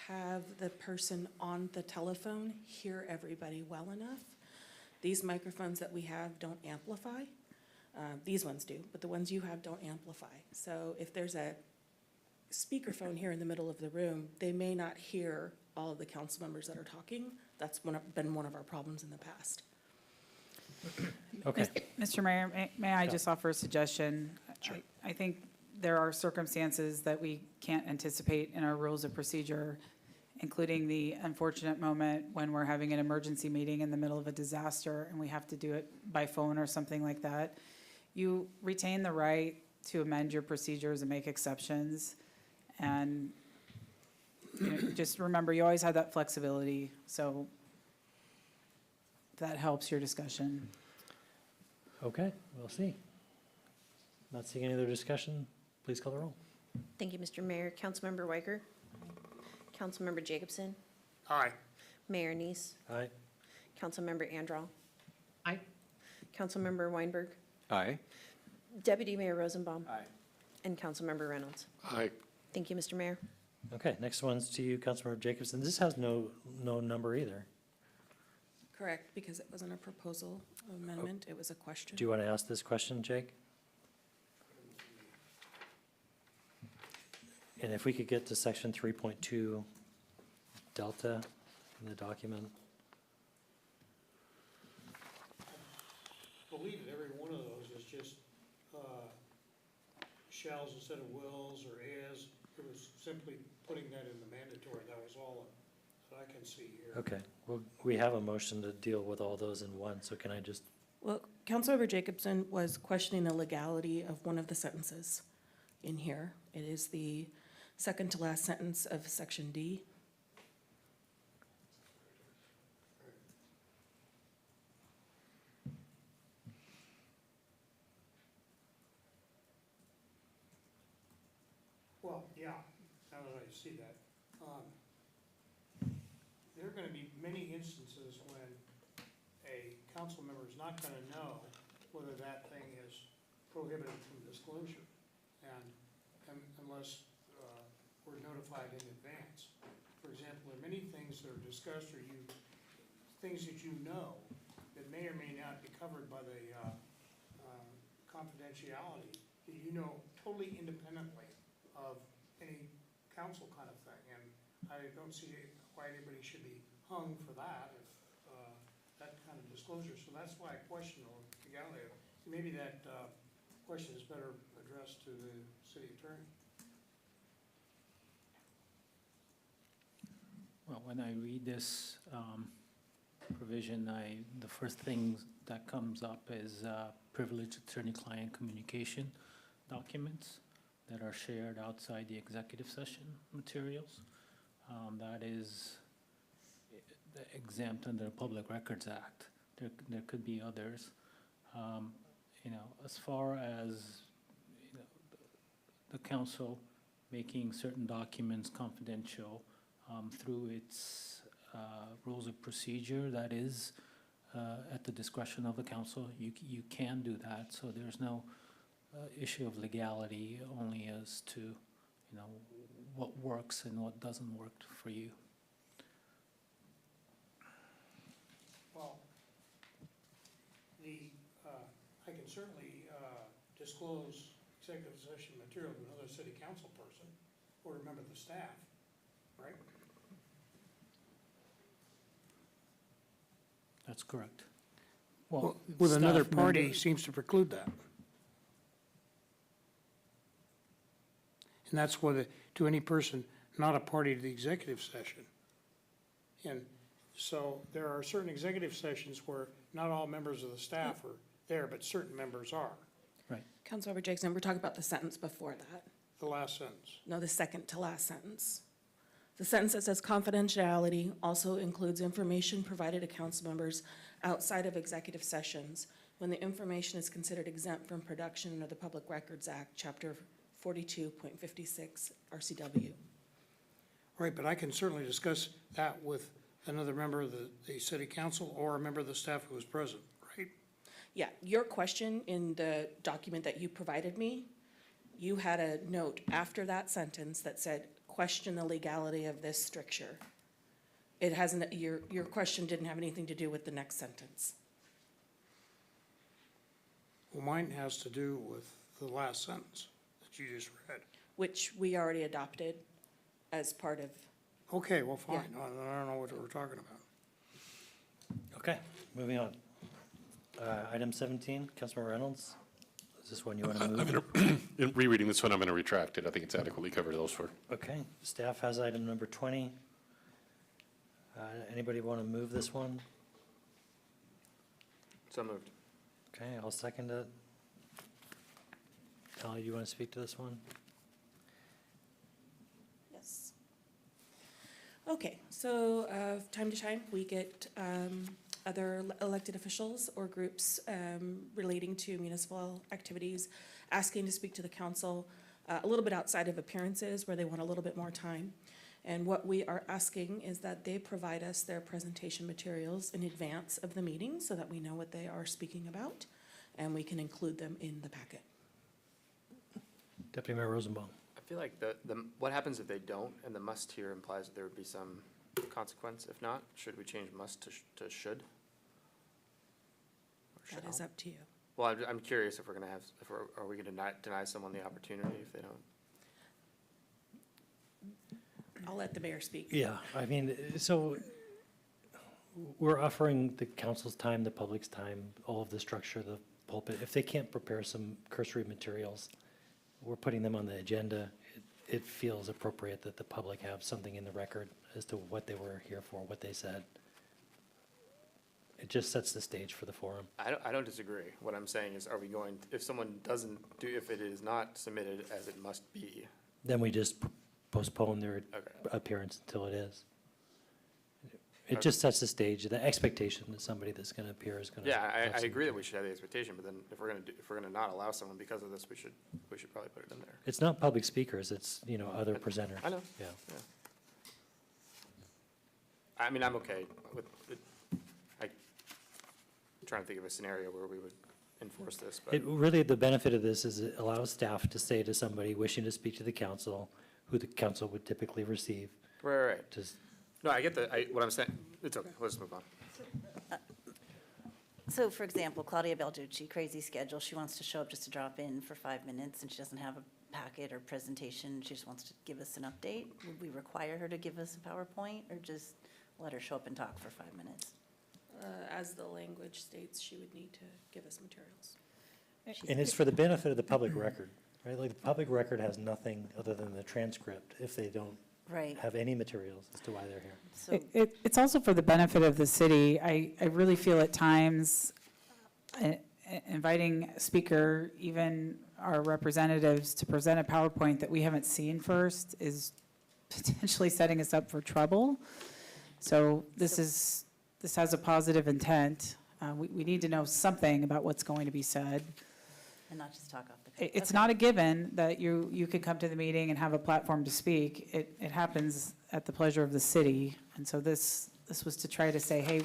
have the person on the telephone hear everybody well enough. These microphones that we have don't amplify. These ones do, but the ones you have don't amplify. So if there's a speakerphone here in the middle of the room, they may not hear all of the council members that are talking. That's been one of our problems in the past. Okay. Mr. Mayor, may I Yeah. just offer a suggestion? Sure. I think there are circumstances that we can't anticipate in our rules of procedure, including the unfortunate moment when we're having an emergency meeting in the middle of a disaster and we have to do it by phone or something like that. You retain the right to amend your procedures and make exceptions. And just remember, you always had that flexibility, so that helps your discussion. Okay, we'll see. Not seeing any other discussion, please call the roll. Thank you, Mr. Mayor. Councilmember Weicker? Councilmember Jacobson? Aye. Mayor Neese? Aye. Councilmember Andral? Aye. Councilmember Weinberg? Aye. Deputy Mayor Rosenbaum? Aye. And Councilmember Reynolds? Aye. Thank you, Mr. Mayor. Okay, next one's to you, Councilmember Jacobson. This has no number either. Correct, because it wasn't a proposal amendment, it was a question. Do you want to ask this question, Jake? And if we could get to section 3.2 delta in the document. I believe that every one of those is just shalls instead of wills or is. It was simply putting that in the mandatory. That was all that I can see here. Okay, well, we have a motion to deal with all those in one, so can I just, Well, Councilmember Jacobson was questioning the legality of one of the sentences in here. It is the second to last sentence of section D. Well, yeah, now that I see that. There are going to be many instances when a council member is not going to know whether that thing is prohibited from disclosure, and unless we're notified in advance. For example, there are many things that are discussed or things that you know that may or may not be covered by the confidentiality that you know totally independently of any council kind of thing. And I don't see why anybody should be hung for that if that kind of disclosure. So that's why I question the legality of it. Maybe that question is better addressed to the city attorney. Well, when I read this provision, the first thing that comes up is privileged attorney-client communication documents that are shared outside the executive session materials. exempt under the Public Records Act. There could be others. You know, as far as, you know, the council making certain documents confidential through its rules of procedure, that is at the discretion of the council. You can do that, so there's no issue of legality, only as to, you know, what works and what doesn't work for you. Well, I can certainly disclose executive session material to another city council person or a member of the staff, right? That's correct. Well, with another staff party members- seems to preclude that. And that's whether, to any person not a party to the executive session. And so there are certain executive sessions where not all members of the staff are there, but certain members are. Councilmember Jackson, we're talking about the sentence before that. The last sentence. No, the second to last sentence. The sentence that says confidentiality also includes information provided to council members outside of executive sessions when the information is considered exempt from production under the Public Records Act, Chapter 42.56 RCW. Right, but I can certainly discuss that with another member of the city council or a member of the staff who was present, right? Yeah, your question in the document that you provided me, you had a note after that sentence that said, question the legality of this stricture. It hasn't, your question didn't have anything to do with the next sentence. Well, mine has to do with the last sentence that you just read. Which we already adopted as part of, Okay, well, fine. I don't know what we're talking about. Okay, moving on. Item 17, Councilmember Reynolds. Is this one you want to move? In rereading this one, I'm going to retract it. I think it's adequately covered elsewhere. Okay, staff has item number 20. Anybody want to move this one? So moved. Okay, I'll second it. Ally, you want to speak to this one? yes. Okay, so time to time, we get other elected officials or groups relating to municipal activities asking to speak to the council a little bit outside of appearances where they want a little bit more time. And what we are asking is that they provide us their presentation materials in advance of the meeting so that we know what they are speaking about and we can include them in the packet. Deputy Mayor Rosenbaum. I feel like what happens if they don't, and the must here implies that there would be some consequence. If not, should we change must to should? Or That is shall? up to you. Well, I'm curious if we're gonna have, are we gonna deny someone the opportunity if they don't? I'll let the mayor speak. Yeah, I mean, so we're offering the council's time, the public's time, all of the structure, the pulpit. If they can't prepare some cursory materials, we're putting them on the agenda. It feels appropriate that the public have something in the record as to what they were here for, what they said. It just sets the stage for the forum. I don't disagree. What I'm saying is, are we going, if someone doesn't do, if it is not submitted as it must be, Then we just postpone their okay. appearance until it is. It just sets the stage, the expectation that somebody that's going to appear is going to. Yeah, I agree that we should have the expectation, but then if we're gonna not allow someone because of this, we should probably put it in there. It's not public speakers, it's, other presenters. I know. Yeah. I mean, I'm okay with it. I'm trying to think of a scenario where we would enforce this, but. Really, the benefit of this is it allows staff to say to somebody wishing to speak to the council, who the council would typically receive. Right. Just, No, I get what I'm saying. It's okay. Let's move on. So for example, Claudia Balducci, crazy schedule, she wants to show up just to drop in for 5 minutes and she doesn't have a packet or presentation, she just wants to give us an update. Would we require her to give us a PowerPoint or just let her show up and talk for 5 minutes? As the language states, she would need to give us materials. and it's for the benefit of the public record, right? Like, the public record has nothing other than the transcript if they don't Right. have any materials as to why they're here. So, It's also for the benefit of the city. I really feel at times inviting a speaker, even our representatives, to present a PowerPoint that we haven't seen first is potentially setting us up for trouble. So this has a positive intent. We need to know something about what's going to be said. And not just talk off the cuff. It's Okay. not a given that you can come to the meeting and have a platform to speak. It happens at the pleasure of the city. And so this was to try to say, hey,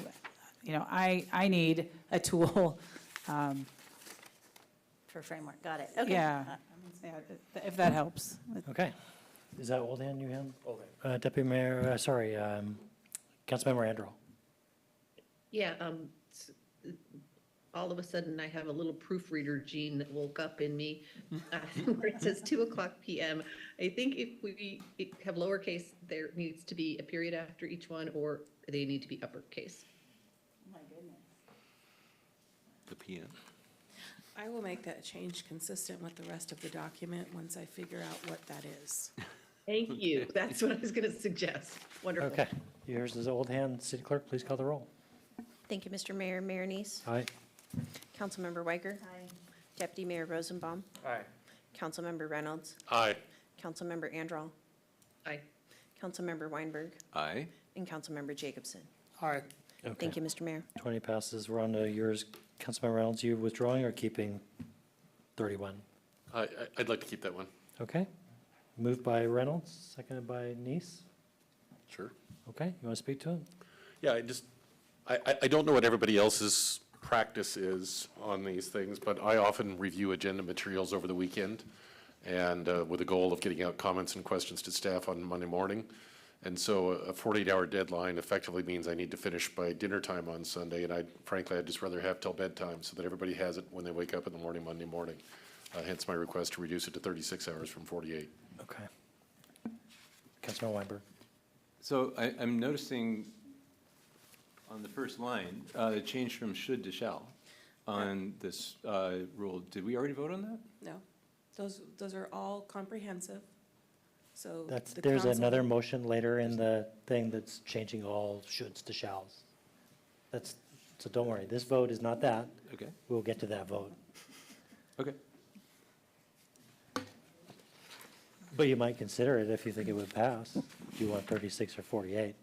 I need a tool. For framework, got it. Okay. Yeah, if that helps. Okay. Is that Old Hand you have? Old Hand. Deputy Mayor, Councilmember Andrew. Yeah, all of a sudden I have a little proofreader gene that woke up in me where it says 2:00 PM. I think if we have lowercase, there needs to be a period after each one, or they need to be uppercase. Oh, my goodness. The PM. I will make that change consistent with the rest of the document once I figure out what that is. Thank you. That's what I was going to suggest. Wonderful. Okay. Yours is Old Hand. City Clerk, please call the roll. Thank you, Mr. Mayor. Mayor Neese. Aye. Councilmember Weicker. Aye. Deputy Mayor Rosenbaum. Aye. Councilmember Reynolds. Aye. Councilmember Andral. Aye. Councilmember Weinberg. Aye. And Councilmember Jacobson. All right, Thank you, Mr. Mayor. 20 passes. We're on to yours. Councilmember Reynolds, you withdrawing or keeping 31? I'd like to keep that one. Okay. Moved by Reynolds, seconded by Neese. Sure. Okay, you want to speak to it? Yeah, I don't know what everybody else's practice is on these things, but I often review agenda materials over the weekend and with the goal of getting out comments and questions to staff on Monday morning. And so a 48-hour deadline effectively means I need to finish by dinner time on Sunday, and I'd just rather have till bedtime so that everybody has it when they wake up in the morning, Monday morning. Hence my request to reduce it to 36 hours from 48. Okay. Councilmember Weinberg. So I'm noticing on the first line, the change from should to shall on this rule. Did we already vote on that? No, those are all comprehensive, so. the There's council- another motion later in the thing that's changing all shoulds to shalls. So don't worry, this vote is not that. Okay. We'll get to that vote. Okay. But you might consider it if you think it would pass. Do you want 36 or 48?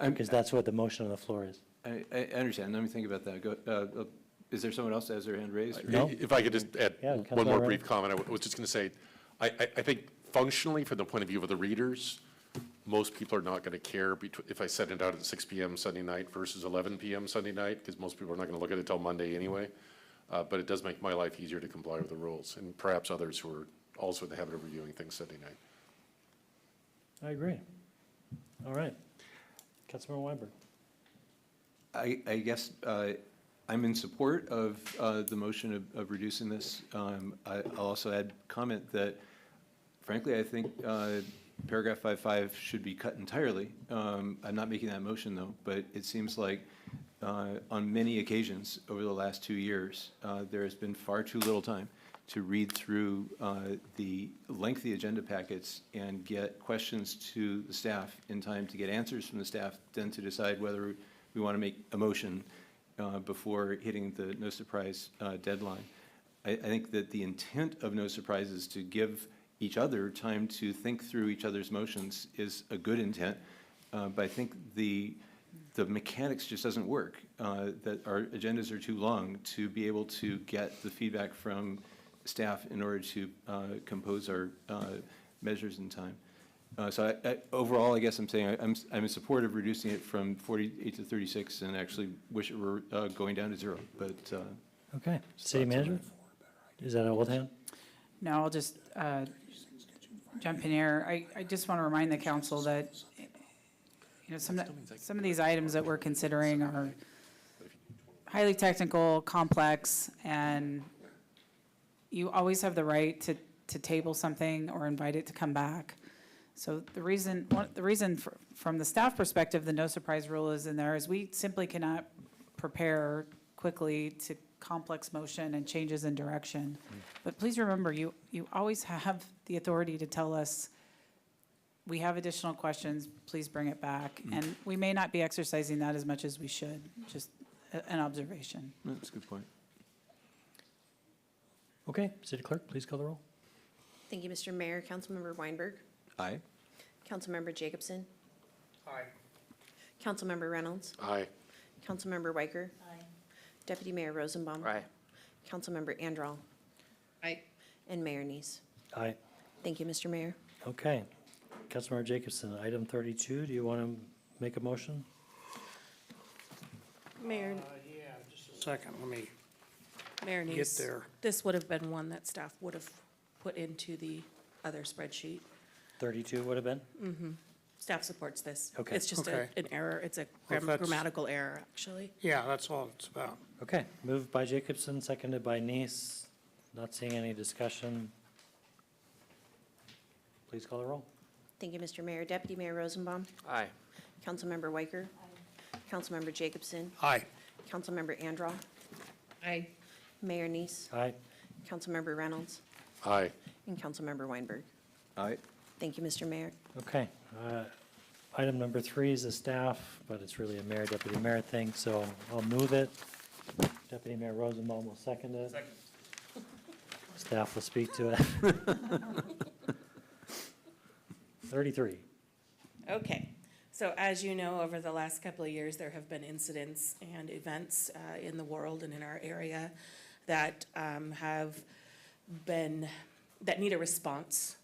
Because that's what the motion on the floor is. I understand. Let me think about that. Is there someone else that has their hand raised? No. If I could just add Yeah, one Councilmember more Reynolds. brief comment, I was just going to say, I think functionally, from the point of view of the readers, most people are not going to care if I send it out at 6 PM Sunday night versus 11 PM Sunday night, because most people are not going to look at it till Monday anyway. But it does make my life easier to comply with the rules, and perhaps others who are also in the habit of reviewing things Sunday night. I agree. All right. Councilmember Weinberg. I guess I'm in support of the motion of reducing this. I'll also add comment that frankly, I think paragraph 5.5 should be cut entirely. I'm not making that motion though, but it seems like on many occasions over the last 2 years, there has been far too little time to read through the lengthy agenda packets and get questions to the staff in time to get answers from the staff, then to decide whether we want to make a motion before hitting the no surprise deadline. I think that the intent of no surprise is to give each other time to think through each other's motions is a good intent, but I think the mechanics just doesn't work, that our agendas are too long to be able to get the feedback from staff in order to compose our measures in time. So overall, I guess I'm saying I'm in support of reducing it from 48 to 36 and actually wish it were going down to 0, but. Okay. City Manager? Is that an Old Hand? No, I'll just jump in here. I just want to remind the council that, some of these items that we're considering are highly technical, complex, and you always have the right to table something or invite it to come back. So the reason from the staff perspective, the no surprise rule is in there is we simply cannot prepare quickly to complex motion and changes in direction. But please remember, you always have the authority to tell us, we have additional questions, please bring it back. And we may not be exercising that as much as we should, just an observation. That's a good point. Okay. City Clerk, please call the roll. Thank you, Mr. Mayor. Councilmember Weinberg. Aye. Councilmember Jacobson. aye. Councilmember Reynolds. Aye. Councilmember Weicker. Aye. Deputy Mayor Rosenbaum. Aye. Councilmember Andral. Aye. And Mayor Neese. Aye. Thank you, Mr. Mayor. Okay. Councilmember Jacobson, item 32, do you want to make a motion? Mayor, Yeah, just a second, let me Mayor get Neese, there. this would have been one that staff would have put into the other spreadsheet. 32 would have been? Staff supports this. Okay. It's just Okay. an error. It's a Well, if that's- grammatical error, actually. Yeah, that's all it's about. Okay, moved by Jacobson, seconded by Neese. Not seeing any discussion. Please call the roll. Thank you, Mr. Mayor. Deputy Mayor Rosenbaum. Aye. Councilmember Weicker. Councilmember Jacobson. Aye. Councilmember Andral. Aye. Mayor Neese. Aye. Councilmember Reynolds. Aye. And Councilmember Weinberg. Aye. Thank you, Mr. Mayor. Okay. Item number 3 is the staff, but it's really a mayor, deputy mayor thing, so I'll move it. Deputy Mayor Rosenbaum will second it. Second. Staff will speak to it. 33. Okay, so as you know, over the last couple of years, there have been incidents and events in the world and in our area that have been, that need a response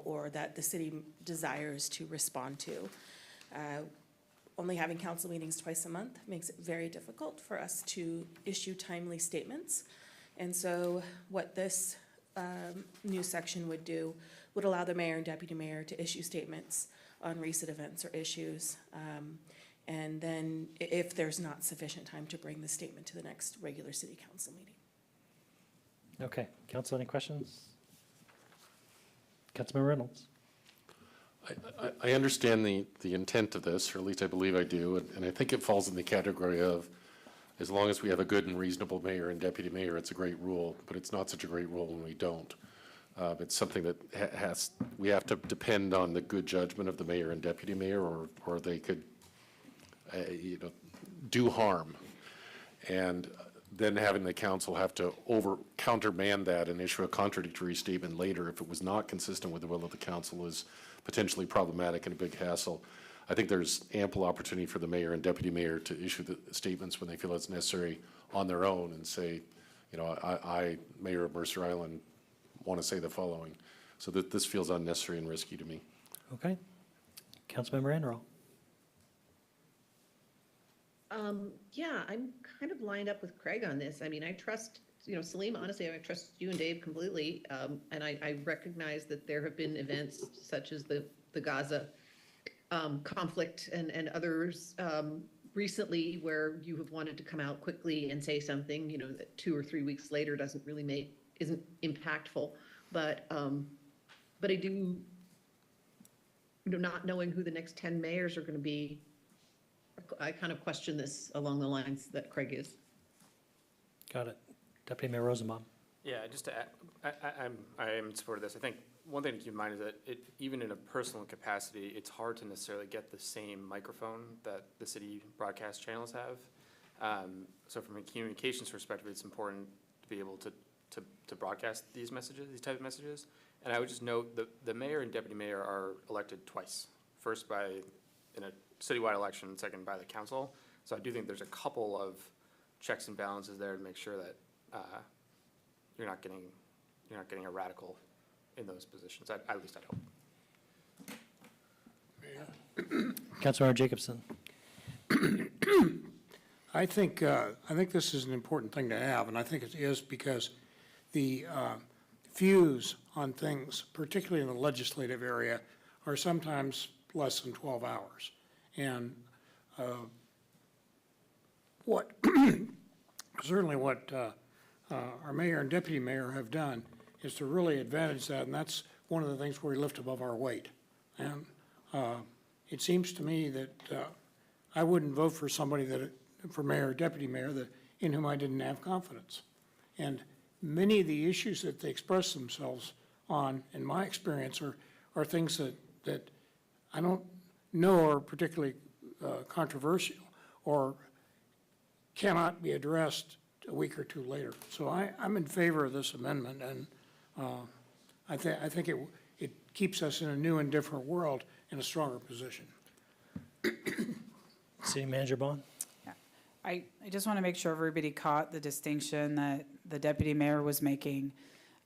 or that the city desires to respond to. Only having council meetings twice a month makes it very difficult for us to issue timely statements. And so what this new section would do would allow the mayor and deputy mayor to issue statements on recent events or issues. And then if there's not sufficient time to bring the statement to the next regular city council meeting. Okay, council, any questions? Councilmember Reynolds. I understand the intent of this, or at least I believe I do, and I think it falls in the category of, as long as we have a good and reasonable mayor and deputy mayor, it's a great rule, but it's not such a great rule when we don't. It's something that we have to depend on the good judgment of the mayor and deputy mayor, or they could, do harm. And then having the council have to countermand that and issue a contradictory statement later if it was not consistent with the will of the council is potentially problematic and a big hassle. I think there's ample opportunity for the mayor and deputy mayor to issue the statements when they feel it's necessary on their own and say, I, Mayor of Mercer Island, want to say the following. So that this feels unnecessary and risky to me. Okay. Councilmember Andral. Yeah, I'm kind of lined up with Craig on this. I mean, I trust, Salim, honestly, I trust you and Dave completely. And I recognize that there have been events such as the Gaza conflict and others recently where you have wanted to come out quickly and say something, that 2 or 3 weeks later isn't impactful. But I do, not knowing who the next 10 mayors are going to be, I kind of question this along the lines that Craig is. Got it. Deputy Mayor Rosenbaum. Yeah, just to add, I am in support of this. I think one thing to keep in mind is that even in a personal capacity, it's hard to necessarily get the same microphone that the city broadcast channels have. So from a communications perspective, it's important to be able to broadcast these messages, these type of messages. And I would just note that the mayor and deputy mayor are elected twice. First in a citywide election, second by the council. So I do think there's a couple of checks and balances there to make sure that you're not getting a radical in those positions. At least I'd hope. Councilmember Jacobson. I think this is an important thing to have, and I think it is because the views on things, particularly in the legislative area, are sometimes less than 12 hours. And certainly what our mayor and deputy mayor have done is to really advantage that, and that's one of the things where we lift above our weight. And it seems to me that I wouldn't vote for somebody for mayor or deputy mayor in whom I didn't have confidence. And many of the issues that they express themselves on, in my experience, are things that I don't know are particularly controversial or cannot be addressed a week or two later. So I'm in favor of this amendment, and I think it keeps us in a new and different world in a stronger position. City Manager Bond? I just want to make sure everybody caught the distinction that the deputy mayor was making.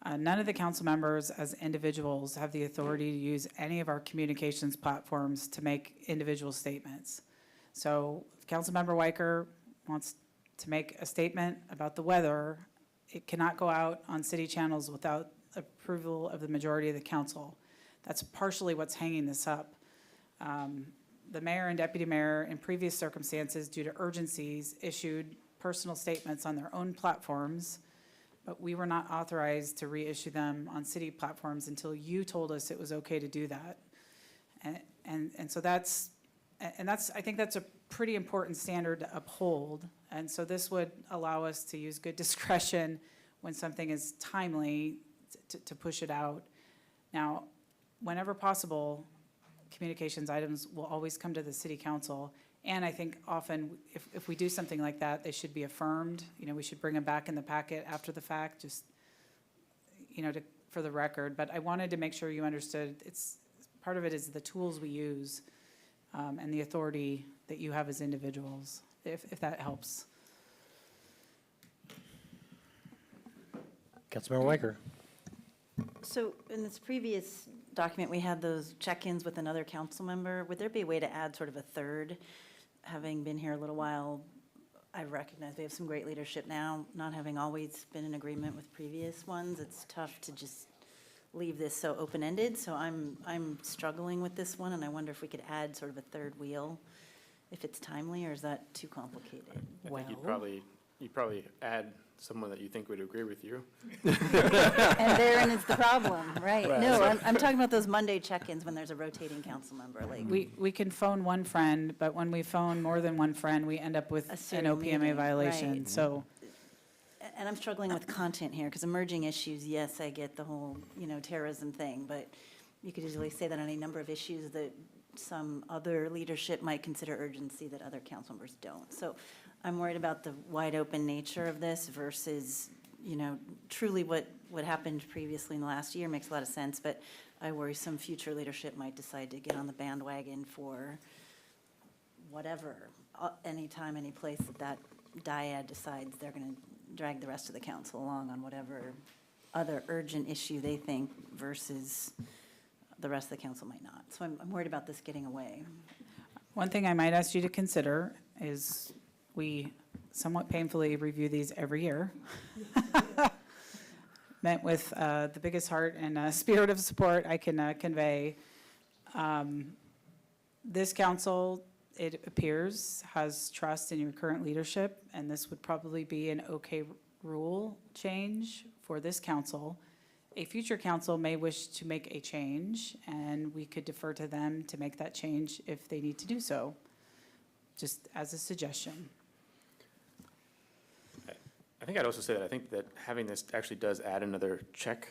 None of the council members as individuals have the authority to use any of our communications platforms to make individual statements. So if Councilmember Weicker wants to make a statement about the weather, it cannot go out on city channels without approval of the majority of the council. That's partially what's hanging this up. The mayor and deputy mayor in previous circumstances, due to urgencies, issued personal statements on their own platforms, but we were not authorized to reissue them on city platforms until you told us it was okay to do that. And so that's, I think that's a pretty important standard to uphold. And so this would allow us to use good discretion when something is timely to push it out. Now, whenever possible, communications items will always come to the city council. And I think often, if we do something like that, they should be affirmed. You know, we should bring them back in the packet after the fact, just, you know, for the record. But I wanted to make sure you understood, part of it is the tools we use and the authority that you have as individuals, if that helps. Councilmember Weicker? So in this previous document, we had those check-ins with another council member. Would there be a way to add sort of a third? Having been here a little while, I recognize we have some great leadership now, not having always been in agreement with previous ones. It's tough to just leave this so open-ended. So I'm struggling with this one, and I wonder if we could add sort of a third wheel, if it's timely, or is that too complicated? I think you'd probably add someone that you think would agree with you. And therein is the problem, right? Right. No, I'm talking about those Monday check-ins when there's a rotating council member, like. We can phone one friend, but when we phone more than one friend, we end up with A an serial OPMA meeting, violation, right. so. And I'm struggling with content here, because emerging issues, yes, I get the whole, you know, terrorism thing, but you could easily say that on a number of issues that some other leadership might consider urgency that other council members don't. So I'm worried about the wide open nature of this versus, you know, truly what happened previously in the last year makes a lot of sense, but I worry some future leadership might decide to get on the bandwagon for whatever, anytime, any place that dyad decides they're going to drag the rest of the council along on whatever other urgent issue they think versus the rest of the council might not. So I'm worried about this getting away. One thing I might ask you to consider is we somewhat painfully review these every year. Meant with the biggest heart and spirit of support I can convey. This council, it appears, has trust in your current leadership, and this would probably be an okay rule change for this council. A future council may wish to make a change, and we could defer to them to make that change if they need to do so, just as a suggestion. I think I'd also say that I think that having this actually does add another check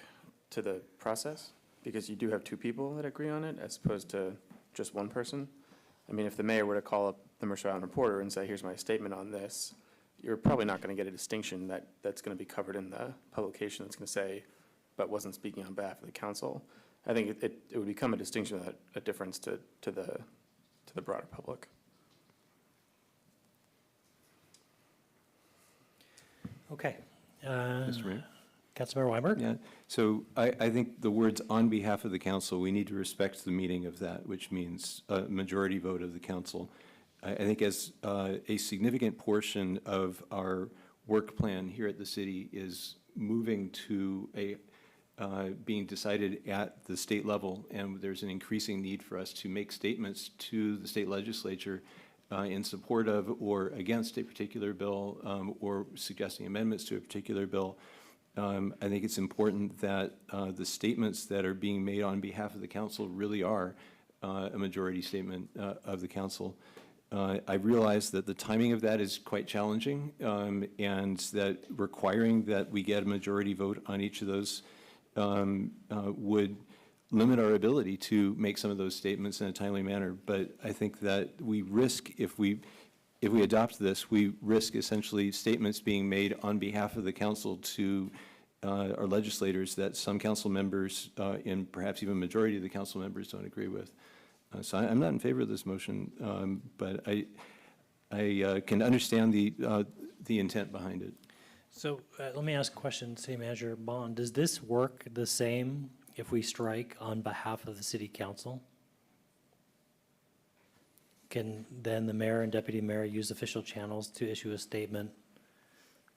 to the process, because you do have two people that agree on it as opposed to just one person. I mean, if the mayor were to call up the Mercer Island Reporter and say, here's my statement on this, you're probably not going to get a distinction that's going to be covered in the publication that's going to say, but wasn't speaking on behalf of the council. I think it would become a distinction, a difference to the broader public. Okay. Mr. Mayor? Councilmember Weinberg? Yeah, so I think the words "on behalf of the council," we need to respect the meaning of that, which means a majority vote of the council. I think as a significant portion of our work plan here at the city is moving to being decided at the state level, and there's an increasing need for us to make statements to the state legislature in support of or against a particular bill or suggesting amendments to a particular bill. I think it's important that the statements that are being made on behalf of the council really are a majority statement of the council. I realize that the timing of that is quite challenging, and that requiring that we get a majority vote on each of those would limit our ability to make some of those statements in a timely manner. But I think that we risk, if we adopt this, we risk essentially statements being made on behalf of the council to our legislators that some council members, and perhaps even majority of the council members, don't agree with. So I'm not in favor of this motion, but I can understand the intent behind it. So let me ask a question, City Manager Bond. Does this work the same if we strike on behalf of the city council? Can then the mayor and deputy mayor use official channels to issue a statement?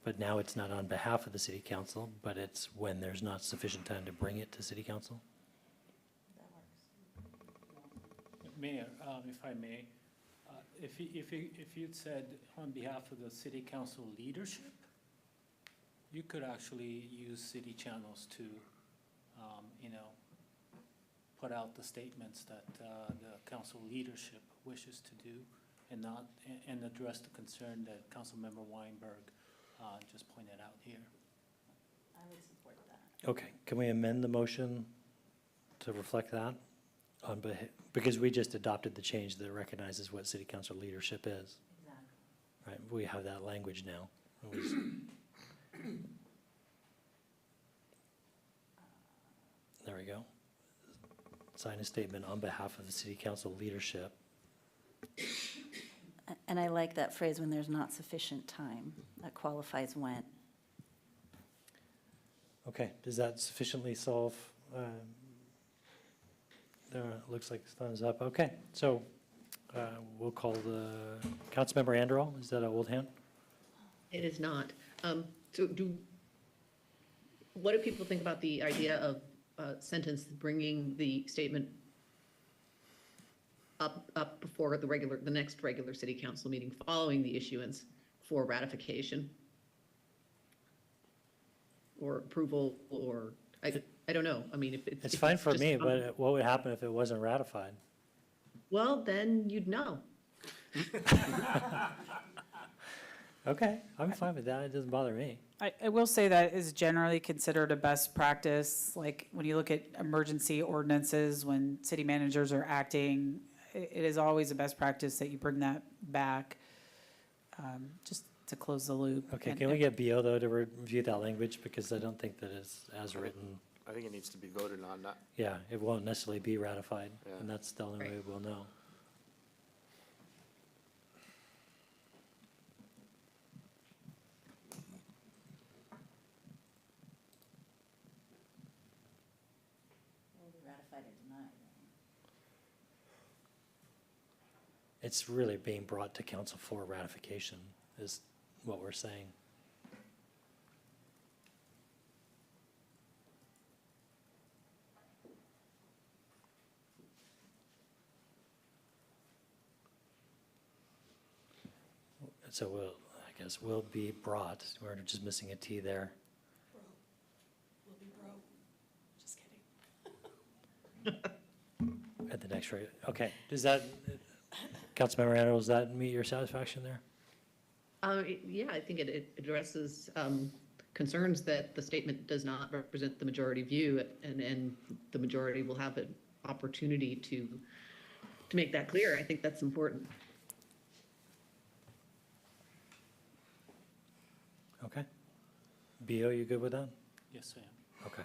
But now it's not on behalf of the city council, but it's when there's not sufficient time to bring it to city council? Mayor, if I may, if you'd said on behalf of the city council leadership, you could actually use city channels to, put out the statements that the council leadership wishes to do and address the concern that Councilmember Weinberg just pointed out here. I would support that. Okay, can we amend the motion to reflect that? Because we just adopted the change that recognizes what city council leadership is. Exactly. Right, we have that language now. There we go. Sign a statement on behalf of the city council leadership. And I like that phrase, when there's not sufficient time. That qualifies when. Okay, does that sufficiently solve? There, it looks like thumbs up. Okay, so we'll call the Councilmember Anderall. Is that an old hand? It is not. What do people think about the idea of a sentence bringing the statement up before the next regular city council meeting following the issuance for ratification or approval, or I don't know. I mean, if it's. It's if fine for just me, but what would happen if it wasn't ratified? Well, then you'd know. Okay, I'm fine with that. It doesn't bother me. I will say that is generally considered a best practice, like when you look at emergency ordinances, when city managers are acting, it is always a best practice that you bring that back, just to close the loop. Okay, And- can we get BO though to review that language, because I don't think that it's as written. I think it needs to be voted on, not, Yeah, it won't necessarily be ratified, Yeah. and that's the only way we'll know. Ratified or denied. It's really being brought to council for ratification is what we're saying. So I guess will be brought. We're just missing a T there. Will be bro. Just kidding. At the next rate. Okay, does that, Councilmember Randall, does that meet your satisfaction there? Yeah, I think it addresses concerns that the statement does not represent the majority view, and the majority will have an opportunity to make that clear. I think that's important. Okay. BO, you good with that? Yes, I am. Okay.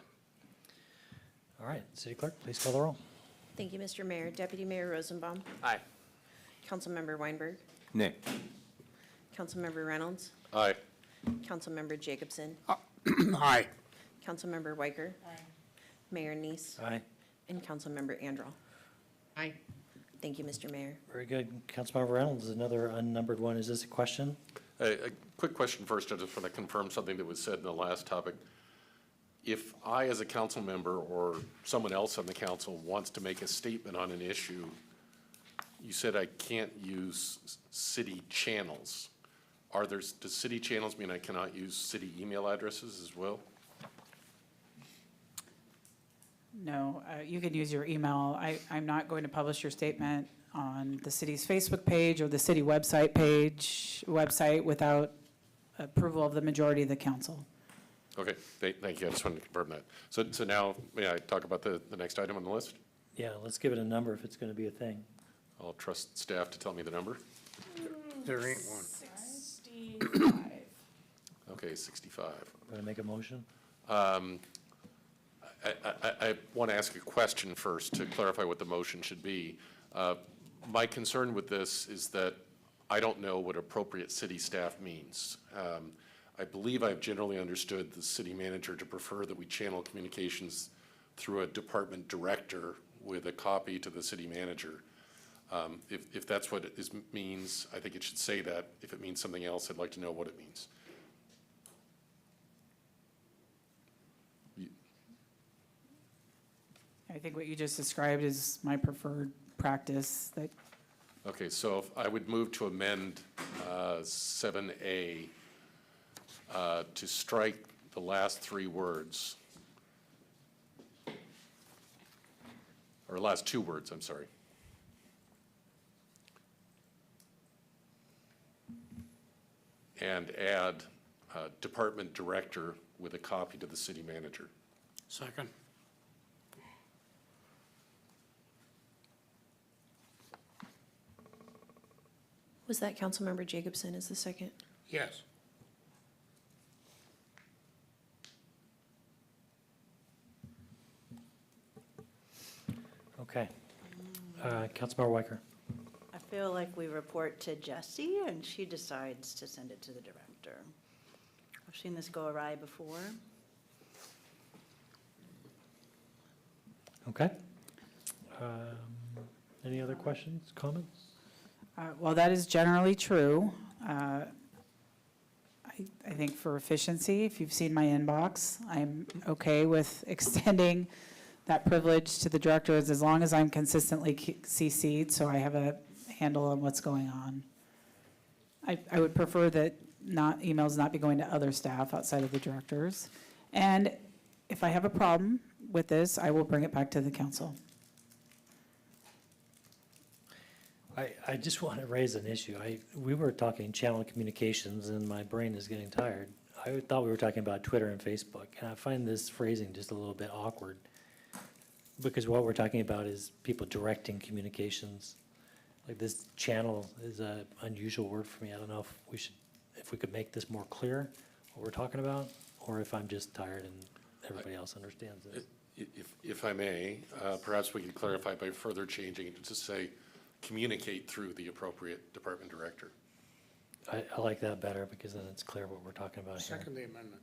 All right, City Clerk, please call the roll. Thank you, Mr. Mayor. Deputy Mayor Rosenbaum. aye. Councilmember Weinberg. Nay. Councilmember Reynolds. Aye. Councilmember Jacobson. Aye. Councilmember Weicker. Mayor Neese. Aye. And Councilmember Anderall. Aye. Thank you, Mr. Mayor. Very good. Councilmember Reynolds, another unnumbered one. Is this a question? A quick question first. I just want to confirm something that was said in the last topic. If I, as a council member, or someone else on the council wants to make a statement on an issue, you said I can't use city channels. Does city channels mean I cannot use city email addresses as well? No, you can use your email. I'm not going to publish your statement on the city's Facebook page or the city website without approval of the majority of the council. Okay, thank you. I just wanted to confirm that. So now, may I talk about the next item on the list? Yeah, let's give it a number if it's going to be a thing. I'll trust staff to tell me the number. There ain't one. 65. Okay, 65. Want to make a motion? I want to ask a question first to clarify what the motion should be. My concern with this is that I don't know what appropriate city staff means. I believe I've generally understood the city manager to prefer that we channel communications through a department director with a copy to the city manager. If that's what it means, I think it should say that. If it means something else, I'd like to know what it means. I think what you just described is my preferred practice, that Okay, so if I would move to amend 7A to strike the last three words, or last two words, I'm sorry. And add department director with a copy to the city manager. Second. Was that Councilmember Jacobson as the second? Yes. Okay. Councilmember Weicker. I feel like we report to Jessie and she decides to send it to the director. I've seen this go awry before. Okay. Any other questions, comments? Well, that is generally true. I think for efficiency, if you've seen my inbox, I'm okay with extending that privilege to the directors as long as I'm consistently CC'd, so I have a handle on what's going on. I would prefer that emails not be going to other staff outside of the directors. And if I have a problem with this, I will bring it back to the council. I just want to raise an issue. We were talking channel communications, and my brain is getting tired. I thought we were talking about Twitter and Facebook, and I find this phrasing just a little bit awkward, because what we're talking about is people directing communications. Like, this channel is an unusual word for me. I don't know if we could make this more clear, what we're talking about, or if I'm just tired and everybody else understands it. If I may, perhaps we could clarify by further changing it to say, communicate through the appropriate department director. I like that better, because then it's clear what we're talking about here. Second the amendment.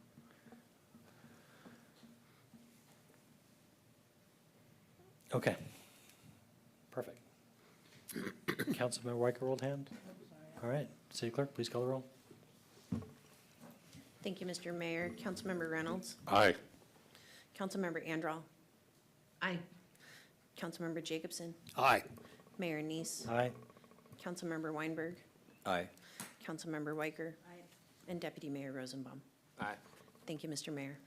Okay. Perfect. Councilmember Weicker, rolled hand? All right. City Clerk, please call the roll. Thank you, Mr. Mayor. Councilmember Reynolds? Aye. Councilmember Andral? Aye. Councilmember Jacobson? Aye. Mayor Neese? Aye. Councilmember Weinberg? Aye. Councilmember Weicker? And Deputy Mayor Rosenbaum. Aye. Thank you, Mr. Mayor.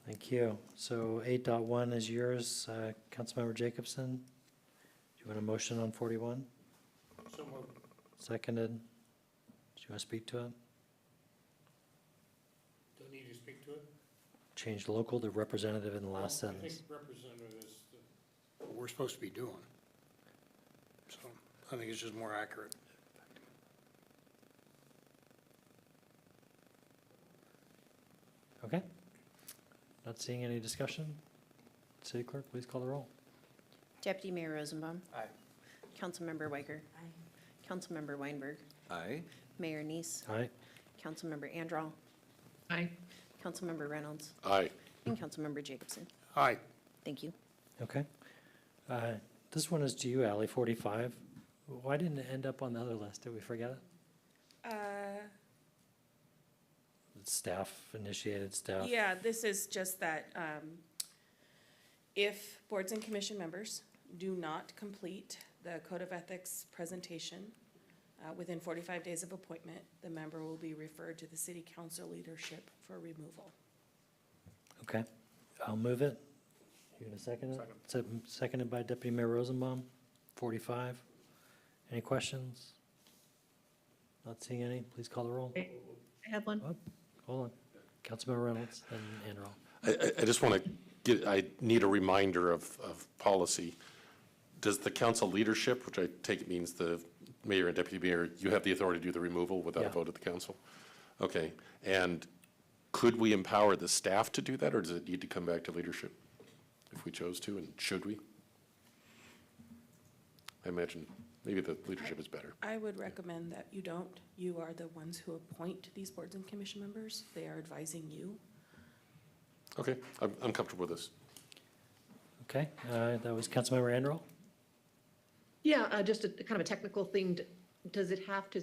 Thank you. So 8.1 is yours. Councilmember Jacobson, do you want a motion on 41? So moved. Seconded. Do you want to speak to it? Don't need to speak to it? Change local to representative in the last I sentence. think representative is what we're supposed to be doing. So I think it's just more accurate. Okay. Not seeing any discussion. City Clerk, please call the roll. Deputy Mayor Rosenbaum? Aye. Councilmember Weicker? Councilmember Weinberg? Aye. Mayor Neese? Aye. Councilmember Andral? Aye. Councilmember Reynolds? Aye. And Councilmember Jacobson. Aye. Thank you. Okay. This one is to you, Ally, 45. Why didn't it end up on the other list? Did we forget it? Staff initiated stuff. Yeah, this is just that, if boards and commission members do not complete the Code of Ethics presentation within 45 days of appointment, the member will be referred to the city council leadership for removal. Okay. I'll move it. You gonna second it? Seconded by Deputy Mayor Rosenbaum, 45. Any questions? Not seeing any. Please call the roll. I have one. Oh, hold on. Councilmember Reynolds and Andral. I just want to I need a reminder of policy. Does the council leadership, which I take it means the mayor and deputy mayor, you have the authority to do the removal without a Yeah. vote of the council? Okay, and could we empower the staff to do that, or does it need to come back to leadership if we chose to, and should we? I imagine Maybe the leadership is better. I would recommend that you don't. You are the ones who appoint these boards and commission members. They are advising you. Okay, I'm comfortable with this. Okay, that was Councilmember Anderl. Yeah, just a kind of a technical thing. Does it have to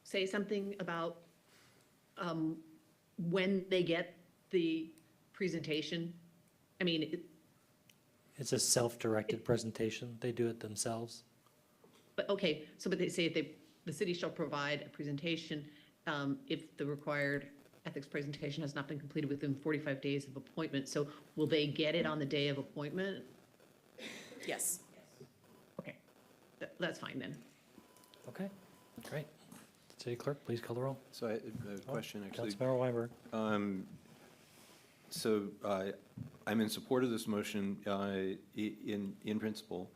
say something about when they get the presentation? I mean, It's a self-directed presentation. They do it themselves. but, okay, so but they say the city shall provide a presentation if the required ethics presentation has not been completed within 45 days of appointment. So will they get it on the day of appointment? Yes. Okay, that's fine then. Okay, great. City Clerk, please call the roll. So I have a question, actually. Councilmember Weinberg. So I'm in support of this motion in principle.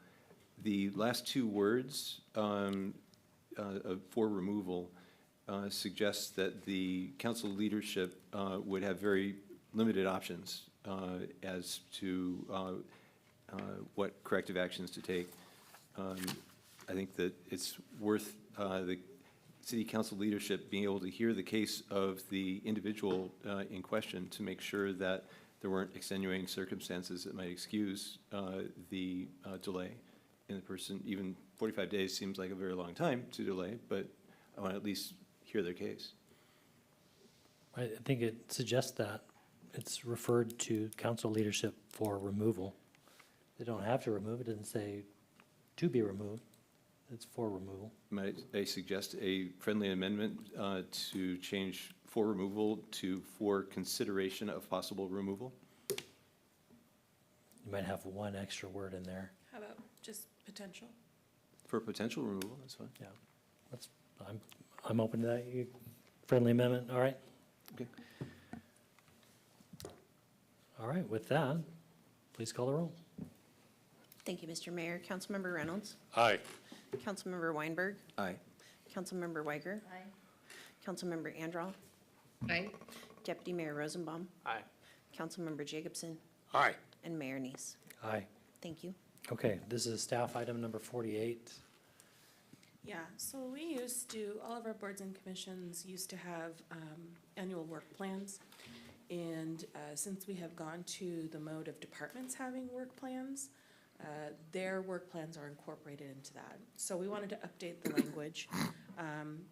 The last two words for removal suggests that the council leadership would have very limited options as to what corrective actions to take. I think that it's worth the city council leadership being able to hear the case of the individual in question to make sure that there weren't extenuating circumstances that might excuse the delay in the person. Even 45 days seems like a very long time to delay, but I want to at least hear their case. I think it suggests that it's referred to council leadership for removal. They don't have to remove. It doesn't say to be removed. It's for removal. Might I suggest a friendly amendment to change for removal to for consideration of possible removal? You might have one extra word in there. How about just potential? For potential removal, that's fine. Yeah, I'm open to that. Friendly amendment, all right? Okay. All right, with that, please call the roll. Thank you, Mr. Mayor. Councilmember Reynolds. Aye. Councilmember Weinberg. Aye. Councilmember Weiger. Aye. Councilmember Anderl. Aye. Deputy Mayor Rosenbaum. Aye. Councilmember Jacobson. Aye. And Mayor Neese. Aye. Thank you. Okay, this is staff item number 48. Yeah, so we used to, all of our boards and commissions used to have annual work plans. And since we have gone to the mode of departments having work plans, their work plans are incorporated into that. So we wanted to update the language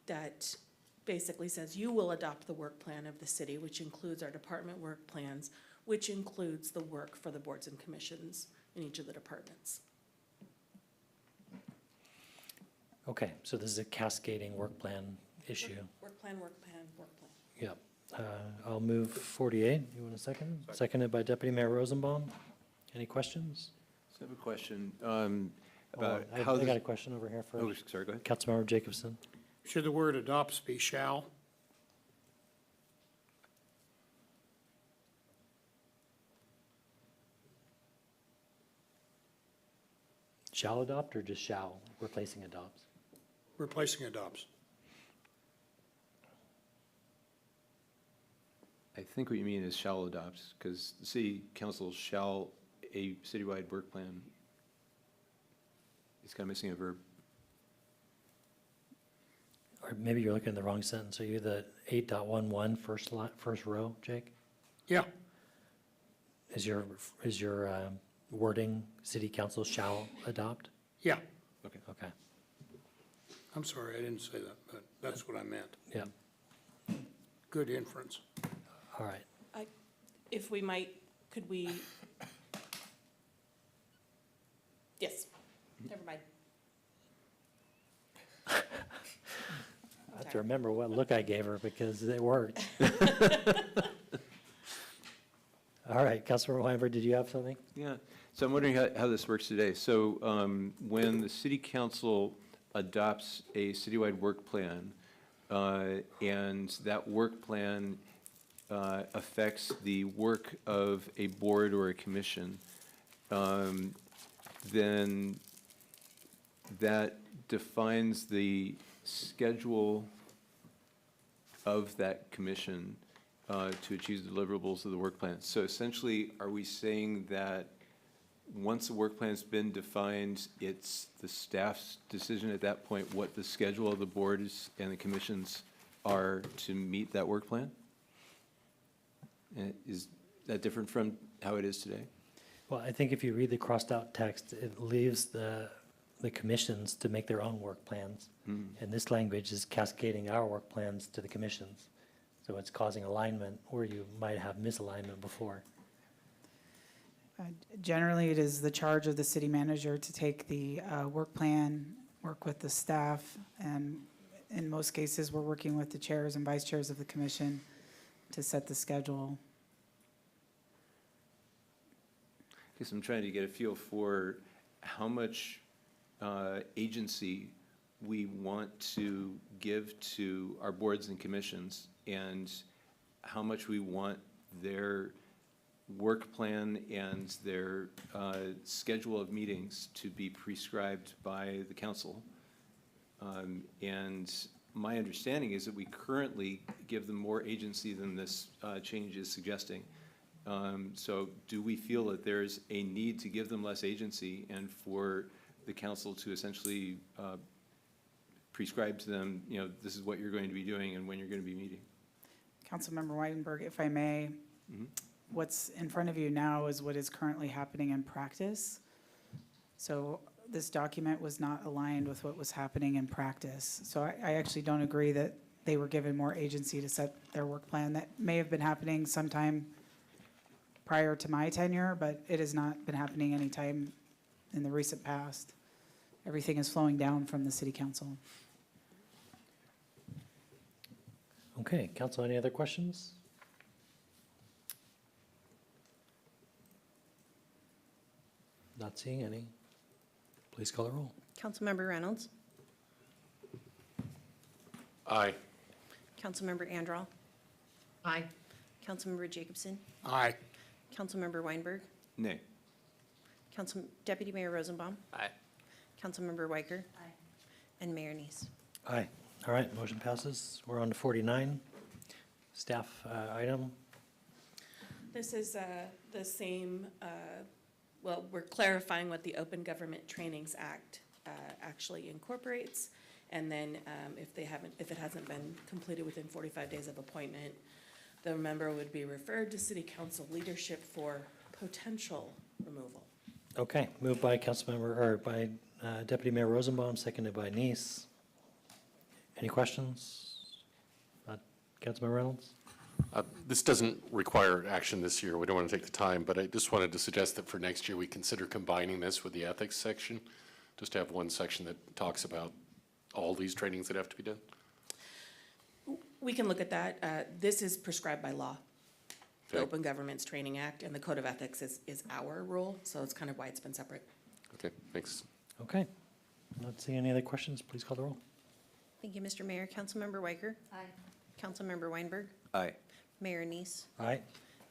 that basically says you will adopt the work plan of the city, which includes our department work plans, which includes the work for the boards and commissions in each of the departments. Okay, so this is a cascading work plan issue. Work plan, work plan, work plan. Yep. I'll move 48. You want a second? Seconded by Deputy Mayor Rosenbaum. Any questions? So I have a question Hold about on, how I got a this. question over here Oh, first. sorry, go ahead. Councilmember Jacobson. Should the word adopts be shall? Shall adopt or just shall, replacing adopts? Replacing adopts. I think what you mean is shall adopt, because the city council shall a citywide work plan. It's kind of missing a verb. Or maybe you're looking at the wrong sentence. Are you the 8.11 first row, Jake? Yeah, Is your wording, city council shall adopt? yeah. Okay. Okay, I'm sorry, I didn't say that, but that's what I meant. yeah, Good inference. all right. If we might, could we? Yes, never mind. I have to remember what look I gave her because it worked. All right, Councilmember Weinberg, did you have something? Yeah, so I'm wondering how this works today. So when the city council adopts a citywide work plan, and that work plan affects the work of a board or a commission, then that defines the schedule of that commission to achieve the deliverables of the work plan. So essentially, are we saying that once the work plan's been defined, it's the staff's decision at that point what the schedule of the boards and the commissions are to meet that work plan? Is that different from how it is today? Well, I think if you read the crossed out text, it leaves the commissions to make their own work plans. And this language is cascading our work plans to the commissions. So it's causing alignment where you might have misalignment before. Generally, it is the charge of the city manager to take the work plan, work with the staff, and in most cases, we're working with the chairs and vice chairs of the commission to set the schedule. I guess I'm trying to get a feel for how much agency we want to give to our boards and commissions, and how much we want their work plan and their schedule of meetings to be prescribed by the council. And my understanding is that we currently give them more agency than this change is suggesting. So do we feel that there's a need to give them less agency and for the council to essentially prescribe to them, you know, this is what you're going to be doing and when you're going to be meeting? Councilmember Weidenberg, if I may, what's in front of you now is what is currently happening in practice. So this document was not aligned with what was happening in practice. So I actually don't agree that they were given more agency to set their work plan. That may have been happening sometime prior to my tenure, but it has not been happening anytime in the recent past. Everything is flowing down from the city council. Okay, council, any other questions? Not seeing any. Please call the roll. Councilmember Reynolds, Aye. Councilmember Andral, Aye. Councilmember Jacobson, Aye. Councilmember Weinberg, Nay. Deputy Mayor Rosenbaum, Aye. Councilmember Weicker, and Mayor Neese. Aye. All right, motion passes. We're on to 49. Staff item. This is the same, well, we're clarifying what the Open Government Trainings Act actually incorporates. And then if it hasn't been completed within 45 days of appointment, the member would be referred to city council leadership for potential removal. Okay, moved by Councilmember, or by Deputy Mayor Rosenbaum, seconded by Neese. Any questions? Councilmember Reynolds? This doesn't require action this year. We don't want to take the time, but I just wanted to suggest that for next year, we consider combining this with the ethics section, just to have one section that talks about all these trainings that have to be done. We can look at that. This is prescribed by law. The Okay. Open Governments Training Act and the Code of Ethics is our rule, so it's kind of why it's been separate. Okay, thanks. Okay. Not seeing any other questions. Please call the roll. Thank you, Mr. Mayor. Councilmember Weicker, Aye. Councilmember Weinberg, Aye. Mayor Neese, Aye.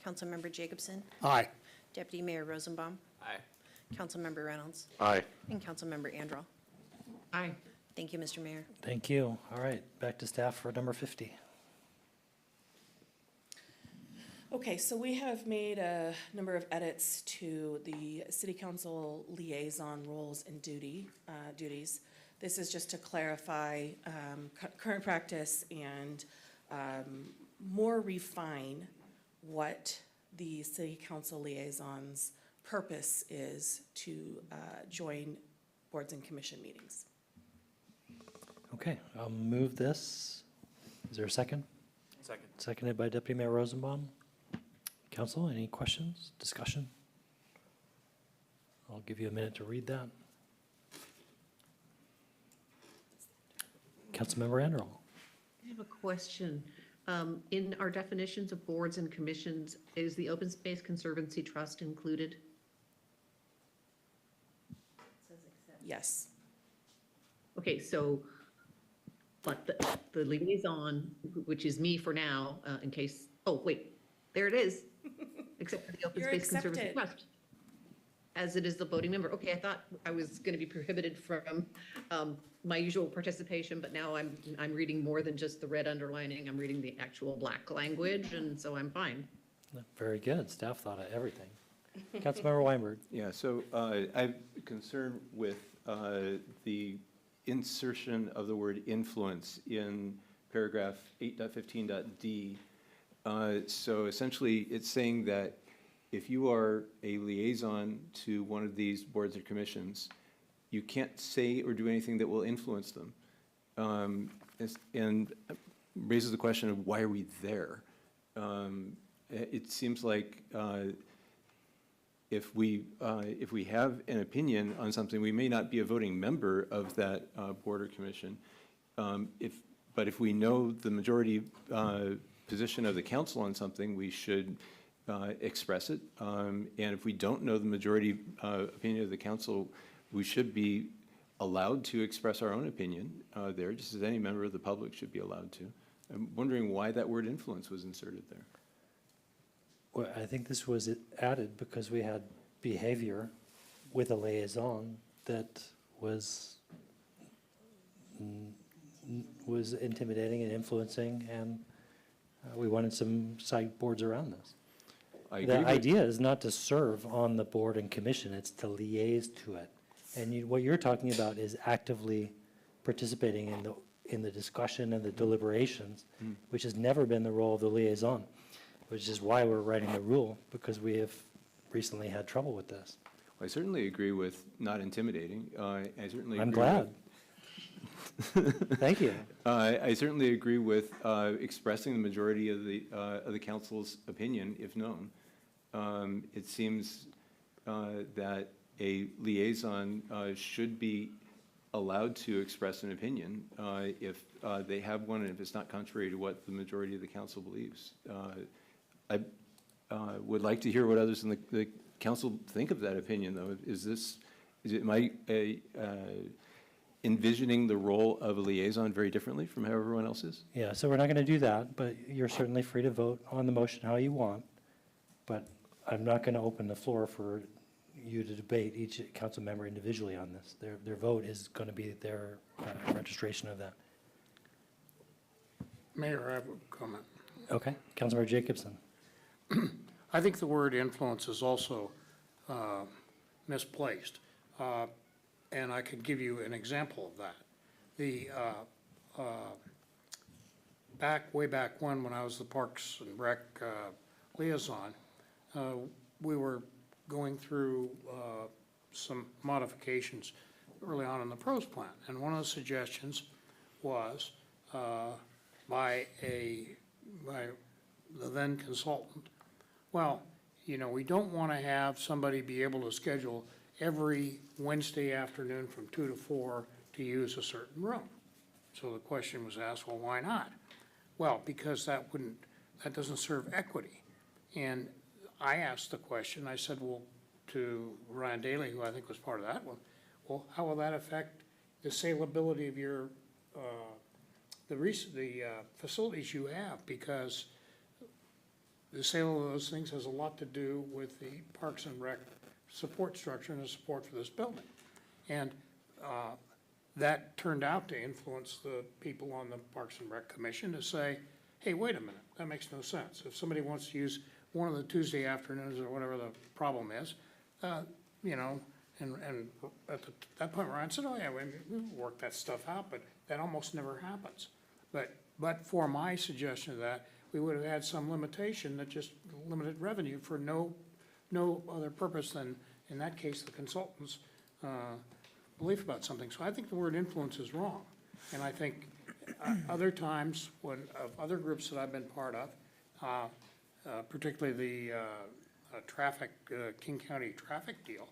Councilmember Jacobson, Aye. Deputy Mayor Rosenbaum, Aye. Councilmember Reynolds, Aye. and Councilmember Andral. Aye. Thank you, Mr. Mayor. Thank you. All right, back to staff for number 50. Okay, so we have made a number of edits to the city council liaison roles and duties. This is just to clarify current practice and more refine what the city council liaison's purpose is to join boards and commission meetings. Okay, I'll move this. Is there a second? Second. Seconded by Deputy Mayor Rosenbaum. Council, any questions, discussion? I'll give you a minute to read that. Councilmember Anderl. I have a question. In our definitions of boards and commissions, is the Open Space Conservancy Trust included? Yes. Okay, so, but the liaison, which is me for now, in case, oh, wait, there it is. Except for the Open You're Space Conservancy accepted. Trust. As it is the voting member. Okay, I thought I was going to be prohibited from my usual participation, but now I'm reading more than just the red underlining. I'm reading the actual black language, and so I'm fine. Very good. Staff thought of everything. Councilmember Weinberg. Yeah, so I'm concerned with the insertion of the word influence in paragraph 8.15.d. So essentially, it's saying that if you are a liaison to one of these boards or commissions, you can't say or do anything that will influence them. And raises the question of why are we there? It seems like if we have an opinion on something, we may not be a voting member of that board or commission. But if we know the majority position of the council on something, we should express it. And if we don't know the majority opinion of the council, we should be allowed to express our own opinion there, just as any member of the public should be allowed to. I'm wondering why that word influence was inserted there. Well, I think this was added because we had behavior with a liaison that was intimidating and influencing, and we wanted some side boards around this. The idea is not to serve on the board and commission, it's to liaise to it. And what you're talking about is actively participating in the discussion and the deliberations, which has never been the role of the liaison, which is why we're writing the rule, because we have recently had trouble with this. Well, I certainly agree with not intimidating. I certainly I'm agree glad. Thank you. I certainly agree with expressing the majority of the council's opinion, if known. It seems that a liaison should be allowed to express an opinion if they have one, and if it's not contrary to what the majority of the council believes. I would like to hear what others in the council think of that opinion, though. Am I envisioning the role of a liaison very differently from how everyone else is? Yeah, so we're not going to do that, but you're certainly free to vote on the motion how you want. But I'm not going to open the floor for you to debate each council member individually on this. Their vote is going to be their registration of that. Mayor, I have a comment. Okay, Councilmember Jacobson. I think the word influence is also misplaced. And I could give you an example of that. The way back when I was the Parks and Rec liaison, we were going through some modifications early on in the pros plan. And one of the suggestions was by the then consultant, well, you know, we don't want to have somebody be able to schedule every Wednesday afternoon from 2 to 4 to use a certain room. So the question was asked, well, why not? Well, because that doesn't serve equity. And I asked the question, I said, well, to Ryan Daly, who I think was part of that one, well, how will that affect the saleability of your, the facilities you have? Because the sale of those things has a lot to do with the Parks and Rec support structure and the support for this building. And that turned out to influence the people on the Parks and Rec Commission to say, hey, wait a minute, that makes no sense. If somebody wants to use one of the Tuesday afternoons or whatever the problem is, you know, and at that point Ryan said, oh yeah, we work that stuff out, but that almost never happens. But for my suggestion of that, we would have had some limitation that just limited revenue for no other purpose than, in that case, the consultant's belief about something. So I think the word influence is wrong. And I think other times of other groups that I've been part of, particularly the King County traffic deal,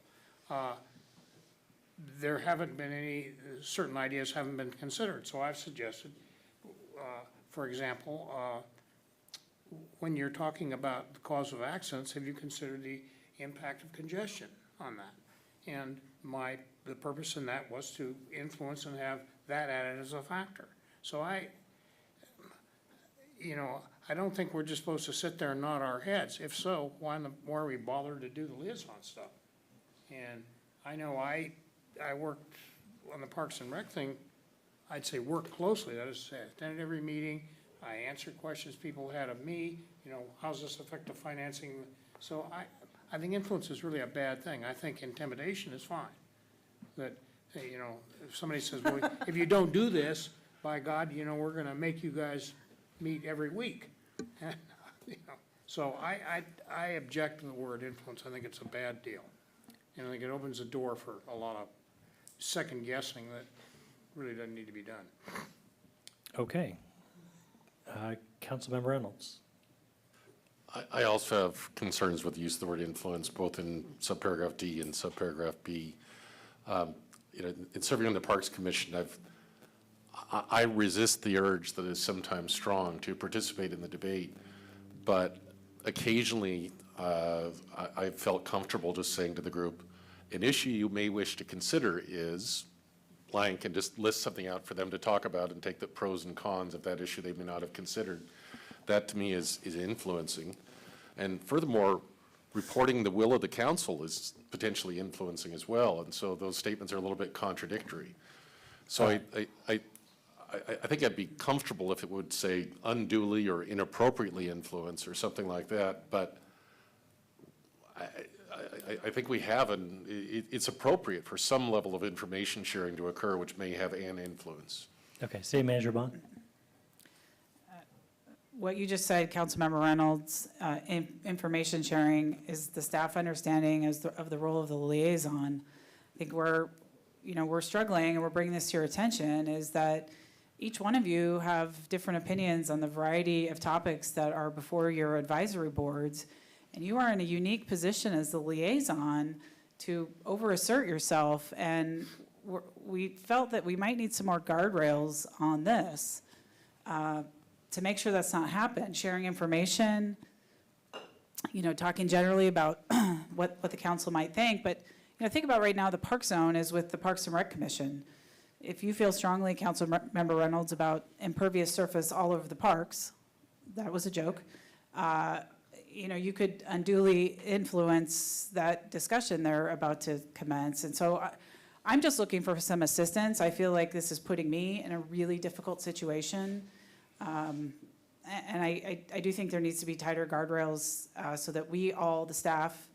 there haven't been any, certain ideas haven't been considered. So I've suggested, for example, when you're talking about the cause of accidents, have you considered the impact of congestion on that? And the purpose in that was to influence and have that added as a factor. So I don't think we're just supposed to sit there and nod our heads. If so, why are we bothered to do the liaison stuff? And I know I worked on the Parks and Rec thing, I'd say work closely, that is to say, I attended every meeting, I answered questions people had of me, you know, how's this affect the financing? So I think influence is really a bad thing. I think intimidation is fine. That, hey, you know, if somebody says, well, if you don't do this, by God, you know, we're gonna make you guys meet every week. And, you know, so I object to the word influence. I think it's a bad deal. And I think it opens the door for a lot of second guessing that really doesn't need to be done. Okay. Councilmember Reynolds. I also have concerns with the use of the word influence, both in subparagraph D and subparagraph B. You know, in serving on the Parks Commission, I resist the urge that is sometimes strong to participate in the debate, but occasionally I felt comfortable just saying to the group, an issue you may wish to consider is blank, and just list something out for them to talk about and take the pros and cons of that issue they may not have considered. That to me is influencing. And furthermore, reporting the will of the council is potentially influencing as well. And so those statements are a little bit contradictory. So I think I'd be comfortable if it would say unduly or inappropriately influence or something like that. But I think we have, it's appropriate for some level of information sharing to occur, which may have an influence. Okay, City Manager Bond. What you just said, Councilmember Reynolds, information sharing is the staff understanding of the role of the liaison. I think we're struggling, and we're bringing this to your attention, is that each one of you have different opinions on the variety of topics that are before your advisory boards, and you are in a unique position as the liaison to overassert yourself, and we felt that we might need some more guardrails on this to make sure that's not happening. Sharing information, talking generally about what the council might think, but think about right now the park zone is with the Parks and Rec Commission. If you feel strongly, Councilmember Reynolds, about impervious surface all over the parks, that was a joke, you could unduly influence that discussion they're about to commence. And so I'm just looking for some assistance. I feel like this is putting me in a really difficult situation. And I do think there needs to be tighter guardrails so that we all, the staff,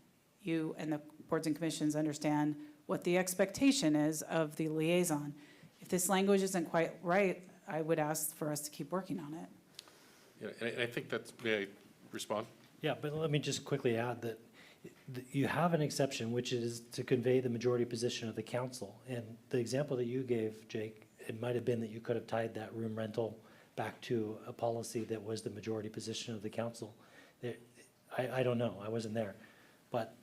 you and the boards and commissions, understand what the expectation is of the liaison. If this language isn't quite right, I would ask for us to keep working on it. Yeah, and I think that's, may I respond? Yeah, but let me just quickly add that you have an exception, which is to convey the majority position of the council. And the example that you gave, Jake, it might have been that you could have tied that room rental back to a policy that was the majority position of the council. I don't know, I wasn't there. But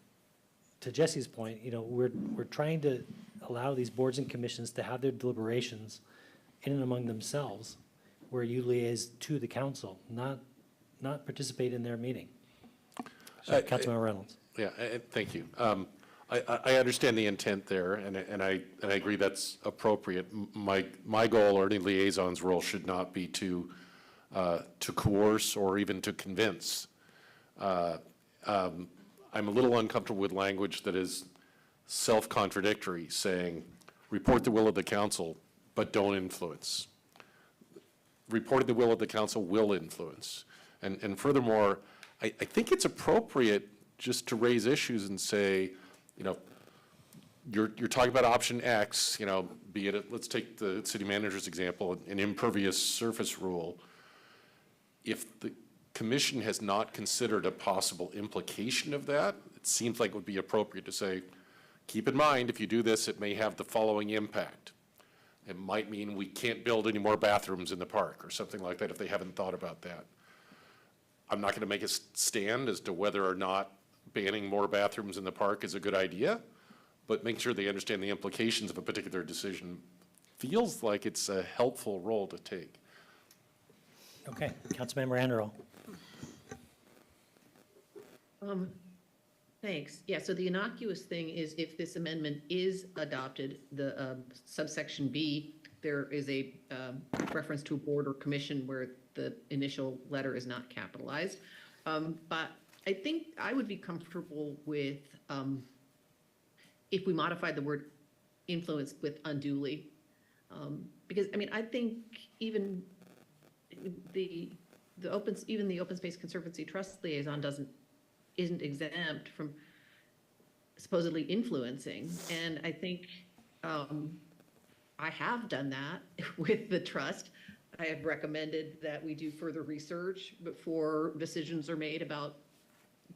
to Jesse's point, we're trying to allow these boards and commissions to have their deliberations in and among themselves, where you liaise to the council, not participate in their meeting. So, Councilmember Reynolds. Yeah, thank you. I understand the intent there, and I agree that's appropriate. My goal, or any liaison's role, should not be to coerce or even to convince. I'm a little uncomfortable with language that is self-contradictory, saying, report the will of the council, but don't influence. Reporting the will of the council will influence. And furthermore, I think it's appropriate just to raise issues and say, you're talking about option X, be it, let's take the city manager's example, an impervious surface rule. If the commission has not considered a possible implication of that, it seems like it would be appropriate to say, keep in mind, if you do this, it may have the following impact. It might mean we can't build any more bathrooms in the park or something like that if they haven't thought about that. I'm not going to make a stand as to whether or not banning more bathrooms in the park is a good idea, but make sure they understand the implications of a particular decision feels like it's a helpful role to take. Okay, Councilmember Anderl. Thanks. Yeah, so the innocuous thing is if this amendment is adopted, the subsection B, there is a reference to a board or commission where the initial letter is not capitalized. But I think I would be comfortable with if we modified the word influence with unduly. Because, I think even the Open Space Conservancy Trust Liaison isn't exempt from supposedly influencing. And I think I have done that with the trust. I have recommended that we do further research before decisions are made about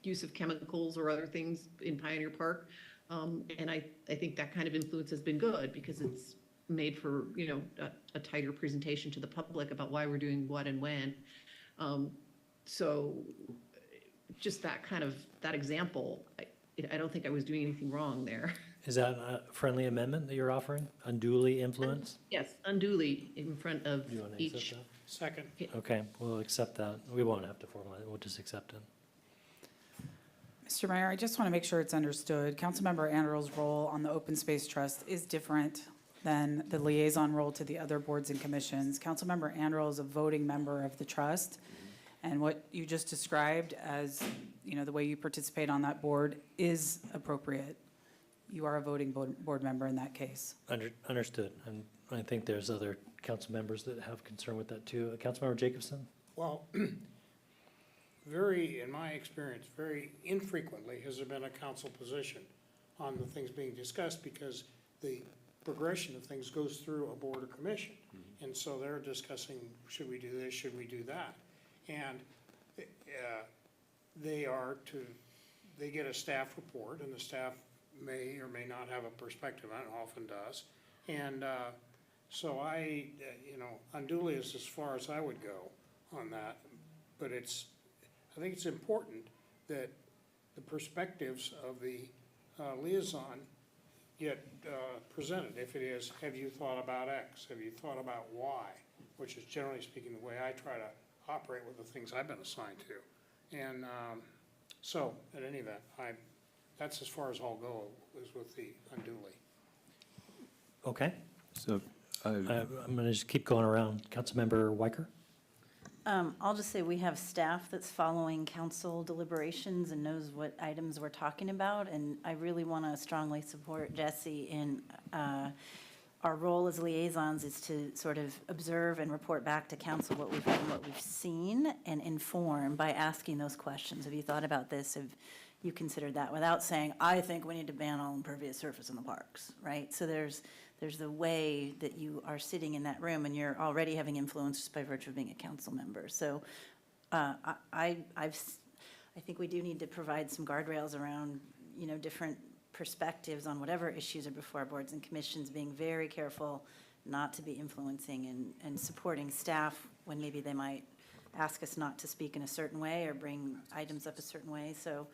use of chemicals or other things in Pioneer Park. And I think that kind of influence has been good because it's made for, a tighter presentation to the public about why we're doing what and when. So just that example, I don't think I was doing anything wrong there. Is that a friendly amendment that you're offering? Unduly influence? Yes, unduly in front of Do you want to accept each. that? Second. Okay, we'll accept that. We won't have to formalize it, we'll just accept it. Mr. Mayor, I just want to make sure it's understood. Councilmember Anderl's role on the Open Space Trust is different than the liaison role to the other boards and commissions. Councilmember Anderl is a voting member of the trust, and what you just described as, the way you participate on that board is appropriate. You are a voting board member in that case. Understood, and I think there's other council members that have concern with that too. Councilmember Jacobson? Well, in my experience, very infrequently has there been a council position on the things being discussed because the progression of things goes through a board or commission. And so they're discussing, should we do this, should we do that? And they get a staff report, and the staff may or may not have a perspective on it, often does. And so unduly is as far as I would go on that. But I think it's important that the perspectives of the liaison get presented. If it is, have you thought about X? Have you thought about Y? Which is generally speaking the way I try to operate with the things I've been assigned to. And so, at any event, that's as far as I'll go, is with the unduly. Okay, So, I'm going to just keep going around. Councilmember Weicker? I'll just say we have staff that's following council deliberations and knows what items we're talking about, and I really want to strongly support Jesse in our role as liaisons is to sort of observe and report back to council what we've heard and what we've seen and inform by asking those questions. Have you thought about this? Have you considered that? Without saying, I think we need to ban all impervious surface in the parks, right? So there's the way that you are sitting in that room and you're already having influence just by virtue of being a council member. So I think we do need to provide some guardrails around, different perspectives on whatever issues are before our boards and commissions, being very careful not to be influencing and supporting staff when maybe they might ask us not to speak in a certain way or bring items up a certain way. So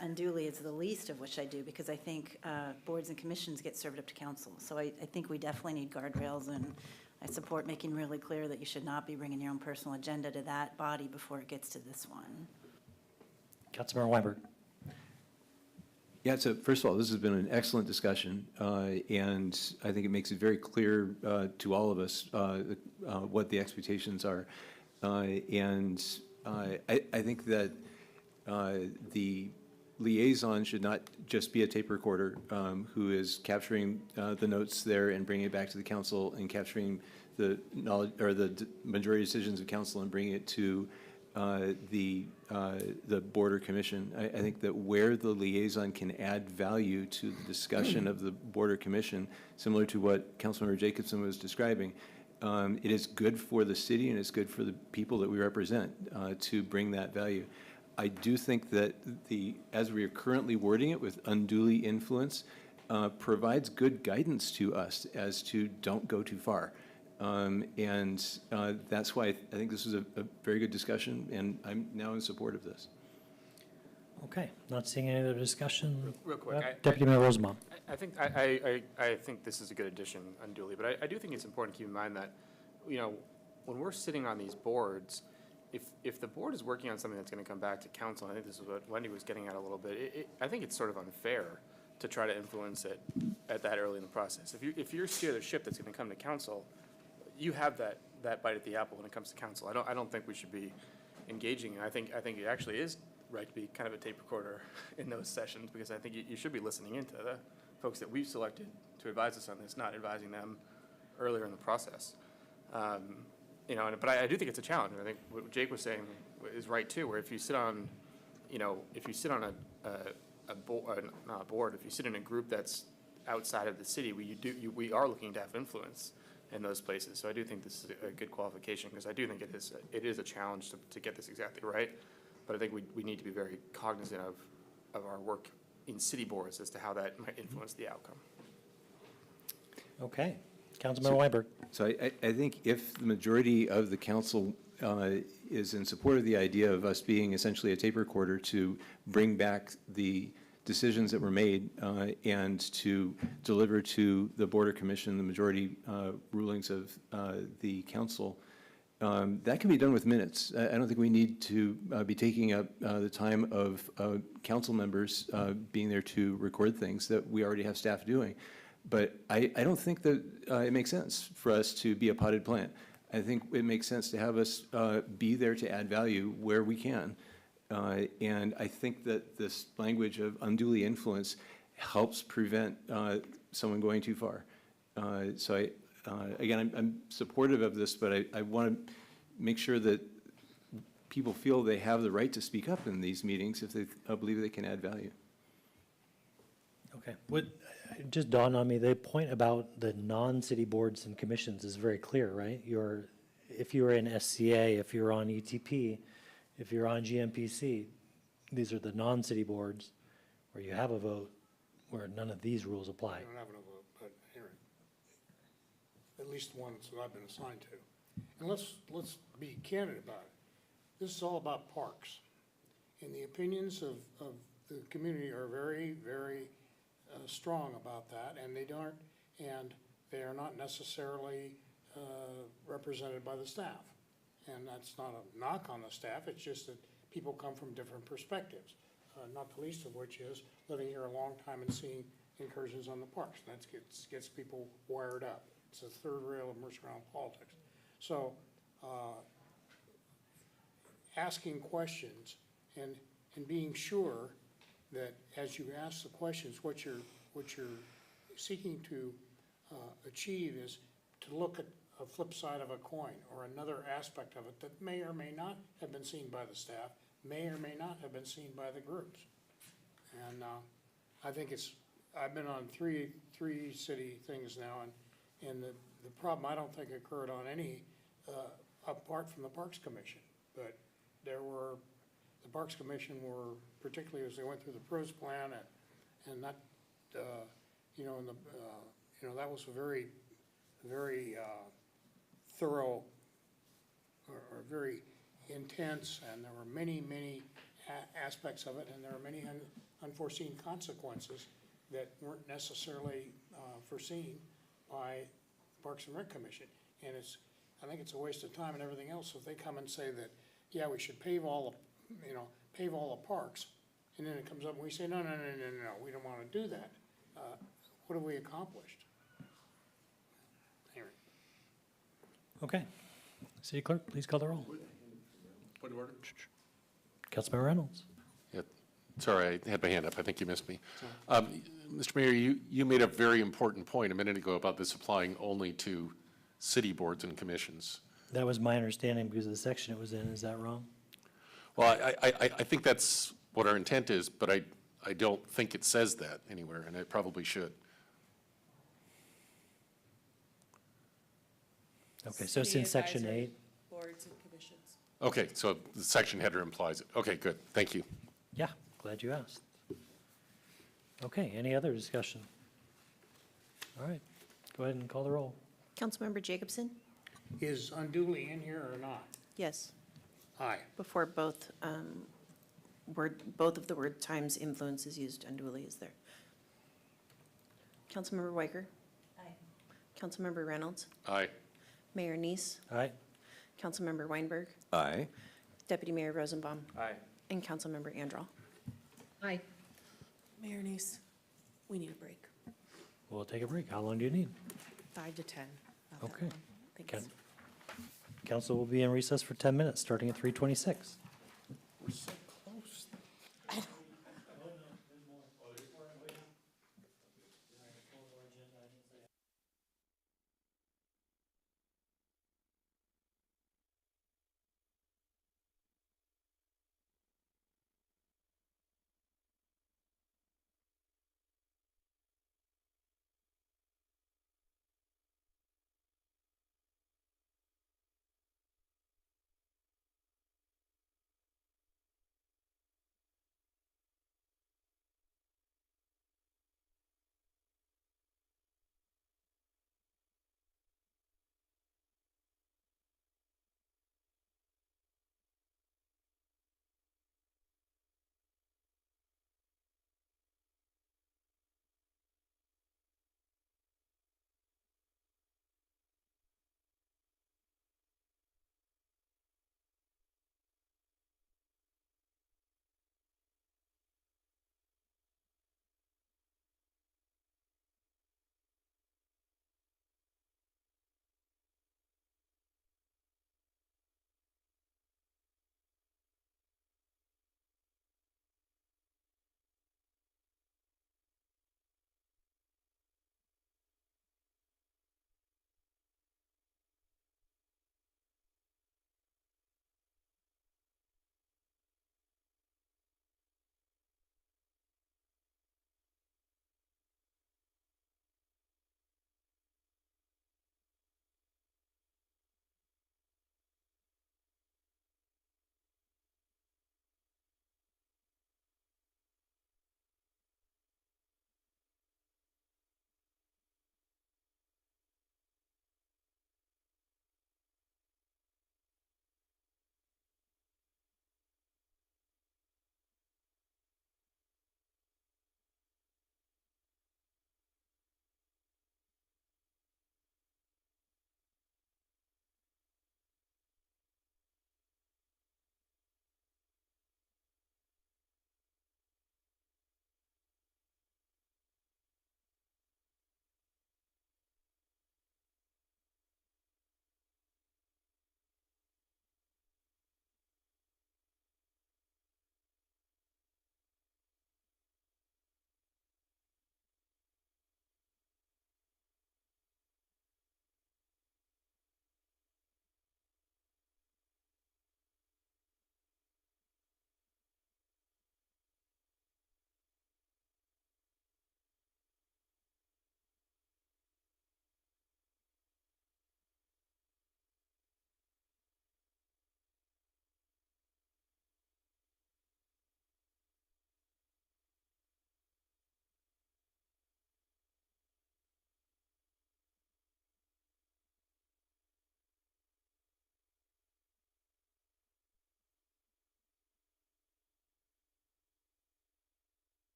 unduly is the least of which I do, because I think boards and commissions get served up to council. So I think we definitely need guardrails, and I support making really clear that you should not be bringing your own personal agenda to that body before it gets to this one. Councilmember Weinberg? yeah, so first of all, this has been an excellent discussion, and I think it makes it very clear to all of us what the expectations are. And I think that the liaison should not just be a tape recorder who is capturing the notes there and bringing it back to the council and capturing the knowledge or the majority decisions of council and bringing it to the board or commission. I think that where the liaison can add value to the discussion of the board or commission, similar to what Councilmember Jacobson was describing, it is good for the city and it's good for the people that we represent to bring that value. I do think that as we are currently wording it with unduly influence, provides good guidance to us as to don't go too far. And that's why I think this is a very good discussion, and I'm now in support of this. Okay, not seeing any other discussion. Real quick, Deputy Mayor Rosenbaum. I think I think this is a good addition unduly, but I do think it's important to keep in mind that, when we're sitting on these boards, if the board is working on something that's going to come back to council, and I think this is what Wendy was getting at a little bit, I think it's sort of unfair to try to influence it at that early in the process. If you're steer the ship that's going to come to council, you have that bite at the apple when it comes to council. I don't think we should be engaging. I think it actually is right to be kind of a tape recorder in those sessions, because I think you should be listening into the folks that we've selected to advise us on this, not advising them earlier in the process. But I do think it's a challenge. I think what Jake was saying is right too, where if you sit on, a not a board, if you sit in a group that's outside of the city, we are looking to have influence in those places. So I do think this is a good qualification, because I do think it is a challenge to get this exactly right. But I think we need to be very cognizant of our work in city boards as to how that might influence the outcome. Okay. Councilmember Weinberg. So I think if the majority of the council is in support of the idea of us being essentially a tape recorder to bring back the decisions that were made and to deliver to the Border Commission the majority rulings of the council, that can be done with minutes. I don't think we need to be taking up the time of council members being there to record things that we already have staff doing. But I don't think that it makes sense for us to be a potted plant. I think it makes sense to have us be there to add value where we can. And I think that this language of unduly influence helps prevent someone going too far. So again, I'm supportive of this, but I want to make sure that people feel they have the right to speak up in these meetings if they believe they can add value. Okay. It just dawned on me, the point about the non-city boards and commissions is very clear, right? If you're in SCA, if you're on ETP, if you're on GMPC, these are the non-city boards where you have a vote, where none of these rules apply. I don't have a vote, but hearing, at least one that I've been assigned to. And let's be candid about it. This is all about parks. And the opinions of the community are very, very strong about that, and they are not necessarily represented by the staff. And that's not a knock on the staff, it's just that people come from different perspectives, not the least of which is living here a long time and seeing incursions on the parks. That gets people wired up. It's the third rail of Mercer Island politics. So asking questions and being sure that as you ask the questions, what you're seeking to achieve is to look at a flip side of a coin or another aspect of it that may or may not have been seen by the staff, may or may not have been seen by the groups. And I think I've been on three city things now, and the problem I don't think occurred on any apart from the Parks Commission, but the Parks Commission were, particularly as they went through the PROS plan and that, that was a very, very thorough or very intense, and there were many aspects of it, and there were many unforeseen consequences that weren't necessarily foreseen by the Parks and Rec Commission. And I think it's a waste of time and everything else if they come and say that, yeah, we should pave all the parks, and then it comes up and we say, no, we don't want to do that. What have we accomplished? Anyway. Okay. City Clerk, please call the roll. Point of order? Councilmember Reynolds. Yeah, sorry, I had my hand up. I think you missed me. Mr. Mayor, you made a very important point a minute ago about this applying only to city boards and commissions. That was my understanding because of the section it was in. Is that wrong? Well, I think that's what our intent is, but I don't think it says that anywhere, and it probably should. Okay, so it's in section 8. Boards and commissions. Okay, so the section header implies it. Okay, good. Thank you. Yeah, glad you asked. Okay, any other discussion? All right, go ahead and call the roll. Councilmember Jacobson? Is unduly in here or not? Yes. Aye. Before both of the word times influence is used, unduly is there. Councilmember Weicker? Aye. Councilmember Reynolds? Aye. Mayor Neese? Aye. Councilmember Weinberg? Aye. Deputy Mayor Rosenbaum? Aye. And Councilmember Andral. Aye. Mayor Neese, we need a break. We'll take a break. How long do you need? 5 to 10. Not that Okay. long. Thanks. Council will be in recess for 10 minutes, starting at 3:26. We're so close.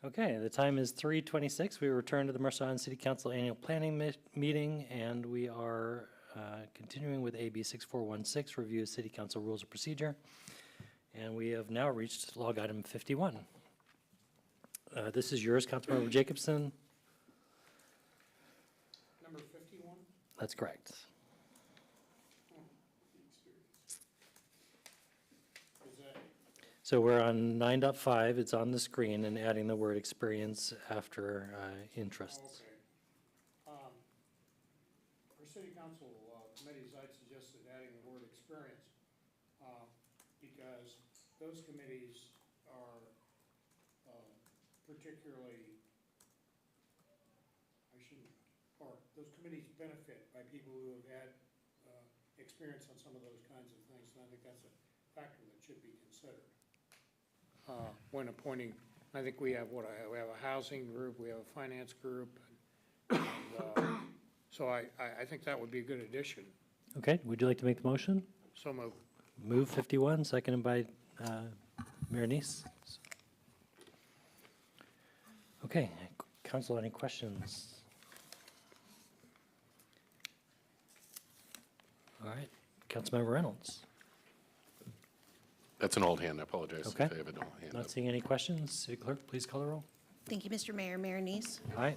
Okay, the time is 3:26. We return to the Mercer Island City Council Annual Planning Meeting, and we are continuing with AB 6416, Review of City Council Rules of Procedure. And we have now reached log item 51. This is yours, Councilmember Jacobson. Number 51? That's correct. Is that, So we're on 9.5. It's on the screen and adding the word experience after interests. okay. For city council committees, I'd suggested adding the word experience, because those committees are particularly, those committees benefit by people who have had experience on some of those kinds of things, and I think that's a factor that should be considered when appointing. I think we have we have a housing group, we have a finance group, and so I think that would be a good addition. Okay, would you like to make the motion? So moved. Move 51, seconded by Mayor Neese. Okay, council, any questions? All right, Councilmember Reynolds. That's an old hand, I apologize if I Okay. have an old hand Not up. seeing any questions. City Clerk, please call the roll. Thank you, Mr. Mayor. Mayor Neese. Aye.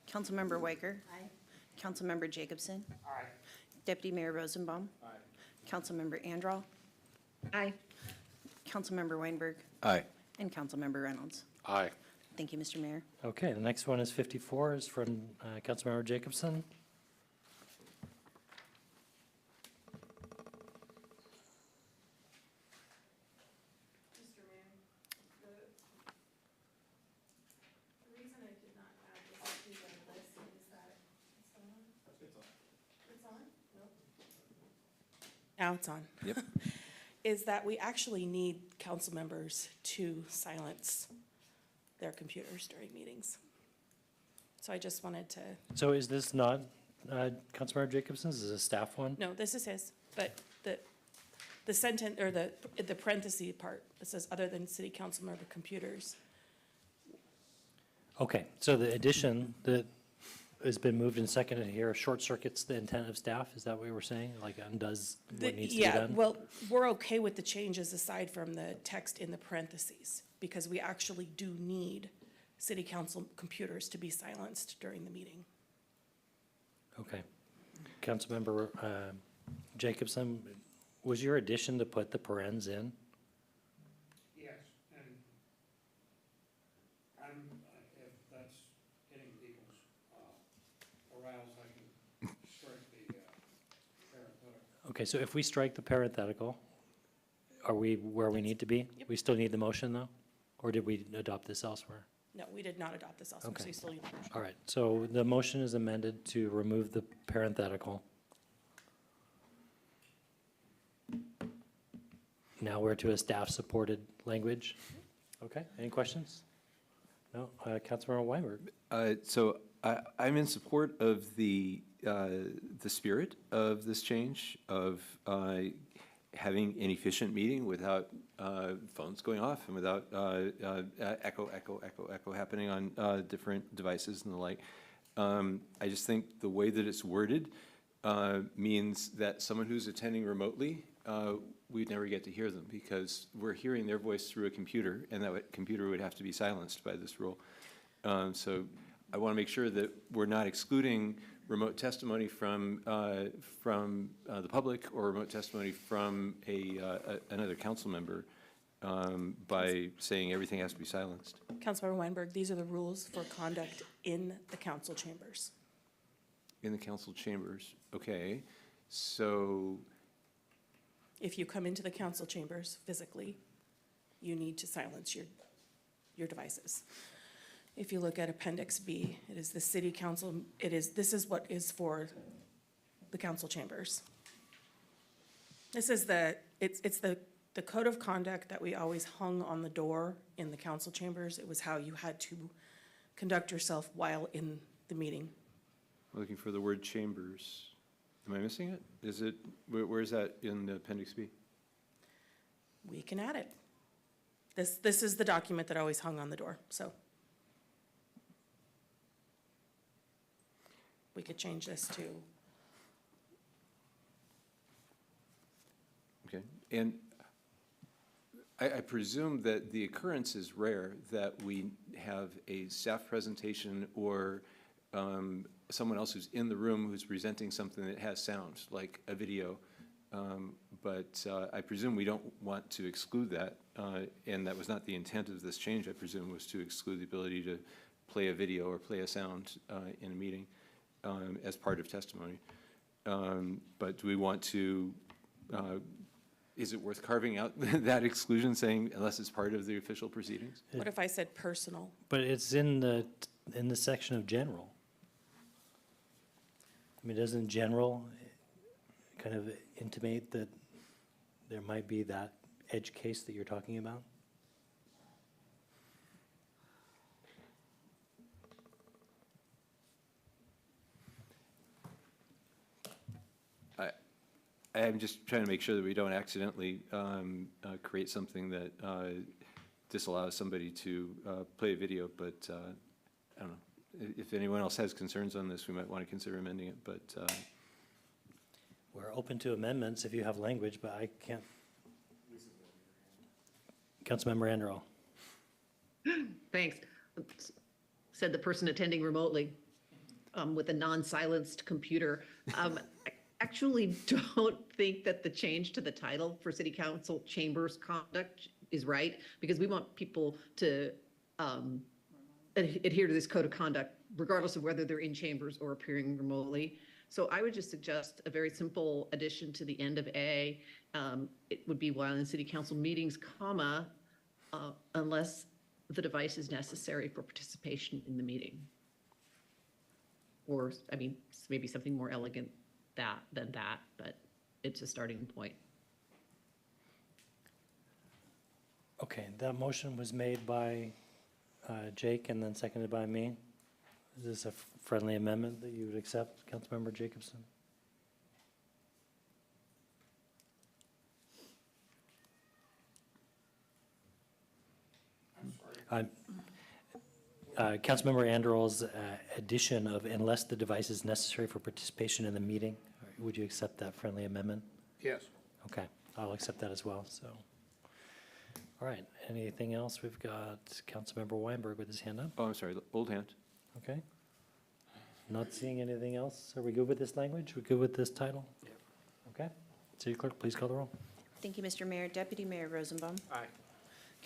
Councilmember Weicker. Aye. Councilmember Jacobson. Aye. Deputy Mayor Rosenbaum. Aye. Councilmember Andral. Aye. Councilmember Weinberg. Aye. And Councilmember Reynolds. Aye. Thank you, Mr. Mayor. Okay, the next one is 54, is from Councilmember Jacobson. Mr. Mayor, the reason I did not add this to the list is that, it's on? Nope. Now it's on. Yep. Is that we actually need council members to silence their computers during meetings. So I just wanted to, So is this not Councilmember Jacobson's? Is this a staff one? no, this is his, but the sentence, or the parenthesis part, that says other than city council member computers. Okay, so the addition that has been moved and seconded here short circuits the intent of staff? Is that what you were saying? Like undoes what needs to be Yeah, done? well, we're okay with the changes aside from the text in the parentheses, because we actually do need city council computers to be silenced during the meeting. Okay. Councilmember Jacobson, was your addition to put the parens in? Yes, and if that's getting people's aroused, I can strike the parenthetical. Okay, so if we strike the parenthetical, are we where we need to be? We still need the motion, though? Or did we adopt this elsewhere? No, we did not adopt this elsewhere, so Okay. you still need the motion. All right, so the motion is amended to remove the parenthetical. Now we're to a staff-supported language. Okay, any questions? No, Councilmember Weinberg. So I'm in support of the spirit of this change, of having an efficient meeting without phones going off and without echo happening on different devices and the like. I just think the way that it's worded means that someone who's attending remotely, we'd never get to hear them because we're hearing their voice through a computer, and that computer would have to be silenced by this rule. So I want to make sure that we're not excluding remote testimony from the public or remote testimony from another council member by saying everything has to be silenced. Councilmember Weinberg, these are the rules for conduct in the council chambers. In the council chambers, okay. So If you come into the council chambers physically, you need to silence your devices. If you look at Appendix B, it is the city council, this is what is for the council chambers. This is it's the code of conduct that we always hung on the door in the council chambers. It was how you had to conduct yourself while in the meeting. I'm looking for the word chambers. Am I missing it? Is it, where is that in Appendix B? We can add it. This is the document that always hung on the door, so. we could change this to. Okay, and I presume that the occurrence is rare, that we have a staff presentation or someone else who's in the room who's presenting something that has sound, like a video. But I presume we don't want to exclude that, and that was not the intent of this change, I presume, was to exclude the ability to play a video or play a sound in a meeting as part of testimony. But do we want to, is it worth carving out that exclusion, saying unless it's part of the official proceedings? What if I said personal? But it's in the section of general. I mean, doesn't general kind of intimate that there might be that edge case that you're talking about? I'm just trying to make sure that we don't accidentally create something that disallows somebody to play a video, but I don't know. If anyone else has concerns on this, we might want to consider amending it, but. We're open to amendments if you have language, but I can't. Councilmember Anderall. Thanks. Said the person attending remotely with a non-silenced computer. I actually don't think that the change to the title for City Council Chambers Conduct is right, because we want people to adhere to this code of conduct, regardless of whether they're in chambers or appearing remotely. So I would just suggest a very simple addition to the end of A. It would be while in city council meetings, comma, unless the device is necessary for participation in the meeting. Or, I mean, maybe something more elegant than that, but it's a starting point. Okay, that motion was made by Jake and then seconded by me. Is this a friendly amendment that you would accept, Councilmember Jacobson? Councilmember Anderall's addition of unless the device is necessary for participation in the meeting, would you accept that friendly amendment? Yes. Okay, I'll accept that as well, so. All right, anything else? We've got Councilmember Weinberg with his hand up. Oh, I'm sorry, old hand. Okay. Not seeing anything else. Are we good with this language? We good with this title? Yeah. Okay. City Clerk, please call the roll. Thank you, Mr. Mayor. Deputy Mayor Rosenbaum. Aye.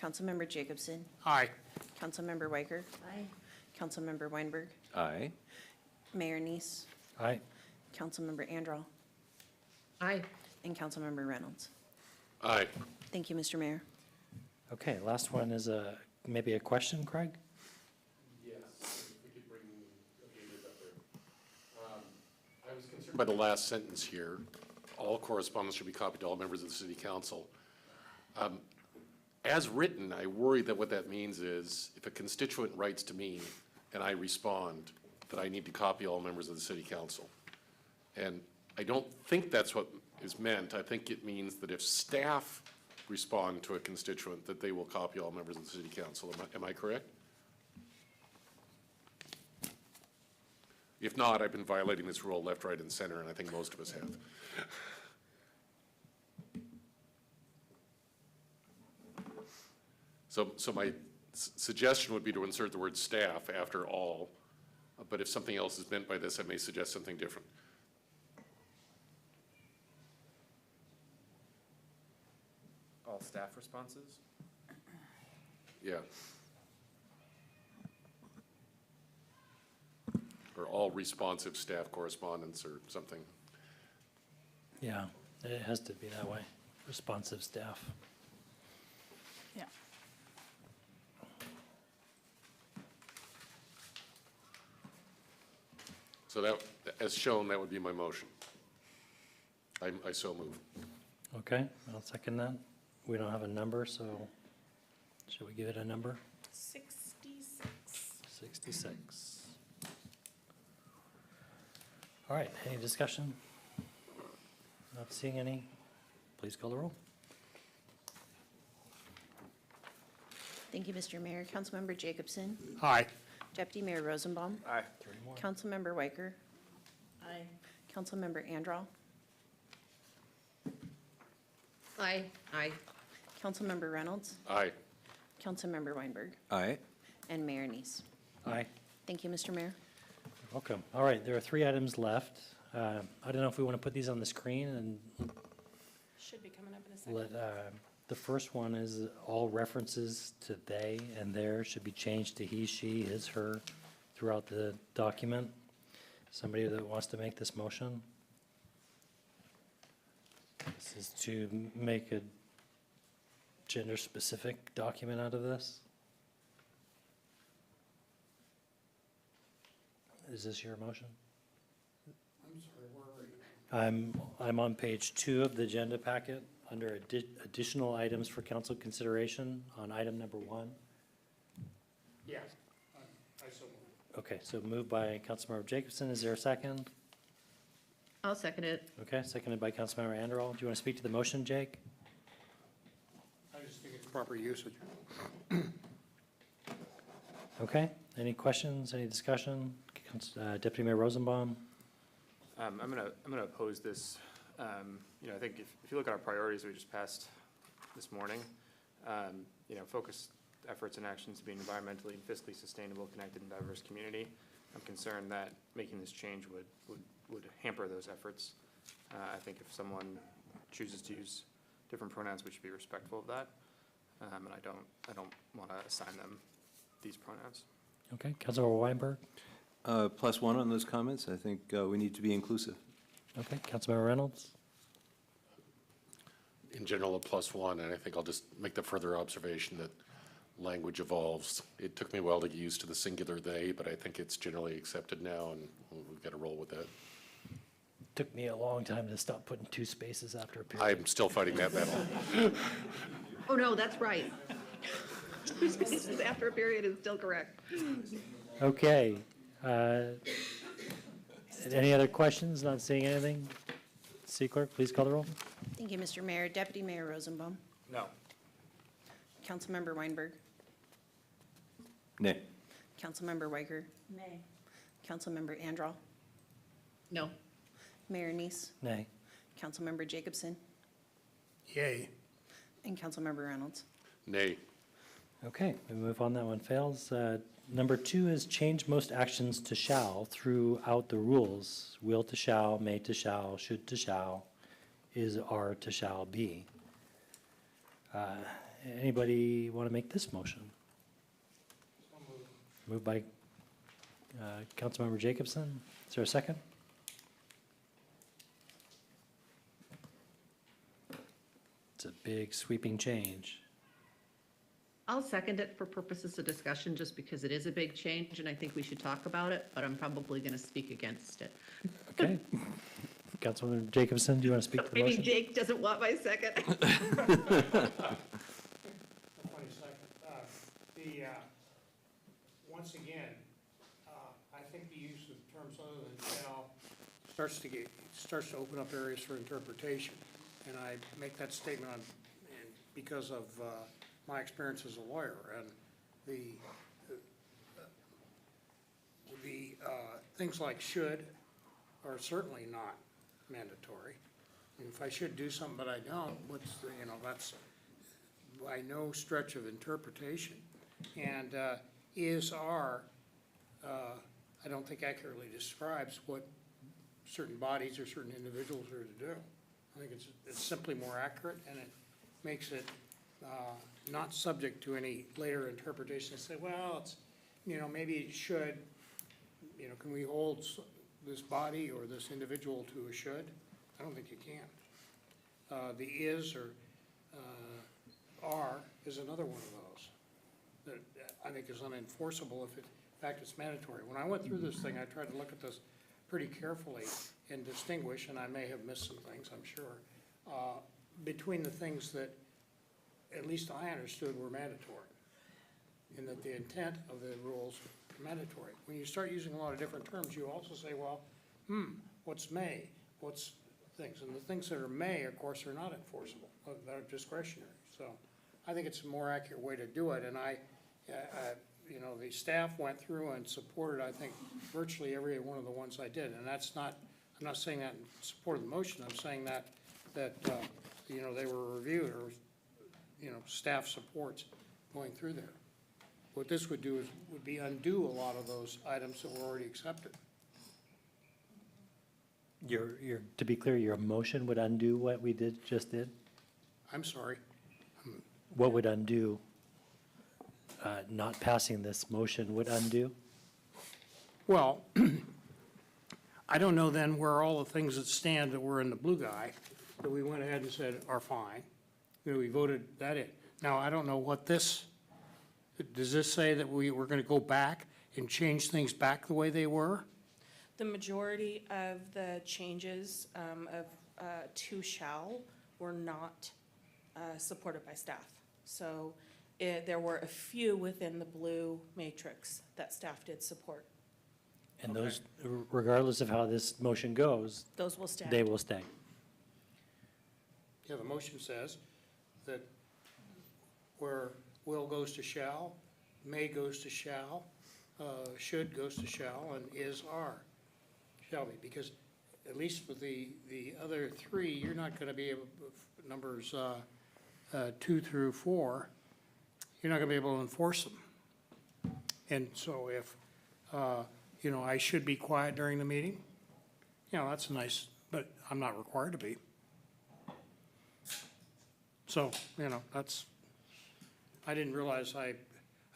Councilmember Jacobson. Aye. Councilmember Weicker. Aye. Councilmember Weinberg. Aye. Mayor Neese. Aye. Councilmember Anderall. Aye. And Councilmember Reynolds. Aye. Thank you, Mr. Mayor. Okay, last one is maybe a question, Craig? Yes, if we could bring David up there. I was concerned by the last sentence here. All correspondence should be copied to all members of the city council. As written, I worry that what that means is if a constituent writes to me and I respond, that I need to copy all members of the city council. And I don't think that's what is meant. I think it means that if staff respond to a constituent, that they will copy all members of the city council. Am I correct? If not, I've been violating this rule left, right, and center, and I think most of us have. So my suggestion would be to insert the word staff after all, but if something else is meant by this, I may suggest something different. All staff responses? Yeah. Or all responsive staff correspondence or something. Yeah, it has to be that way. Responsive staff. Yeah. So that, as shown, that would be my motion. I so move. Okay, I'll second that. We don't have a number, so should we give it a number? 66. 66. All right, any discussion? Not seeing any. Please call the roll. Thank you, Mr. Mayor. Councilmember Jacobson. Aye. Deputy Mayor Rosenbaum. Aye. Councilmember Weicker. Aye. Councilmember Andral. Aye. Aye. Councilmember Reynolds. Aye. Councilmember Weinberg. Aye. And Mayor Neese. Aye. Thank you, Mr. Mayor. Welcome. All right, there are 3 items left. I don't know if we want to put these on the screen and Should be coming up in a second. let, the first one is all references to they and their should be changed to he, she, his, her throughout the document. Somebody that wants to make this motion? This is to make a gender-specific document out of this. Is this your motion? I'm sorry, where are you? I'm on page 2 of the agenda packet, under additional items for council consideration on item number 1. Yeah, I so moved. Okay, so moved by Councilmember Jacobson. Is there a second? I'll second it. Okay, seconded by Councilmember Anderall. Do you want to speak to the motion, Jake? I just think it's proper usage. Okay, any questions, any discussion? Deputy Mayor Rosenbaum? I'm gonna oppose this. You know, I think if you look at our priorities we just passed this morning, you know, focus efforts and actions to be an environmentally and fiscally sustainable, connected, and diverse community. I'm concerned that making this change would hamper those efforts. I think if someone chooses to use different pronouns, we should be respectful of that. And I don't want to assign them these pronouns. Okay, Councilmember Weinberg? +1 on those comments. I think we need to be inclusive. Okay, Councilmember Reynolds? In general, a +1, and I think I'll just make the further observation that language evolves. It took me a while to get used to the singular they, but I think it's generally accepted now, and we've got to roll with that. Took me a long time to stop putting 2 spaces after a period. I'm still fighting that battle. Oh, no, that's right. 2 spaces after a period is still correct. Okay. Any other questions? Not seeing anything? City Clerk, please call the roll. Thank you, Mr. Mayor. Deputy Mayor Rosenbaum. No. Councilmember Weinberg. Nay. Councilmember Weicker. Nay. Councilmember Andral. No. Mayor Neese. Nay. Councilmember Jacobson. Yay. And Councilmember Reynolds. Nay. Okay, we move on. That one fails. Number 2 is change most actions to shall throughout the rules. Will to shall, may to shall, should to shall, is, are to shall be. Anybody want to make this motion? Moved by Councilmember Jacobson. Is there a second? It's a big sweeping change. I'll second it for purposes of discussion, just because it is a big change, and I think we should talk about it, but I'm probably going to speak against it. Okay. Councilmember Jacobson, do you want to speak to the Maybe motion? Jake doesn't want my second. Funny second. Once again, I think the use of terms other than shall starts to open up areas for interpretation. And I make that statement because of my experience as a lawyer. And the things like should are certainly not mandatory. And if I should do something but I don't, that's by no stretch of interpretation. And is, are, I don't think accurately describes what certain bodies or certain individuals are to do. I think it's simply more accurate, and it makes it not subject to any later interpretation. Say, well, it's, maybe it should, can we hold this body or this individual to a should? I don't think you can. The is or are is another one of those that I think is unenforceable if in fact it's mandatory. When I went through this thing, I tried to look at this pretty carefully and distinguish, and I may have missed some things, I'm sure, between the things that at least I understood were mandatory, and that the intent of the rules are mandatory. When you start using a lot of different terms, you also say, well, what's may? What's things? And the things that are may, of course, are not enforceable. They're discretionary. So I think it's a more accurate way to do it. And the staff went through and supported, I think, virtually every one of the ones I did. And that's not I'm not saying that in support of the motion, I'm saying that, you know, they were reviewed, or, you know, staff supports going through there. What this would do is, would be undo a lot of those items that were already accepted. To be clear, your motion would undo what we just did? I'm sorry. What would undo? Not passing this motion would undo? Well, I don't know then where all the things that stand that were in the blue guy, that we went ahead and said are fine. You know, we voted that in. Now, I don't know what this, does this say that we were going to go back and change things back the way they were? The majority of the changes to shall were not supported by staff. So there were a few within the blue matrix that staff did support. And those, regardless of how this motion goes, Those will stand. they will stay. Yeah, the motion says that where will goes to shall, may goes to shall, should goes to shall, and is are, shall be. Because at least with the other three, you're not going to be able, numbers 2 through 4, you're not going to be able to enforce them. And so if, you know, I should be quiet during the meeting, you know, that's nice, but I'm not required to be. So, you know, that's, I didn't realize I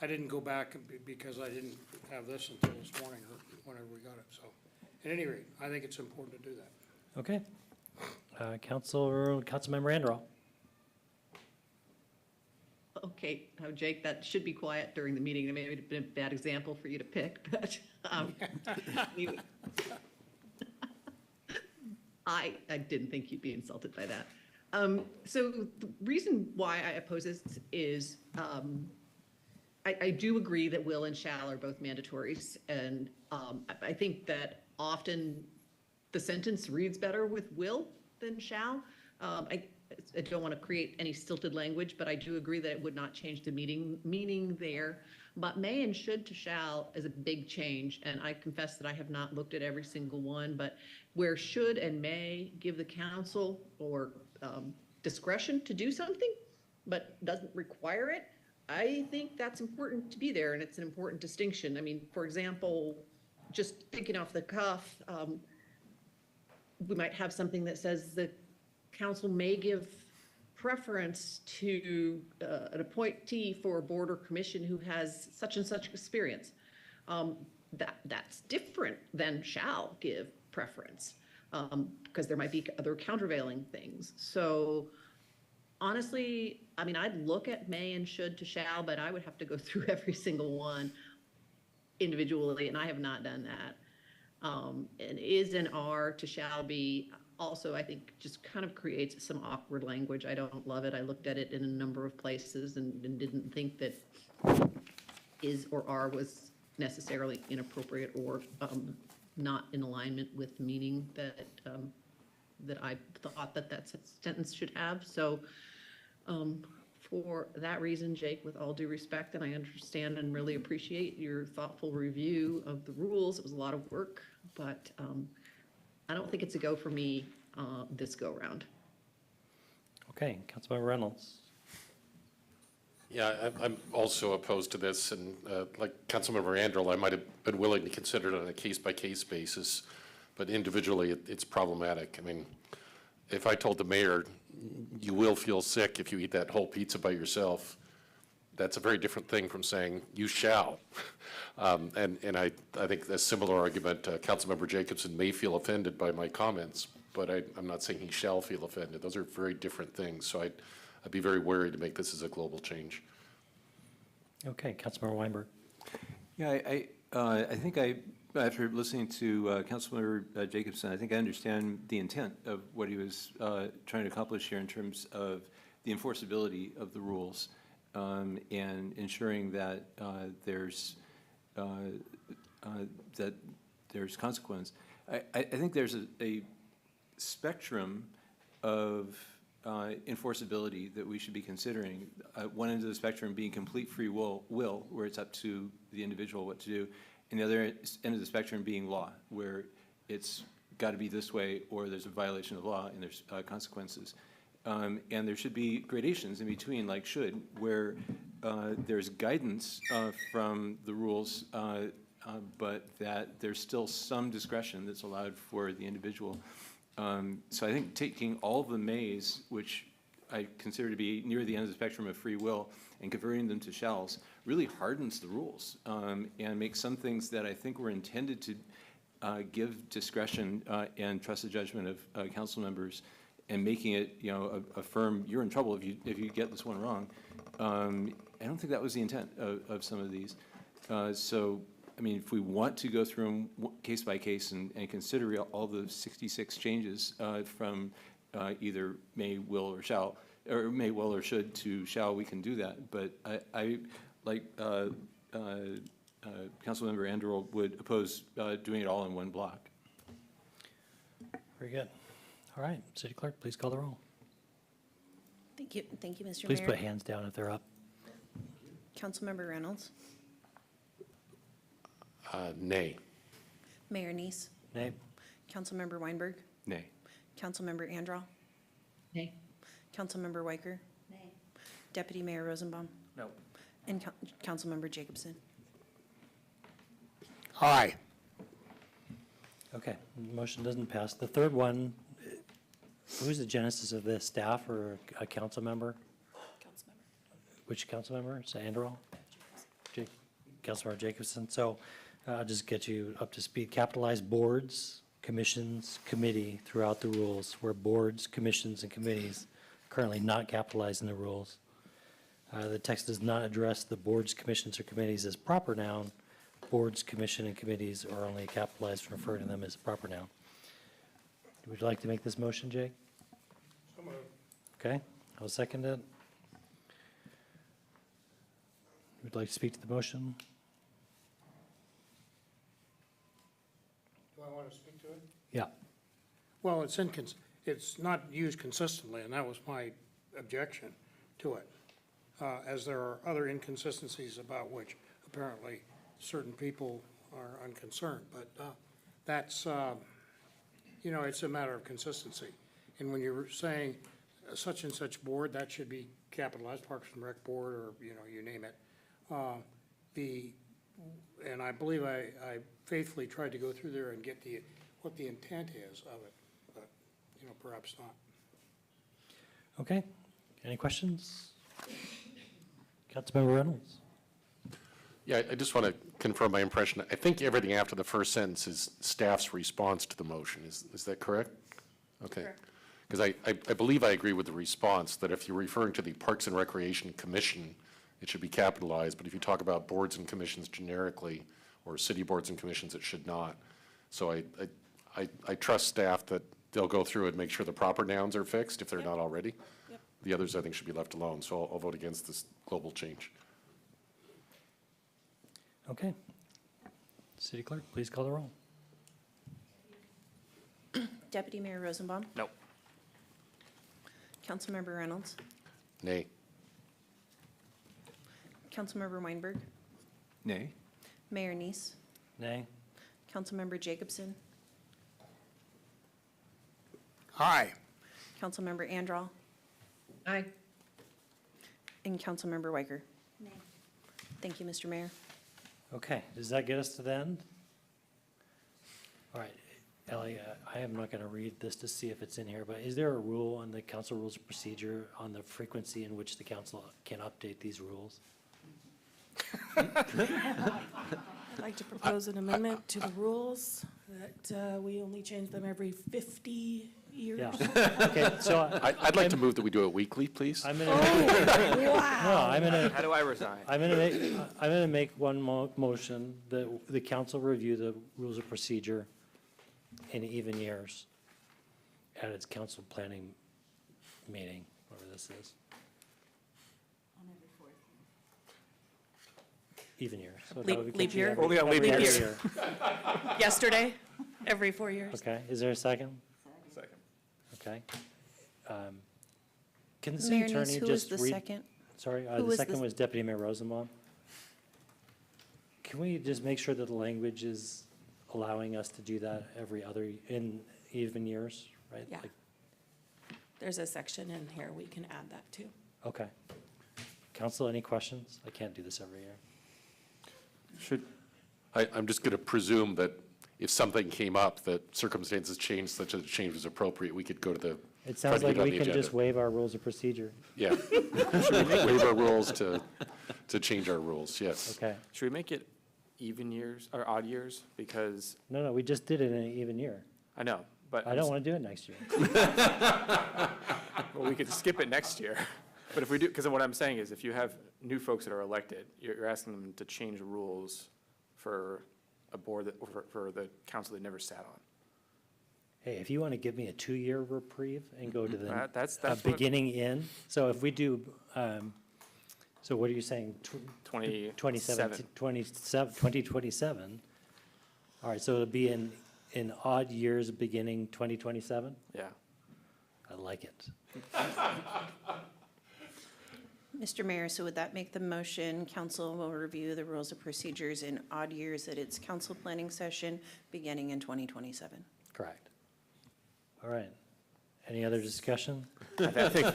didn't go back because I didn't have this until this morning or whenever we got it. So at any rate, I think it's important to do that. Okay. Councilmember Anderall. Okay, now Jake, that should be quiet during the meeting. It may have been a bad example for you to pick, but anyway. I didn't think you'd be insulted by that. So the reason why I oppose this is I do agree that will and shall are both mandatories. And I think that often the sentence reads better with will than shall. I don't want to create any stilted language, but I do agree that it would not change the meaning there. But may and should to shall is a big change, and I confess that I have not looked at every single one, but where should and may give the council or discretion to do something, but doesn't require it, I think that's important to be there, and it's an important distinction. I mean, for example, just thinking off the cuff, we might have something that says the council may give preference to an appointee for a board or commission who has such and such experience. That's different than shall give preference, because there might be other countervailing things. So honestly, I mean, I'd look at may and should to shall, but I would have to go through every single one individually, and I have not done that. And is and are to shall be also, I think, just kind of creates some awkward language. I don't love it. I looked at it in a number of places and didn't think that is or are was necessarily inappropriate or not in alignment with meaning that that I thought that sentence should have. So for that reason, Jake, with all due respect, and I understand and really appreciate your thoughtful review of the rules. It was a lot of work, but I don't think it's a go for me this go round. Okay, Councilmember Reynolds. Yeah, I'm also opposed to this, and like Councilmember Anderl, I might have been willing to consider it on a case-by-case basis, but individually, it's problematic. I mean, if I told the mayor, you will feel sick if you eat that whole pizza by yourself, that's a very different thing from saying, you shall. And I think a similar argument, Councilmember Jacobson may feel offended by my comments, but I'm not saying he shall feel offended. Those are very different things, so I'd be very wary to make this as a global change. Okay, Councilmember Weinberg. Yeah, I think after listening to Councilmember Jacobson, I think I understand the intent of what he was trying to accomplish here in terms of the enforceability of the rules and ensuring that there's consequence. I think there's a spectrum of enforceability that we should be considering. One end of the spectrum being complete free will, where it's up to the individual what to do, and the other end of the spectrum being law, where it's got to be this way, or there's a violation of law and there's consequences. And there should be gradations in between, like should, where there's guidance from the rules, but that there's still some discretion that's allowed for the individual. So I think taking all the mays, which I consider to be near the end of the spectrum of free will, and converting them to shalls really hardens the rules and makes some things that I think were intended to give discretion and trust the judgment of council members, and making it, you know, a firm, you're in trouble if you get this one wrong. I don't think that was the intent of some of these. So, I mean, if we want to go through them case by case and consider all the 66 changes from either may, will, or shall, or may, will, or should to shall, we can do that. But I like Councilmember Anderl would oppose doing it all in one block. Very good. All right, City Clerk, please call the roll. Thank you, Mr. Mayor. Please put hands down if they're up. Councilmember Reynolds, Nay. Mayor Neese, Nay? Councilmember Weinberg, Nay. Councilmember Andral, Nay. Councilmember Weicker, Nay. Deputy Mayor Rosenbaum, No. and Councilmember Jacobson. Aye. Okay, motion doesn't pass. The third one, who's the genesis of this, staff or a council member? Which council member? Is it Anderl? Councilmember Jacobson. So I'll just get you up to speed. Capitalize boards, commissions, committee throughout the rules, where boards, commissions, and committees currently not capitalized in the rules. The text does not address the boards, commissions, or committees as proper noun. Boards, commission, and committees are only capitalized when referring to them as a proper noun. Would you like to make this motion, Jake? So moved. Okay, I'll second it. Would you like to speak to the motion? Do I want to speak to it? Yeah. Well, it's not used consistently, and that was my objection to it, as there are other inconsistencies about which apparently certain people are unconcerned. But that's, you know, it's a matter of consistency. And when you're saying such and such board, that should be capitalized, Parks and Rec Board, or, you know, you name it. And I believe I faithfully tried to go through there and get what the intent is of it, but, you know, perhaps not. Okay, any questions? Councilmember Reynolds? Yeah, I just want to confirm my impression. I think everything after the first sentence is staff's response to the motion. Is that correct? Okay. Because I believe I agree with the response, that if you're referring to the Parks and Recreation Commission, it should be capitalized, but if you talk about boards and commissions generically, or city boards and commissions, it should not. So I trust staff that they'll go through and make sure the proper nouns are fixed if they're not already. Yep. The others, I think, should be left alone, so I'll vote against this global change. Okay. City Clerk, please call the roll. Deputy Mayor Rosenbaum, No. Councilmember Reynolds, Nay. Councilmember Weinberg, Nay. Mayor Neese, Nay? Councilmember Jacobson, Aye. Councilmember Andral, Aye. and Councilmember Weicker. Nay. Thank you, Mr. Mayor. Okay, does that get us to the end? All right, Ellie, I am not going to read this to see if it's in here, but is there a rule in the council rules of procedure on the frequency in which the council can update these rules? I'd like to propose an amendment to the rules that we only change them every 50 years. Yeah. Okay, so I'd like to move that we do it weekly, please. I'm going to. No, I'm going to. How do I resign? I'm going to make one motion that the council review the rules of procedure in even years at its council planning meeting, whatever this is. Even years. So that would be Leap year? every- Oh, yeah, leap every years. year. Yesterday, every 4 years. Okay, is there a second? Second. Okay. Can the city Mayor Neese, attorney who was just the read? second? Sorry, Who the was second the- was Deputy Mayor Rosenbaum. Can we just make sure that the language is allowing us to do that every other, in even years, right? Yeah. Like, There's a section in here, we can add that too. okay. Council, any questions? I can't do this every year. I'm just going to presume that if something came up, that circumstances changed such that a change was appropriate, we could go to the. It sounds try like to get on we the can agenda. just waive our rules of procedure. Yeah. Should we waive our rules to change our rules? Yes. Okay. Should we make it even years or odd years? Because, No, we just did it in an even year. I know, but. I don't want to do it next year. Well, we could skip it next year. But if we do, because what I'm saying is if you have new folks that are elected, you're asking them to change rules for a board that, for the council they never sat on. Hey, if you want to give me a 2-year reprieve and go to the That's beginning in, so if we do, so what are you saying? 27. 2027? All right, so it'll be in odd years beginning 2027? Yeah. I like it. Mr. Mayor, so would that make the motion, council will review the rules of procedures in odd years at its council planning session beginning in 2027? Correct. All right. Any other discussion? I think,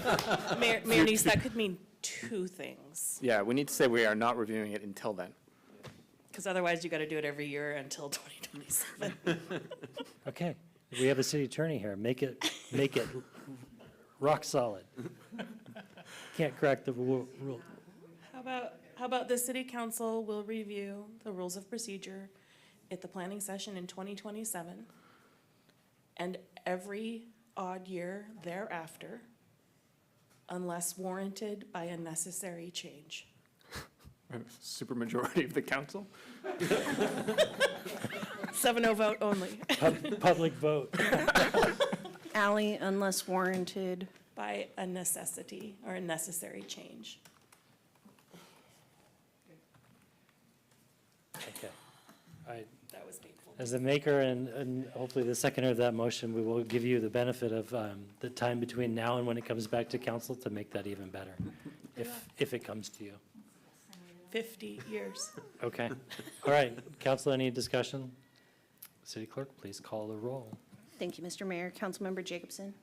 Mayor Neese, that could mean two things, yeah, we need to say we are not reviewing it until then. because otherwise you got to do it every year until 2027. Okay, we have a city attorney here. Make it rock solid. Can't crack the rule. How about the city council will review the rules of procedure at the planning session in 2027 and every odd year thereafter, unless warranted by a necessary change. Supermajority of the council? 7-0 vote only. Public vote. Ally, unless warranted. By a necessity or a necessary change. Okay. All right. That was painful. As the maker and hopefully the seconder of that motion, we will give you the benefit of the time between now and when it comes back to council to make that even better, if it comes to you. 50 years. Okay. All right. Council, any discussion? City clerk, please call the roll. Thank you, Mr. Mayor. Councilmember Jacobson.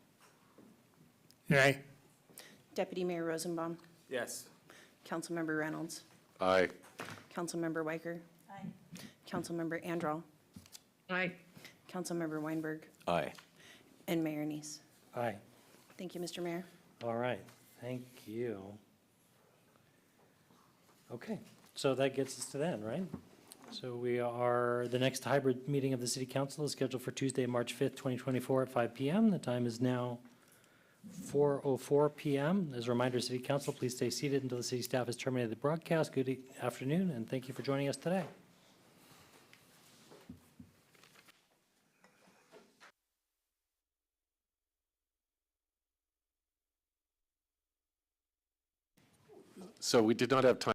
Yay. Deputy Mayor Rosenbaum. Yes. Councilmember Reynolds. Aye. Councilmember Weicker. Aye. Councilmember Andral. Aye. Councilmember Weinberg. Aye. And Mayor Neese. Aye. Thank you, Mr. Mayor. All right. Thank you. Okay, so that gets us to then, right? So the next hybrid meeting of the city council is scheduled for Tuesday, March 5th, 2024 at 5 p.m. The time is now 4:04 p.m. As a reminder, city council, please stay seated until the city staff has terminated the broadcast. Good afternoon, and thank you for joining us today. So we did not have time